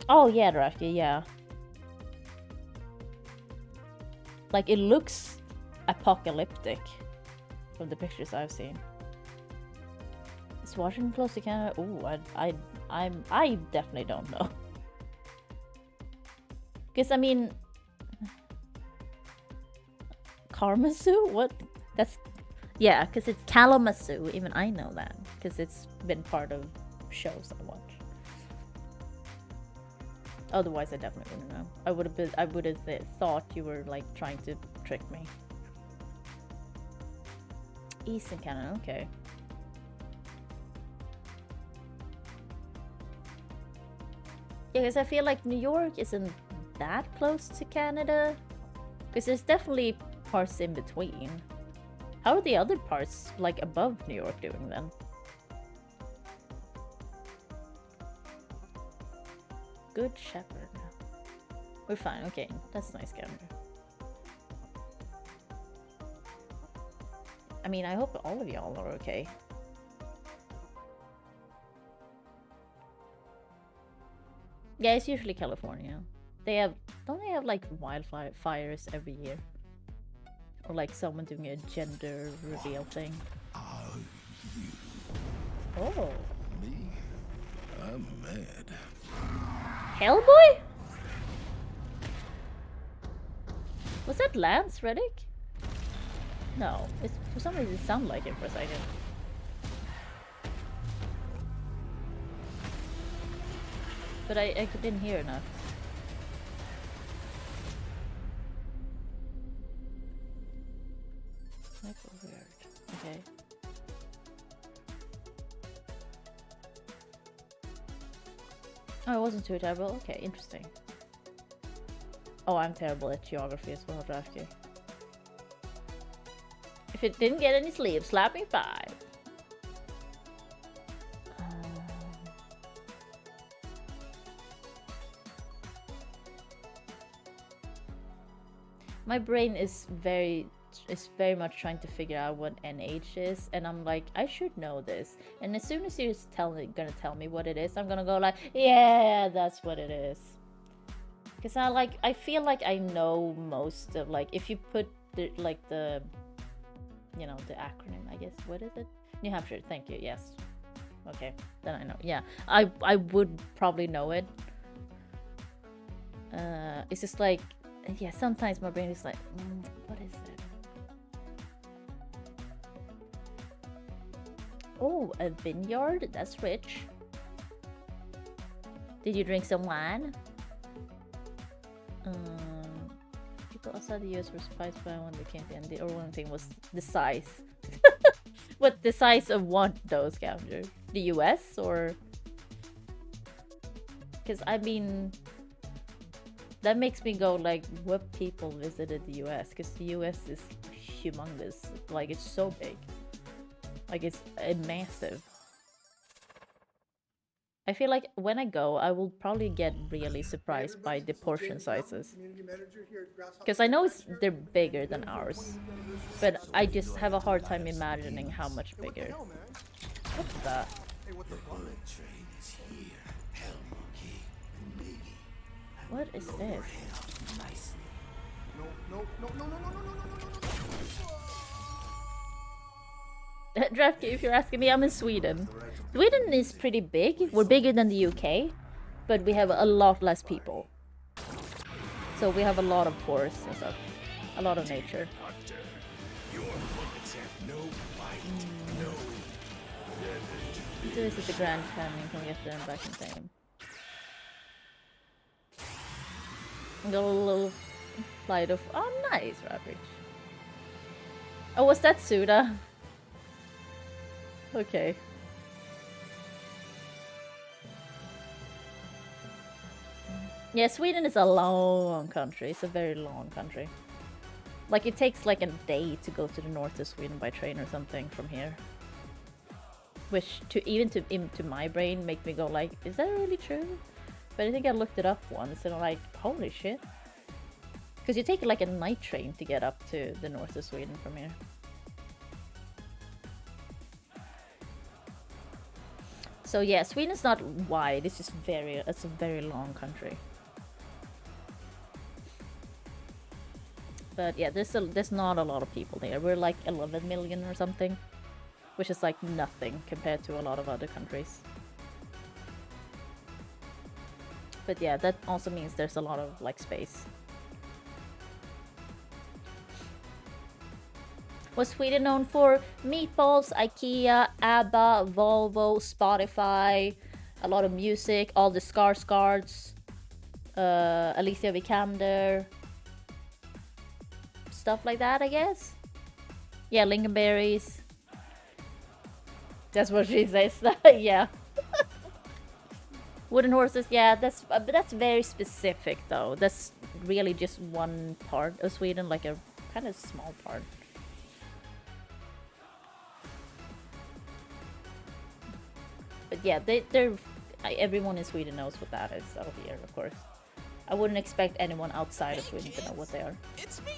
Oh yeah, Drafty, yeah. Like it looks apocalyptic from the pictures I've seen. Is Washington close to Canada? Ooh, I definitely don't know. Because I mean, Kalamazoo? What? That's yeah, because it's Kalamazoo. Even I know that because it's been part of shows I watch. Otherwise, I definitely wouldn't know. I would have thought you were like trying to trick me. Eastern Canada, okay. Yeah, because I feel like New York isn't that close to Canada. Because there's definitely parts in between. How are the other parts, like above New York, doing then? Good Shepherd. We're fine, okay. That's nice, Gander. I mean, I hope all of y'all are okay. Yeah, it's usually California. They have, don't they have like wildfires every year? Or like someone doing a gender reveal thing? Oh. Me? I'm mad. Hellboy? Was that Lance Reddick? No, it's, for some reason it sounded like him for a second. But I didn't hear enough. That's weird. Okay. Oh, it wasn't too terrible. Okay, interesting. Oh, I'm terrible at geography as well, Drafty. If it didn't get any sleep, slap me 5. My brain is very much trying to figure out what NH is, and I'm like, I should know this. And as soon as you're gonna tell me what it is, I'm gonna go like, yeah, that's what it is. Because I feel like I know most of, like, if you put the, like, the, you know, the acronym, I guess. What is it? New Hampshire. Thank you. Yes. Okay, then I know. Yeah, I would probably know it. It's just like, yeah, sometimes my brain is like, what is it? Oh, a vineyard? That's rich. Did you drink some wine? People outside the US were surprised by when they came to, and the only thing was the size. What, the size of what, though, Scavenger? The US, or? Because, I mean, that makes me go like, what people visited the US? Because the US is humongous. Like, it's so big. Like, it's massive. I feel like when I go, I will probably get really surprised by the portion sizes. Because I know they're bigger than ours. But I just have a hard time imagining how much bigger. What's that? What is this? Drafty, if you're asking me, I'm in Sweden. Sweden is pretty big. We're bigger than the UK, but we have a lot less people. So we have a lot of forests and stuff. A lot of nature. To visit the Grand Canyon, can we get there and back in time? Got a little flight of... Oh, nice, Rabbit. Oh, was that Suda? Okay. Yeah, Sweden is a long country. It's a very long country. Like, it takes like a day to go to the north of Sweden by train or something from here. Which, to my brain, make me go like, is that really true? But I think I looked it up once and I'm like, holy shit. Because you take like a night train to get up to the north of Sweden from here. So yeah, Sweden's not wide, it's just it's a very long country. But yeah, there's not a lot of people there. We're like 11 million or something, which is like nothing compared to a lot of other countries. But yeah, that also means there's a lot of like space. Was Sweden known for meatballs, IKEA, ABBA, Volvo, Spotify, a lot of music, all the Skarsgårds, Alicia Vikander, stuff like that, I guess. Yeah, Lingonberries. That's what she says. Yeah. Wooden horses, yeah, but that's very specific though. That's really just one part of Sweden, like a kind of small part. But yeah, everyone in Sweden knows what that is out here, of course. I wouldn't expect anyone outside of Sweden to know what they are. It's me,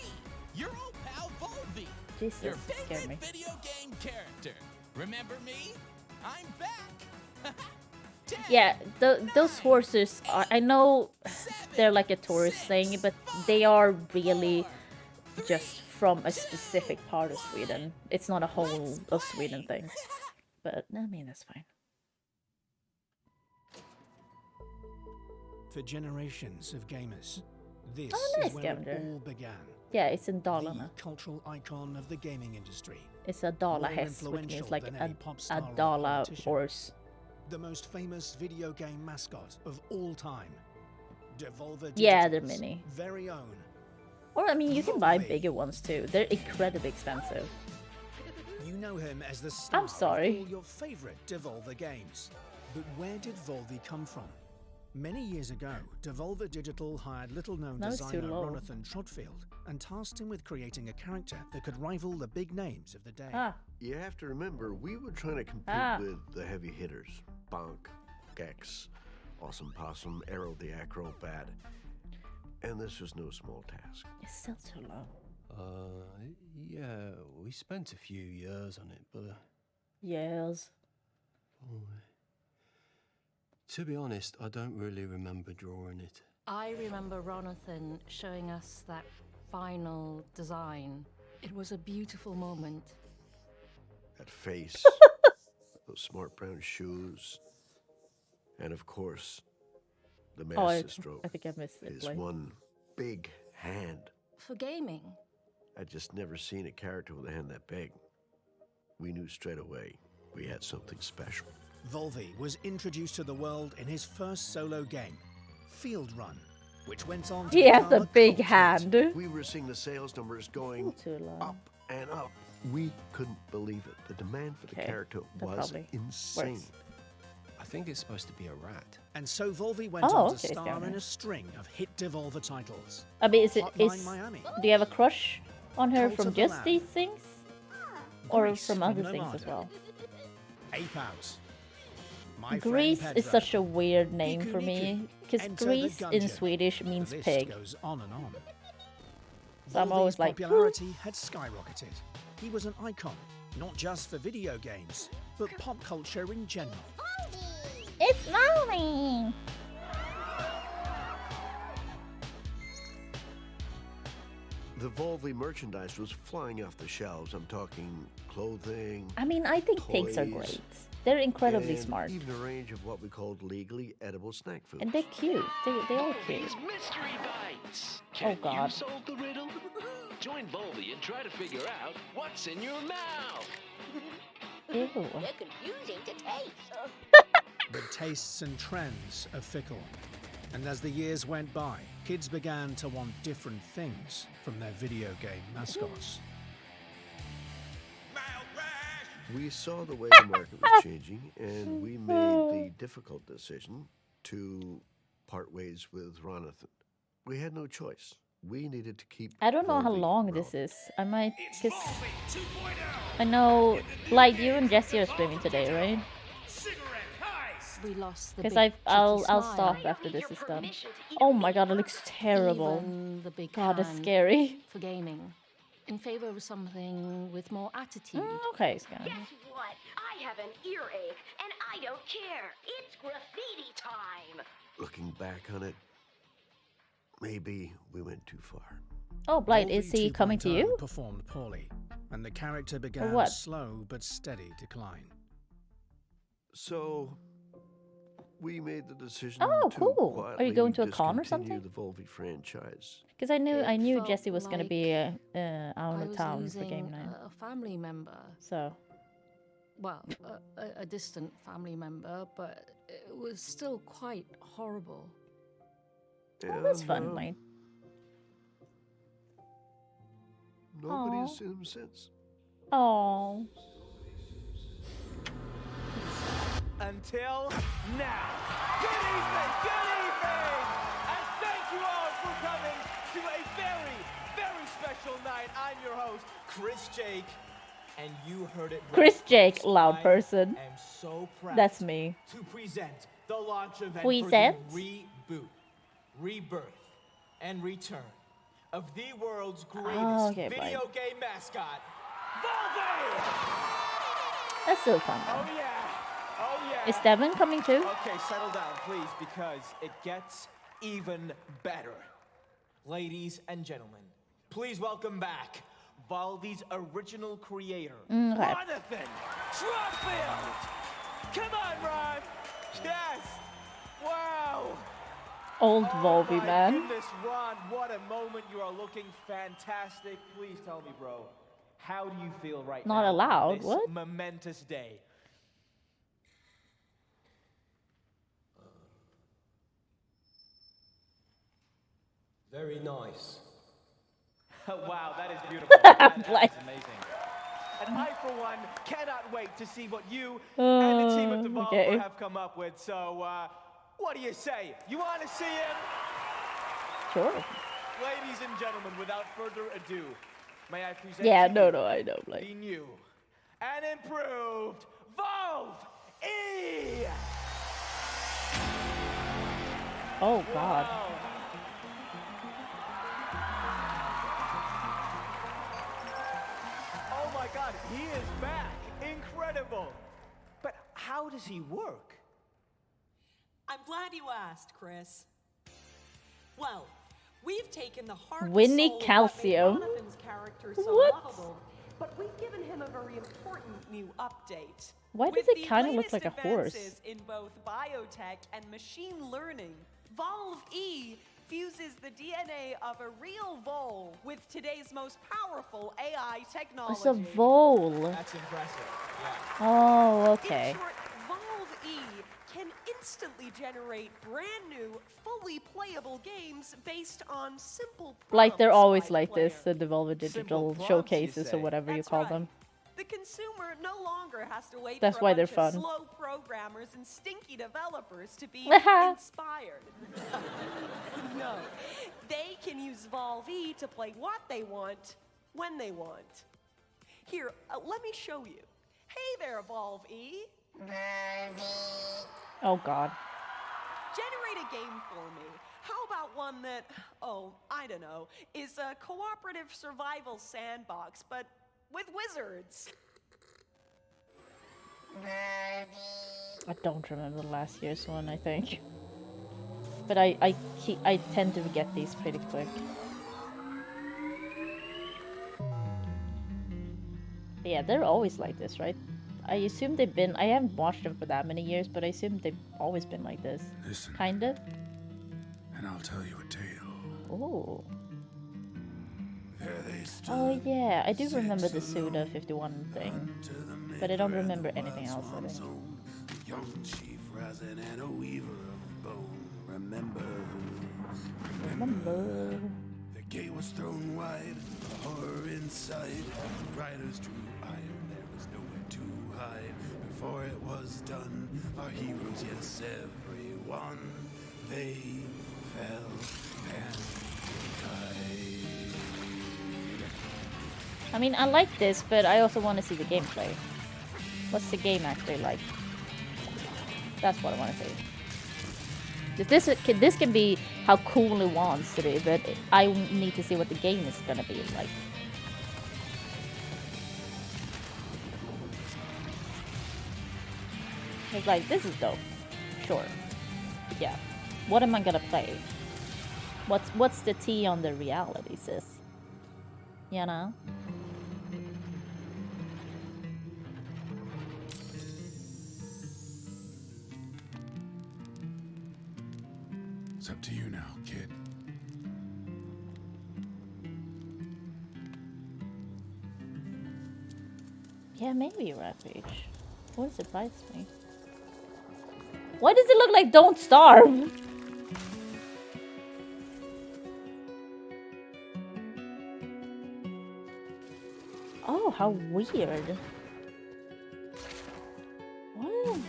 your old pal Volvi. Jesus, your that scared me. favorite video game character. Remember me? I'm back. Yeah, those horses are, I know they're like a tourist thing, but they are really just from a specific part of Sweden. It's not a whole of Sweden thing. But I mean, that's fine. For generations of gamers, this nice, is where Scavenger. it all began. Yeah, it's in Dalarna. The cultural icon of the gaming industry. It's a Dala More häst, which means influential like than a any pop star or Dala politician. horse. The most famous video game mascot of all time. Devolver Yeah, they're Digital's mini. very own. Or, I mean, you can buy bigger ones too. They're incredibly expensive. You know him as the star I'm sorry. of all your favorite Devolver games. But where did Volvi come from? Many years ago, Devolver Digital hired little-known That was too designer low. Ronathan Trotfield and tasked him with creating a character that could rival the big names of the day. Ah. You have to remember, we were trying to compete with the heavy hitters. Bonk, Gex, Awesome Possum, Arrow the Acrobat. And this was no small task. It's still too low. Yeah, we spent a few years on it, but... Years. To be honest, I don't really remember drawing it. I remember Ronathan showing us that final design. It was a beautiful moment. That face, those smart brown shoes, and of course, the masterstroke. I think I missed it. His like- one big hand. For gaming. I'd just never seen a character with a hand that big. We knew straight away we had something special. Volvi was introduced to the world in his first solo game, Field Run, which went on to He has become a big hand. We were seeing the sales numbers going up and up. We couldn't believe it. The demand for the character was insane. I think it's supposed to be a rat. And so Volvi went on to star in a string of hit Devolver titles. I mean, Hotline Miami, do you have a crush on her Cult from of the just Lamb, these things? Or Grease from other from things as Nomada, well? Ape Out, My Friend Greece Pedro, is such a weird name for me. Niku, Because Enter the Greece in Gungeon. Swedish means The list pig. goes on and on. So I'm Volvi's always like, popularity had skyrocketed. He was an icon, not just for video games, but pop culture in general. It's Molly! The Volvi merchandise was flying off the shelves. I'm talking clothing. I mean, I think pigs are toys, great. They're incredibly and smart. Even a range of what we called legally edible snack food. And they're cute. They're all cute. Mystery Bites. Oh, Can God. you solve the riddle? Join Volvi and try to figure out what's in your mouth. Ew. They're confusing to taste. But tastes and trends are fickle. And as the years went by, kids began to want different things from their video game mascots. We saw the way the market was changing, and we made the difficult decision to part ways with Ronathan. We had no choice. We needed to keep. I don't know how Volvi long relevant. this is. I might, because I know, like you and Jesse are streaming today, right? We lost the Because big I'll cheeky smile. stop after this is done. Oh my god, it looks terrible. Even the big God, it's hand scary. For gaming, in favor of something with more attitude. Okay, Scan. Guess what? I have an earache, and I don't care. It's graffiti time. Looking back on it, maybe we went too far. Oh, Blight, is Volvi he coming to 2.0 you? performed poorly, and the character began a what? slow but steady decline. So we made the decision Oh, to cool. Are you quietly going to a con or discontinue something? the Volvi franchise. Because I knew felt Jesse was gonna like be out I of was town for losing game night. a family member. So Well, a distant family member, but it was still quite horrible. oh, that's fun, And, Blight. Nobody's Aw. seen him since. Oh. Until now. Good evening, and thank you all for coming to a very, very special night. I'm your host, Chris Jake, and you heard it right. Chris Jake, loud I person. am so proud That's me. to present the launch event Present? for the reboot, rebirth, and return of the world's greatest Oh, okay, video fine. game mascot, Volvi! That's still fun though. Oh yeah! Oh yeah! Is Devin coming too? Okay, settle down, please, because it gets even better. Ladies and gentlemen, please welcome back Volvi's original creator, Okay. Ronathan Trotfield! Come on, Ron! Yes! Wow! Old Oh Volvi my man. goodness, Ron, what a moment. You are looking fantastic. Please tell me, bro, how do you feel right Not now allowed, on this what? momentous day? Very nice. Wow, that is beautiful. That is Like- amazing. And I, for one, cannot wait to see what you and the team at Devolver okay. have come up with. So, What do you say? You want to see him? Sure. Ladies and gentlemen, without further ado, may I present Yeah, to no, you no, I know. Like, the new and improved Valve E! oh god. Wow. Oh my god, he is back! Incredible! But how does he work? I'm glad you asked, Chris. Well, we've taken the heart and Winnie soul of Calcium. what made Jonathan's character so What? lovable, but we've given him a very important new update. Why does With it the kind of look latest like a horse? advances in both biotech and machine learning, Valve E fuses the DNA of a real vole with today's most powerful AI technology. It's a vole. That's impressive. Yeah. Oh, okay. In short, Valve E can instantly generate brand new, fully playable games based on simple prompts. Like they're always by like this, player. the Devolver Simple Digital prompts, you showcases or say? whatever you That's call right. them. The consumer no longer has to wait That's for why a they're bunch of fun. slow programmers and stinky developers to be Haha. inspired. No, they can use Valve E to play what they want, when they want. Here, let me show you. Hey there, Valve E. Oh god. Generate a game for me. How about one that, oh, I don't know, is a cooperative survival sandbox, but with wizards? I don't remember last year's one, I think. But I tend to get these pretty quick. But yeah, they're always like this, right? I assume they've been. I haven't watched them for that many years, but I assume they've always been like this. Listen. Kinda. And I'll tell you a tale. Oh. There they stood. Oh yeah, I do remember the Suda 51 thing, but I don't remember anything else of it. Young chief rising and a weaver of bone. Remember. The gate was thrown wide, the horror inside. Riders drew iron, there was nowhere to hide. Before it was done, our heroes, yes, everyone, they fell and died. I mean, I like this, but I also want to see the gameplay. What's the game actually like? That's what I want to see. This can be how cool it wants to be, but I need to see what the game is gonna be like. It's like, this is dope. Sure. Yeah. What am I gonna play? What's the T on the reality, sis? You know? It's up to you now, kid. Yeah, maybe Rampage. Wouldn't surprise me. Why does it look like Don't Starve? Oh, how weird. What?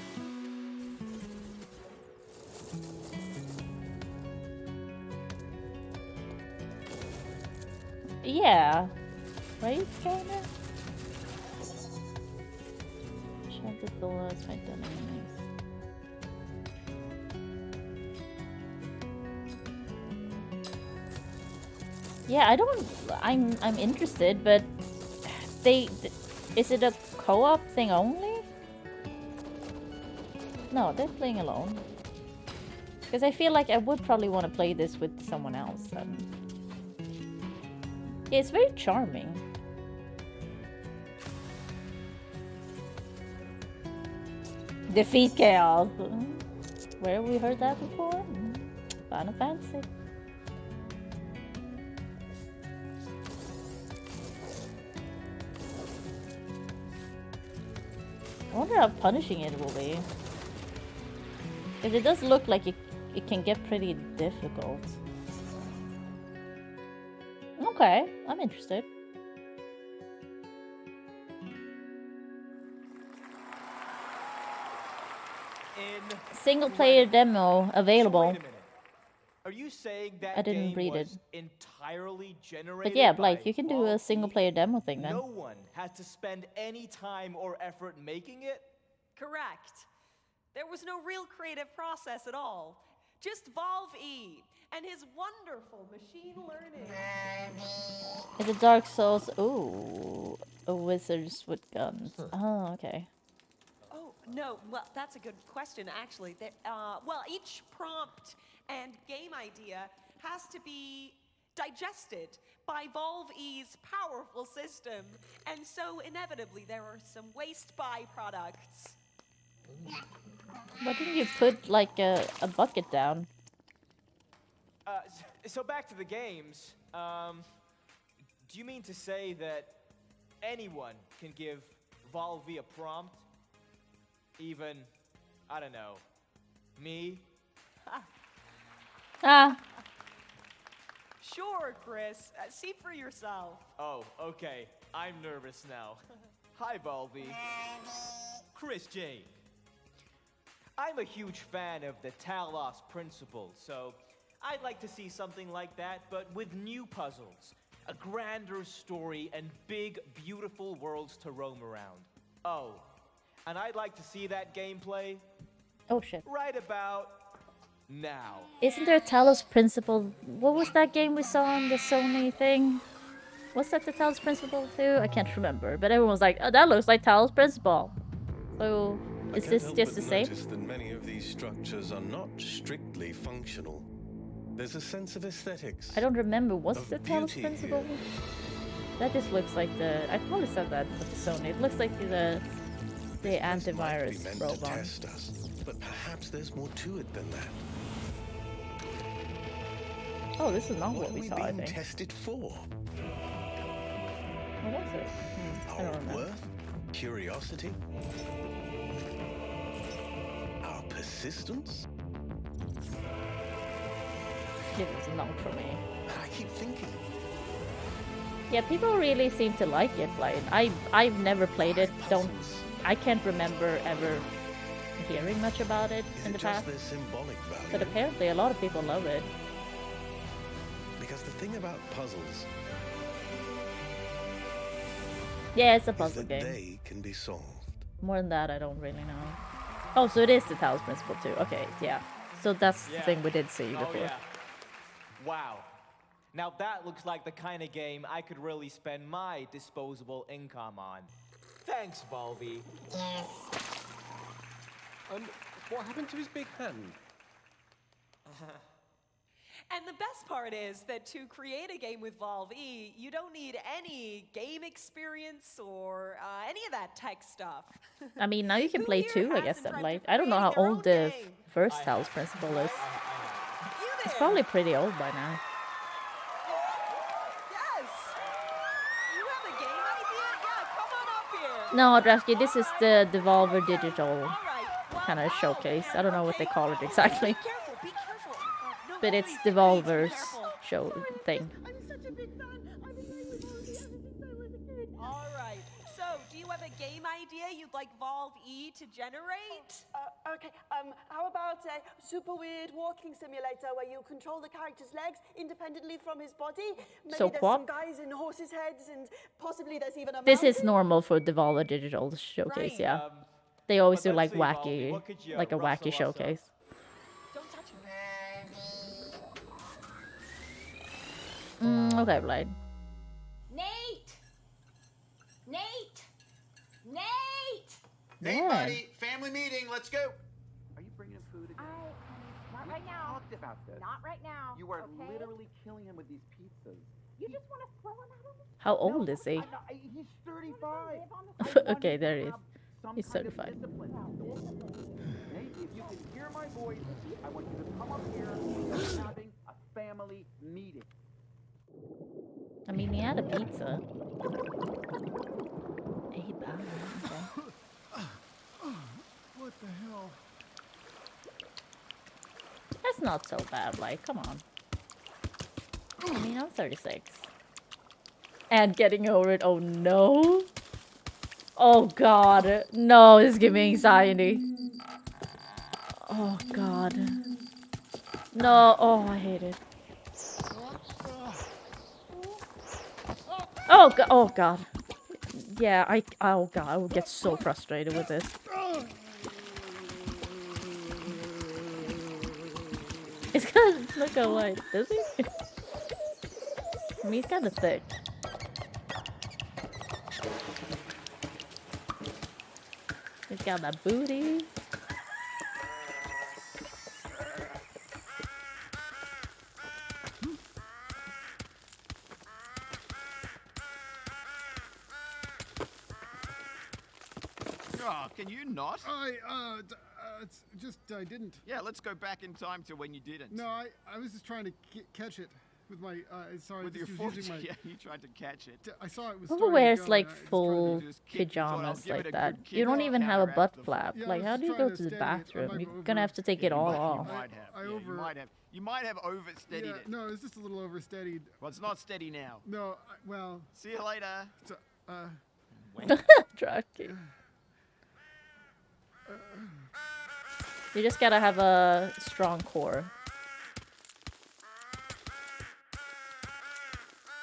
Yeah. Right, kinda? Shattered doors, fight the enemies. Yeah, I'm interested, but is it a co-op thing only? No, they're playing alone. Because I feel like I would probably want to play this with someone else. Yeah, it's very charming. Defeat chaos. Where have we heard that before? Final Fantasy. I wonder how punishing it will be. Because it does look like it can get pretty difficult. Okay, I'm interested. Single player demo available. Wait a minute. Are you saying that I didn't game read was it. entirely generated But yeah, by Blake, you can do a Valve? single player demo thing then. No one has to spend any time or effort making it? Correct. There was no real creative process at all. Just Valve E and his wonderful machine learning. It's a Dark Souls. Ooh, a wizards with guns. Oh, okay. Oh, no, well, that's a good question, actually. Well, each prompt and game idea has to be digested by Valve E's powerful system, and so inevitably there are some waste byproducts. Why didn't you put like a bucket down? So back to the games. Do you mean to say that anyone can give Valve a prompt? Even, I don't know, me? Ah. Sure, Chris. See for yourself. Oh, okay. I'm nervous now. Hi, Valve. Chris Jake. I'm a huge fan of the Talos principle, so I'd like to see something like that, but with new puzzles, a grander story, and big, beautiful worlds to roam around. Oh, and I'd like to see that gameplay. Oh shit. Right about now. Isn't there a Talos Principle? What was that game we saw on the Sony thing? Was that the Talos Principle too? I can't remember, but everyone was like, oh, that looks like Talos Principle. So, is this just the same? Notice that many of these structures are not strictly functional. There's a sense of aesthetics. I don't remember. What's the Talos Principle? That just looks like the... I probably said that with the Sony. It looks like the antivirus robot. To test us, but perhaps there's more to it than that. Oh, this is not what we saw, I What are we being think. tested for? What was it? I don't remember. Worth? Curiosity? Our persistence? It was not for me. I keep thinking. Yeah, people really seem to like it. Like I've never played it. I can't remember ever hearing much about it in the past. Their symbolic value? But apparently a lot of people love it. Because the thing about puzzles Yeah, it's a is puzzle that game. they can be solved. More than that, I don't really know. Oh, so it is the Talos Principle too. Okay, yeah. So that's the thing we did see before. Oh, yeah. Wow. Now that looks like the kind of game I could really spend my disposable income on. Thanks, Balby. Yes. What happened to his big hand? And the best part is that to create a game with Valve E, you don't need any game experience or any of that tech stuff. I mean, now you can play two, I guess. Then, like, I don't know how old the first Talos Principle is. It's probably pretty old by now. Yes! You have a game idea? Yeah, come on up here. No, Drafty, this is the Devolver Digital kind of showcase. I don't know what they call it exactly. Be careful. But it's Devolver's show thing. I'm such a big fan. I've been playing with Valve E ever since I was a kid. All right. So, do you have a game idea you'd like Valve E to generate? Okay, how about a super weird walking simulator where you control the character's legs independently from his body? Maybe So there's what? some guys in horses' heads and possibly there's even a This is mountain. normal for Devolver Digital showcase, Right, yeah. They always do like let's see, wacky, what could you like a rustle wacky us up? showcase. Don't touch Okay, Blade. Nate! Nate! Nate! Hey, Yeah. buddy, family meeting, let's go. Are you bringing him food again? Not We right now. talked about this. Not right now. You are okay? literally killing him with these pizzas. You just want to throw him out of the How old is he? He's 35. Okay, there he is. He's Some kind of 35. discipline. Nate, if you can hear my voice, I want you to come up here. We're having a family meeting. I mean, he had a pizza. 8 pounds. Okay. What the hell? That's not so bad, like, come on. I mean, I'm 36. And getting over it, oh no. Oh god, no, it's giving me anxiety. Oh god. No, oh I hate it. Oh god, oh god. Yeah, oh god, I would get so frustrated with this. It's kind of, not gonna lie, does he? I mean, he's kind of thick. He's got that booty. Oh, can you not? It's just I didn't. Yeah, let's go back in time to when you didn't. No, I was just trying to catch it with my. Sorry, With your just foot, using my. yeah, you tried to catch it. I saw it was. Who starting to wears go, like and I just full tried to pajamas give it like a that? good kick You don't off, even have a butt counteract the flap. Yeah, I Like, was how do you trying go to to the steady it. I bathroom? might You're go gonna have to take it all off. You might have oversteadied Yeah, it. no, it's just a little oversteadied. Well, it's not steady now. No, well. See you later. Draki. You just gotta have a strong core.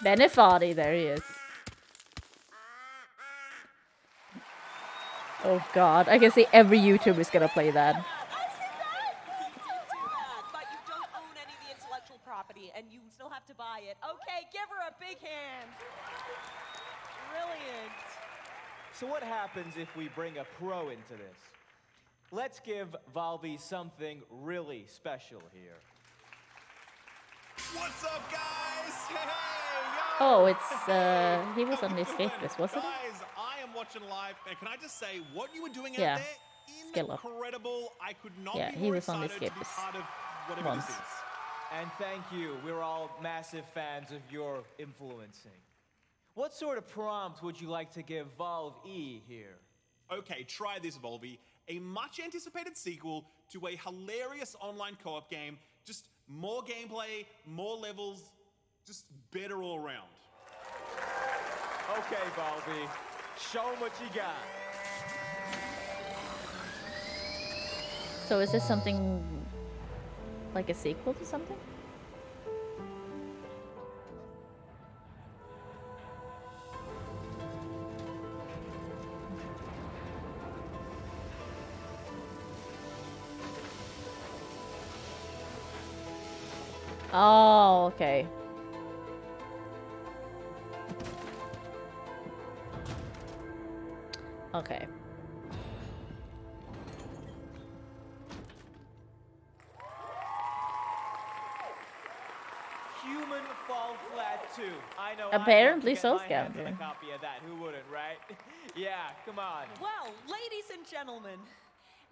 Benefati, there he is. Oh god, I can see every YouTuber is gonna play that. But you don't own any of the intellectual property, and you still have to buy it. Okay, give her a big hand. Brilliant. So what happens if we bring a pro into this? Let's give Valvi something really special here. What's up, guys? Hey, Oh, it's he was on the escape list, wasn't he? guys, I am watching live, and can I just say, what you were doing Yeah. out there, Skill up. incredible. I could not Yeah, be he more was on the excited to escape be list part of whatever once. this is. And thank you. We're all massive fans of your influencing. What sort of prompt would you like to give Valve E here? Okay, try this, Volvi. A much anticipated sequel to a hilarious online co-op game. Just more gameplay, more levels, just better all around. Okay, Valvi. Show 'em what you got. So is this something like a sequel to something? Oh, okay. Okay. Human Fall Flat 2. I know. Apparently I'd love to so, get my hands on a Scavenger. copy of that. Who wouldn't, right? Yeah, come on. Well, ladies and gentlemen,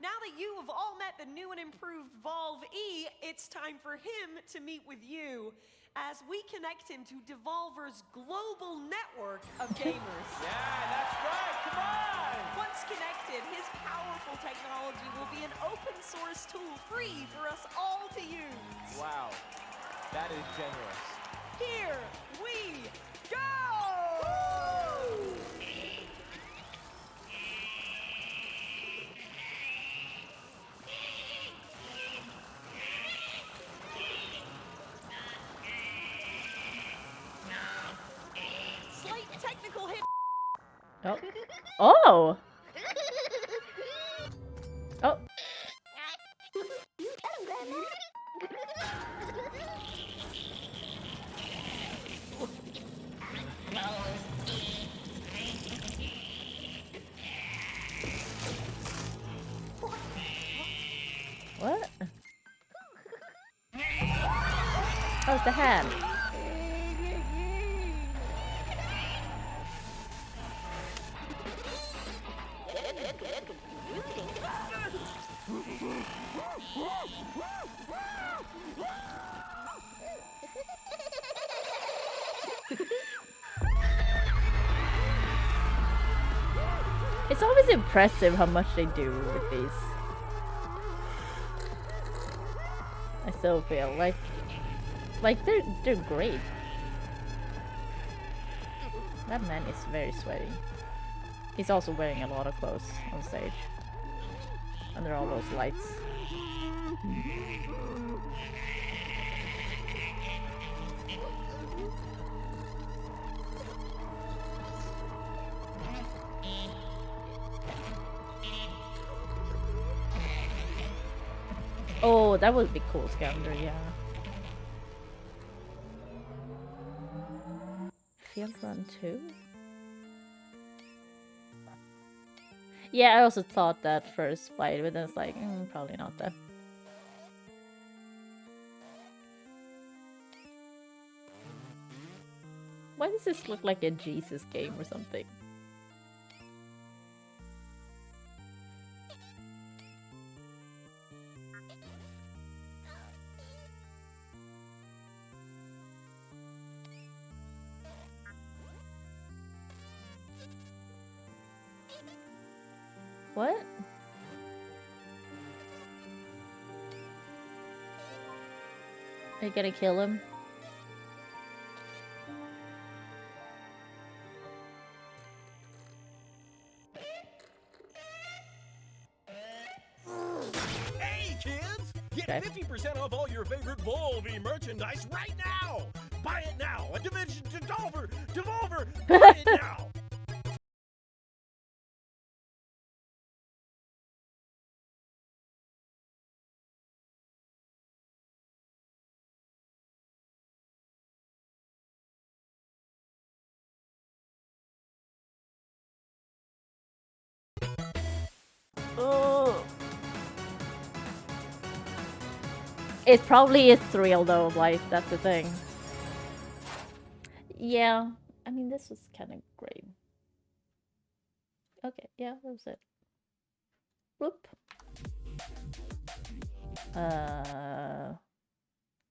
now that you have all met the new and improved Valve E, it's time for him to meet with you as we connect him to Devolver's global network of gamers. Yeah, that's right. Come on. Once connected, his powerful technology will be an open source tool free for us all to use. Wow, that is generous. Here we go! Slight technical hit. Oh. Oh. Oh. What? Oh, it's the hand. It's always impressive how much they do with these. I still feel like they're great. That man is very sweaty. He's also wearing a lot of clothes on stage. Under all those lights. Oh, that would be cool, Scavenger, yeah. Field Run 2? Yeah, I also thought that first fight, but then it's like, probably not that. Why does this look like a Jesus game or something? What? Are you gonna kill him? Hey, kids! Get Okay. 50% off all your favorite Volvi merchandise right now! Buy it now! A Dimension Devolver! Devolver! Buy it now! Oh. It probably is real though, like, that's the thing. Yeah, I mean, this was kind of great. Okay, yeah, that was it. Whoop.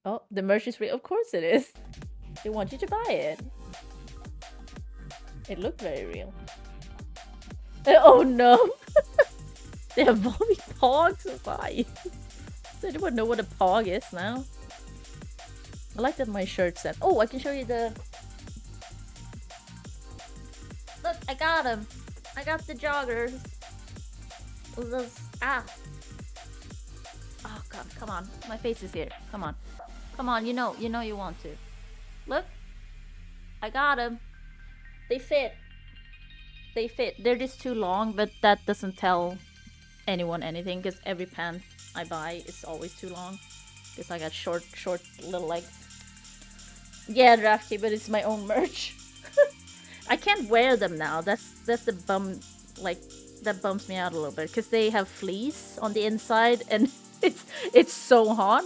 Oh, the merch is real. Of course it is. They want you to buy it. It looked very real. Oh no! They have Volvi Pogs to buy. Does anyone know what a Pog is now? I like that my shirt said. Oh, I can show you the... Look, I got him. I got the joggers. Those... Ah. Oh god, come on. My face is here. Come on. Come on, you know you want to. Look. I got him. They fit. They fit. They're just too long, but that doesn't tell anyone anything, because every pant I buy is always too long. Because I got short little legs. Yeah, Drafty, but it's my own merch. I can't wear them now. That's the bum, like, that bums me out a little bit, because they have fleece on the inside and it's so hot,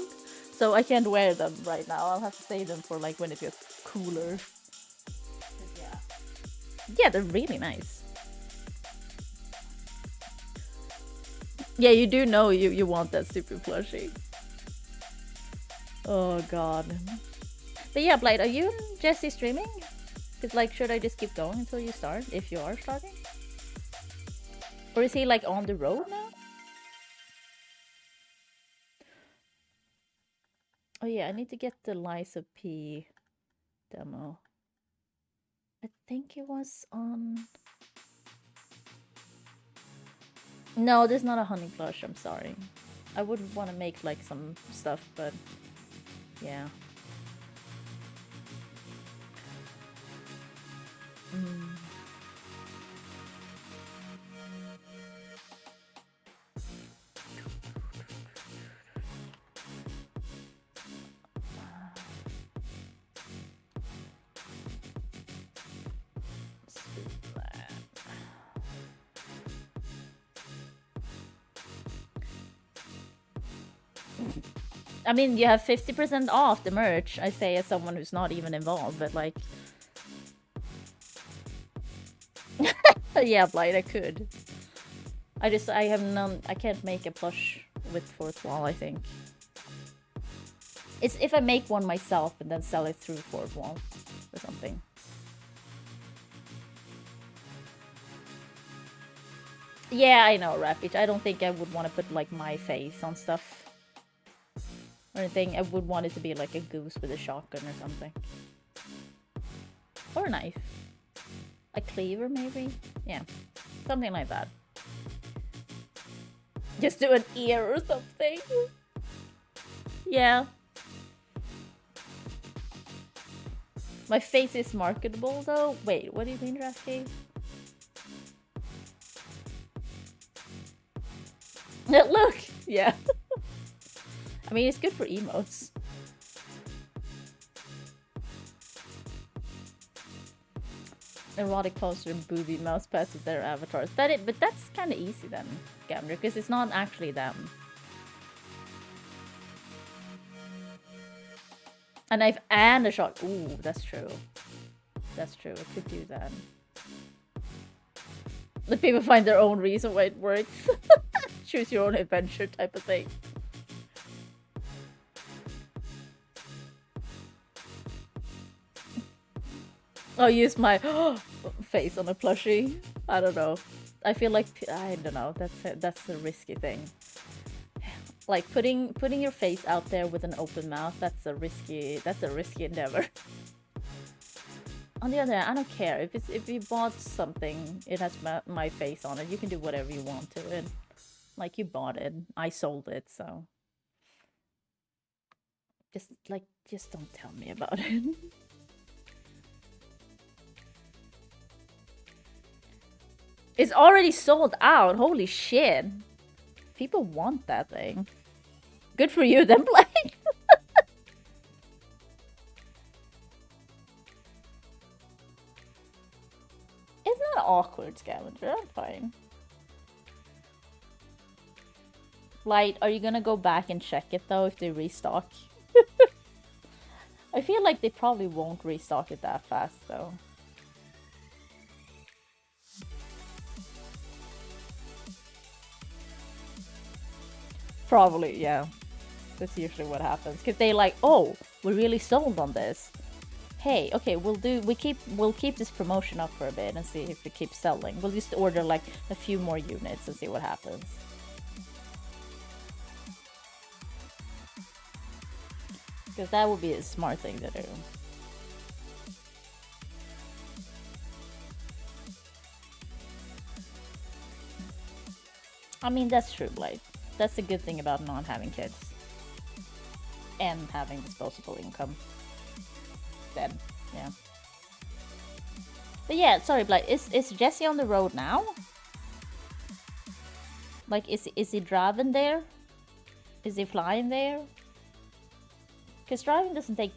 so I can't wear them right now. I'll have to save them for like when it gets cooler. Yeah, they're really nice. Yeah, you do know you want that stupid plushie. Oh god. But yeah, Blight, are you and Jesse streaming? Cause like, should I just keep going until you start, if you are starting? Or is he like on the road now? Oh yeah, I need to get the Liza P demo. I think it was on... No, there's not a honey plush, I'm sorry. I would want to make like some stuff, but yeah. I mean, you have 50% off the merch, I say, as someone who's not even involved, but like... Yeah, Blight, I could. I have none... I can't make a plush with Fourth Wall, I think. It's if I make one myself and then sell it through Fourth Wall or something. Yeah, I know, Rapid. I don't think I would want to put like my face on stuff. Or anything. I would want it to be like a goose with a shotgun or something. Or a knife. A cleaver, maybe? Yeah. Something like that. Just do an ear or something. Yeah. My face is marketable though. Wait, what do you mean, Rasky? Look! Yeah. I mean, it's good for emotes. Erotic poster and booby mouse pads with their avatars. But that's kind of easy then, Gander, because it's not actually them. A knife and a shot. Ooh, that's true. That's true. I could do that. The people find their own reason why it works. Choose your own adventure type of thing. I'll use my face on a plushie. I don't know. I feel like I don't know. That's a risky thing. Like putting your face out there with an open mouth. That's a risky endeavor. On the other hand, I don't care if you bought something, it has my face on it. You can do whatever you want to it. Like you bought it, I sold it, so just don't tell me about it. It's already sold out. Holy shit. People want that thing. Good for you, then, Blake. It's not awkward, Scavenger. I'm fine. Light, are you gonna go back and check it, though, if they restock? I feel like they probably won't restock it that fast, though. Probably, yeah. That's usually what happens. Because they like, oh, we're really sold on this. Hey, okay, we'll keep this promotion up for a bit and see if it keeps selling. We'll just order like a few more units and see what happens. Because that would be a smart thing to do. I mean, that's true, like, that's the good thing about not having kids. And having disposable income. Then, yeah. But yeah, sorry, Blight, is Jesse on the road now? Like, is he driving there? Is he flying there? Because driving doesn't take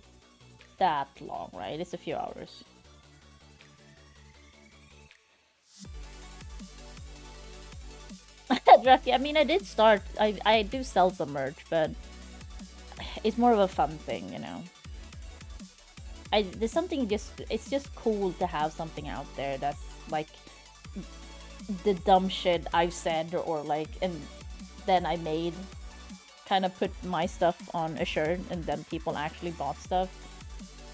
that long, right? It's a few hours. I mean, I did start, I do sell some merch, but it's more of a fun thing, you know. There's something it's just cool to have something out there that's like the dumb shit I've said or like, and then I made, kind of put my stuff on a shirt and then people actually bought stuff.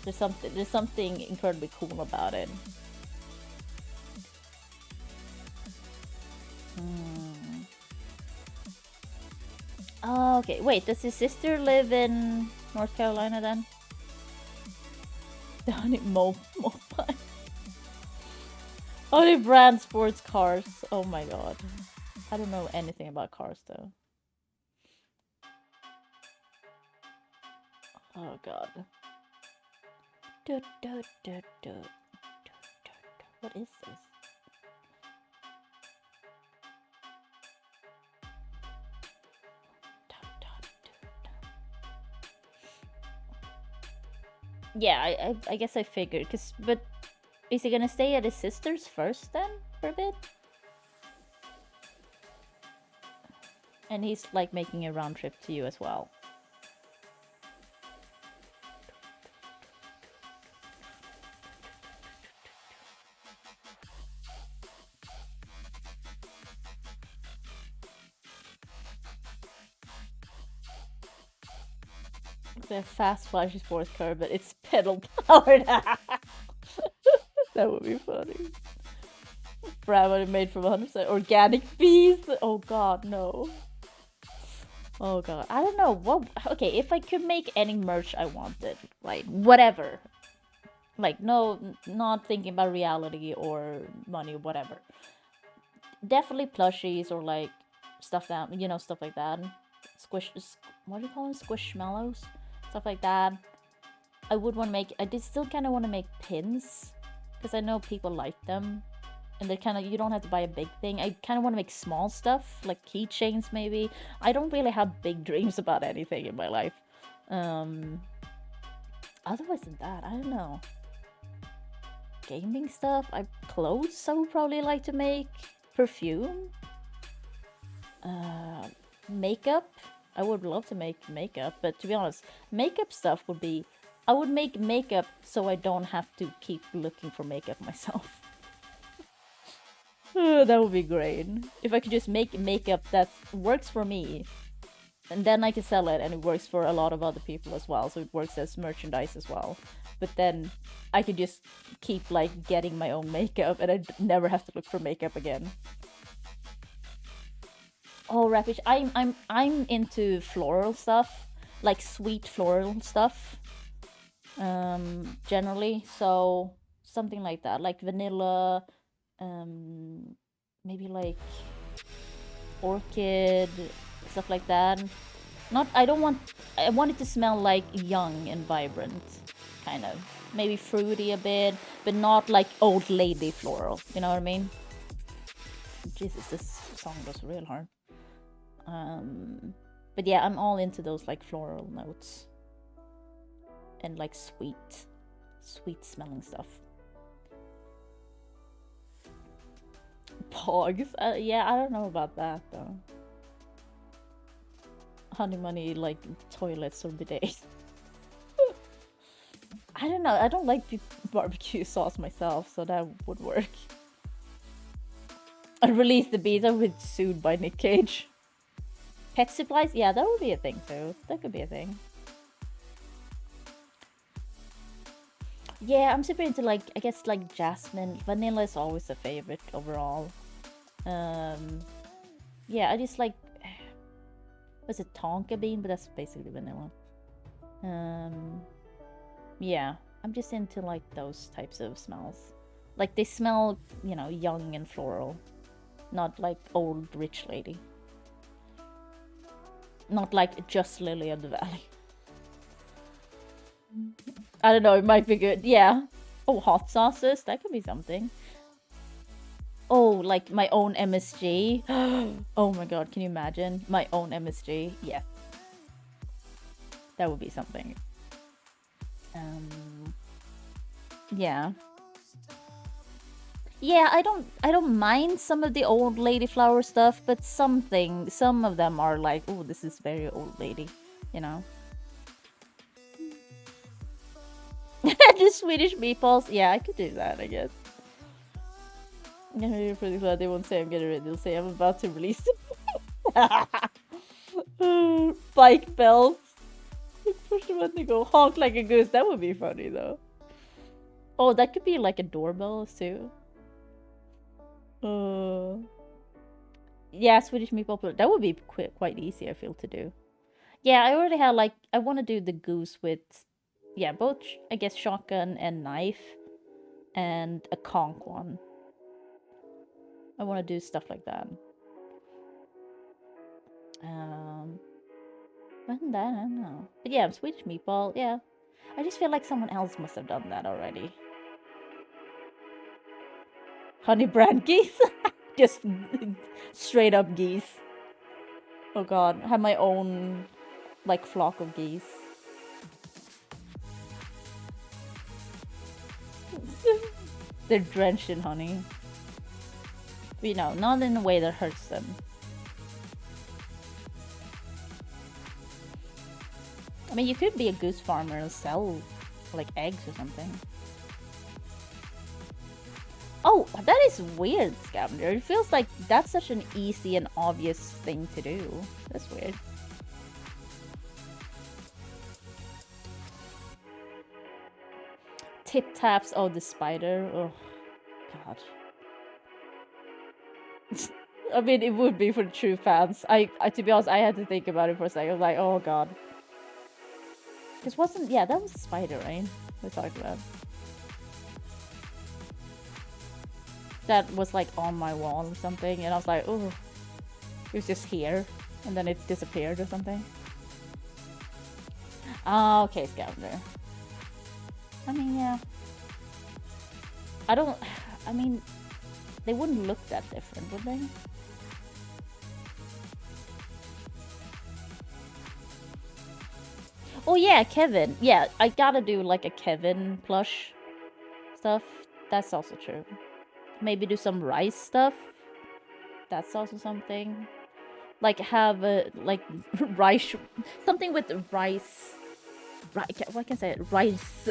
There's something incredibly cool about it. Oh, okay, wait, does his sister live in North Carolina then? Down in Mopine. Only brand sports cars. Oh my god. I don't know anything about cars though. Oh god. What is this? Yeah, I guess I figured, but is he gonna stay at his sister's first then, for a bit? And he's like making a round trip to you as well. The fast flashy sports car, but it's pedal powered. That would be funny. Brand would have made from 100% organic bees. Oh god, no. Oh god, I don't know what. Okay, if I could make any merch I wanted, like whatever, like no, not thinking about reality or money, whatever. Definitely plushies or like stuff that, you know, stuff like that. what do you call them? Squishmallows, stuff like that. I would want to make. I did still kind of want to make pins because I know people like them, and they're kind of, you don't have to buy a big thing. I kind of want to make small stuff like keychains maybe. I don't really have big dreams about anything in my life. Otherwise than that, I don't know. Gaming stuff, clothes I would probably like to make. Perfume. Makeup. I would love to make makeup, but to be honest, makeup stuff would be... I would make makeup so I don't have to keep looking for makeup myself. That would be great. If I could just make makeup that works for me, and then I can sell it and it works for a lot of other people as well, so it works as merchandise as well. But then I could just keep like getting my own makeup and I'd never have to look for makeup again. Oh, Rapish, I'm into floral stuff, like sweet floral stuff. Generally, so something like that, like vanilla, maybe like orchid, stuff like that. I want it to smell like young and vibrant, kind of. Maybe fruity a bit, but not like old lady floral, you know what I mean? Jesus, this song goes real hard. But yeah, I'm all into those like floral notes. And like sweet smelling stuff. Pogs? Yeah, I don't know about that though. Honey money, like toilets or bidets. I don't know, I don't like barbecue sauce myself, so that would work. I'd release the beats, I would be sued by Nick Cage. Pet supplies? Yeah, that would be a thing too. That could be a thing. Yeah, I'm super into like, I guess like jasmine. Vanilla is always a favorite overall. Yeah, I just like, what's it, tonka bean? But that's basically vanilla. Yeah, I'm just into like those types of smells. Like they smell, you know, young and floral. Not like old rich lady. Not like just Lily of the Valley. I don't know, it might be good. Yeah. Oh, hot sauces, that could be something. Oh, like my own MSG. Oh my god, can you imagine? My own MSG. Yeah. That would be something. Yeah. Yeah, I don't mind some of the old lady flower stuff, but some of them are like, oh, this is very old lady, you know. Just Swedish meatballs. Yeah, I could do that, I guess. I'm really pretty glad they won't say I'm getting ready. They'll say I'm about to release them. Bike bells. Push them and they go honk like a goose. That would be funny though. Oh, that could be like a doorbell too. Yeah, Swedish meatball. That would be quite easy, I feel, to do. Yeah, I already have like, I want to do the goose with, yeah, both, I guess, shotgun and knife, and a conch one. I want to do stuff like that. When that, I don't know. But yeah, Swedish meatball, yeah. I just feel like someone else must have done that already. Honey brand geese? Just straight up geese. Oh god, I have my own, like, flock of geese. They're drenched in honey. But, you know, not in a way that hurts them. I mean, you could be a goose farmer and sell, like, eggs or something. Oh, that is weird, Scavenger. It feels like that's such an easy and obvious thing to do. That's weird. Tip taps. Oh, the spider. Oh, God. I mean, it would be for the true fans. I to be honest, I had to think about it for a second. I was like, oh, God. This wasn't... Yeah, that was a spider, right? We talked about. That was like on my wall or something, and I was like, oh, it was just here. And then it disappeared or something. Ah, okay, scavenger. I mean, yeah. I mean, they wouldn't look that different, would they? Oh yeah, Kevin. Yeah, I gotta do like a Kevin plush stuff. That's also true. Maybe do some rice stuff. That's also something. Like have a like rice, something with rice. What can I say? Rice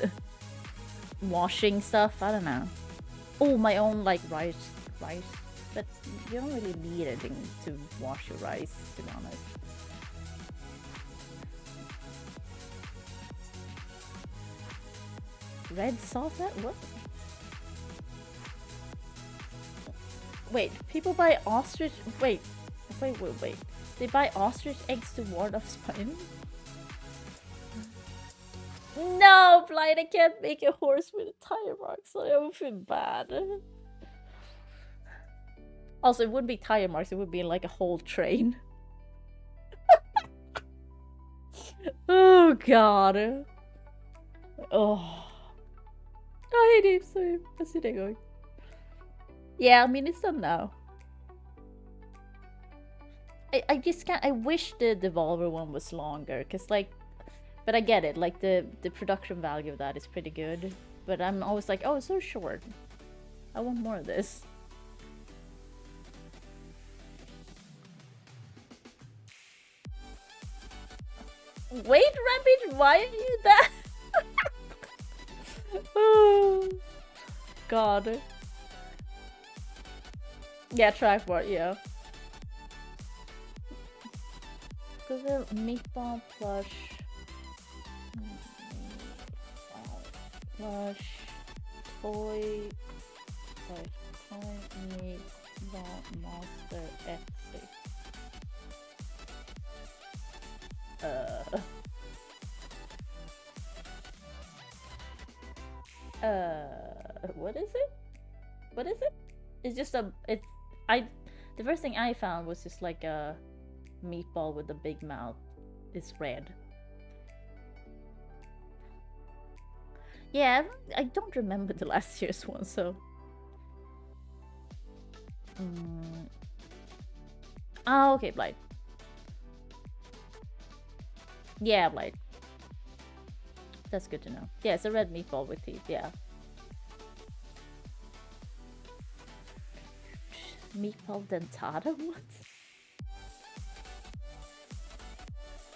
washing stuff. I don't know. Oh, my own like rice. But you don't really need anything to wash your rice, to be honest. Red sauce? What? Wait, people buy ostrich. Wait. They buy ostrich eggs to ward off spine? No, Blind, I can't make a horse with a tire mark, so I would feel bad. Also, it wouldn't be tire marks, it would be like a whole train. Oh, God. Oh. I hate him so. How's it going? Yeah, I mean, it's done now. I just can't. I wish the Devolver one was longer, because, like, but I get it. Like, the production value of that is pretty good. But I'm always like, oh, it's so short. I want more of this. Wait, Rabbit, why are you that? Oh, God. Yeah, tripod, yeah. Because they're meatball plush. Plush. Toy. Meatball monster Etsy. What is it? What is it? It's just the first thing I found was just like a meatball with a big mouth. It's red. Yeah, I don't remember the last year's one, so. Oh, okay, Blight. Yeah, Blight. That's good to know. Yeah, it's a red meatball with teeth, yeah. Meatball dentata? What?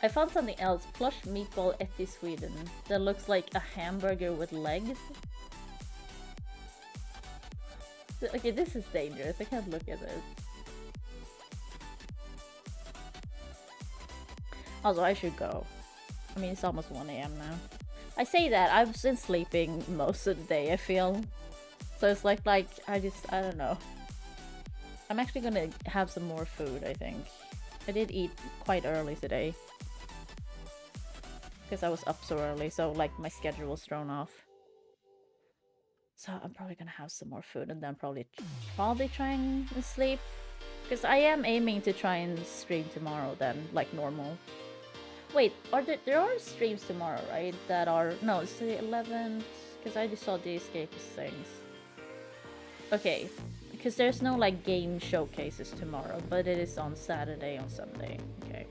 I found something else. Plush meatball Etsy Sweden. That looks like a hamburger with legs. Okay, this is dangerous. I can't look at this. Also, I should go. I mean, it's almost 1 AM now. I say that, I've been sleeping most of the day, I feel. So it's like I don't know. I'm actually gonna have some more food, I think. I did eat quite early today. Because I was up so early, so like my schedule was thrown off. So I'm probably gonna have some more food and then probably trying to sleep. Because I am aiming to try and stream tomorrow then, like normal. Wait, there are streams tomorrow, right? That are... No, it's the 11th... Because I just saw the Escapist things. Okay. Because there's no, like, game showcases tomorrow. But it is on Saturday and Sunday. Okay.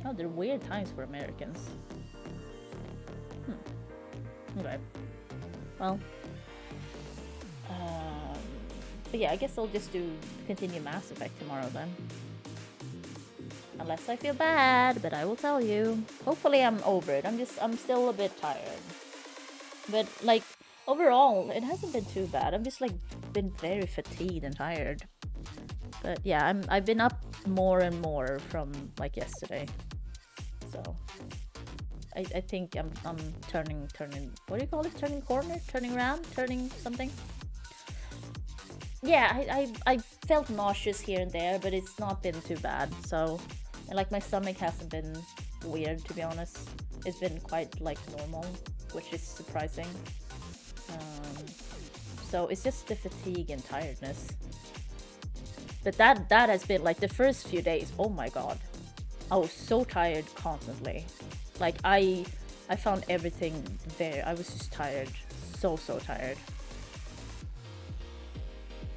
Oh, they're weird times for Americans. Okay. Well. But yeah, I guess I'll just continue Mass Effect tomorrow then. Unless I feel bad, but I will tell you. Hopefully I'm over it. I'm still a bit tired. But like overall, it hasn't been too bad. I've just like been very fatigued and tired. But yeah, I've been up more and more from like yesterday. So I think I'm turning what do you call it? Turning corner? Turning around? Turning something? Yeah, I felt nauseous here and there, but it's not been too bad. So, and like my stomach hasn't been weird, to be honest. It's been quite like normal, which is surprising. So it's just the fatigue and tiredness. But that has been like the first few days. Oh my god, I was so tired constantly. Like I found everything there. I was just tired, so tired.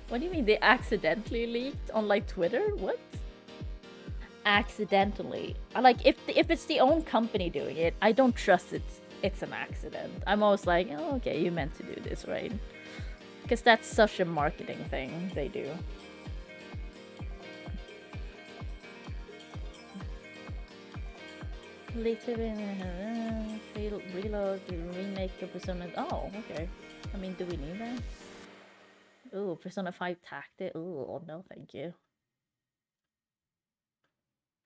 What do you mean they accidentally leaked on like Twitter? What? Accidentally? Like if it's the own company doing it, I don't trust it's an accident. I'm always like, oh, okay, you meant to do this, right? Because that's such a marketing thing they do. Reload, remake of Persona. Oh, okay. I mean, do we need that? Ooh, Persona 5 Tactic. Ooh, no, thank you.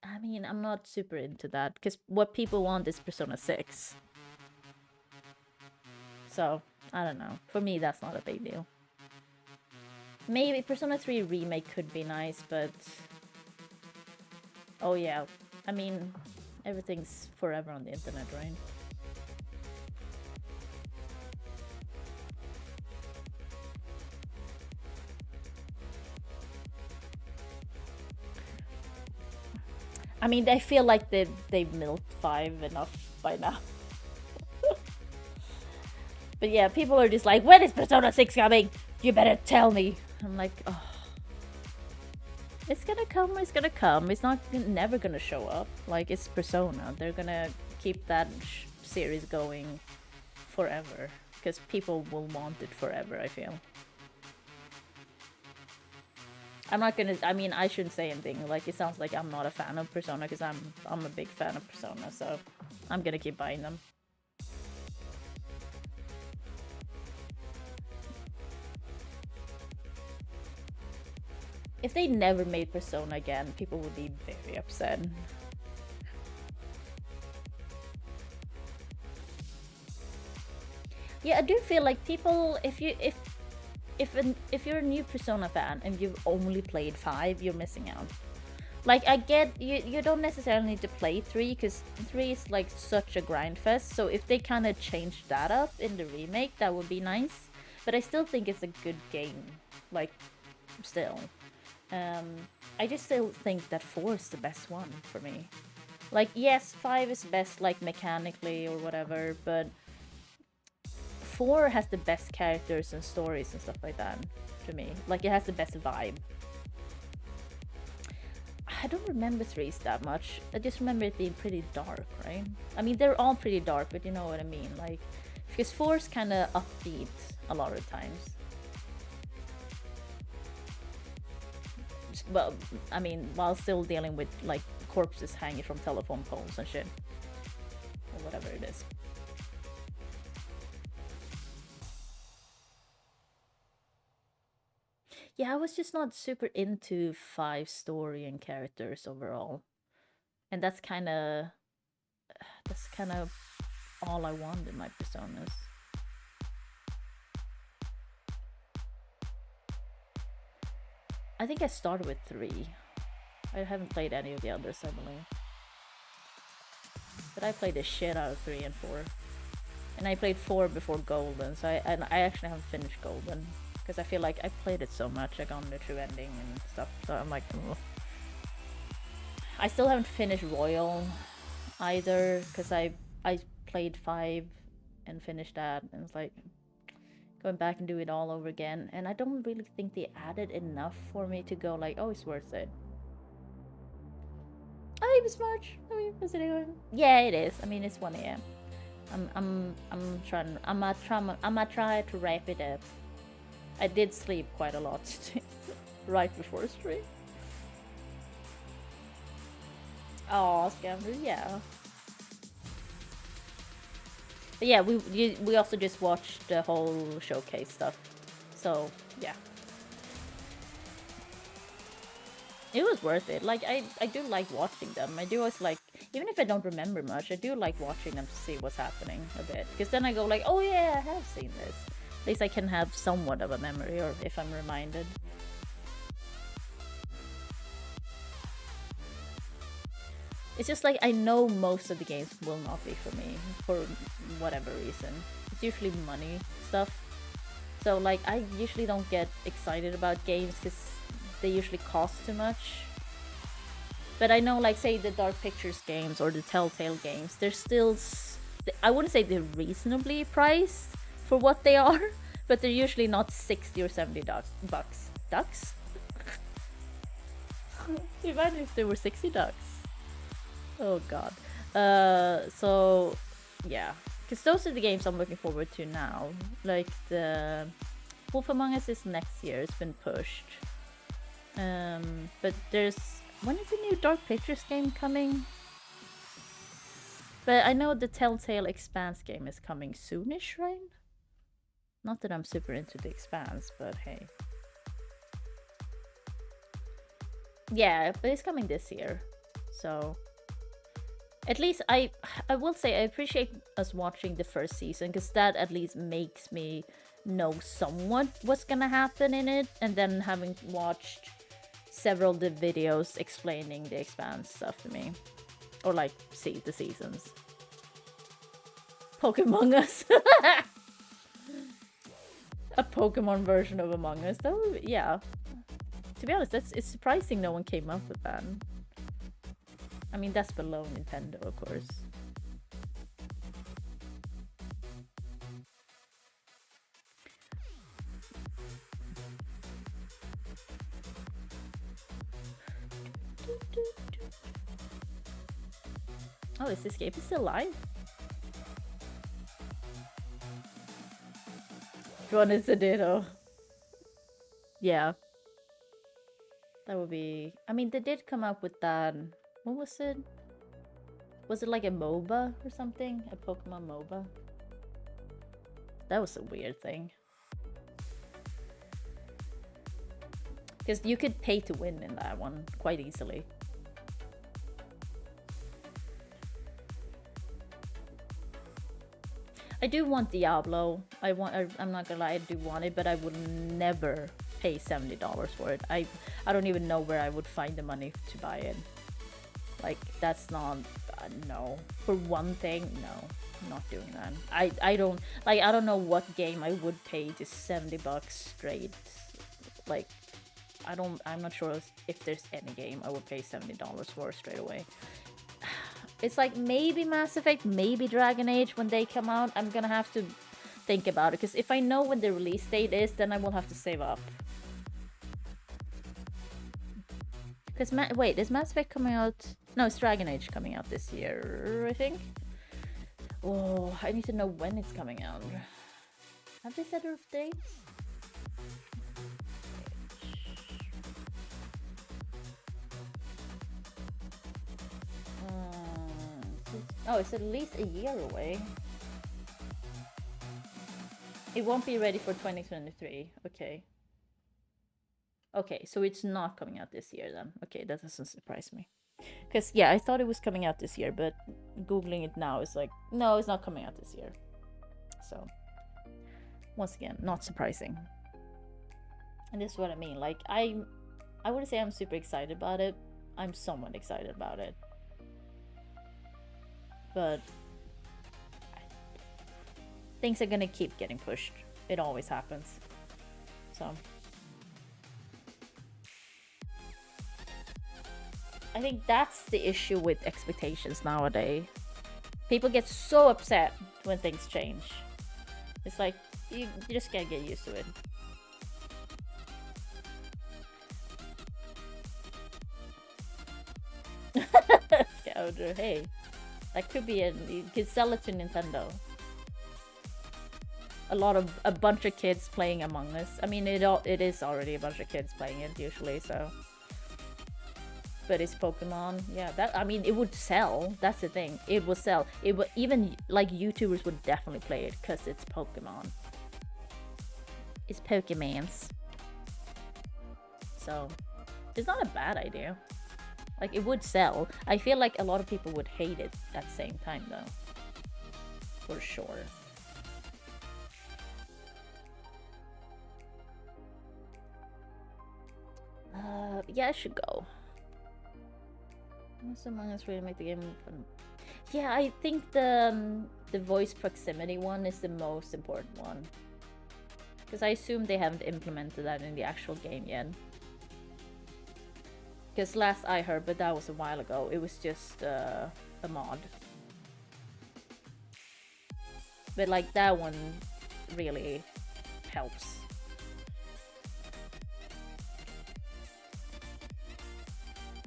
I mean, I'm not super into that because what people want is Persona 6. So, I don't know. For me, that's not a big deal. Maybe Persona 3 Remake could be nice, but... Oh yeah, I mean, everything's forever on the internet, right? I mean, I feel like they've milked 5 enough by now. But yeah, people are just like, when is Persona 6 coming? You better tell me. I'm like, oh. It's gonna come, it's gonna come. It's not never gonna show up. Like, it's Persona. They're gonna keep that series going forever. Because people will want it forever, I feel. I'm not gonna, I mean, I shouldn't say anything. Like, it sounds like I'm not a fan of Persona, because I'm a big fan of Persona, so I'm gonna keep buying them. If they never made Persona again, people would be very upset. Yeah, I do feel like people, if you're a new Persona fan and you've only played 5, you're missing out. Like, I get you don't necessarily need to play 3 because 3 is like such a grind fest. So if they kind of change that up in the remake, that would be nice. But I still think it's a good game. Like, still. I just still think that 4 is the best one for me. Like, yes, 5 is best, like, mechanically or whatever, but 4 has the best characters and stories and stuff like that, to me. Like, it has the best vibe. I don't remember 3's that much. I just remember it being pretty dark, right? I mean, they're all pretty dark, but you know what I mean. Like, because 4's kind of upbeat a lot of times. Well, I mean, while still dealing with, like, corpses hanging from telephone poles and shit. Or whatever it is. Yeah, I was just not super into 5 story and characters overall. And that's kind of all I want in my Personas. I think I started with 3. I haven't played any of the others, I believe. But I played the shit out of 3 and 4. And I played 4 before Golden, so I actually haven't finished Golden. Because I feel like I played it so much, I got the true ending and stuff, so I'm like, ugh. I still haven't finished Royal either, because I played 5 and finished that, and it's like going back and do it all over again, and I don't really think they added enough for me to go like, oh, it's worth it. Oh, it March. I mean, is it going? Yeah, it is. I mean, it's 1 AM. I'm gonna try to wrap it up. I did sleep quite a lot right before stream. Oh, Scammer, yeah. But yeah, we also just watched the whole showcase stuff, so yeah. It was worth it. Like, I do like watching them. I do always like, even if I don't remember much, I do like watching them to see what's happening a bit. Because then I go like, oh yeah, I have seen this. At least I can have somewhat of a memory, or if I'm reminded. It's just like, I know most of the games will not be for me, for whatever reason. It's usually money stuff. So like, I usually don't get excited about games because they usually cost too much. But I know, like, say the Dark Pictures games or the Telltale games, they're still, I wouldn't say they're reasonably priced for what they are, but they're usually not 60 or 70 bucks. Ducks? Imagine if there were 60 ducks. Oh god. So, yeah. Because those are the games I'm looking forward to now. Like, the Wolf Among Us is next year, it's been pushed. But there's... When is the new Dark Pictures game coming? But I know the Telltale Expanse game is coming soonish, right? Not that I'm super into the Expanse, but hey. Yeah, but it's coming this year. So at least I will say I appreciate us watching the first season, because that at least makes me know somewhat what's gonna happen in it, and then having watched several of the videos explaining the Expanse stuff to me, or like see the seasons. Pokemon Us. A Pokemon version of Among Us. That would, yeah. To be honest, it's surprising no one came up with that. I mean, that's below Nintendo, of course. Oh, is this game still live? Drawn is a ditto. Yeah. That would be... I mean, they did come up with that... What was it? Was it like a MOBA or something? A Pokemon MOBA? That was a weird thing. Because you could pay to win in that one quite easily. I do want Diablo. I'm not gonna lie, I do want it, but I would never pay $70 for it. I don't even know where I would find the money to buy it. Like, that's not... no. For one thing, no. I'm not doing that. I don't know what game I would pay just $70 straight. Like, I'm not sure if there's any game I would pay $70 for straight away. It's like maybe Mass Effect, maybe Dragon Age when they come out. I'm gonna have to think about it, because if I know when the release date is, then I will have to save up. Because wait, is Mass Effect coming out? No, it's Dragon Age coming out this year, I think. Oh, I need to know when it's coming out. Have they set a date? Oh, it's at least a year away. It won't be ready for 2023. Okay. Okay, so it's not coming out this year then. Okay, that doesn't surprise me. Because, yeah, I thought it was coming out this year, but Googling it now is like, no, it's not coming out this year. So, once again, not surprising. And this is what I mean. Like, I wouldn't say I'm super excited about it. I'm somewhat excited about it. But things are gonna keep getting pushed. It always happens. So I think that's the issue with expectations nowadays. People get so upset when things change. It's like you just gotta get used to it. Scouter, hey. That could be you could sell it to Nintendo. A bunch of kids playing Among Us. I mean, it is already a bunch of kids playing it usually, so. But it's Pokemon, yeah. I mean, it would sell. That's the thing. It will sell. It would even like YouTubers would definitely play it because it's Pokemon. It's Pokemans. So, it's not a bad idea. Like, it would sell. I feel like a lot of people would hate it at the same time, though. For sure. Yeah, I should go. Among Us really make the game fun. Yeah, I think the voice proximity one is the most important one. Because I assume they haven't implemented that in the actual game yet. Because last I heard, but that was a while ago, it was just a mod. But like that one really helps.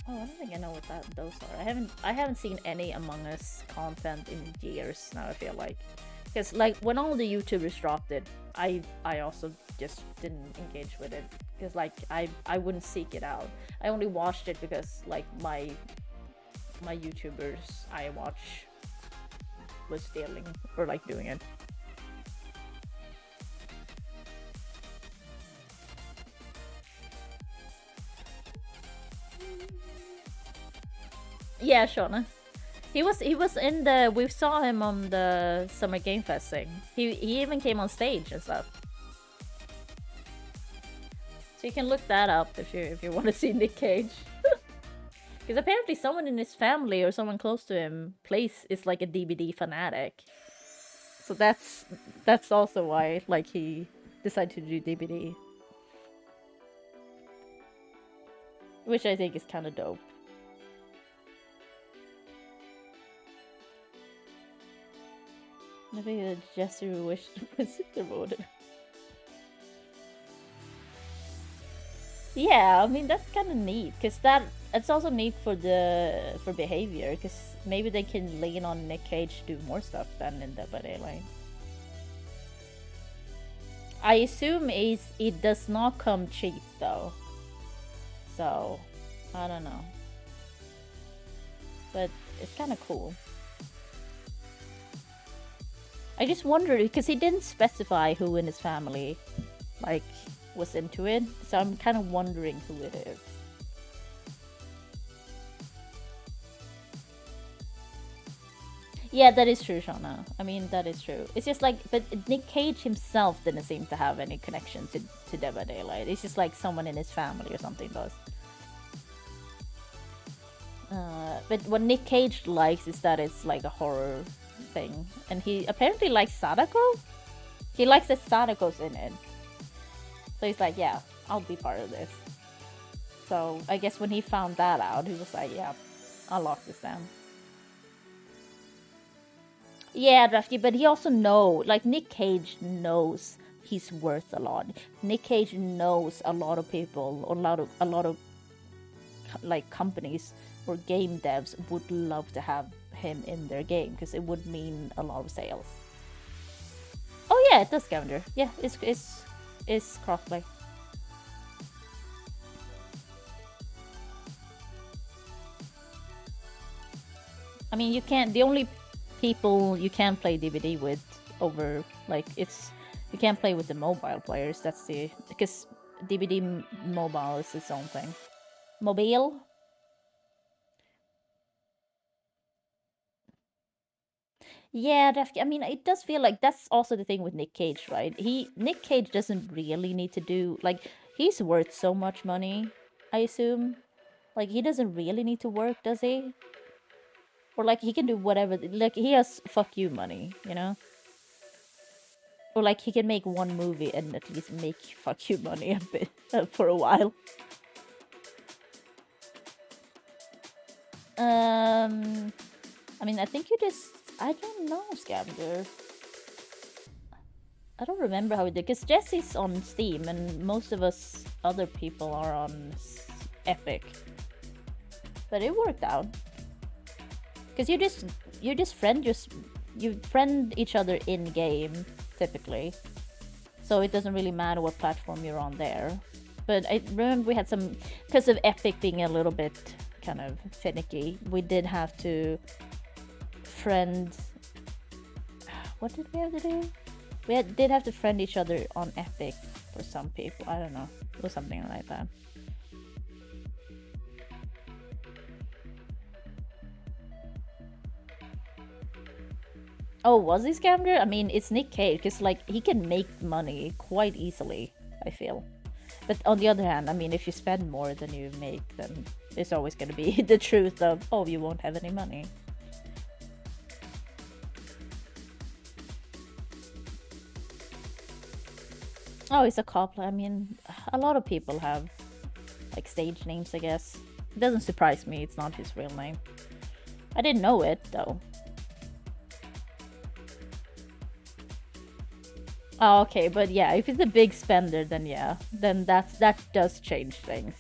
Oh, I don't think I know what those are. I haven't seen any Among Us content in years now, I feel like. Because like when all the YouTubers dropped it, I also just didn't engage with it. Because like I wouldn't seek it out. I only watched it because like my YouTubers I watch was stealing or like doing it. Yeah, Shauna. He was in the, we saw him on the Summer Game Fest thing. He even came on stage and stuff. So you can look that up if you want to see Nick Cage. Because apparently someone in his family or someone close to him is like a DBD fanatic. So that's also why like he decided to do DBD. Which I think is kind of dope. Maybe Jesse wished to visit the voter. Yeah, I mean that's kind of neat because it's also neat for behavior because maybe they can lean on Nick Cage to do more stuff than in Dead by Daylight. I assume it does not come cheap though, so I don't know, but it's kind of cool. I just wondered because he didn't specify who in his family like was into it, so I'm kind of wondering who it is. Yeah, that is true, Shauna. I mean, that is true. It's just like, but Nick Cage himself didn't seem to have any connection to Dead by Daylight. It's just like someone in his family or something does. But what Nick Cage likes is that it's like a horror thing, and he apparently likes Sadako. He likes that Sadako's in it, so he's like, yeah, I'll be part of this. So I guess when he found that out, he was like, yeah, I'll lock this down. Yeah, Drafty, but he also like Nick Cage knows he's worth a lot. Nick Cage knows a lot of people, or a lot of like companies or game devs would love to have him in their game because it would mean a lot of sales. Oh yeah, it does, Scavenger. Yeah, it's crossplay. I mean, you can't. The only people you can play DVD with over like you can't play with the mobile players. That's because DVD mobile is its own thing. Mobile. Yeah, I mean, it does feel like that's also the thing with Nick Cage, right? Nick Cage doesn't really need to do like he's worth so much money, I assume. Like he doesn't really need to work, does he? Or like he can do whatever. Like he has fuck you money, you know? Or like he can make one movie and at least make fuck you money a bit for a while. I mean, I think I don't know, Scavenger. I don't remember how we did, because Jesse's on Steam and most of us other people are on Epic. But it worked out. Because you friend each other in game typically. So it doesn't really matter what platform you're on there. But I remember we had some, because of Epic being a little bit kind of finicky, we did have to friend, what did we have to do? We did have to friend each other on Epic for some people. I don't know. It was something like that. Oh, was he Scavenger? I mean, it's Nick Cage, because like he can make money quite easily, I feel. But on the other hand, I mean, if you spend more than you make, then it's always going to be the truth of, oh, you won't have any money. Oh, he's a cop. I mean, a lot of people have like stage names, I guess. It doesn't surprise me, it's not his real name. I didn't know it, though. Oh, okay, but yeah, if he's a big spender, then yeah. Then that does change things.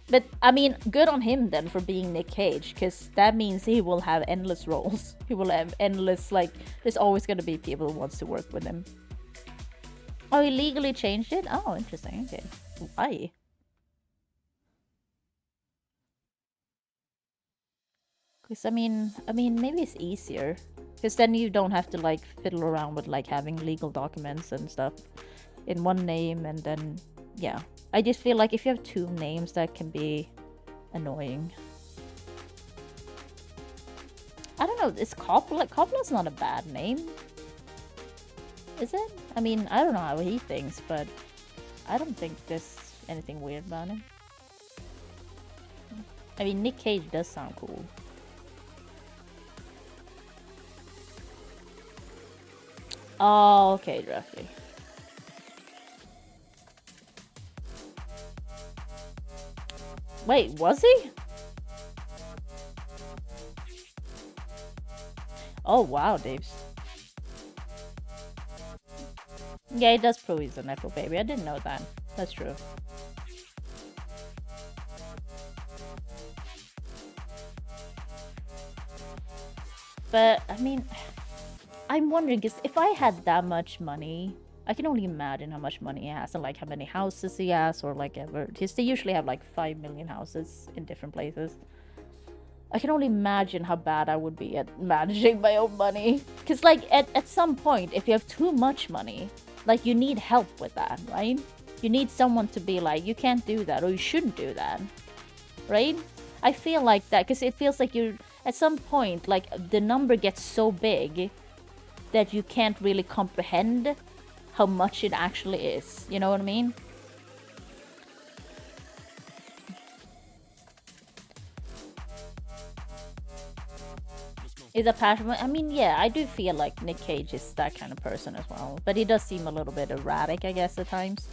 But, I mean, good on him then for being Nick Cage, because that means he will have endless roles. He will have endless, like, there's always going to be people who wants to work with him. Oh, he legally changed it? Oh, interesting, okay. Why? Because, I mean, maybe it's easier. Because then you don't have to, like, fiddle around with, like, having legal documents and stuff in one name, and then, yeah. I just feel like if you have two names, that can be annoying. I don't know, is Coppola? Coppola's not a bad name. Is it? I mean, I don't know how he thinks, but I don't think there's anything weird about him. I mean, Nick Cage does sound cool. Oh, okay, roughly. Wait, was he? Oh, wow, Dave's. Yeah, he does prove he's a Nepo baby. I didn't know that. That's true. But, I mean, I'm wondering, because if I had that much money, I can only imagine how much money he has and like how many houses he has, or like ever. They usually have like 5 million houses in different places. I can only imagine how bad I would be at managing my own money. Because like at some point, if you have too much money, like you need help with that, right? You need someone to be like, you can't do that, or you shouldn't do that, right? I feel like that, because it feels like you're, at some point, like the number gets so big that you can't really comprehend how much it actually is. You know what I mean? Is a passion? I mean, yeah, I do feel like Nick Cage is that kind of person as well. But he does seem a little bit erratic, I guess, at times.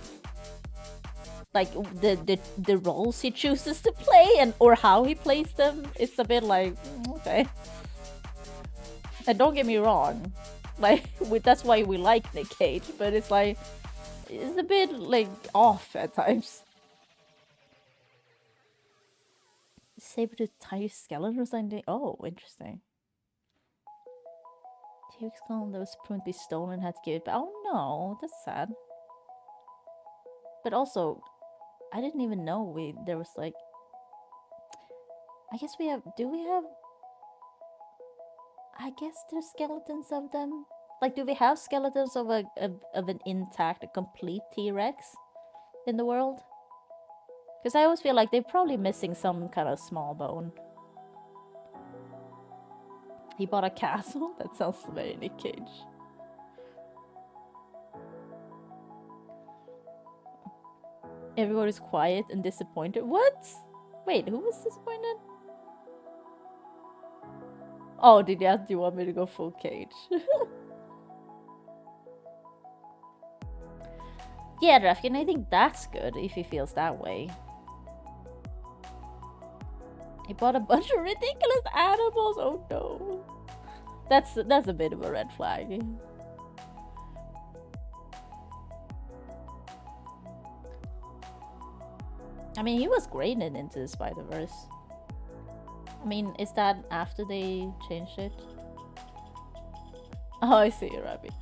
Like the roles he chooses to play and or how he plays them, it's a bit like okay. And don't get me wrong, like that's why we like Nick Cage, but it's like it's a bit like off at times. Saber-tooth tiger skeleton or something. Oh, interesting. T-Rex skull that was prone to be stolen had to give it back. Oh no, that's sad. But also, I didn't even know there was like. I guess we have. Do we have? I guess there's skeletons of them. Like, do we have skeletons of an intact, a complete T-Rex in the world? Because I always feel like they're probably missing some kind of small bone. He bought a castle? That sounds very Nick Cage. Everybody's quiet and disappointed. What? Wait, who was disappointed? Oh, do you want me to go full Cage? Yeah, Rafkin, I think that's good if he feels that way. He bought a bunch of ridiculous animals. Oh no. That's a bit of a red flag. I mean, he was great in Into the Spider-Verse. I mean, is that after they changed it? Oh, I see, Rabbit.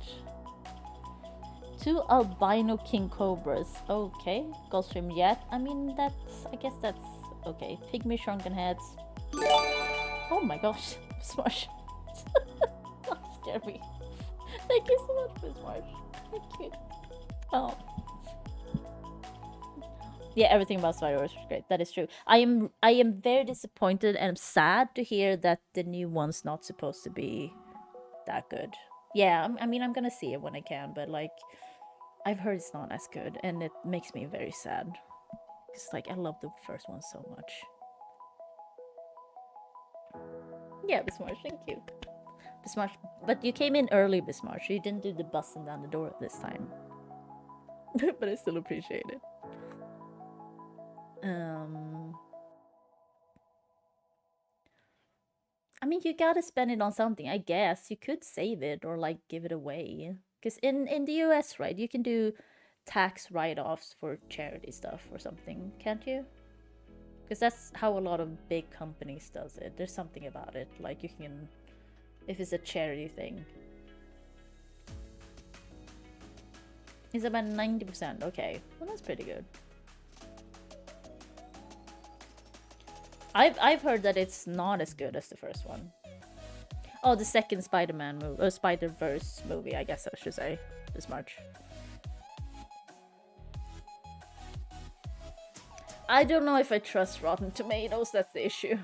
2 albino king cobras. Okay. Gulfstream yet. I mean, I guess that's okay. Pygmy shrunken heads. Oh my gosh. Smash. Don't scare me. Thank you so much for Smash. Thank you. Oh. Yeah, everything about Spider-Verse was great. That is true. I am very disappointed and sad to hear that the new one's not supposed to be that good. Yeah, I mean, I'm gonna see it when I can, but like, I've heard it's not as good, and it makes me very sad. Because like, I love the first one so much. Yeah, Bismarck, thank you. Bismarck, but you came in early, Bismarck. You didn't do the busting down the door this time. But I still appreciate it. I mean, you gotta spend it on something. I guess you could save it or like give it away. Because in the US, right, you can do tax write-offs for charity stuff or something, can't you? Because that's how a lot of big companies does it. There's something about it, like you can, if it's a charity thing. It's about 90%. Okay, well that's pretty good. I've heard that it's not as good as the first one. Oh, the second Spider-Man movie, or Spider-Verse movie, I guess I should say, this March. I don't know if I trust Rotten Tomatoes, that's the issue.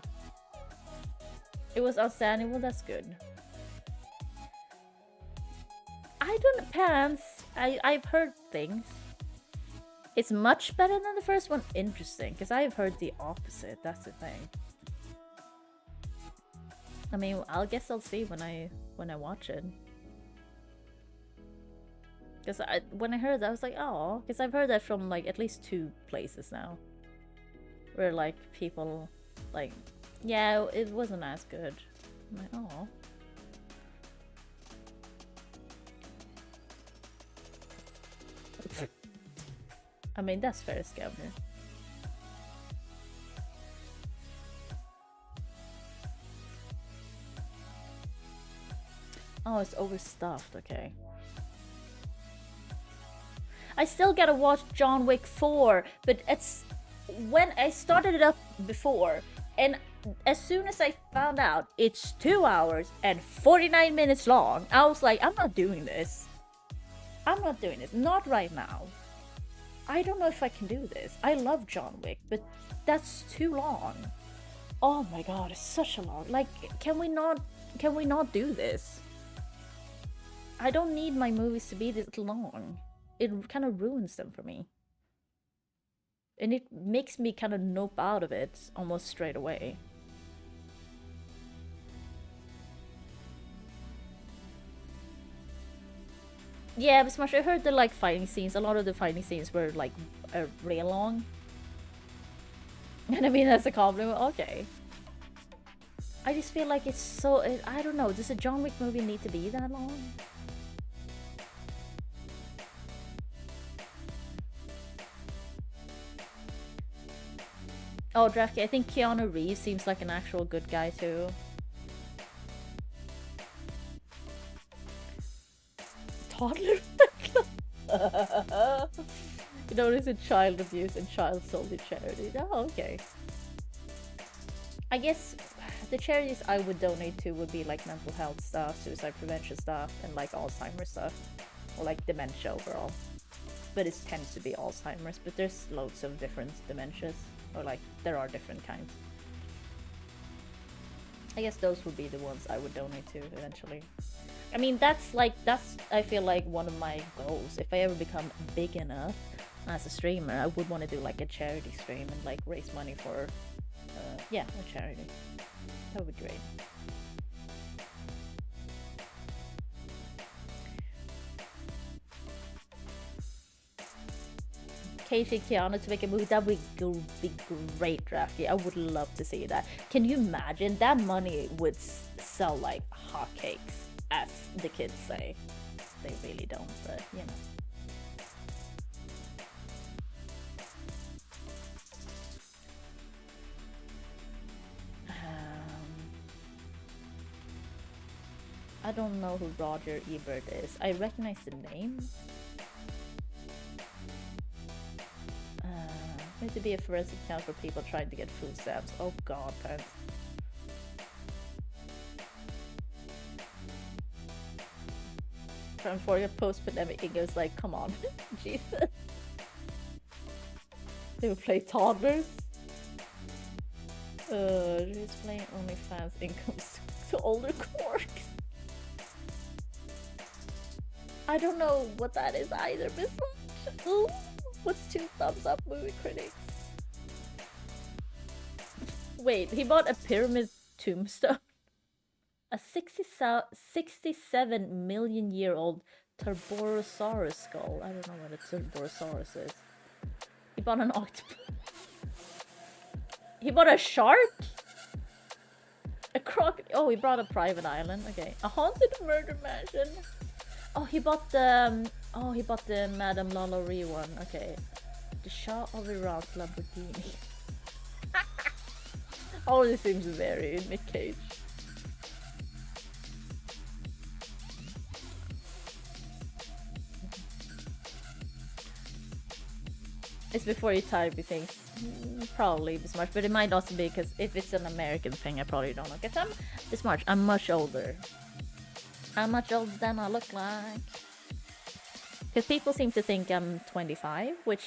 It was outstanding, well that's good. I don't pants. I've heard things. It's much better than the first one. Interesting, because I've heard the opposite. That's the thing. I mean, I guess I'll see when I watch it. Because when I heard that, I was like, oh, because I've heard that from like at least 2 places now, where like people like, yeah, it wasn't as good. I'm like, oh. I mean, that's fair, Scavner. Oh, it's overstuffed, okay. I still gotta watch John Wick 4, but it's when I started it up before, and as soon as I found out it's 2 hours and 49 minutes long, I was like, I'm not doing this. I'm not doing it. Not right now. I don't know if I can do this. I love John Wick, but that's too long. Oh my god, it's such a long. Like, can we not do this? I don't need my movies to be this long. It kind of ruins them for me. And it makes me kind of nope out of it almost straight away. Yeah, but Smash, I heard the like fighting scenes, a lot of the fighting scenes were like real long. And I mean, that's a compliment, okay. I just feel like it's so, I don't know, does a John Wick movie need to be that long? Oh, Drafty, I think Keanu Reeves seems like an actual good guy too. Toddler? You notice in child abuse and child solely charity. Oh, okay. I guess the charities I would donate to would be like mental health stuff, suicide prevention stuff, and like Alzheimer's stuff. Or like dementia overall. But it tends to be Alzheimer's, but there's loads of different dementias. Or like, there are different kinds. I guess those would be the ones I would donate to eventually. I mean, that's I feel like one of my goals. If I ever become big enough as a streamer, I would want to do like a charity stream and like raise money for, yeah, a charity. That would be great. Casey Keanu to make a movie, that would be great, Drafty. I would love to see that. Can you imagine? That money would sell like hotcakes, as the kids say. They really don't, but you know. I don't know who Roger Ebert is. I recognize the name. Need to be a forensic account for people trying to get food stamps. Oh god, pants. From for your post-pandemic, it goes like, come on, Jesus. They would play toddlers. Just playing OnlyFans incomes to older quarks. I don't know what that is either, Miss Lunch. What's 2 thumbs up, movie critics? Wait, he bought a pyramid tombstone? A 67 million year old Turborosaurus skull. I don't know what a Turborosaurus is. He bought an octopus. He bought a shark? A croc. Oh, he brought a private island. Okay. A haunted murder mansion. Oh, he bought the. Oh, he bought the Madame Lalaurie one. Okay. The Shah of Iraq's Lamborghini. Oh, this seems very Nick Cage. It's before you type, you think probably be smart, but it might also be because if it's an American thing, I probably don't know. Because I'm this much, I'm much older. I'm much older than I look like. Because people seem to think I'm 25, which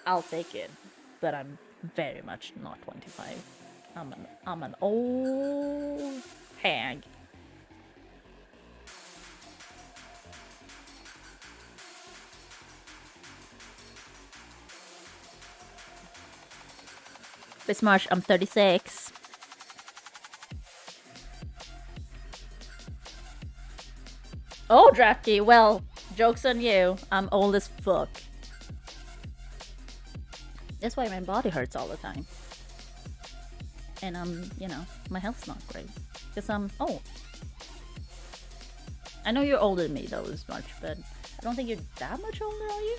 I'll take it, but I'm very much not 25. I'm an old hag. This March, I'm 36. Oh, Drafty, well, joke's on you. I'm old as fuck. That's why my body hurts all the time. And you know, my health's not great. Because I'm old. I know you're older than me, though, as much, but I don't think you're that much older, are you?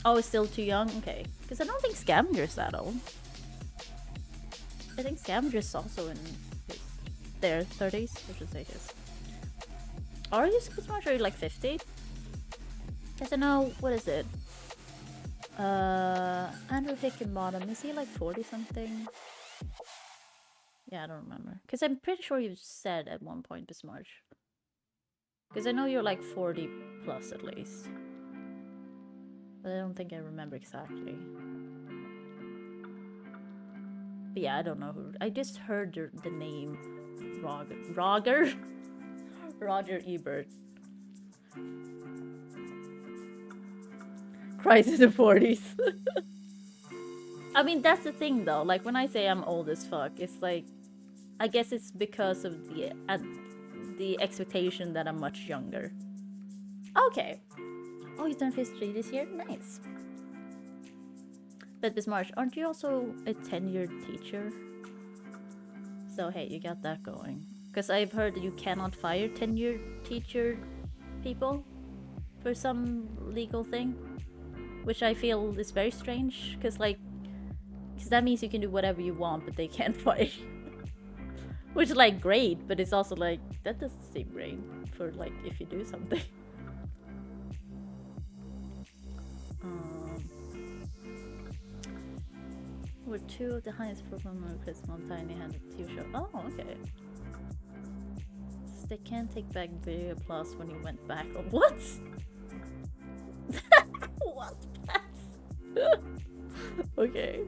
Oh, it's still too young? Okay. Because I don't think Scavenger's that old. I think Scavenger's also in their 30s. I should say his. Are you super smart? Are you like 50? Because I know, what is it? Andrew Hickenbottom, is he like 40 something? Yeah, I don't remember. Because I'm pretty sure you said at one point Bismarck. Because I know you're like 40 plus at least. But I don't think I remember exactly. But yeah, I don't know who. I just heard the name Roger Ebert. Crisis in the 40s. I mean, that's the thing though. Like when I say I'm old as fuck, it's like, I guess it's because of the expectation that I'm much younger. Okay. Oh, you turned 53 this year? Nice. But Bismarck, aren't you also a tenured teacher? So hey, you got that going. Because I've heard that you cannot fire tenured teacher people for some legal thing. Which I feel is very strange. Because that means you can do whatever you want, but they can't fire you. Which is like great, but it's also like, that doesn't seem great for like if you do something. We're two of the highest performers Chris Montaigne had a TV show. Oh, okay. They can't take back Video Plus when he went back. What? What? Okay.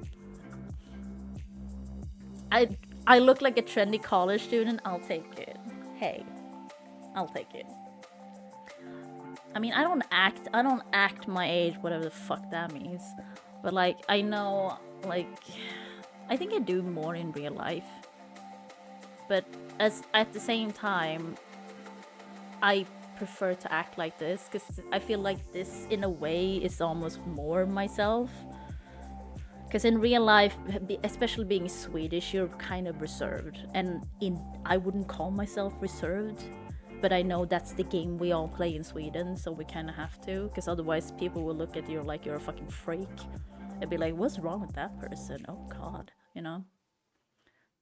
I look like a trendy college student. I'll take it. Hey, I'll take it. I mean, I don't act my age, whatever the fuck that means. But like, I know, like, I think I do more in real life. But at the same time, I prefer to act like this because I feel like this, in a way, is almost more myself. Because in real life, especially being Swedish, you're kind of reserved. And I wouldn't call myself reserved. But I know that's the game we all play in Sweden, so we kind of have to. Because otherwise people will look at you like you're a fucking freak. And be like, what's wrong with that person? Oh god, you know?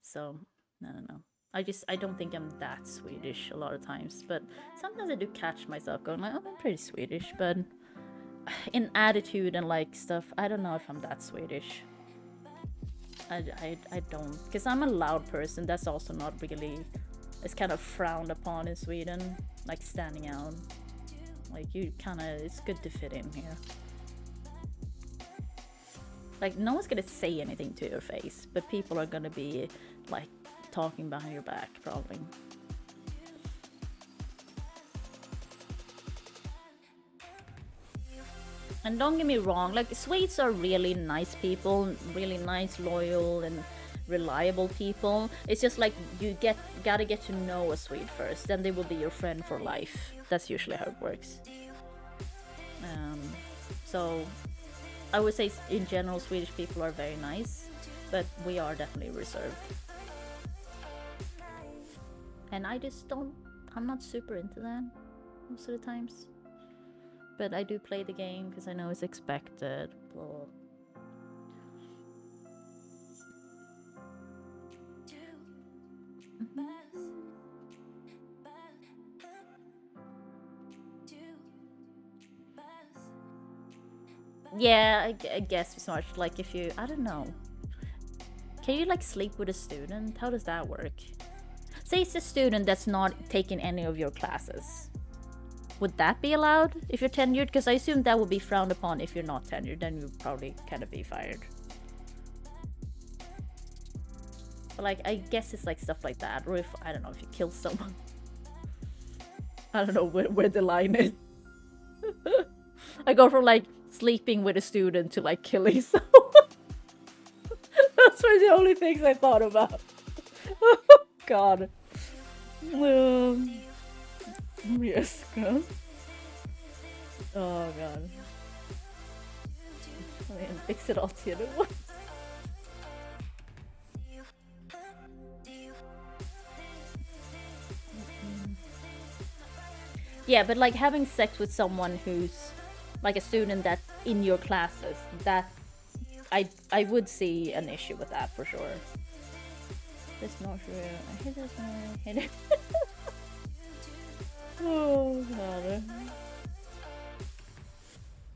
So, I don't know. I don't think I'm that Swedish a lot of times. But sometimes I do catch myself going like, oh, I'm pretty Swedish. But in attitude and like stuff, I don't know if I'm that Swedish. I don't. Because I'm a loud person. That's also not really... It's kind of frowned upon in Sweden, like standing out. Like it's good to fit in here. Like no one's gonna say anything to your face, but people are gonna be like talking behind your back probably. And don't get me wrong, like Swedes are really nice people, really nice, loyal and reliable people. It's just like you gotta get to know a Swede first, then they will be your friend for life. That's usually how it works. So I would say in general Swedish people are very nice, but we are definitely reserved. And I just I'm not super into that most of the times. But I do play the game because I know it's expected. Blah. Yeah, I guess it's not like if you, I don't know. Can you like sleep with a student? How does that work? Say it's a student that's not taking any of your classes. Would that be allowed if you're tenured? Because I assume that would be frowned upon if you're not tenured, then you'd probably kind of be fired. But like, I guess it's like stuff like that. Or if, I don't know, if you kill someone. I don't know where the line is. I go from like sleeping with a student to like killing someone. Those were the only things I thought about. God. Yes, God. Oh god. I mean, fix it all together. What? Yeah, but like having sex with someone who's like a student that's in your classes, that I would see an issue with that for sure. That's not true. I hate this one. I hate it. Oh god.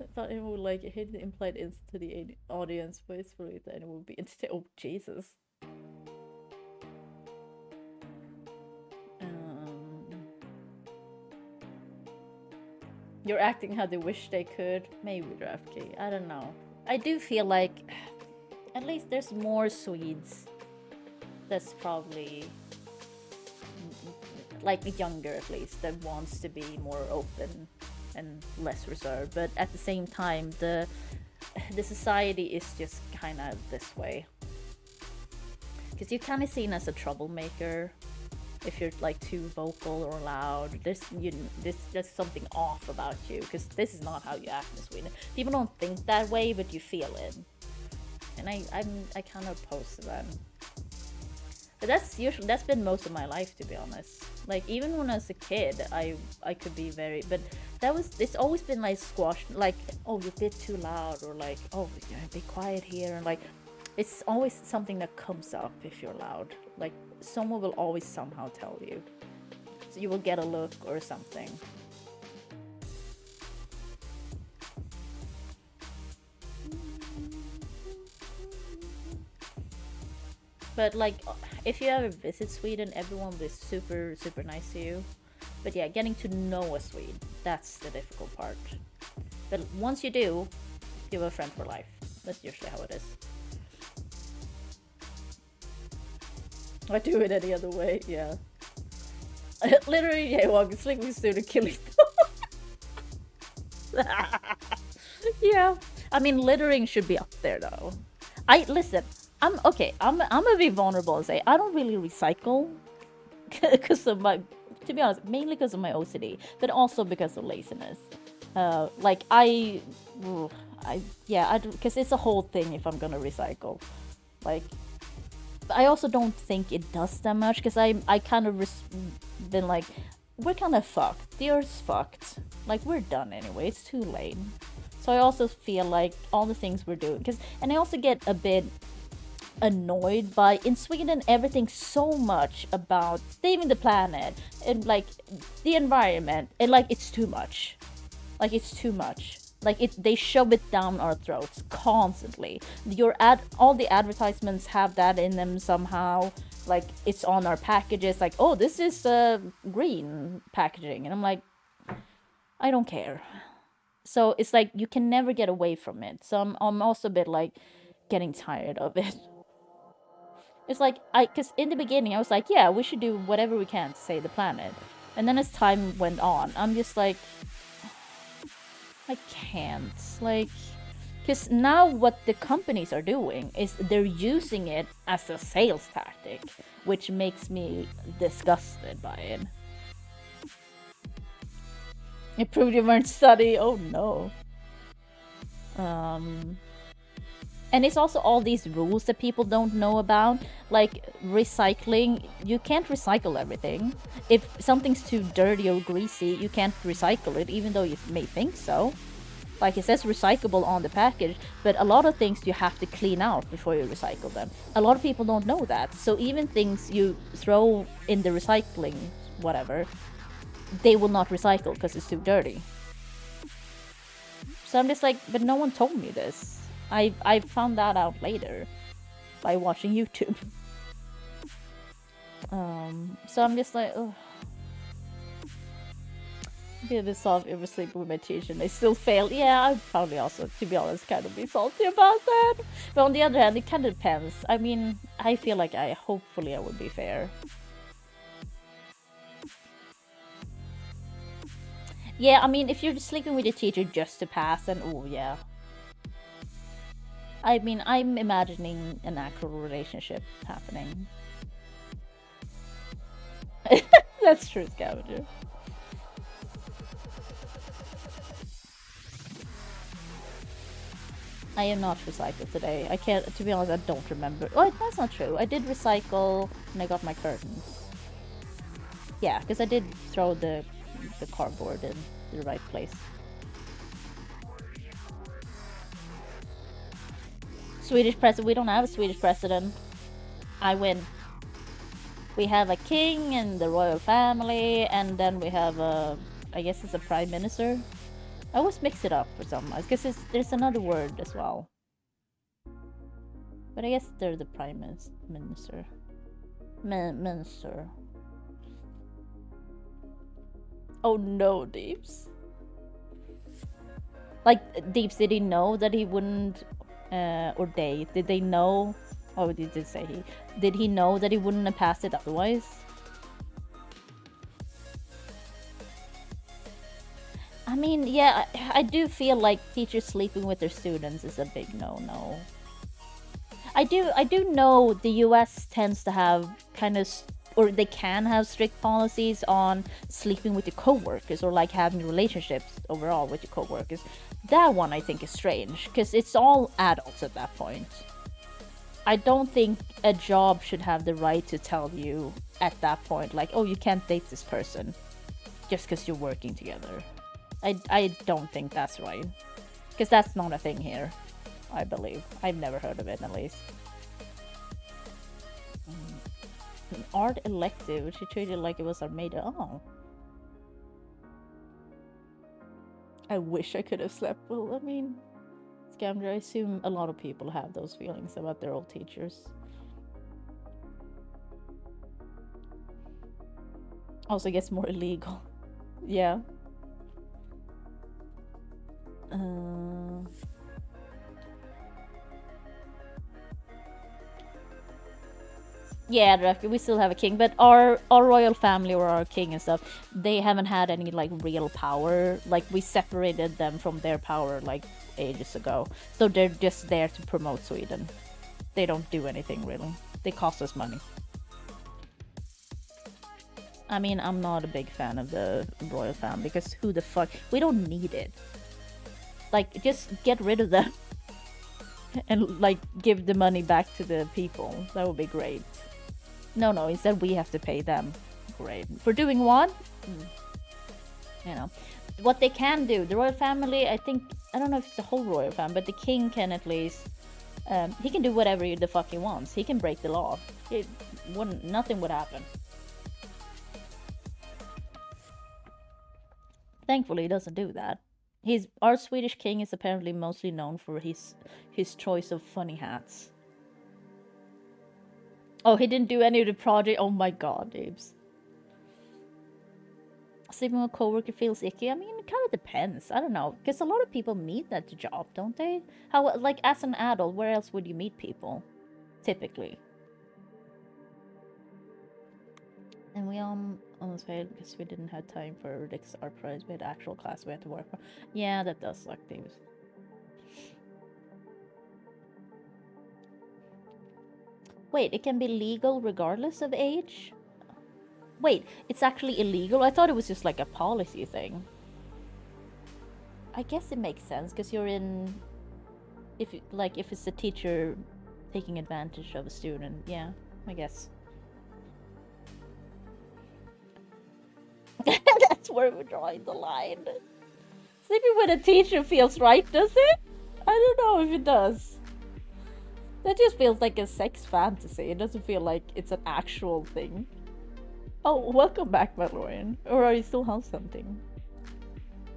I thought it would like hit the implied insult to the audience, but it's really that it would be instant. Oh Jesus. You're acting how they wish they could. Maybe DraftKey. I don't know. I do feel like at least there's more Swedes. That's probably like younger at least, that wants to be more open and less reserved. But at the same time, the society is just kind of this way. Because you're kind of seen as a troublemaker. If you're like too vocal or loud, there's just something off about you, because this is not how you act in Sweden. People don't think that way, but you feel it, and I kind of oppose to that. But that's been most of my life, to be honest. Like even when I was a kid, I could be very, but it's always been like squashed, like, oh, you're a bit too loud, or like, oh, be quiet here, and like it's always something that comes up if you're loud. Like someone will always somehow tell you. So you will get a look or something. But like, if you ever visit Sweden, everyone will be super, super nice to you. But yeah, getting to know a Swede, that's the difficult part. But once you do, you have a friend for life. That's usually how it is. I do it any other way, yeah. Literally, jaywalking, sleeping student, killing Yeah, I mean, littering should be up there though. Listen, I'm gonna be vulnerable and say I don't really recycle because of my, to be honest, mainly because of my OCD, but also because of laziness. Like because it's a whole thing if I'm gonna recycle. Like, I also don't think it does that much, because I kind of been like, we're kind of fucked. The Earth's fucked. Like, we're done anyway. It's too late. So I also feel like all the things we're doing, and I also get a bit annoyed by, in Sweden, everything's so much about saving the planet and like the environment, and like it's too much. Like it's too much. Like they shove it down our throats constantly. All the advertisements have that in them somehow. Like it's on our packages. Like, oh, this is green packaging, and I'm like, I don't care. So it's like you can never get away from it. So I'm also a bit like getting tired of it. It's like because in the beginning I was like, yeah, we should do whatever we can to save the planet, and then as time went on, I'm just like, I can't, like, because now what the companies are doing is they're using it as a sales tactic, which makes me disgusted by it. It proved you weren't study. Oh no. And it's also all these rules that people don't know about, like recycling. You can't recycle everything. If something's too dirty or greasy, you can't recycle it, even though you may think so. Like it says recyclable on the package, but a lot of things you have to clean out before you recycle them. A lot of people don't know that. So even things you throw in the recycling, whatever, they will not recycle because it's too dirty. So I'm just like, but no one told me this. I found that out later by watching YouTube. So I'm just like, ugh. Be a bit salty over sleeping with my teacher and they still fail. Yeah, I'd probably also, to be honest, kind of be salty about that. But on the other hand, it kind of depends. I mean, I feel like hopefully I would be fair. Yeah, I mean, if you're sleeping with your teacher just to pass, then oh yeah. I mean, I'm imagining an actual relationship happening. That's true, Scavenger. I am not recycled today. I can't, to be honest, I don't remember. Oh, that's not true. I did recycle when I got my curtains. Yeah, because I did throw the cardboard in the right place. Swedish president. We don't have a Swedish president. I win. We have a king and the royal family, and then we have a, I guess it's a prime minister. I always mix it up for some reason, because there's another word as well. But I guess they're the prime minister. Minister. Oh no, Deeps. Like, Deeps, did he know that he wouldn't, or did they know, oh, did they say did he know that he wouldn't have passed it otherwise? I mean, yeah, I do feel like teachers sleeping with their students is a big no-no. I do know the US tends to have kind of, or they can have strict policies on sleeping with your coworkers or like having relationships overall with your coworkers. That one I think is strange because it's all adults at that point. I don't think a job should have the right to tell you at that point, like, oh, you can't date this person just because you're working together. I don't think that's right. Because that's not a thing here, I believe. I've never heard of it, at least. An art elective, she treated it like it was our major. Oh. I wish I could have slept well. I mean, Scamger, I assume a lot of people have those feelings about their old teachers. Also gets more illegal. Yeah. Yeah, we still have a king, but our royal family or our king and stuff, they haven't had any like real power. Like we separated them from their power like ages ago, so they're just there to promote Sweden. They don't do anything really. They cost us money. I mean, I'm not a big fan of the royal family because who the fuck? We don't need it. Like, just get rid of them and like give the money back to the people. That would be great. No, instead we have to pay them. Great. For doing what? You know. What they can do, the royal family, I think, I don't know if it's the whole royal family, but the king can at least, he can do whatever the fuck he wants. He can break the law. Nothing would happen. Thankfully, he doesn't do that. Our Swedish king is apparently mostly known for his choice of funny hats. Oh, he didn't do any of the project. Oh my god, Debs. Sleeping with a coworker feels icky. I mean, it kind of depends. I don't know, because a lot of people meet at the job, don't they? How, like, as an adult, where else would you meet people? Typically. And we almost failed because we didn't have time for Rick's art prize. We had actual class we had to work for. Yeah, that does suck, Davis. Wait, it can be legal regardless of age? Wait, it's actually illegal? I thought it was just like a policy thing. I guess it makes sense because you're in if it's a teacher taking advantage of a student, yeah, I guess. That's where we're drawing the line. Sleeping with a teacher feels right, does it? I don't know if it does. That just feels like a sex fantasy. It doesn't feel like it's an actual thing. Oh, welcome back, Malorian. Or are you still house hunting?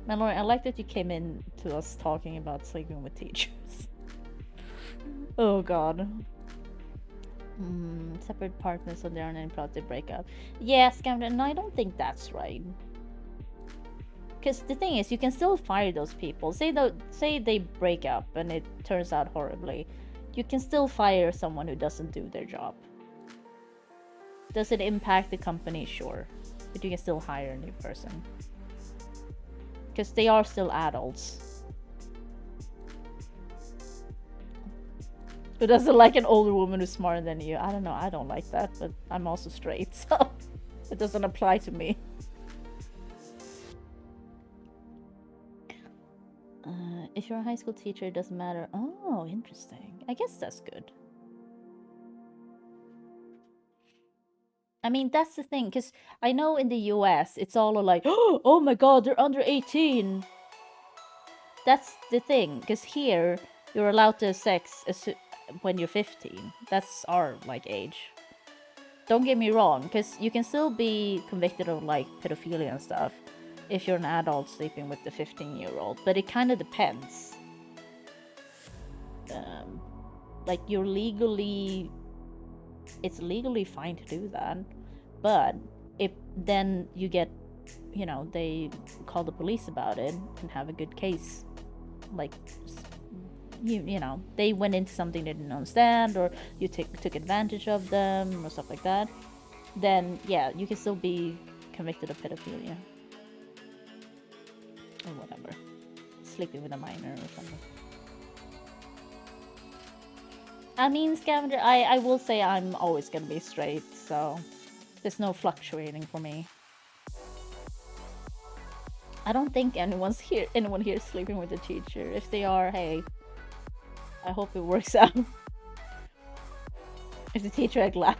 Malorian, I like that you came in to us talking about sleeping with teachers. Oh god. Separate apartments so there aren't any plot to break up. Yeah, Scamden, no, I don't think that's right. Because the thing is, you can still fire those people. Say they break up and it turns out horribly. You can still fire someone who doesn't do their job. Does it impact the company? Sure. But you can still hire a new person. Because they are still adults. Who doesn't like an older woman who's smarter than you? I don't know, I don't like that, but I'm also straight, so it doesn't apply to me. If you're a high school teacher, it doesn't matter. Oh, interesting. I guess that's good. I mean, that's the thing, because I know in the US, it's all like, oh my god, they're under 18. That's the thing, because here, you're allowed to have sex when you're 15. That's our, like, age. Don't get me wrong, because you can still be convicted of, like, pedophilia and stuff if you're an adult sleeping with the 15-year-old, but it kind of depends. Like, it's legally fine to do that, but if then you get, you know, they call the police about it and have a good case, like, you know, they went into something they didn't understand, or you took advantage of them or stuff like that, then yeah, you can still be convicted of pedophilia or whatever, sleeping with a minor or something. I mean, Scavenger, I will say I'm always gonna be straight, so there's no fluctuating for me. I don't think anyone here is sleeping with a teacher. If they are, hey, I hope it works out. If the teacher had laughed.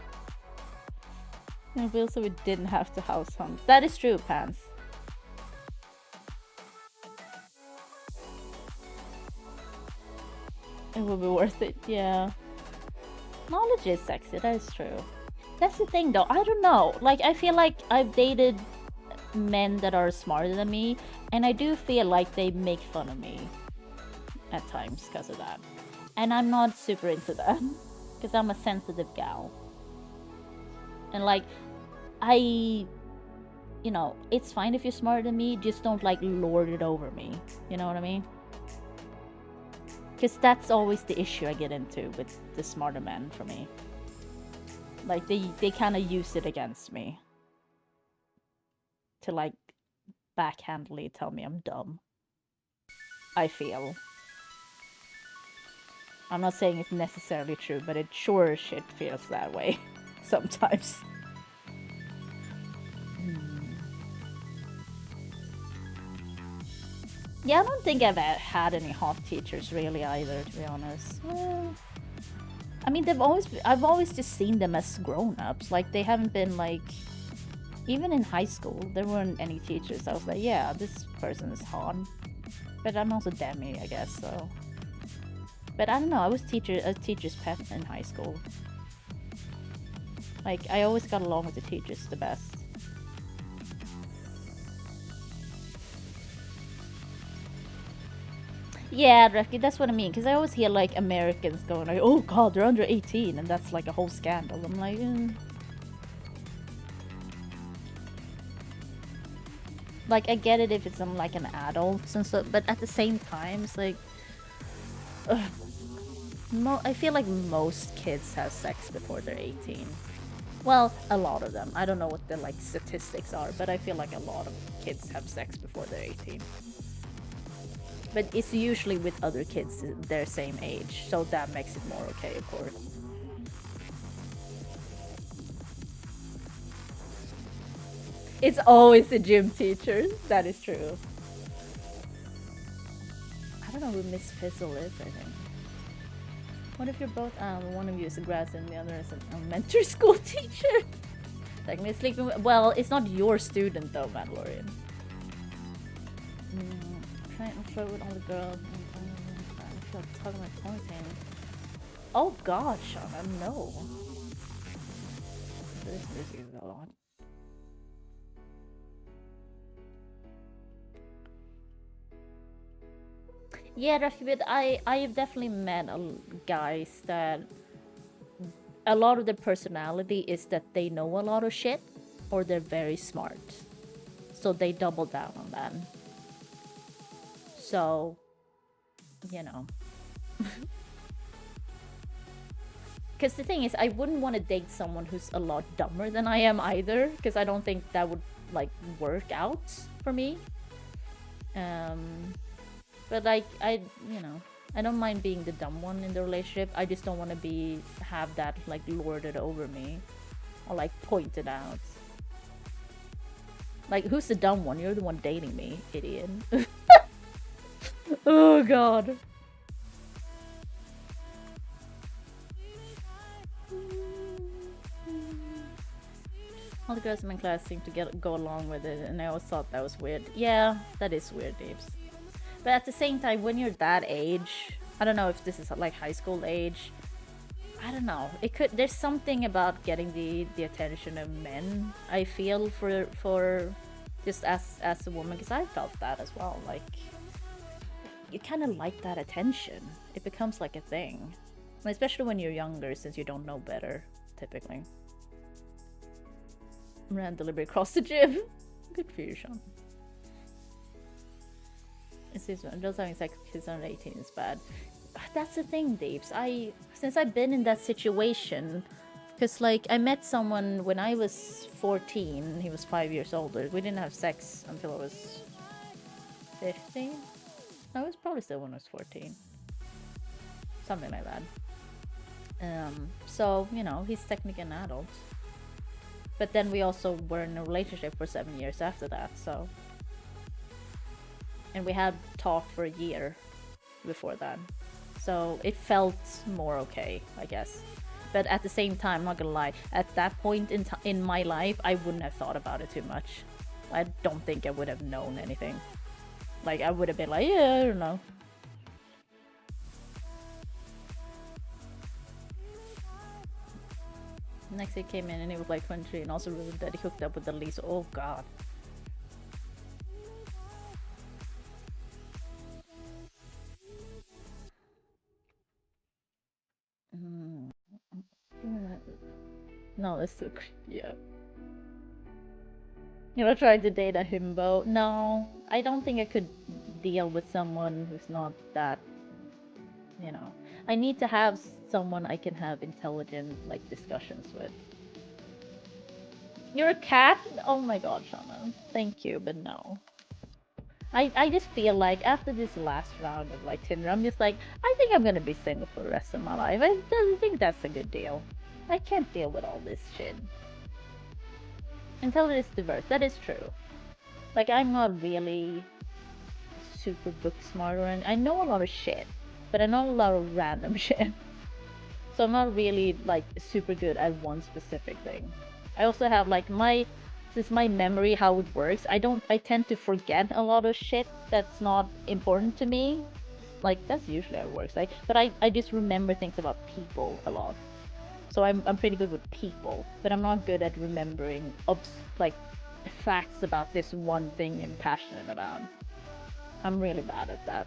No, Bill, so we didn't have to house hunt. That is true, Pants. It will be worth it, yeah. Knowledge is sexy, that is true. That's the thing though, I don't know. Like, I feel like I've dated men that are smarter than me, and I do feel like they make fun of me at times because of that. And I'm not super into that, because I'm a sensitive gal. And like, you know, it's fine if you're smarter than me, just don't like lord it over me. You know what I mean? Because that's always the issue I get into with the smarter men for me. Like, they kind of use it against me. To like, backhandedly tell me I'm dumb. I feel. I'm not saying it's necessarily true, but it sure as shit feels that way. Sometimes. Yeah, I don't think I've had any hot teachers really either, to be honest. I mean, I've always just seen them as grown-ups. Like, they haven't been like, even in high school, there weren't any teachers. I was like, yeah, this person is hot. But I'm also Demi, I guess, so. But I don't know, I was a teacher's pet in high school. Like, I always got along with the teachers the best. Yeah, Drefky, that's what I mean. Because I always hear, like, Americans going like, oh god, they're under 18. And that's, like, a whole scandal. I'm like, Like, I get it if it's like an adult and so, but at the same time, it's like, I feel like most kids have sex before they're 18. Well, a lot of them. I don't know what the like statistics are, but I feel like a lot of kids have sex before they're 18. But it's usually with other kids their same age, so that makes it more okay, of course. It's always the gym teachers. That is true. I don't know who Miss Fizzle is, I think. What if you're both one of you is a grad and the other is an elementary school teacher? Technically sleeping with, well, it's not your student though, Mandalorian. Trying to flirt with all the girls. I feel talking about ponytail. Oh god, Shauna, no. This is a lot. Yeah, Rakibit, I've definitely met guys that a lot of their personality is that they know a lot of shit or they're very smart. So they double down on that. So, you know. Because the thing is, I wouldn't want to date someone who's a lot dumber than I am either, because I don't think that would, like, work out for me. But like, you know, I don't mind being the dumb one in the relationship. I just don't want to have that, like, lorded over me. Or, like, pointed out. Like, who's the dumb one? You're the one dating me, idiot. Oh, God. All the girls in my class seem to go along with it, and I always thought that was weird. Yeah, that is weird, Deeps. But at the same time, when you're that age, I don't know if this is like high school age, I don't know. There's something about getting the attention of men, I feel, for just as a woman, because I felt that as well. Like, you kind of like that attention. It becomes like a thing. Especially when you're younger, since you don't know better, typically. Ran delivery across the gym. Good for you, Sean. It's just just having sex with kids under 18 is bad. That's the thing, Deeps. Since I've been in that situation, because like I met someone when I was 14. He was 5 years older. We didn't have sex until I was 15. I was probably still when I was 14. Something like that. So, you know, he's technically an adult. But then we also were in a relationship for 7 years after that, so. And we had talked for a year before that. So it felt more okay, I guess. But at the same time, I'm not gonna lie, at that point in my life, I wouldn't have thought about it too much. I don't think I would have known anything. Like, I would have been like, yeah, I don't know. Next he came in and he was like 23 and also revealed that he hooked up with the Lisa. Oh god. No, that's too creepy. Yeah. You know, trying to date a himbo? No, I don't think I could deal with someone who's not that, you know. I need to have someone I can have intelligent, like, discussions with. You're a cat? Oh my god, Shauna. Thank you, but no. I just feel like after this last round of, like, Tinder, I'm just like, I think I'm gonna be single for the rest of my life. I think that's a good deal. I can't deal with all this shit. Intelligence is diverse, that is true. Like, I'm not really super book smart or anything. I know a lot of shit, but I know a lot of random shit. So I'm not really, like, super good at one specific thing. I also have, like, since my memory, how it works, I tend to forget a lot of shit that's not important to me. Like, that's usually how it works. But I just remember things about people a lot. So I'm pretty good with people, but I'm not good at remembering, like, facts about this one thing I'm passionate about. I'm really bad at that.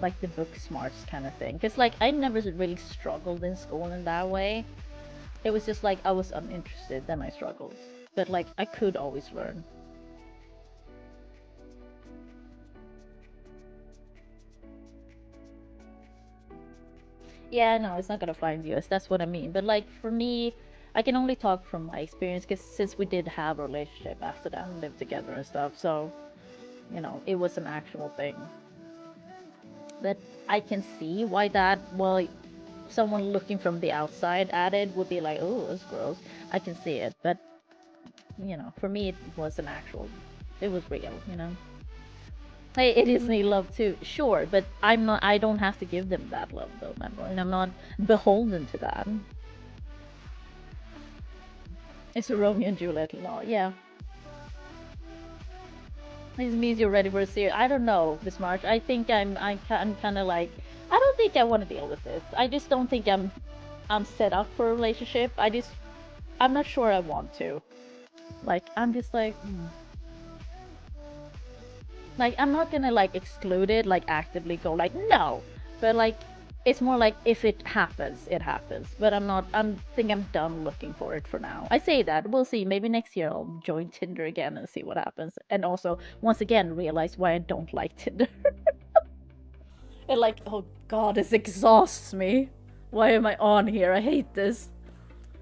Like the book smarts kind of thing. Because, like, I never really struggled in school in that way. It was just like I was uninterested, then I struggled. But, like, I could always learn. Yeah, no, it's not gonna fly in the US, that's what I mean. But, like, for me, I can only talk from my experience, because since we did have a relationship after that and lived together and stuff, so, you know, it was an actual thing. But I can see why well, someone looking from the outside at it would be like, oh, that's gross. I can see it, but, you know, for me, it was it was real, you know? Hey, idiots need love too, sure, but I'm not. I don't have to give them that love though, remember, and I'm not beholden to that. It's a Romeo and Juliet law, yeah. This means you're ready for a series. I don't know, Miss March. I think I'm kind of like, I don't think I want to deal with this. I just don't think I'm set up for a relationship. I'm not sure I want to. Like, I'm just like, like, I'm not gonna like exclude it, like actively go like no, but like, it's more like if it happens, it happens. But think I'm done looking for it for now. I say that, we'll see. Maybe next year I'll join Tinder again and see what happens. And also, once again, realize why I don't like Tinder. And like, oh god, this exhausts me. Why am I on here? I hate this.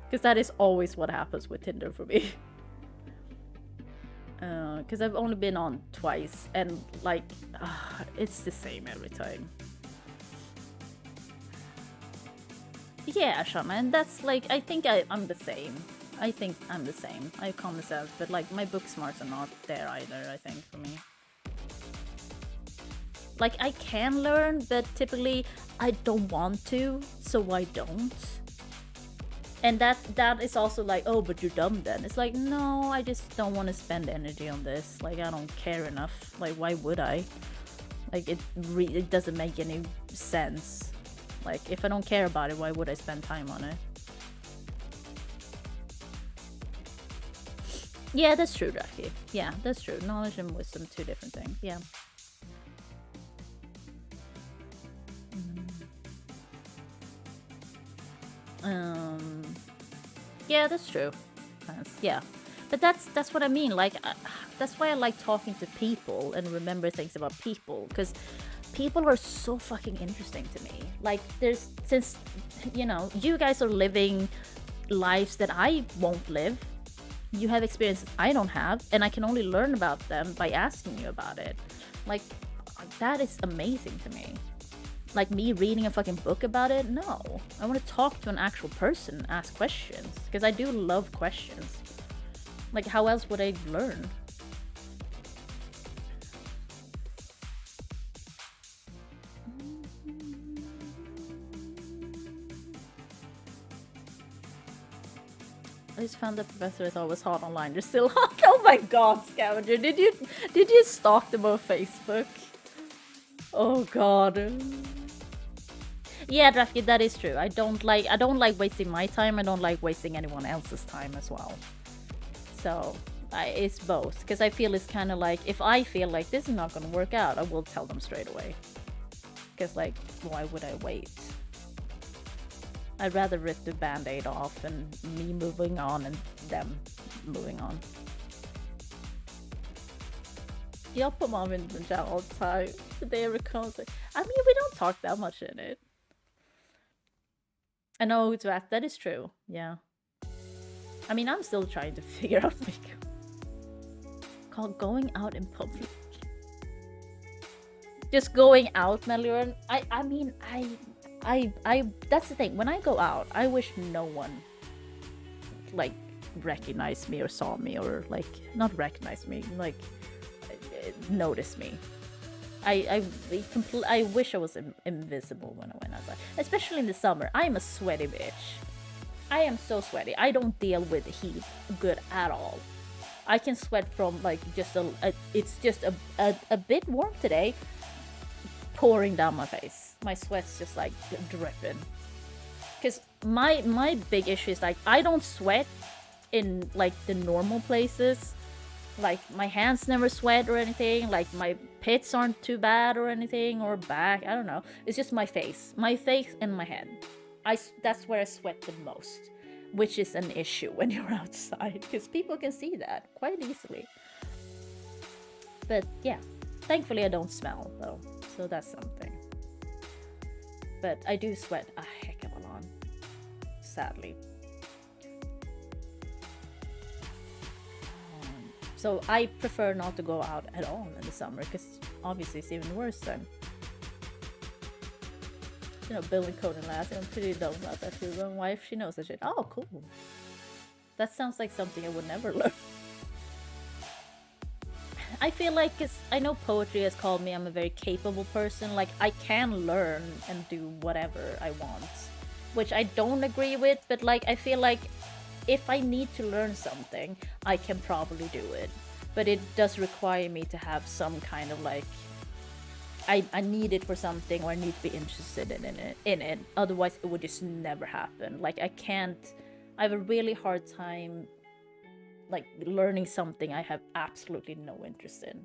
Because that is always what happens with Tinder for me. Because I've only been on twice, and like, it's the same every time. Yeah, Shaman, that's like, I think I'm the same. I think I'm the same. I have common sense, but like, my book smarts are not there either, I think, for me. Like, I can learn, but typically I don't want to, so I don't. And that is also like, oh, but you're dumb then. It's like, no, I just don't want to spend energy on this. Like, I don't care enough. Like, why would I? Like, it doesn't make any sense. Like, if I don't care about it, why would I spend time on it? Yeah, that's true, Draki. Yeah, that's true. Knowledge and wisdom, two different things. Yeah. Yeah, that's true. Yeah, but that's what I mean. Like, that's why I like talking to people and remember things about people, because people are so fucking interesting to me. Like, since you know, you guys are living lives that I won't live. You have experiences I don't have, and I can only learn about them by asking you about it. Like, that is amazing to me. Like, me reading a fucking book about it? No. I want to talk to an actual person, ask questions. Because I do love questions. Like, how else would I learn? I just found the professor I thought was hot online. They're still hot. Oh my god, Scavenger. Did you stalk them on Facebook? Oh god. Yeah, Drafty, that is true. I don't like wasting my time. I don't like wasting anyone else's time as well. So it's both, because I feel it's kind of like, if I feel like this is not going to work out, I will tell them straight away. Because like, why would I wait? I'd rather rip the band-aid off and me moving on and them moving on. Y'all put mom in the chat all the time. They ever come? I mean, we don't talk that much in it. I know that is true. Yeah. I mean, I'm still trying to figure out makeup. Called going out in public. Just going out, Meluran. I mean, that's the thing. When I go out, I wish no one like recognized me or saw me, or like not recognized me, like noticed me. I wish I was invisible when I went outside, especially in the summer. I am a sweaty bitch. I am so sweaty. I don't deal with heat good at all. I can sweat from like just it's just a bit warm today, pouring down my face. My sweat's just like dripping. Because my big issue is like, I don't sweat in like the normal places. Like, my hands never sweat or anything. Like, my pits aren't too bad or anything, or back. I don't know. It's just my face and my head. That's where I sweat the most, which is an issue when you're outside, because people can see that quite easily. But yeah, thankfully I don't smell though, so that's something. But I do sweat a heck of a lot, sadly. So I prefer not to go out at all in the summer, because obviously it's even worse then. You know, building code and last, I'm pretty dumb about that too. My wife, she knows that shit. Oh, cool. That sounds like something I would never learn. I feel like, cause I know poetry has called me I'm a very capable person. Like, I can learn and do whatever I want, which I don't agree with, but like, I feel like if I need to learn something, I can probably do it. But it does require me to have some kind of like, I need it for something, or I need to be interested in it. Otherwise, it would just never happen. Like, I have a really hard time like learning something I have absolutely no interest in.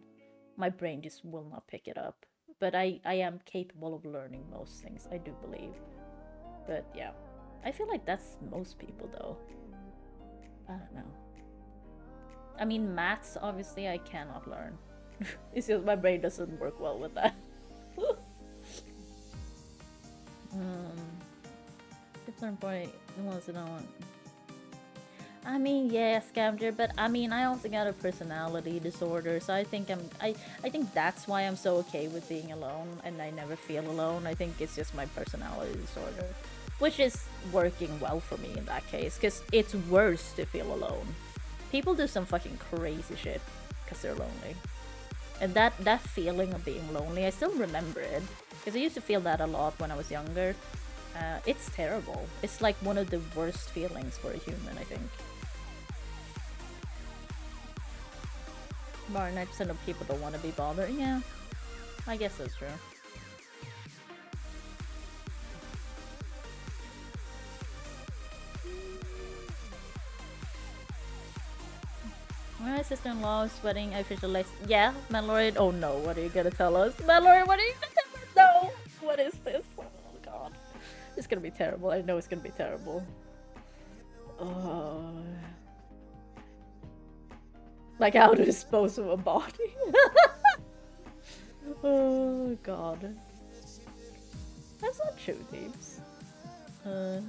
My brain just will not pick it up. But I am capable of learning most things, I do believe. But yeah, I feel like that's most people though. I don't know. I mean, maths, obviously, I cannot learn. It's just my brain doesn't work well with that. Different boy wants to know. I mean, yeah, scavenger, but I mean, I also got a personality disorder, so I think I think that's why I'm so okay with being alone, and I never feel alone. I think it's just my personality disorder, which is working well for me in that case, because it's worse to feel alone. People do some fucking crazy shit because they're lonely. And that feeling of being lonely, I still remember it. Because I used to feel that a lot when I was younger. It's terrible. It's like one of the worst feelings for a human, I think. More 90% of people don't want to be bothered. Yeah, I guess that's true. My sister-in-law's wedding official. Yeah, Mandalorian. Oh no, what are you gonna tell us? Mandalorian, what are you gonna tell us? No! What is this? Oh god. It's gonna be terrible. I know it's gonna be terrible. Oh. Like how to dispose of a body. Oh god. That's not true, Thieves. The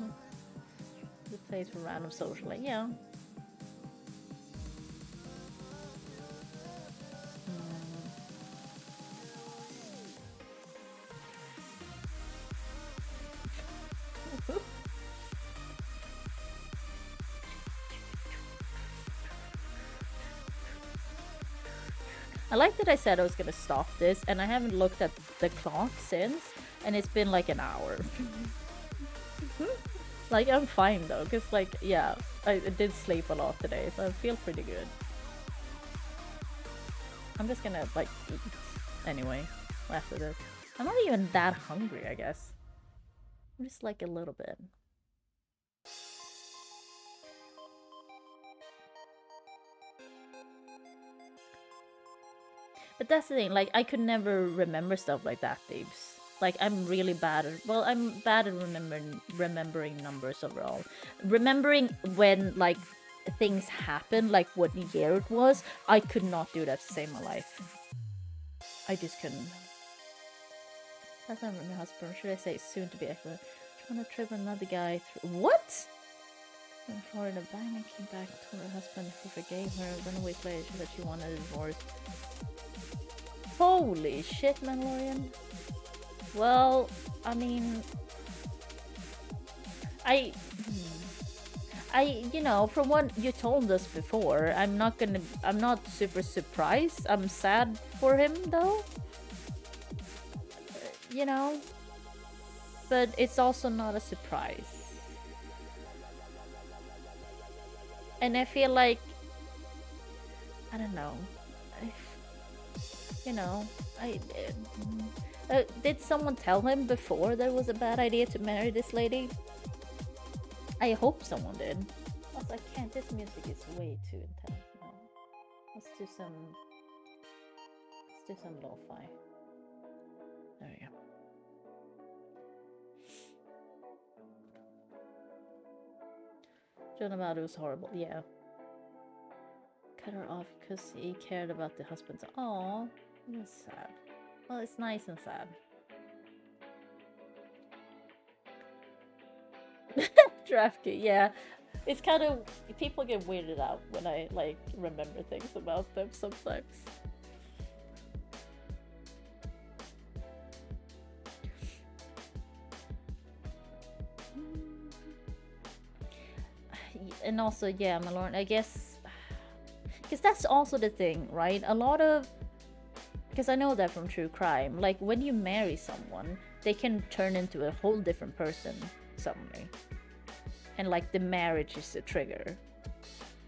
place for random social. Yeah. I like that I said I was gonna stop this, and I haven't looked at the clock since, and it's been like an hour. Like, I'm fine though, because like, yeah, I did sleep a lot today, so I feel pretty good. I'm just gonna like eat anyway after this. I'm not even that hungry, I guess. I'm just like a little bit. But that's the thing, like, I could never remember stuff like that, Thebes. Like, I'm really bad at, well, I'm bad at remembering numbers overall. Remembering when, like, things happen, like what year it was, I could not do that to save my life. I just couldn't. That's not my husband, should I say soon to be excellent. Trying to trip another guy through. What? In Florida, Bang came back, told her husband he forgave her, then a week later she said she wanted a divorce. Holy shit, Mandalorian. Well, I mean, you know, from what you told us before, I'm not super surprised. I'm sad for him though. You know, but it's also not a surprise. And I feel like, I don't know, you know, did someone tell him before that it was a bad idea to marry this lady? I hope someone did. Also, I can't, this music is way too intense now. Let's do some lo-fi. There we go. John about it was horrible, yeah. Cut her off because he cared about the husband's. Aww, that's sad. Well, it's nice and sad. Draft key, yeah. It's kind of, people get weirded out when I like remember things about them sometimes. And also, yeah, Malorn, I guess, because that's also the thing, right? A lot of because I know that from true crime. Like, when you marry someone, they can turn into a whole different person suddenly. And, like, the marriage is the trigger.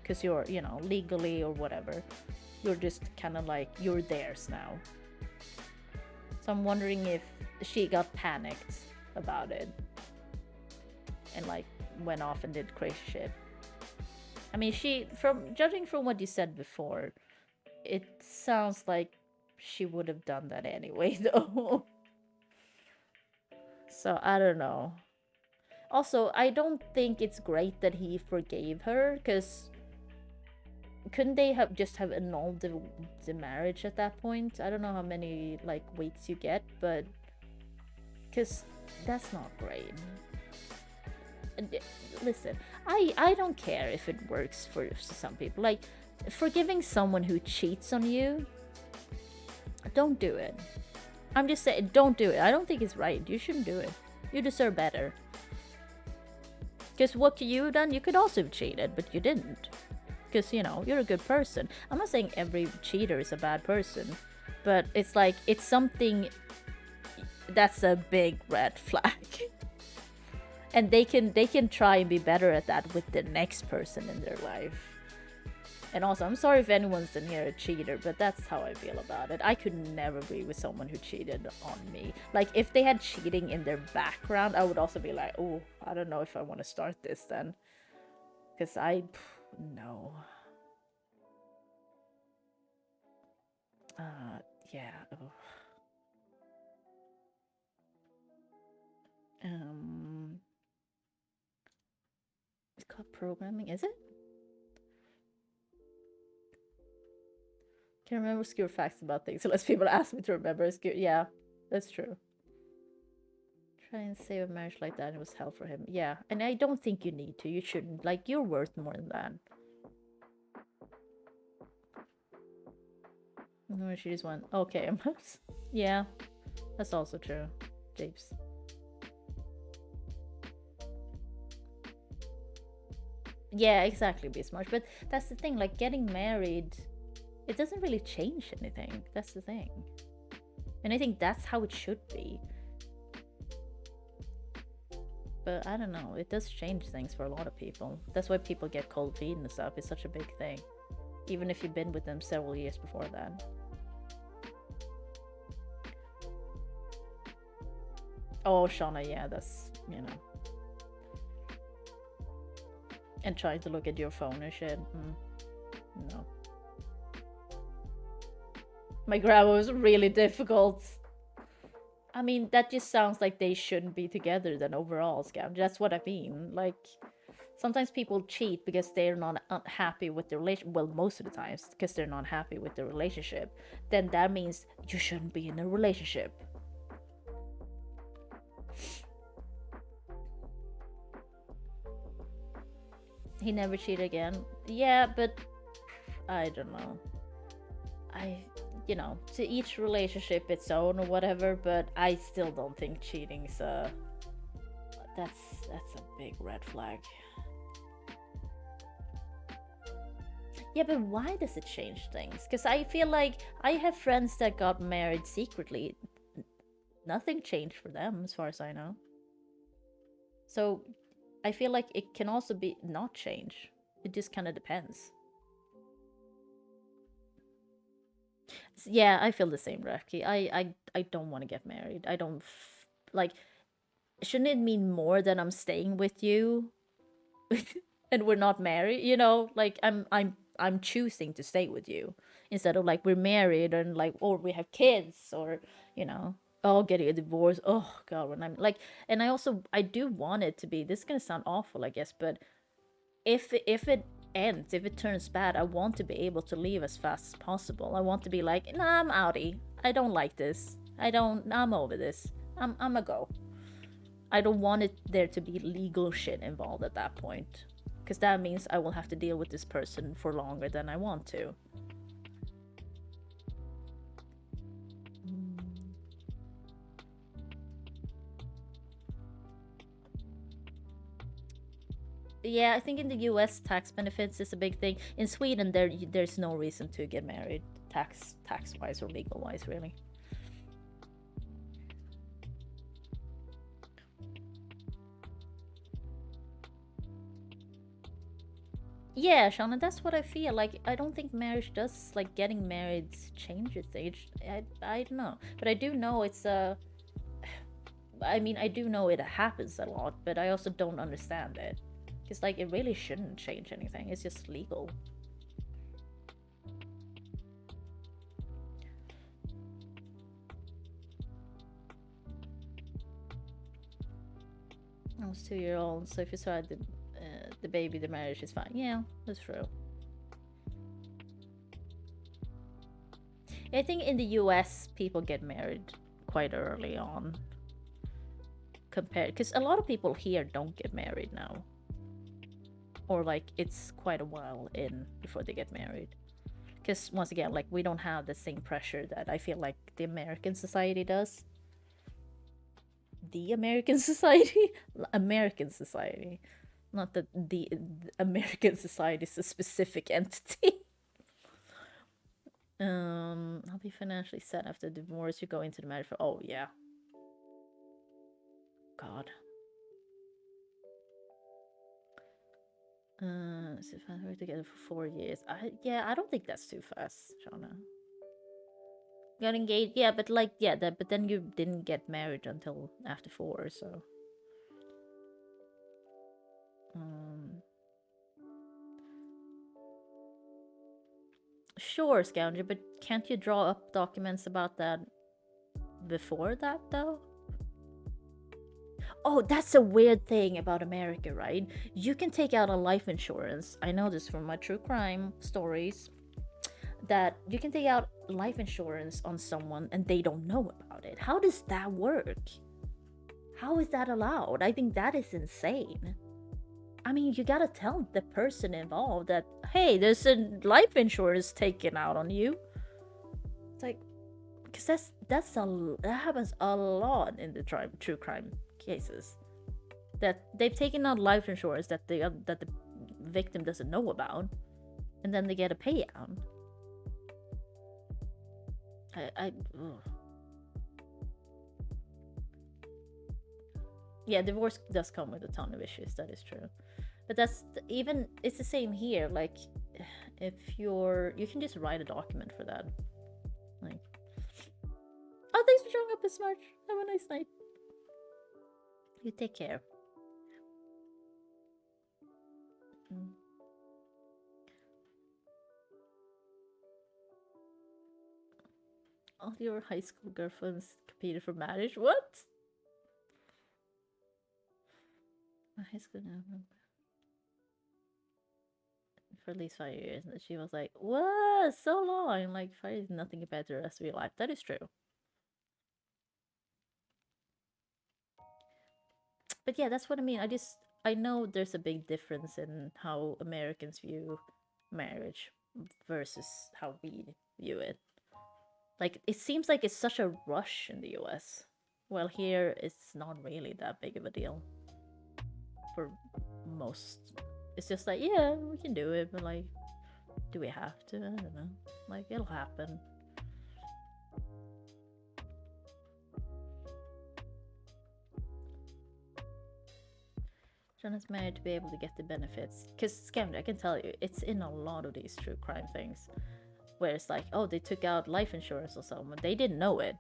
Because you're, you know, legally or whatever, you're just kind of like, you're theirs now. So I'm wondering if she got panicked about it. And, like, went off and did crazy shit. I mean, judging from what you said before, it sounds like she would have done that anyway, though. So, I don't know. Also, I don't think it's great that he forgave her, because couldn't they have just annulled the marriage at that point? I don't know how many, like, weeks you get, but... because that's not great. Listen, I don't care if it works for some people. Like, forgiving someone who cheats on you, don't do it. I'm just saying, don't do it. I don't think it's right. You shouldn't do it. You deserve better. Because what you have done, you could also have cheated, but you didn't. Because, you know, you're a good person. I'm not saying every cheater is a bad person, but it's like, it's something that's a big red flag. And they can try and be better at that with the next person in their life. And also, I'm sorry if anyone's in here a cheater, but that's how I feel about it. I could never be with someone who cheated on me. Like, if they had cheating in their background, I would also be like, oh, I don't know if I want to start this then. Because no. Yeah. Oh. It's called programming, is it? Can't remember obscure facts about things unless people ask me to remember obscure. Yeah, that's true. Try and save a marriage like that. It was hell for him. Yeah, and I don't think you need to. You shouldn't. Like, you're worth more than that. No, she just went, okay. Yeah, that's also true. Japes. Yeah, exactly, be smart. But that's the thing, like, getting married, it doesn't really change anything. That's the thing. And I think that's how it should be. But I don't know, it does change things for a lot of people. That's why people get cold feet and stuff. It's such a big thing. Even if you've been with them several years before that. Oh, Shauna, yeah, that's, you know. And trying to look at your phone and shit. No. My grandma was really difficult. I mean, that just sounds like they shouldn't be together then overall, Scam. That's what I mean. Like, sometimes people cheat because they're not happy with the relationship. Well, most of the times, because they're not happy with the relationship. Then that means you shouldn't be in a relationship. He never cheated again. Yeah, but I don't know. You know, to each relationship its own or whatever, but I still don't think cheating's that's a big red flag. Yeah, but why does it change things? Because I feel like I have friends that got married secretly. Nothing changed for them as far as I know. So I feel like it can also be not change. It just kind of depends. Yeah, I feel the same, Rafki. I don't want to get married. I don't like. Shouldn't it mean more that I'm staying with you, and we're not married? You know, like I'm choosing to stay with you instead of like we're married and like, or we have kids, or you know, oh, getting a divorce. Oh God, when I'm like, and I do want it to be. This is gonna sound awful, I guess, but if it ends, if it turns bad, I want to be able to leave as fast as possible. I want to be like, nah, I'm outie. I don't like this. I'm over this. I'm a go. I don't want there to be legal shit involved at that point. Because that means I will have to deal with this person for longer than I want to. Yeah, I think in the US tax benefits is a big thing. In Sweden, there's no reason to get married. tax-wise or legal-wise, really. Yeah, Shauna, that's what I feel. Like, I don't think marriage does, like, getting married changes age. I don't know. But I do know it's a... I mean, I do know it happens a lot, but I also don't understand it. Because, like, it really shouldn't change anything. It's just legal. I was 2-year-old, so if you saw the baby, the marriage is fine. Yeah, that's true. I think in the US, people get married quite early on. Compared, because a lot of people here don't get married now. Or like, it's quite a while in before they get married. Because once again, like, we don't have the same pressure that I feel like the American society does. The American society? American society. Not that the American society is a specific entity. I'll be financially set after divorce. You go into the marriage for... Oh, yeah. God. So if I were together for 4 years, I don't think that's too fast, Shauna. Got engaged, yeah, but like, yeah, but then you didn't get married until after 4, so. Sure, Scoundrel, but can't you draw up documents about that before that, though? Oh, that's a weird thing about America, right? You can take out a life insurance. I know this from my true crime stories. That you can take out life insurance on someone and they don't know about it. How does that work? How is that allowed? I think that is insane. I mean, you gotta tell the person involved that, hey, there's a life insurance taken out on you. It's like, because that happens a lot in the true crime cases. That they've taken out life insurance that the victim doesn't know about, and then they get a payout. Yeah, divorce does come with a ton of issues, that is true. But that's even, it's the same here. Like, if you can just write a document for that. Like, oh, thanks for showing up, Miss March. Have a nice night. You take care. All your high school girlfriends competed for marriage? What? My high school now. For at least 5 years. And she was like, what? So long. Like, 5 years is nothing compared to the rest of your life. That is true. But yeah, that's what I mean. I know there's a big difference in how Americans view marriage versus how we view it. Like, it seems like it's such a rush in the US. Well, here, it's not really that big of a deal. For most. It's just like, yeah, we can do it, but like, do we have to? I don't know. Like, it'll happen. John is married to be able to get the benefits. Because, Scammer, I can tell you, it's in a lot of these true crime things. Where it's like, oh, they took out life insurance or something. They didn't know it.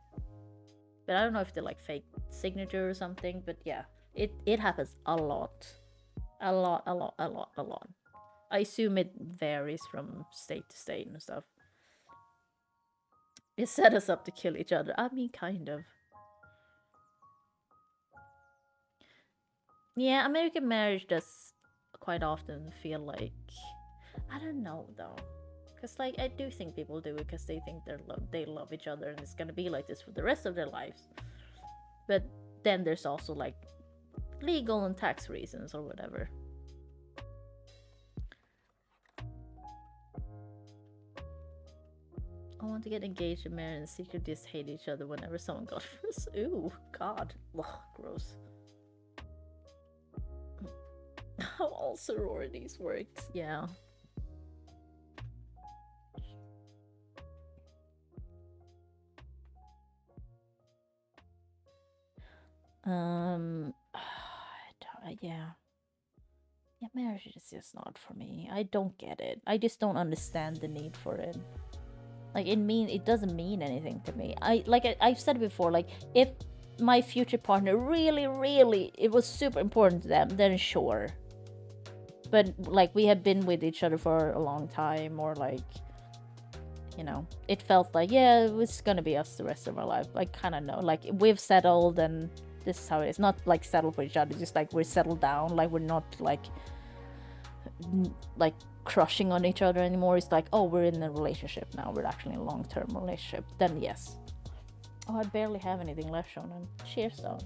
But I don't know if they're like fake signature or something. But yeah, it happens a lot. A lot. I assume it varies from state to state and stuff. It set us up to kill each other. I mean, kind of. Yeah, American marriage does quite often feel like... I don't know, though. Because, like, I do think people do it because they think they love each other and it's gonna be like this for the rest of their lives. But then there's also, like, legal and tax reasons or whatever. I want to get engaged and married and secretly just hate each other whenever someone got first. Ooh, God. Ugh, gross. How all sororities worked. Yeah. Yeah. Yeah, marriage is just not for me. I don't get it. I just don't understand the need for it. Like, it doesn't mean anything to me. I've said before, like, if my future partner really, it was super important to them, then sure. But, like, we have been with each other for a long time, or, like, you know, it felt like, yeah, it was gonna be us the rest of our life. I kind of know. Like, we've settled, and this is how it is. Not, like, settled for each other, just, like, we're settled down. Like, we're not, like crushing on each other anymore. It's like, oh, we're in a relationship now. We're actually in a long-term relationship. Then yes. Oh, I barely have anything left, Shonen. Cheers, though.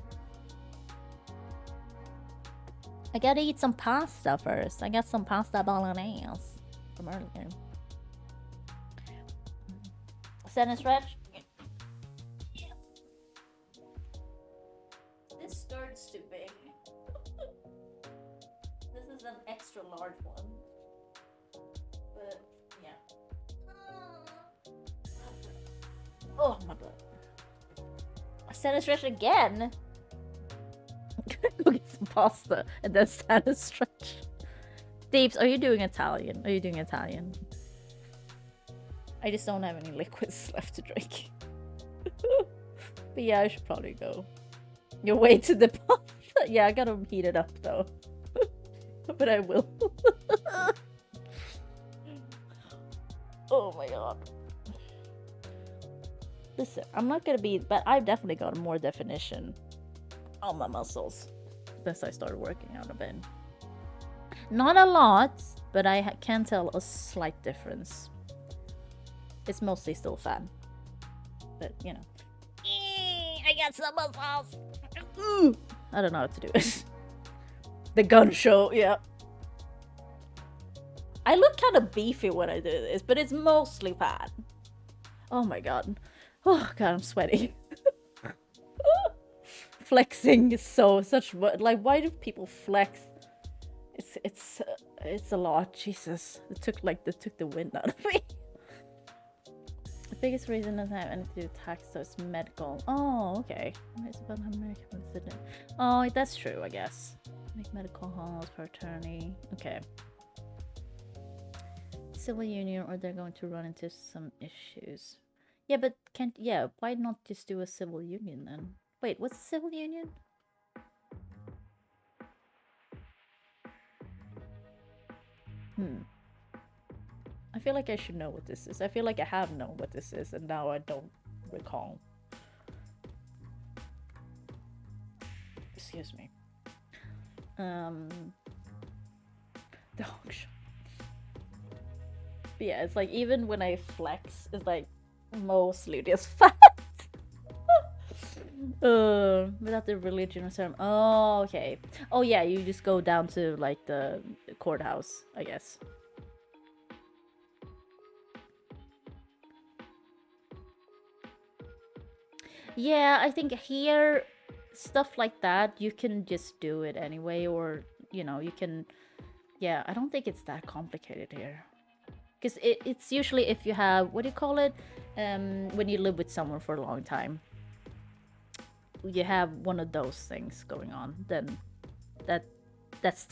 I gotta eat some pasta first. I got some pasta bolognese from earlier. Set and stretch. This skirt's too big. This is an extra large one. But yeah. Oh my god. Set and stretch again. Go get some pasta and then stand and stretch. Deeps, are you doing Italian? Are you doing Italian? I just don't have any liquids left to drink. But yeah, I should probably go. Your way to the pasta. Yeah, I gotta heat it up though. But I will. Oh my god. Listen, I'm not gonna be, but I've definitely got more definition on my muscles since I started working out a bit. Not a lot, but I can tell a slight difference. It's mostly still fat, but you know. I got some muscles. I don't know how to do it. The gun show, yeah. I look kind of beefy when I do this, but it's mostly fat. Oh my god. Oh god, I'm sweaty. Flexing is such like, why do people flex? It's a lot. Jesus, it took the wind out of me. The biggest reason doesn't have anything to do with tax, so it's medical. Oh, okay. It's about American citizen. Oh, that's true, I guess. Make medical halls per attorney. Okay. Civil union, or they're going to run into some issues. Yeah, but why not just do a civil union then? Wait, what's a civil union? I feel like I should know what this is. I feel like I have known what this is, and now I don't recall. Excuse me. Dog show. But yeah, it's like, even when I flex, it's like mostly just fat. Without the religion or ceremony. Oh, okay. Oh yeah, you just go down to like the courthouse, I guess. Yeah, I think here, stuff like that, you can just do it anyway, or, you know, you can... Yeah, I don't think it's that complicated here. Because it's usually if you have, what do you call it? When you live with someone for a long time. You have one of those things going on, then that's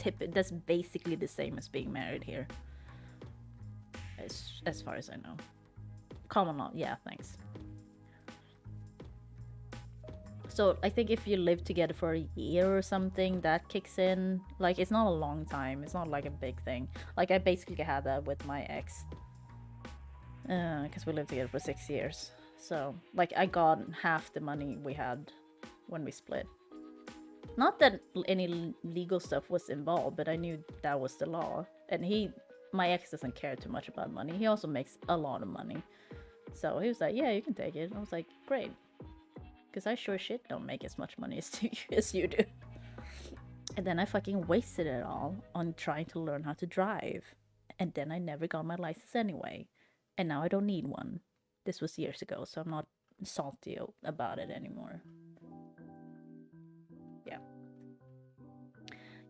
basically the same as being married here. As far as I know. Common law, yeah, thanks. So I think if you live together for a year or something, that kicks in. Like, it's not a long time. It's not like a big thing. Like, I basically had that with my ex. Because we lived together for 6 years. So, like, I got half the money we had when we split. Not that any legal stuff was involved, but I knew that was the law. And my ex doesn't care too much about money. He also makes a lot of money. So he was like, yeah, you can take it. I was like, great. Because I sure shit don't make as much money as you do. And then I fucking wasted it all on trying to learn how to drive. And then I never got my license anyway. And now I don't need one. This was years ago, so I'm not salty about it anymore. Yeah.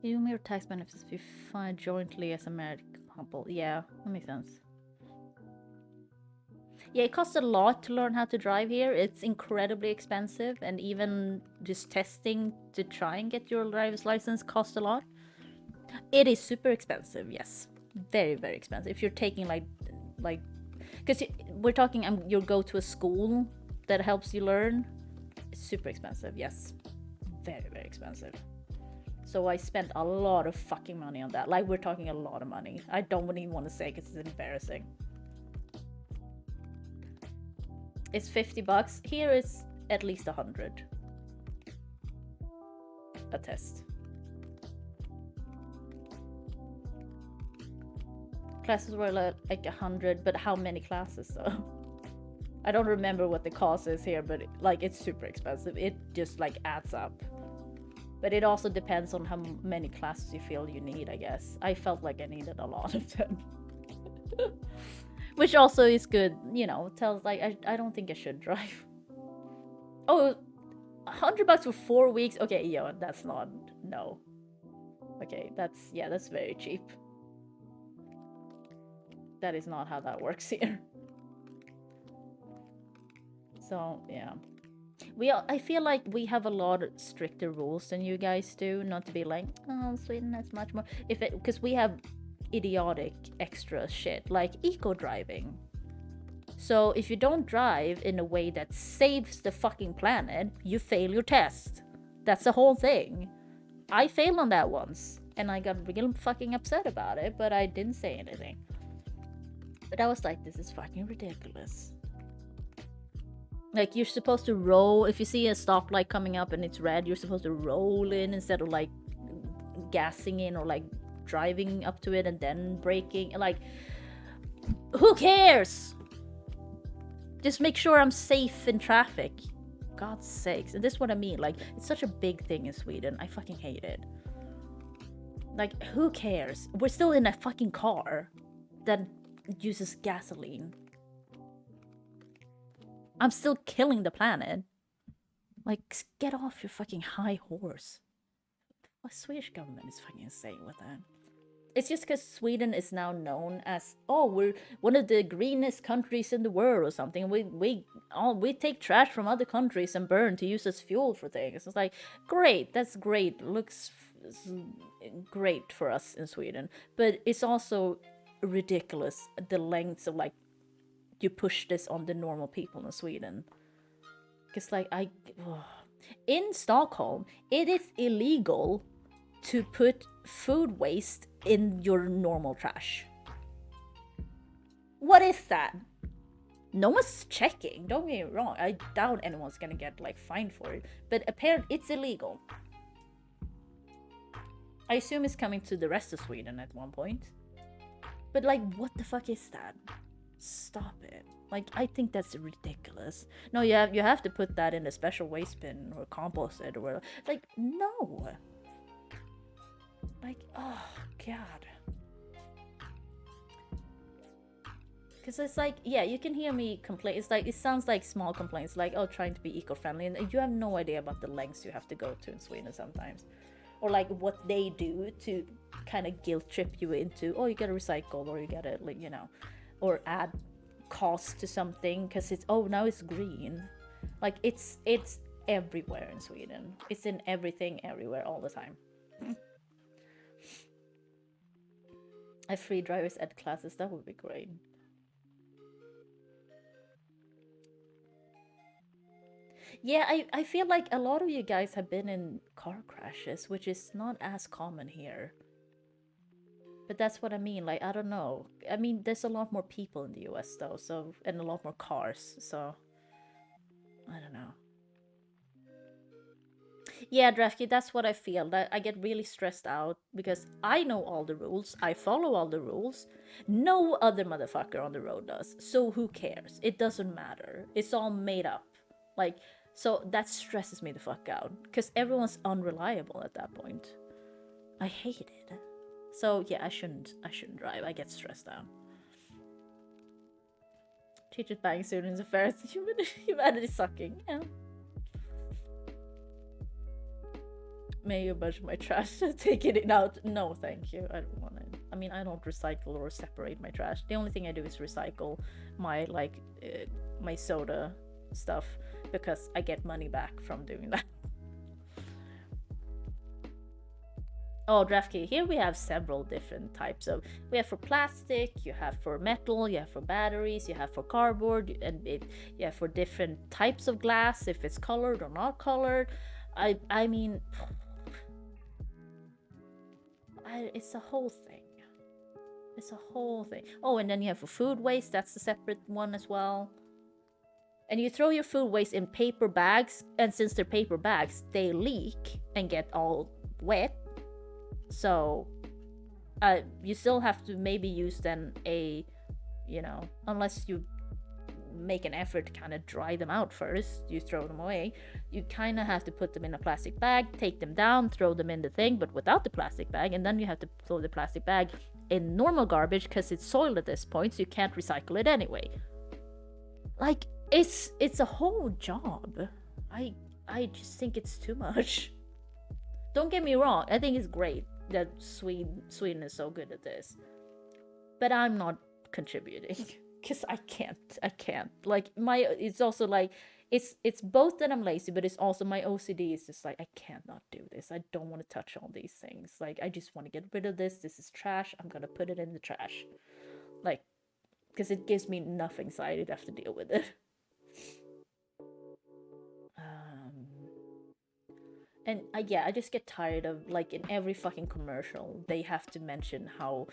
You do your tax benefits if you file jointly as a married couple. Yeah, that makes sense. Yeah, it costs a lot to learn how to drive here. It's incredibly expensive, and even just testing to try and get your driver's license costs a lot. It is super expensive, yes. Very, very expensive. If you're taking like, because we're talking, you'll go to a school that helps you learn. It's super expensive, yes. Very, very expensive. So I spent a lot of fucking money on that. Like, we're talking a lot of money. I don't even want to say because it's embarrassing. It's $50. Here it's at least 100. A test. Classes were like 100, but how many classes though? I don't remember what the cost is here, but like it's super expensive. It just like adds up. But it also depends on how many classes you feel you need, I guess. I felt like I needed a lot of them. Which also is good, you know, tells like I don't think I should drive. Oh, $100 for 4 weeks? Okay, yo, that's not, no. Okay, that's very cheap. That is not how that works here. So, yeah. I feel like we have a lot stricter rules than you guys do, not to be like, oh, Sweden has much more. Because we have idiotic extra shit, like eco-driving. So if you don't drive in a way that saves the fucking planet, you fail your test. That's the whole thing. I failed on that once, and I got real fucking upset about it, but I didn't say anything. But I was like, this is fucking ridiculous. Like, you're supposed to roll. If you see a stoplight coming up and it's red, you're supposed to roll in instead of like gassing in or like driving up to it and then braking. Like, who cares? Just make sure I'm safe in traffic. God's sakes. And this is what I mean. Like, it's such a big thing in Sweden. I fucking hate it. Like, who cares? We're still in a fucking car that uses gasoline. I'm still killing the planet. Like, get off your fucking high horse. The Swedish government is fucking insane with that. It's just because Sweden is now known as, oh, we're one of the greenest countries in the world or something. We take trash from other countries and burn to use as fuel for things. It's like, great, that's great. Looks great for us in Sweden. But it's also ridiculous, the lengths of like, you push this on the normal people in Sweden. Because like, in Stockholm, it is illegal to put food waste in your normal trash. What is that? No one's checking, don't get me wrong. I doubt anyone's gonna get like fined for it, but apparently it's illegal. I assume it's coming to the rest of Sweden at one point. But like, what the fuck is that? Stop it. Like, I think that's ridiculous. No, you have to put that in a special waste bin or compost it or like, no. Like, oh god. Because it's like, yeah, you can hear me complain. It's like, it sounds like small complaints, like, oh, trying to be eco-friendly, and you have no idea about the lengths you have to go to in Sweden sometimes. Or like what they do to kind of guilt trip you into, oh, you gotta recycle, or you gotta, like, you know, or add cost to something because it's, oh, now it's green. Like, it's everywhere in Sweden. It's in everything, everywhere, all the time. A free driver's ed classes, that would be great. Yeah, I feel like a lot of you guys have been in car crashes, which is not as common here. But that's what I mean, like, I don't know. I mean, there's a lot more people in the US though, so, and a lot more cars, so I don't know. Yeah, Drafty, that's what I feel. That I get really stressed out because I know all the rules, I follow all the rules. No other motherfucker on the road does. So who cares? It doesn't matter. It's all made up. Like, so that stresses me the fuck out because everyone's unreliable at that point. I hate it. So yeah, I shouldn't drive. I get stressed out. Teachers buying students affairs. Humanity sucking. Yeah. May you bunch my trash taking it out. No, thank you. I don't want it. I mean, I don't recycle or separate my trash. The only thing I do is recycle my my soda stuff because I get money back from doing that. Oh, draft key. Here we have several different types of. We have for plastic, you have for metal, you have for batteries, you have for cardboard, and you have for different types of glass, if it's colored or not colored. I mean, it's a whole thing. It's a whole thing. Oh, and then you have for food waste. That's a separate one as well. And you throw your food waste in paper bags, and since they're paper bags, they leak and get all wet. So, you still have to maybe use then unless you make an effort to kind of dry them out first, you throw them away. You kind of have to put them in a plastic bag, take them down, throw them in the thing, but without the plastic bag, and then you have to throw the plastic bag in normal garbage because it's soil at this point, so you can't recycle it anyway. Like, it's a whole job. I just think it's too much. Don't get me wrong, I think it's great that Sweden is so good at this, but I'm not contributing because I can't. Like it's also like it's both that I'm lazy, but it's also my OCD is just like I can't not do this. I don't want to touch all these things. Like I just want to get rid of this. This is trash. I'm gonna put it in the trash, like because it gives me enough anxiety to have to deal with it. And I just get tired of, like, in every fucking commercial, they have to mention how,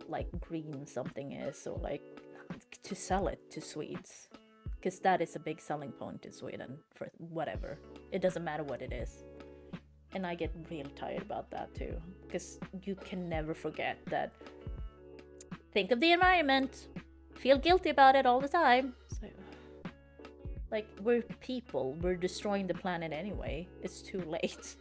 like, green something is, or, like, to sell it to Swedes. Because that is a big selling point in Sweden, for whatever. It doesn't matter what it is. And I get real tired about that, too. Because you can never forget that. Think of the environment. Feel guilty about it all the time. So, like, we're people. We're destroying the planet anyway. It's too late.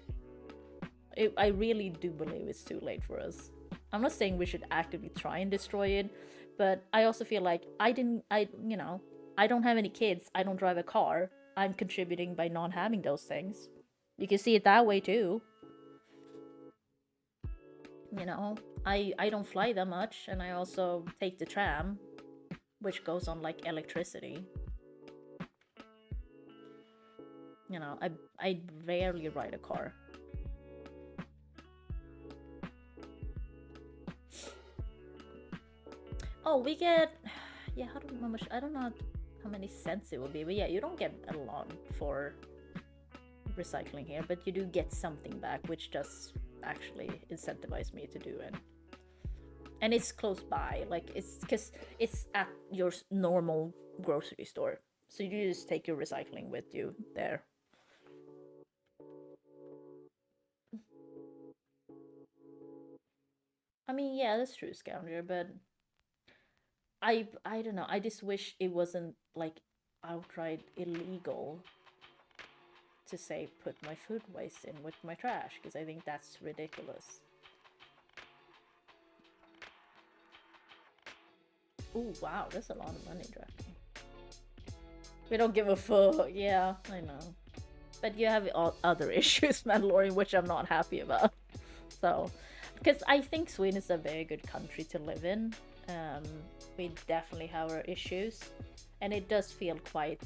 I really do believe it's too late for us. I'm not saying we should actively try and destroy it, but I also feel like I don't have any kids. I don't drive a car. I'm contributing by not having those things. You can see it that way too. I don't fly that much, and I also take the tram, which goes on, like, electricity. I rarely ride a car. Oh, we get, yeah, I don't know how many cents it will be, but yeah, you don't get a lot for recycling here, but you do get something back, which does actually incentivize me to do it. And it's close by, like, it's because it's at your normal grocery store, so you just take your recycling with you there. I mean, yeah, that's true, Scavenger, but I don't know. I just wish it wasn't, like, outright illegal to say put my food waste in with my trash, because I think that's ridiculous. Ooh, wow, that's a lot of money, Drafty. We don't give a fuck. Yeah, I know. But you have all other issues, Mandalorian, which I'm not happy about. So, because I think Sweden is a very good country to live in. We definitely have our issues, and it does feel quite,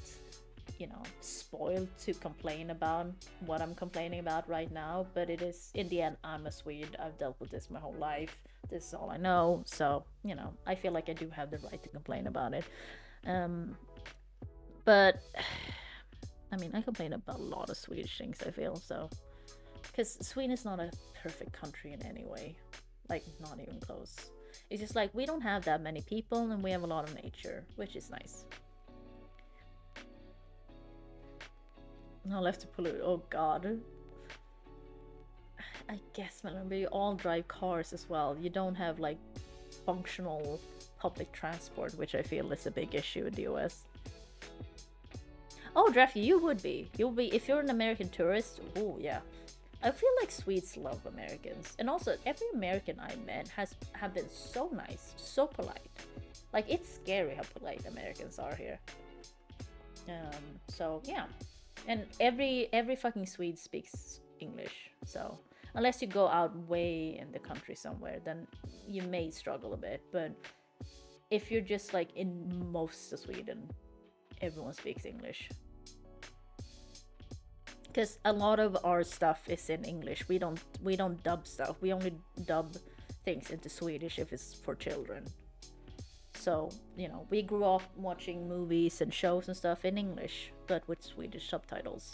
spoiled to complain about what I'm complaining about right now, but it is, in the end, I'm a Swede. I've dealt with this my whole life. This is all I know, so, I feel like I do have the right to complain about it. But, I mean, I complain about a lot of Swedish things, I feel, so, because Sweden is not a perfect country in any way, like, not even close. It's just like, we don't have that many people, and we have a lot of nature, which is nice. No, left to pollute. Oh god. I guess, man, but you all drive cars as well. You don't have, like, functional public transport, which I feel is a big issue in the US. Oh, Drafty, you would be. You'll be, if you're an American tourist. Oh, yeah. I feel like Swedes love Americans, and also every American I met have been so nice, so polite. Like, it's scary how polite Americans are here. So yeah, and every fucking Swede speaks English. So Unless you go out way in the country somewhere, then you may struggle a bit. But if you're just like in most of Sweden, everyone speaks English. Because a lot of our stuff is in English. We don't dub stuff. We only dub things into Swedish if it's for children. So, you know, we grew up watching movies and shows and stuff in English, but with Swedish subtitles.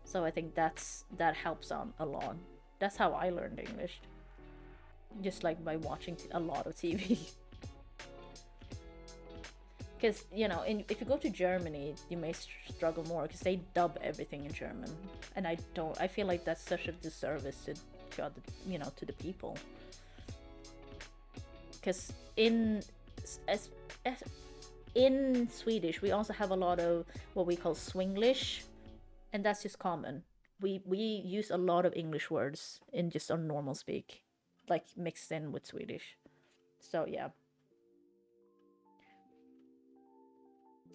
So I think that helps out a lot. That's how I learned English. Just like by watching a lot of TV. Because, you know, if you go to Germany, you may struggle more because they dub everything in German. And I feel like that's such a disservice to other, you know, to the people. Because in Swedish, we also have a lot of what we call Swinglish, and that's just common. We use a lot of English words in just our normal speak, like mixed in with Swedish. So yeah.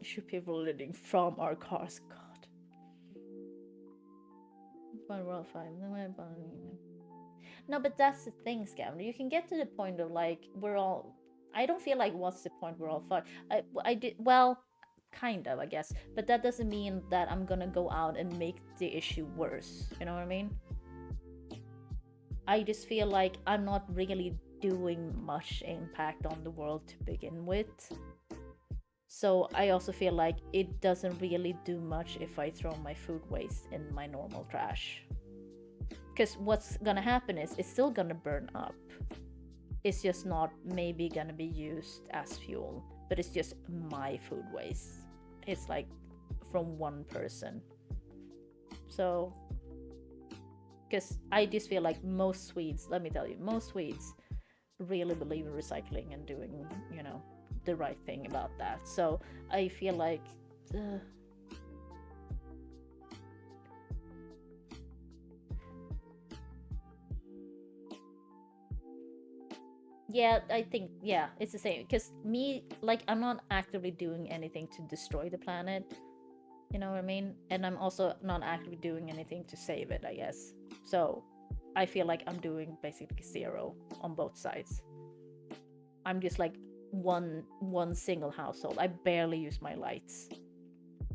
Should people living from our cars? God. But we're all fine. No, but that's the thing, Scavenger. You can get to the point of like we're all. I don't feel like what's the point we're all fine. I did well, kind of, I guess. But that doesn't mean that I'm gonna go out and make the issue worse. You know what I mean? I just feel like I'm not really doing much impact on the world to begin with. So I also feel like it doesn't really do much if I throw my food waste in my normal trash. Because what's gonna happen is it's still gonna burn up. It's just not maybe gonna be used as fuel, but it's just my food waste. It's like from one person. So, because I just feel like most Swedes, let me tell you, most Swedes really believe in recycling and doing, you know, the right thing about that. So I feel like yeah, I think yeah, it's the same. Because me, like, I'm not actively doing anything to destroy the planet. You know what I mean? And I'm also not actively doing anything to save it, I guess. So I feel like I'm doing basically zero on both sides. I'm just like one single household. I barely use my lights.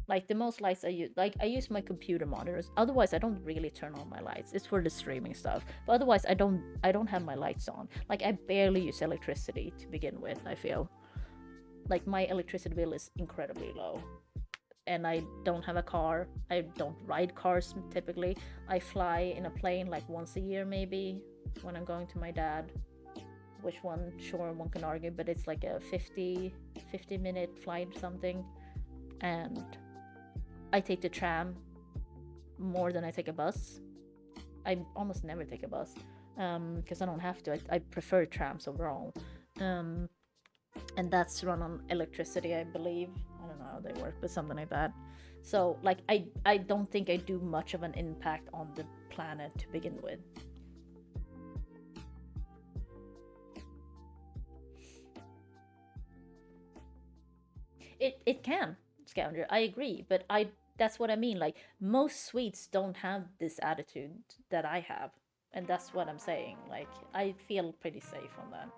Like the most lights I use, like I use my computer monitors. Otherwise, I don't really turn on my lights. It's for the streaming stuff. But otherwise, I don't have my lights on. Like I barely use electricity to begin with. I feel like my electricity bill is incredibly low. And I don't have a car. I don't ride cars typically. I fly in a plane like once a year maybe when I'm going to my dad. Which one, sure, one can argue, but it's like a 50-minute flight or something. And I take the tram more than I take a bus. I almost never take a bus because I don't have to. I prefer trams overall. And that's run on electricity, I believe. I don't know how they work, but something like that. So, like, I don't think I do much of an impact on the planet to begin with. It can, Scavenger, I agree, but that's what I mean. Like, most Swedes don't have this attitude that I have, and that's what I'm saying. Like, I feel pretty safe on that.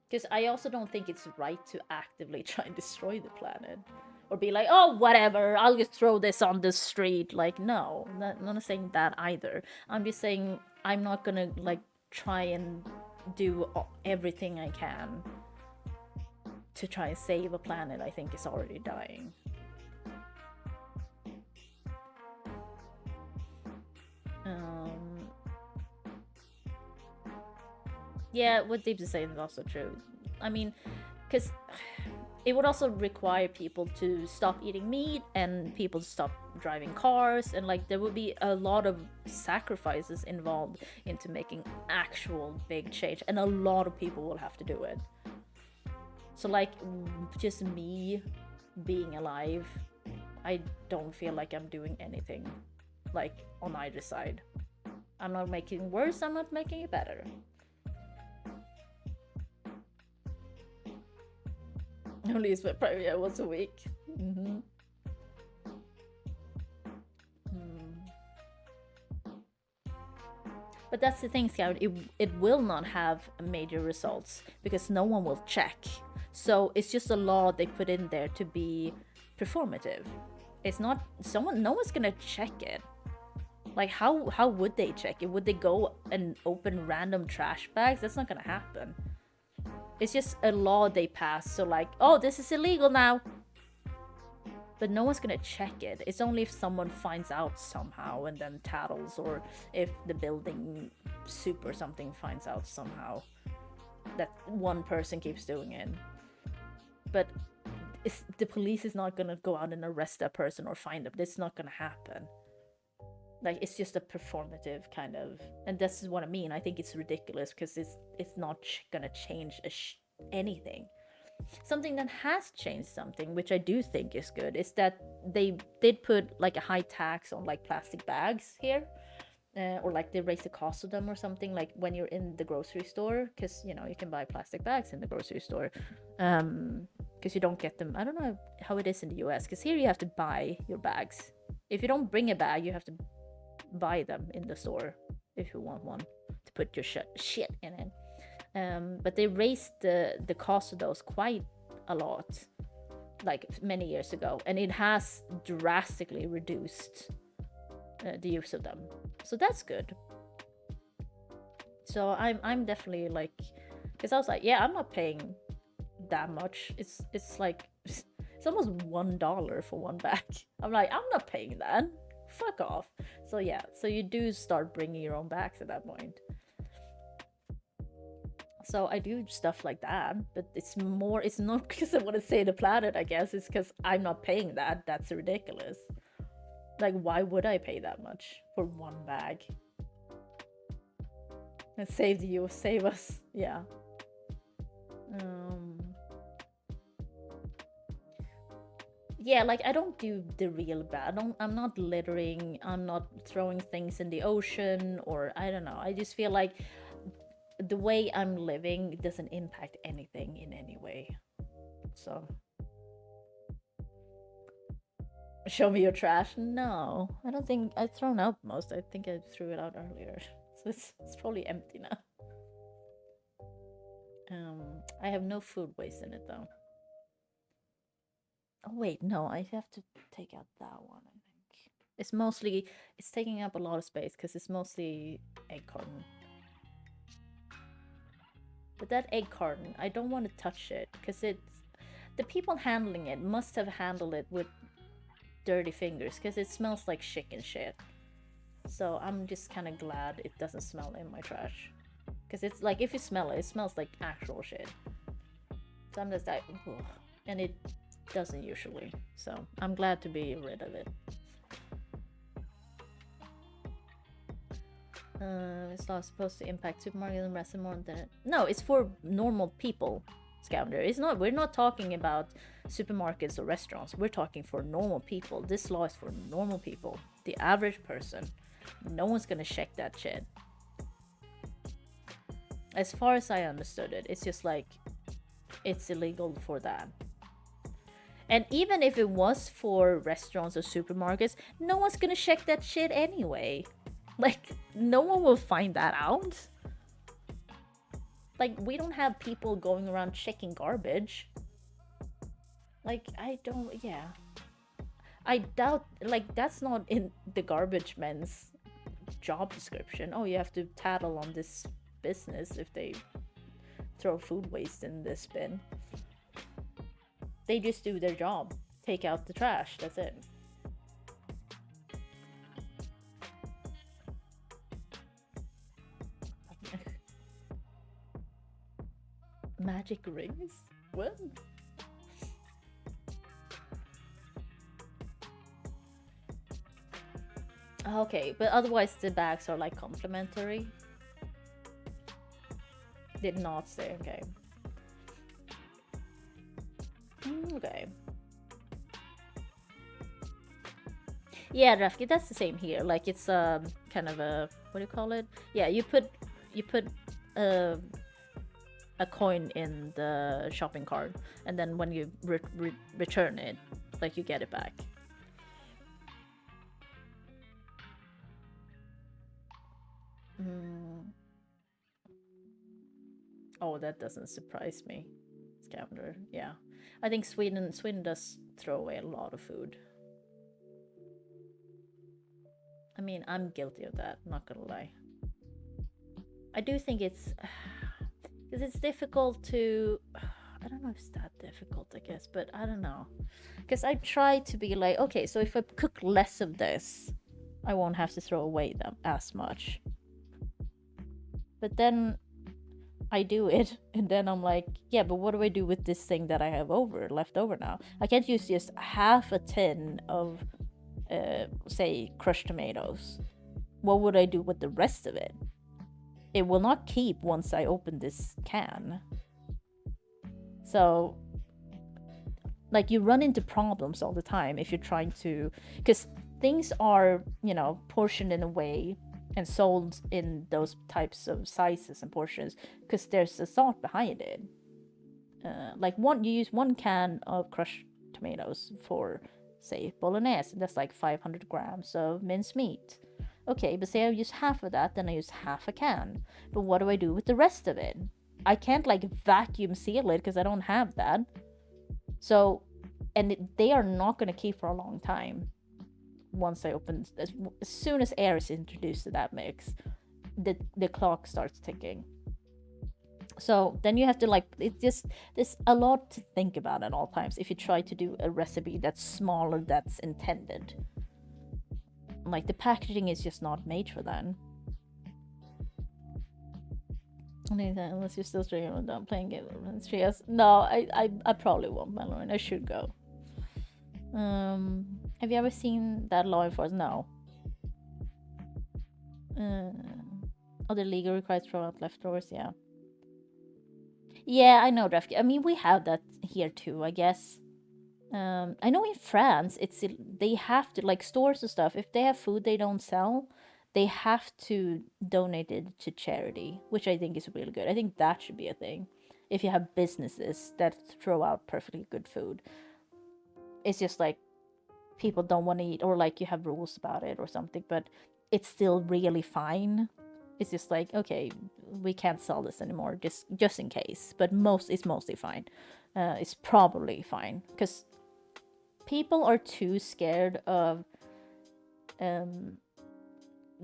Because I also don't think it's right to actively try and destroy the planet. Or be like, oh, whatever, I'll just throw this on the street. Like, no, I'm not saying that either. I'm just saying I'm not gonna, like, try and do everything I can to try and save a planet I think is already dying. Yeah, what Deeps is saying is also true. I mean, because it would also require people to stop eating meat and people to stop driving cars, and like there would be a lot of sacrifices involved into making actual big change, and a lot of people will have to do it. So like just me being alive, I don't feel like I'm doing anything like on either side. I'm not making it worse, I'm not making it better. Only is probably once a week. But that's the thing, Scout. It will not have major results because no one will check. So it's just a law they put in there to be performative. It's not no one's gonna check it. Like how would they check it? Would they go and open random trash bags? That's not gonna happen. It's just a law they pass. So like, oh, this is illegal now. But no one's gonna check it. It's only if someone finds out somehow and then tattles, or if the building soup or something finds out somehow that one person keeps doing it. But the police is not gonna go out and arrest that person or find them. That's not gonna happen. Like, it's just a performative kind of, and this is what I mean. I think it's ridiculous because it's not gonna change anything. Something that has changed something, which I do think is good, is that they did put like a high tax on like plastic bags here, or like they raised the cost of them or something, like when you're in the grocery store, because you know you can buy plastic bags in the grocery store, because you don't get them. I don't know how it is in the US, because here you have to buy your bags. If you don't bring a bag, you have to buy them in the store if you want one to put your shit in it. But they raised the cost of those quite a lot, like many years ago, and it has drastically reduced the use of them. So that's good. So I'm definitely like, because I was like, yeah, I'm not paying that much. It's like it's almost $1 for one bag. I'm like, I'm not paying that. Fuck off. So yeah, so you do start bringing your own bags at that point. So I do stuff like that, but it's not because I want to save the planet, I guess. It's because I'm not paying that. That's ridiculous. Like, why would I pay that much for one bag? And save us. Yeah. Yeah, like, I don't do the real bad. I'm not littering. I'm not throwing things in the ocean, or I don't know. I just feel like the way I'm living doesn't impact anything in any way. So, show me your trash. No, I don't think I've thrown out most. I think I threw it out earlier. So it's probably empty now. I have no food waste in it though. Oh wait, no, I have to take out that one, I think. It's taking up a lot of space because it's mostly egg carton. But that egg carton, I don't want to touch it because the people handling it must have handled it with dirty fingers because it smells like chicken shit. So I'm just kind of glad it doesn't smell in my trash. Because it's like, if you smell it, it smells like actual shit. So I'm just like, ugh. And it doesn't usually. So I'm glad to be rid of it. It's not supposed to impact supermarkets and restaurants more than it. No, it's for normal people, Scounder. It's not. We're not talking about supermarkets or restaurants. We're talking for normal people. This law is for normal people, the average person. No one's gonna check that shit. As far as I understood it, it's just like it's illegal for that. And even if it was for restaurants or supermarkets, no one's gonna check that shit anyway. Like, no one will find that out. Like, we don't have people going around checking garbage. Like, I doubt, like, that's not in the garbage men's job description. Oh, you have to tattle on this business if they throw food waste in this bin. They just do their job. Take out the trash, that's it. Magic rings? What? Okay, but otherwise the bags are like complimentary. Did not say, okay. Okay. Yeah, Rafki, that's the same here. Like, it's kind of a, what do you call it? Yeah, you put a coin in the shopping cart, and then when you return it, like, you get it back. Oh, that doesn't surprise me. Scavenger, yeah. I think Sweden does throw away a lot of food. I mean, I'm guilty of that, not gonna lie. I do think it's because it's difficult to I don't know if it's that difficult, I guess, but I don't know. Because I try to be like, okay, so if I cook less of this, I won't have to throw away them as much. But then I do it, and then I'm like, yeah, but what do I do with this thing that I have left over now? I can't use just half a tin of, say, crushed tomatoes. What would I do with the rest of it? It will not keep once I open this can. So, like, you run into problems all the time if you're trying to, because things are, you know, portioned in a way and sold in those types of sizes and portions because there's a thought behind it. Like you use 1 can of crushed tomatoes for, say, bolognese. That's like 500 grams of minced meat. Okay, but say I use half of that, then I use half a can. But what do I do with the rest of it? I can't like vacuum seal it because I don't have that. So, they are not going to keep for a long time. Once I open, as soon as air is introduced to that mix, the clock starts ticking. So then you have to like, there's a lot to think about at all times if you try to do a recipe that's smaller that's intended. Like the packaging is just not made for that. Unless you're still streaming and done playing games. No, I probably won't, Mallory. I should go. Have you ever seen that Law Enforcement? No. The legal requires throw out leftovers, yeah. Yeah, I know, Drafty. I mean, we have that here too, I guess. I know in France, they have to, like stores and stuff, if they have food they don't sell, they have to donate it to charity, which I think is really good. I think that should be a thing. If you have businesses that throw out perfectly good food. It's just like people don't want to eat, or like you have rules about it or something, but it's still really fine. It's just like, okay, we can't sell this anymore, just in case. But it's mostly fine. It's probably fine because people are too scared of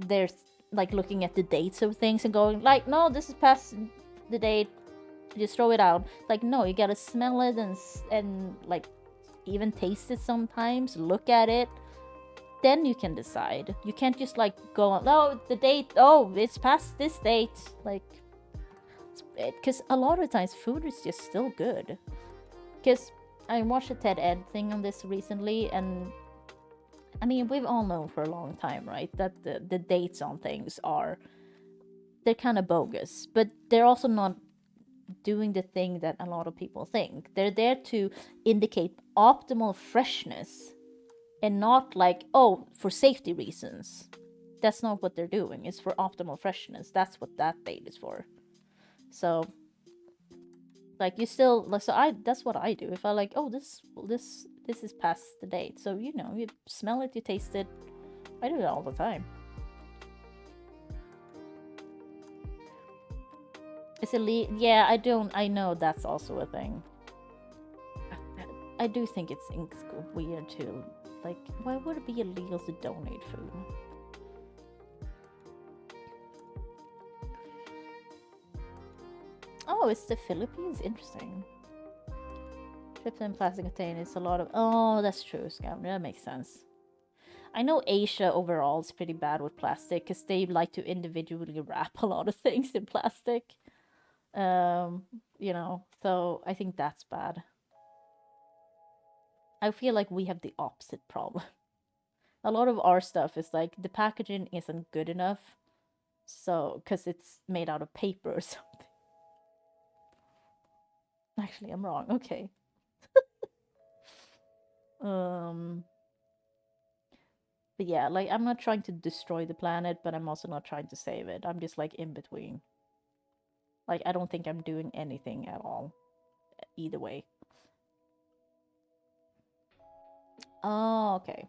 there's like looking at the dates of things and going like, no, this is past the date, just throw it out. Like, no, you gotta smell it and like even taste it sometimes, look at it, then you can decide. You can't just like go on, oh, the date, oh, it's past this date, like, because a lot of times food is just still good. Because I watched a TED Ed thing on this recently, and I mean, we've all known for a long time, right, that the dates on things they're kind of bogus, but they're also not doing the thing that a lot of people think. They're there to indicate optimal freshness and not like, oh, for safety reasons. That's not what they're doing. It's for optimal freshness. That's what that date is for. So like you still, so that's what I do. If I like, oh, this is past the date, so you know, you smell it, you taste it. I do that all the time. It's yeah, I know that's also a thing. I do think it's weird too. Like, why would it be illegal to donate food? Oh, it's the Philippines. Interesting. Chips in plastic containers. A lot of. Oh, that's true, Scam. That makes sense. I know Asia overall is pretty bad with plastic because they like to individually wrap a lot of things in plastic. You know, so I think that's bad. I feel like we have the opposite problem. A lot of our stuff is like the packaging isn't good enough, so because it's made out of paper or something. Actually, I'm wrong. Okay. But yeah, like I'm not trying to destroy the planet, but I'm also not trying to save it. I'm just like in between. Like I don't think I'm doing anything at all. Either way. Oh, okay.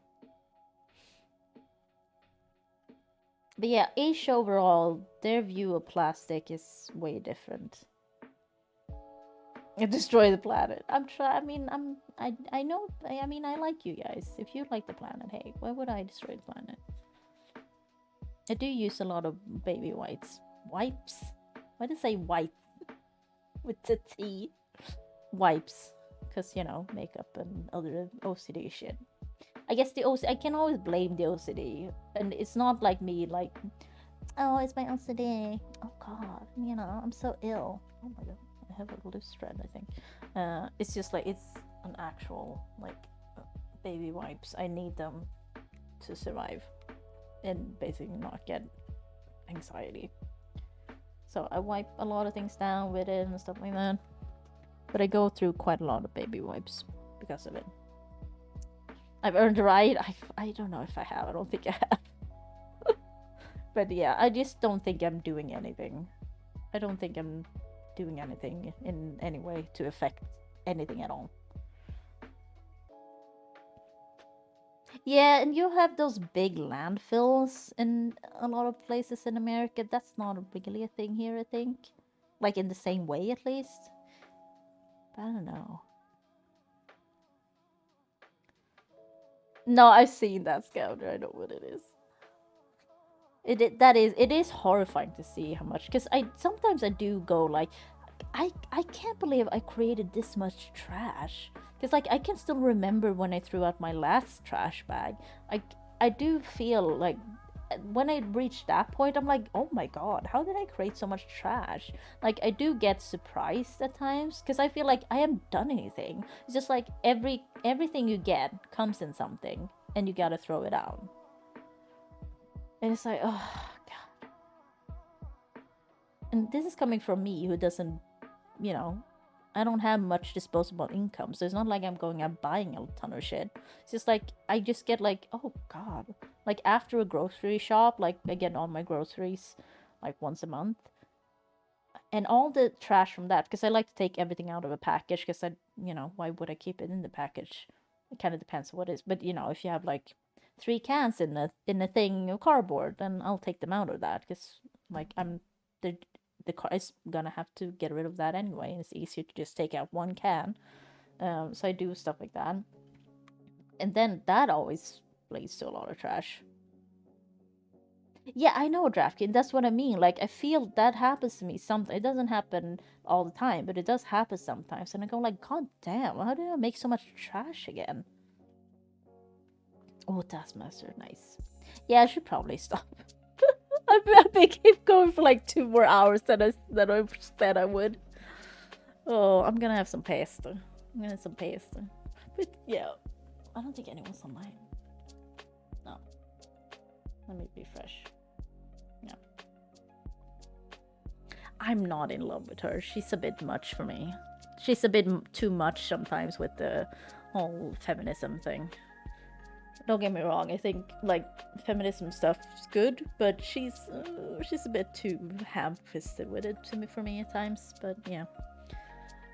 But yeah, Asia overall, their view of plastic is way different. Destroy the planet. I know. I mean, I like you guys. If you like the planet, hey, why would I destroy the planet? I do use a lot of baby wipes. Wipes? Why did I say wipe with the T? Wipes, because you know, makeup and other OCD shit. I guess I can always blame the OCD, and it's not like me like, oh, it's my OCD. Oh god, you know, I'm so ill. Oh my god, I have a loose thread, I think. It's just like it's an actual like baby wipes. I need them to survive and basically not get anxiety. So I wipe a lot of things down with it and stuff like that. But I go through quite a lot of baby wipes because of it. I've earned the right. I don't know if I have. I don't think I have. But yeah, I just don't think I'm doing anything. I don't think I'm doing anything in any way to affect anything at all. Yeah, and you have those big landfills in a lot of places in America. That's not really a thing here, I think. Like in the same way, at least. But I don't know. No, I've seen that Scouter. I know what it is. It is horrifying to see how much, because sometimes I do go like, I can't believe I created this much trash. Because like I can still remember when I threw out my last trash bag. I do feel like when I reach that point, I'm like, oh my god, how did I create so much trash? Like I do get surprised at times because I feel like I haven't done anything. It's just like everything you get comes in something and you gotta throw it out. And it's like, oh god. And this is coming from me who doesn't, you know, I don't have much disposable income, so it's not like I'm going out buying a ton of shit. It's just like I just get like, oh god, like after a grocery shop, like I get all my groceries like once a month, and all the trash from that, because I like to take everything out of a package, because you know, why would I keep it in the package? It kind of depends on what it is, but you know, if you have like 3 cans in a thing of cardboard, then I'll take them out of that, because like the car is gonna have to get rid of that anyway, and it's easier to just take out 1 can. So I do stuff like that, and then that always leads to a lot of trash. Yeah, I know, Draftkin. That's what I mean. Like, I feel that happens to me sometimes. It doesn't happen all the time, but it does happen sometimes. And I go like, god damn, how did I make so much trash again? Oh, Taskmaster, nice. Yeah, I should probably stop. I keep going for like 2 more hours than I said I would. Oh, I'm gonna have some pasta. I'm gonna have some pasta. But yeah, I don't think anyone's online. No. Let me refresh. No. I'm not in love with her. She's a bit much for me. She's a bit too much sometimes with the whole feminism thing. Don't get me wrong, I think like feminism stuff is good, but she's a bit too ham-fisted with it for me at times. But yeah,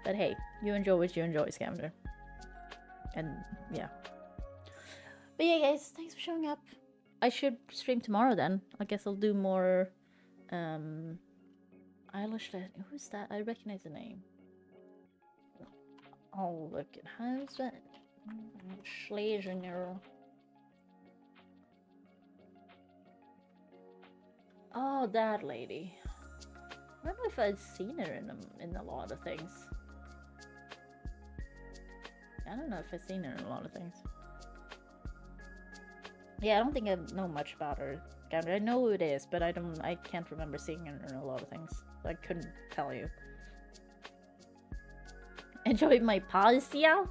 but hey, you enjoy what you enjoy, Scamander. And yeah, but yeah, guys, thanks for showing up. I should stream tomorrow then. I guess I'll do more Eilish. Who's that? I recognize the name. Oh, look, how's that? Schlesinger. Oh, that lady. I don't know if I've seen her in a lot of things. I don't know if I've seen her in a lot of things. Yeah, I don't think I know much about her. I know who it is, but I can't remember seeing her in a lot of things. So I couldn't tell you. Enjoy my pasta? Yeah,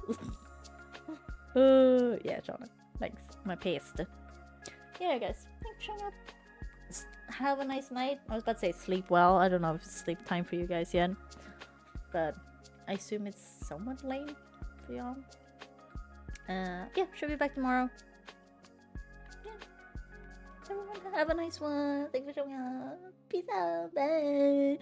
John. Thanks. My paste. Yeah, guys. Thanks for showing up. Have a nice night. I was about to say sleep well. I don't know if it's sleep time for you guys yet. But I assume it's somewhat late for y'all. Yeah, should be back tomorrow. Yeah. Everyone have a nice one. Thanks for showing up. Peace out. Bye.